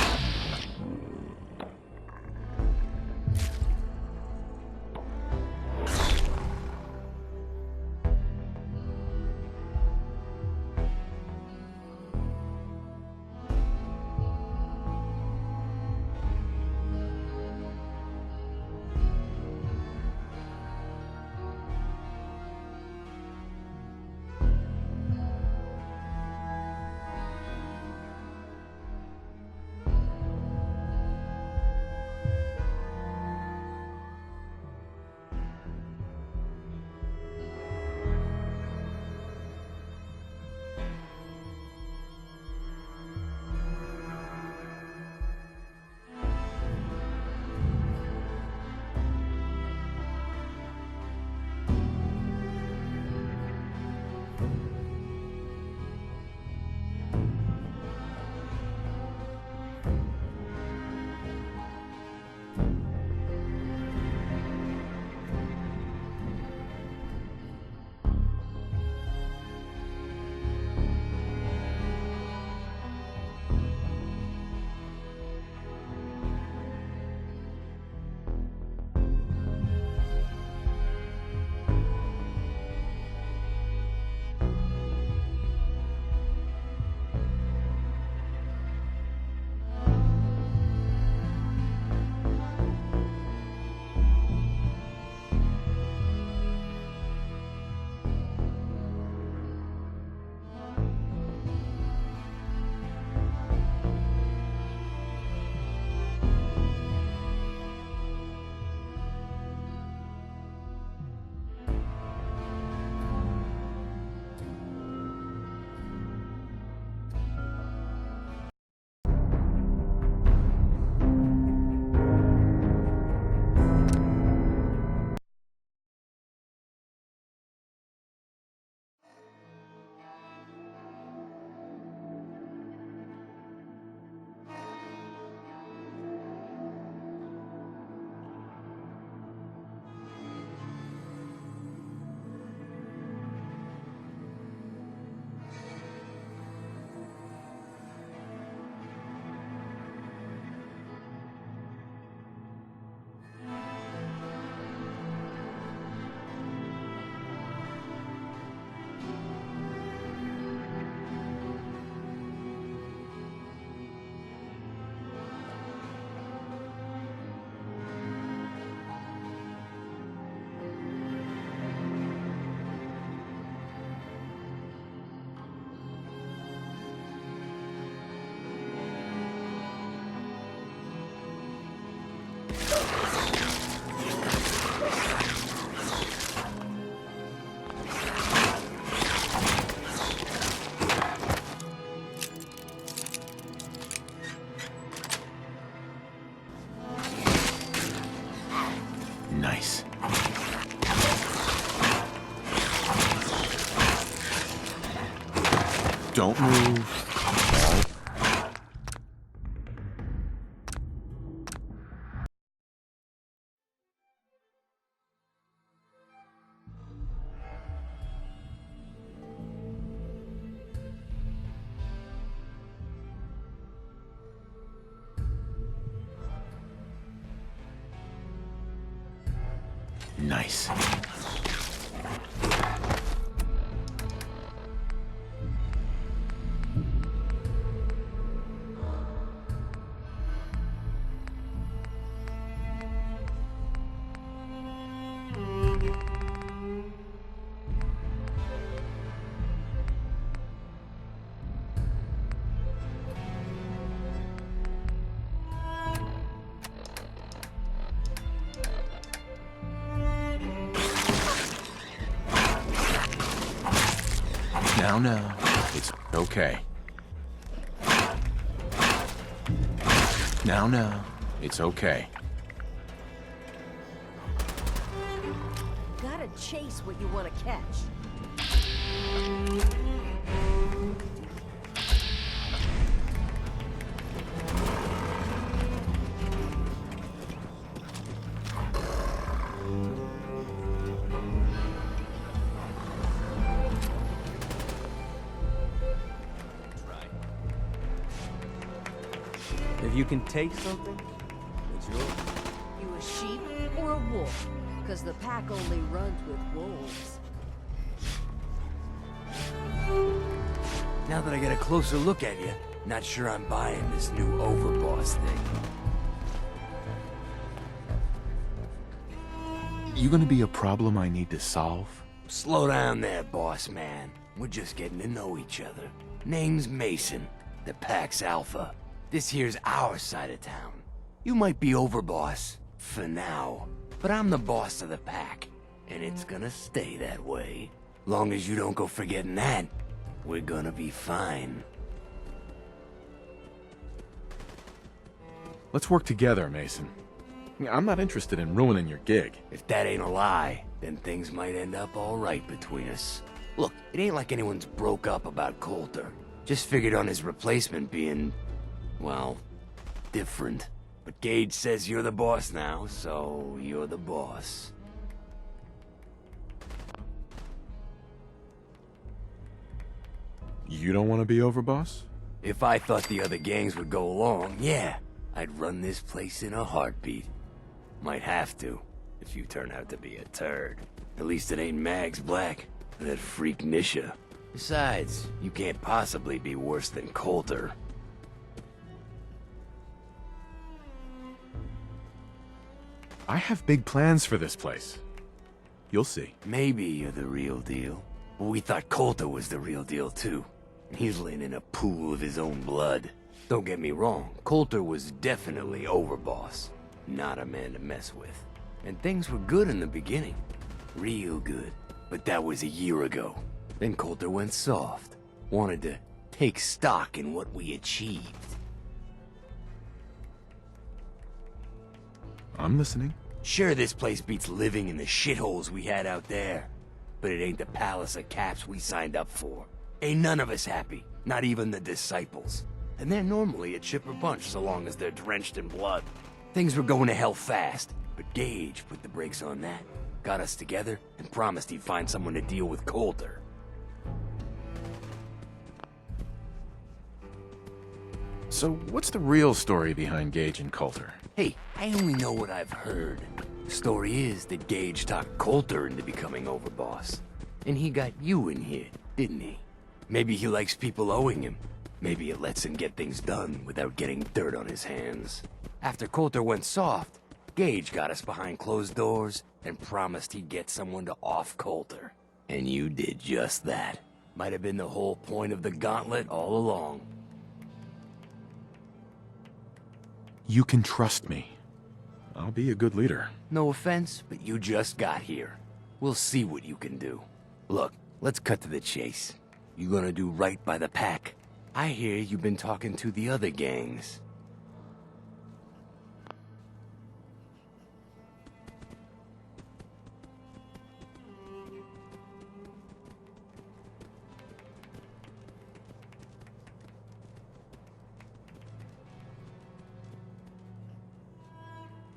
Don't move. Nice. Now, it's okay. Now, it's okay. Gotta chase what you want to catch. If you can take something, it's yours. You a sheep or a wolf? Because the pack only runs with wolves. Now that I get a closer look at you, not sure I'm buying this new overboss thing. You gonna be a problem I need to solve? Slow down there, boss man. We're just getting to know each other. Name's Mason, the pack's alpha. This here's our side of town. You might be overboss, for now, but I'm the boss of the pack, and it's gonna stay that way. Long as you don't go forgetting that, we're gonna be fine. Let's work together, Mason. I'm not interested in ruining your gig. If that ain't a lie, then things might end up all right between us. Look, it ain't like anyone's broke up about Coulter. Just figured on his replacement being, well, different. But Gage says you're the boss now, so you're the boss. You don't want to be overboss? If I thought the other gangs would go along, yeah, I'd run this place in a heartbeat. Might have to, if you turn out to be a turd. At least it ain't Mags Black, or that freak Nisha. Besides, you can't possibly be worse than Coulter. I have big plans for this place. You'll see. Maybe you're the real deal. But we thought Coulter was the real deal, too. He's laying in a pool of his own blood. Don't get me wrong, Coulter was definitely overboss. Not a man to mess with. And things were good in the beginning. Real good. But that was a year ago. Then Coulter went soft. Wanted to take stock in what we achieved. I'm listening. Sure, this place beats living in the shitholes we had out there. But it ain't the palace of caps we signed up for. Ain't none of us happy. Not even the disciples. And they're normally a chipper bunch so long as they're drenched in blood. Things were going to hell fast, but Gage put the brakes on that. Got us together and promised he'd find someone to deal with Coulter. So what's the real story behind Gage and Coulter? Hey, I only know what I've heard. The story is that Gage talked Coulter into becoming overboss. And he got you in here, didn't he? Maybe he likes people owing him. Maybe it lets him get things done without getting dirt on his hands. After Coulter went soft, Gage got us behind closed doors and promised he'd get someone to off Coulter. And you did just that. Might have been the whole point of the gauntlet all along. You can trust me. I'll be a good leader. No offense, but you just got here. We'll see what you can do. Look, let's cut to the chase. You gonna do right by the pack? I hear you've been talking to the other gangs.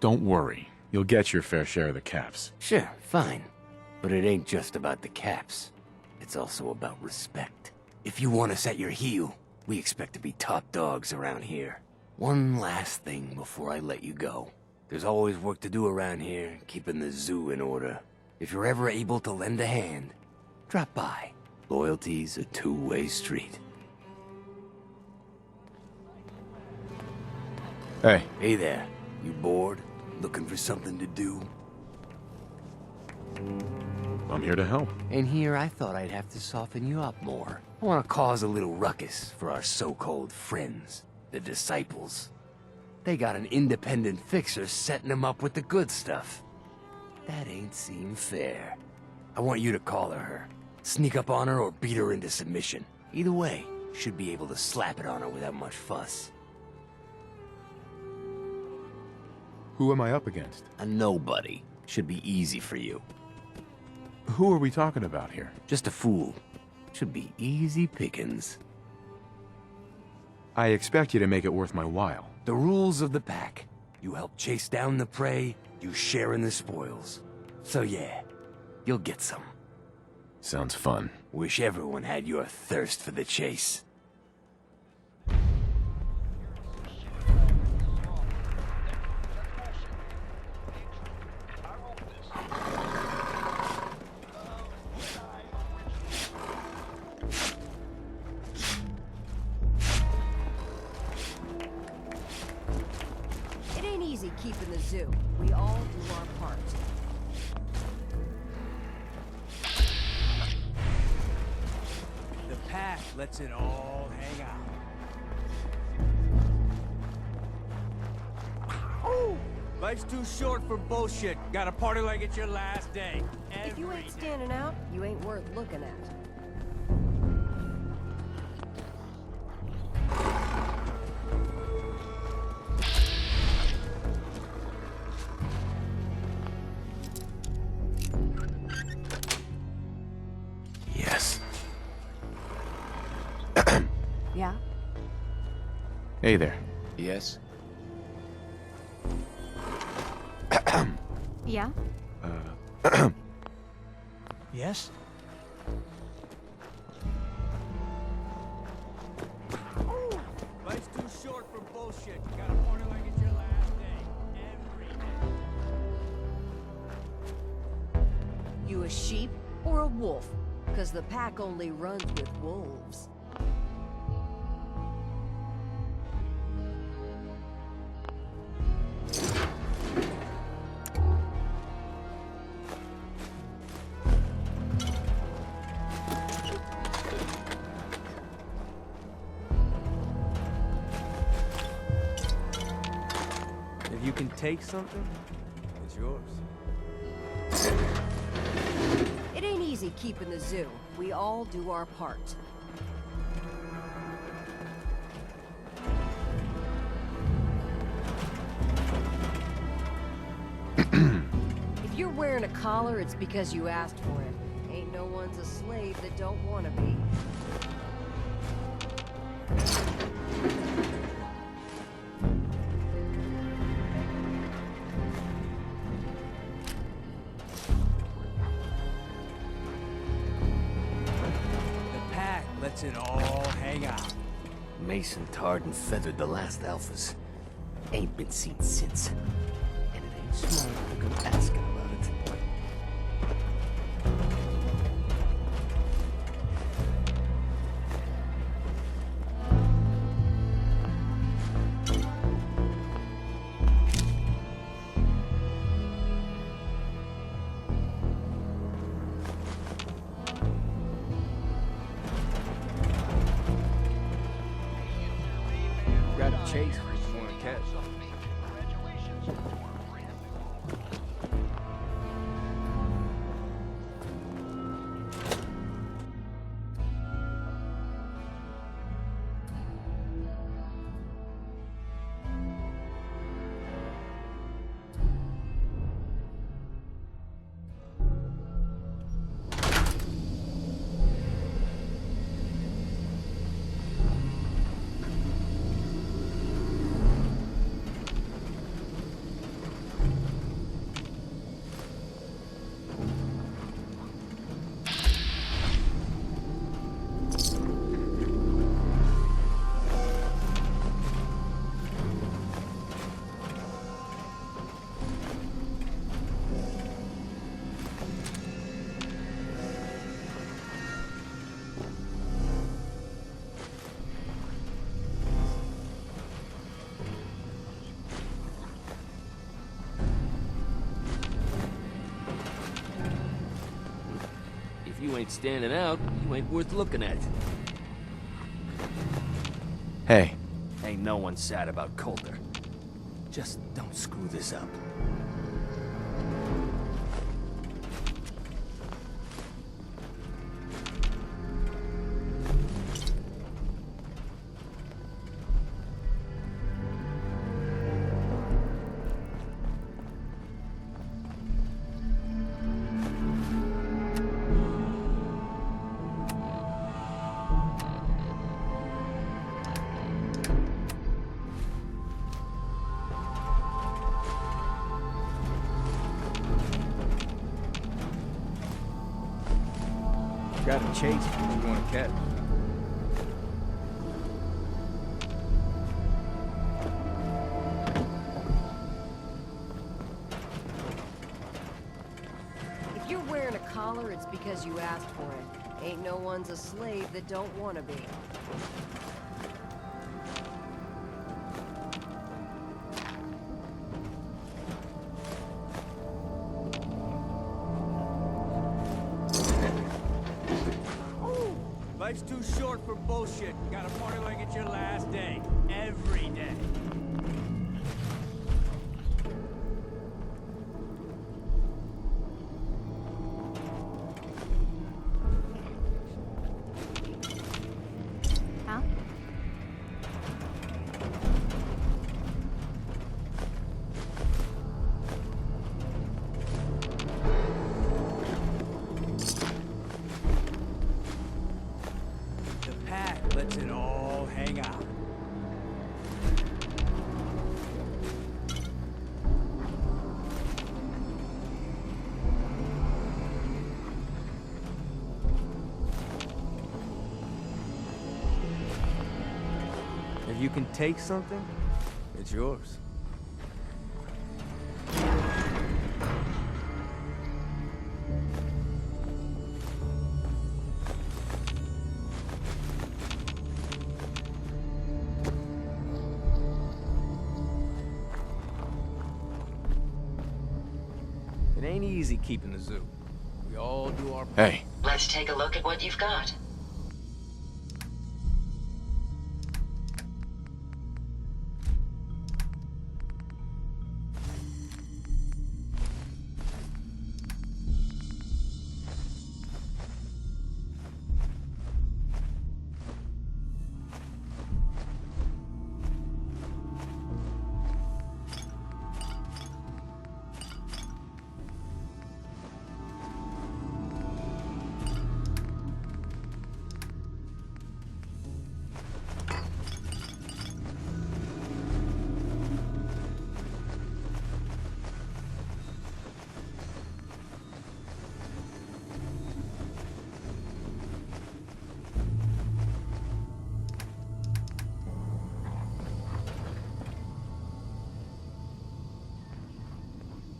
Don't worry. You'll get your fair share of the caps. Sure, fine. But it ain't just about the caps. It's also about respect. If you want us at your heel, we expect to be top dogs around here. One last thing before I let you go. There's always work to do around here, keeping the zoo in order. If you're ever able to lend a hand, drop by. Loyalty's a two-way street. Hey. Hey there. You bored? Looking for something to do? I'm here to help. And here I thought I'd have to soften you up more. I want to cause a little ruckus for our so-called friends, the Disciples. They got an independent fixer setting them up with the good stuff. That ain't seem fair. I want you to collar her. Sneak up on her or beat her into submission. Either way, should be able to slap it on her without much fuss. Who am I up against? A nobody. Should be easy for you. Who are we talking about here? Just a fool. Should be easy pickings. I expect you to make it worth my while. The rules of the pack. You help chase down the prey, you share in the spoils. So yeah, you'll get some. Sounds fun. Wish everyone had your thirst for the chase. Keeping the zoo. We all do our part. The pack lets it all hang out. Ooh, life's too short for bullshit. Gotta party like it's your last day. If you ain't standing out, you ain't worth looking at. Yeah? Hey there. Yes? Yeah? Yes? Life's too short for bullshit. You gotta party like it's your last day. Every day. You a sheep or a wolf? Because the pack only runs with wolves. If you can take something, it's yours. It ain't easy keeping the zoo. We all do our part. If you're wearing a collar, it's because you asked for it. Ain't no one's a slave that don't want to be. Lets it all hang out. Mason tarred and feathered the last alphas. Ain't been seen since. And it ain't smart to go asking about it. Grab a chase if you want to catch. ain't standing out, you ain't worth looking at. Hey. Ain't no one sad about Coulter. Just don't screw this up. Got a chase if you want to catch. If you're wearing a collar, it's because you asked for it. Ain't no one's a slave that don't want to be. Life's too short for bullshit. Gotta party like it's your last day. Every day. Huh? The pack lets it all hang out. If you can take something, it's yours. It ain't easy keeping the zoo. We all do our part. Hey. Let's take a look at what you've got.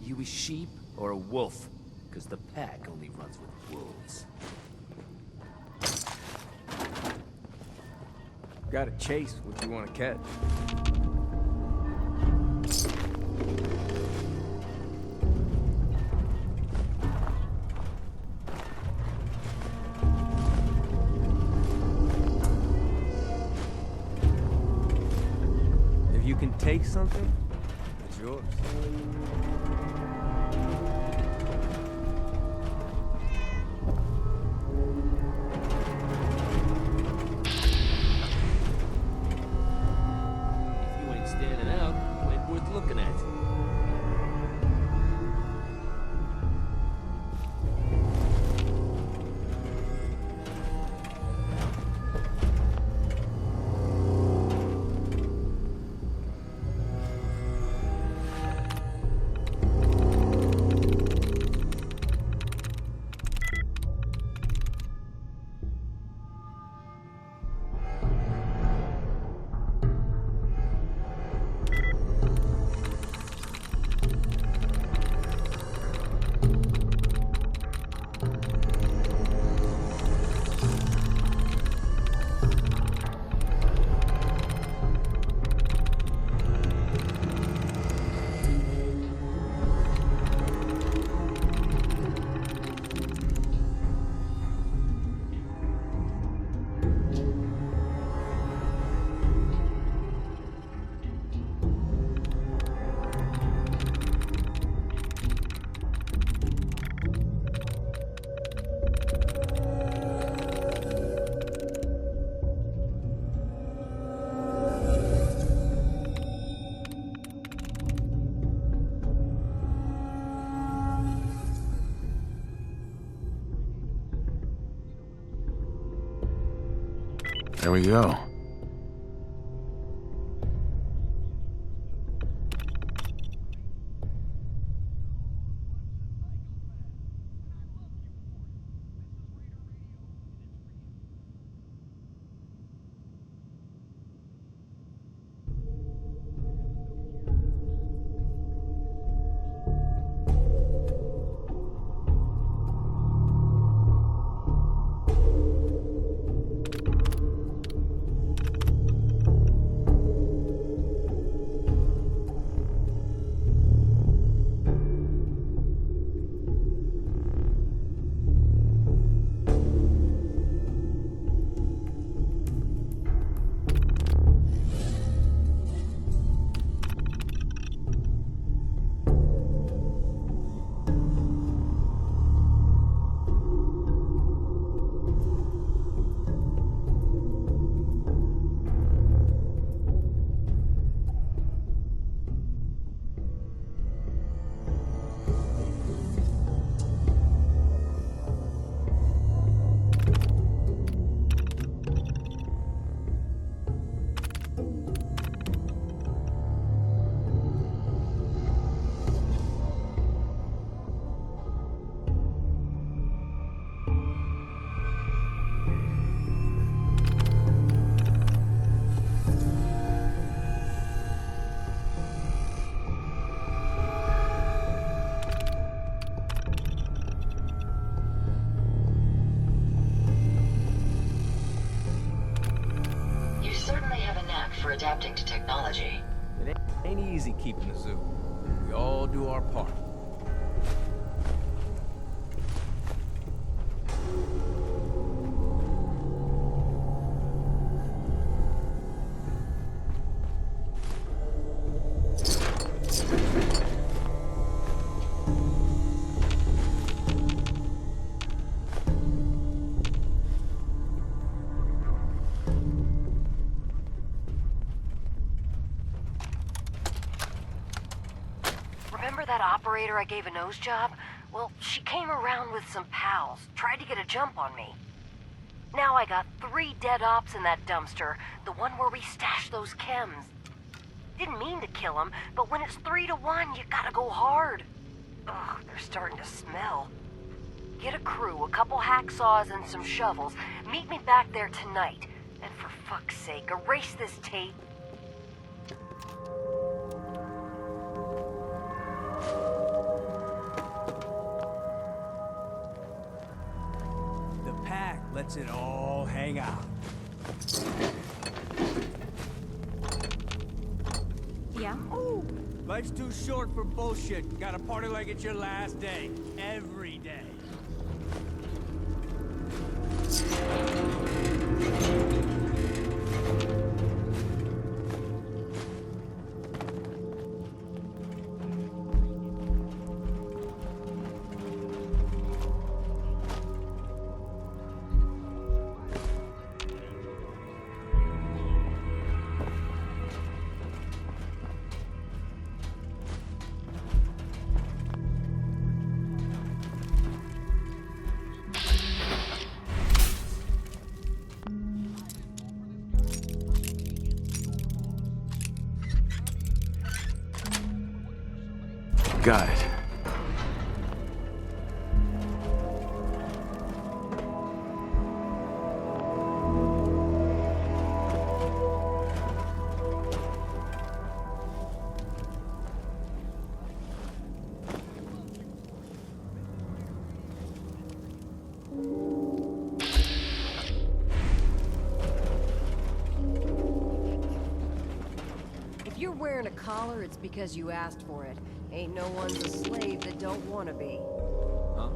You a sheep or a wolf? Because the pack only runs with wolves. Got a chase what you want to catch. If you can take something, it's yours. If you ain't standing out, you ain't worth looking at. There we go. For adapting to technology. It ain't easy keeping the zoo. We all do our part. Remember that operator I gave a nose job? Well, she came around with some pals, tried to get a jump on me. Now I got 3 dead ops in that dumpster, the one where we stashed those chems. Didn't mean to kill them, but when it's 3 to 1, you gotta go hard. Ugh, they're starting to smell. Get a crew, a couple hacksaws, and some shovels. Meet me back there tonight. And for fuck's sake, erase this tape. The pack lets it all hang out. Yeah? Ooh, life's too short for bullshit. Gotta party like it's your last day. Every day. Got it. If you're wearing a collar, it's because you asked for it. Ain't no one's a slave that don't want to be. Huh?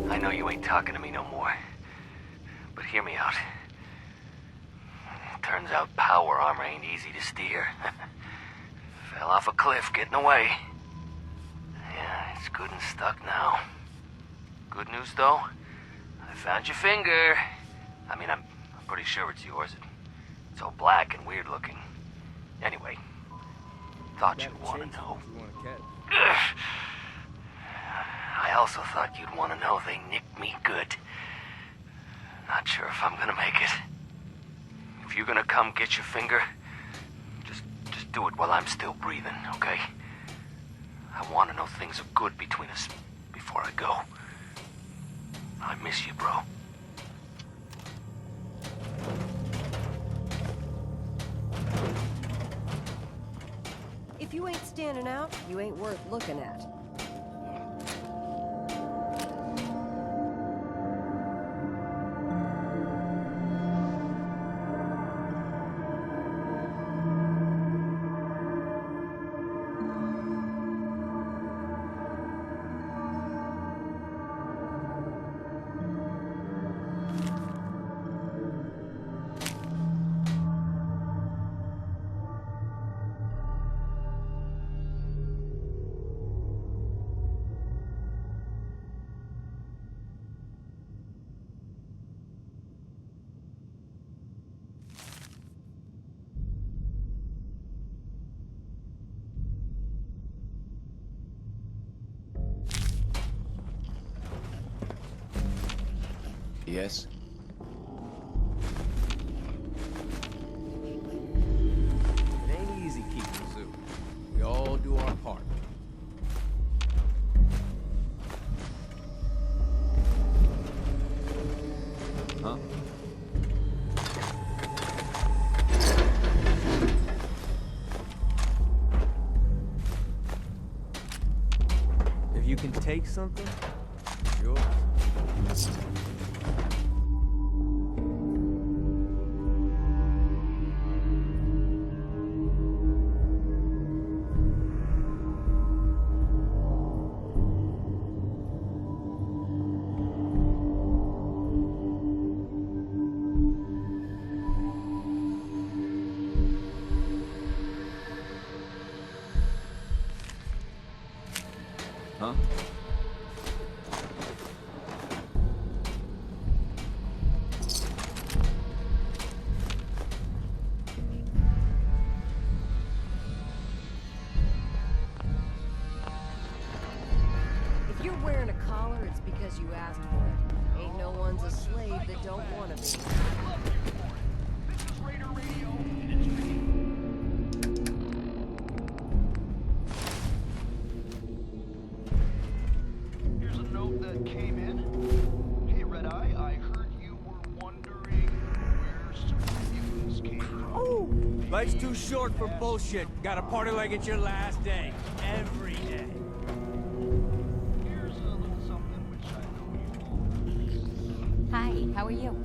I know you ain't talking to me no more, but hear me out. Turns out power armor ain't easy to steer. Fell off a cliff getting away. Yeah, it's good and stuck now. Good news, though. I found your finger. I mean, I'm pretty sure it's yours. It's all black and weird looking. Anyway, thought you'd want to know. I also thought you'd want to know they nicked me good. Not sure if I'm gonna make it. If you're gonna come get your finger, just do it while I'm still breathing, okay? I want to know things are good between us before I go. I miss you, bro. If you ain't standing out, you ain't worth looking at. Yes? It ain't easy keeping a zoo. We all do our part. Huh? If you can take something, it's yours. Huh? If you're wearing a collar, it's because you asked for it. Ain't no one's a slave that don't want to be. Here's a note that came in. Hey, Red Eye, I heard you were wondering where certain mutants came from. Oh! Life's too short for bullshit. Gotta party like it's your last day. Every day. Here's a little something which I know you all. Hi, how are you?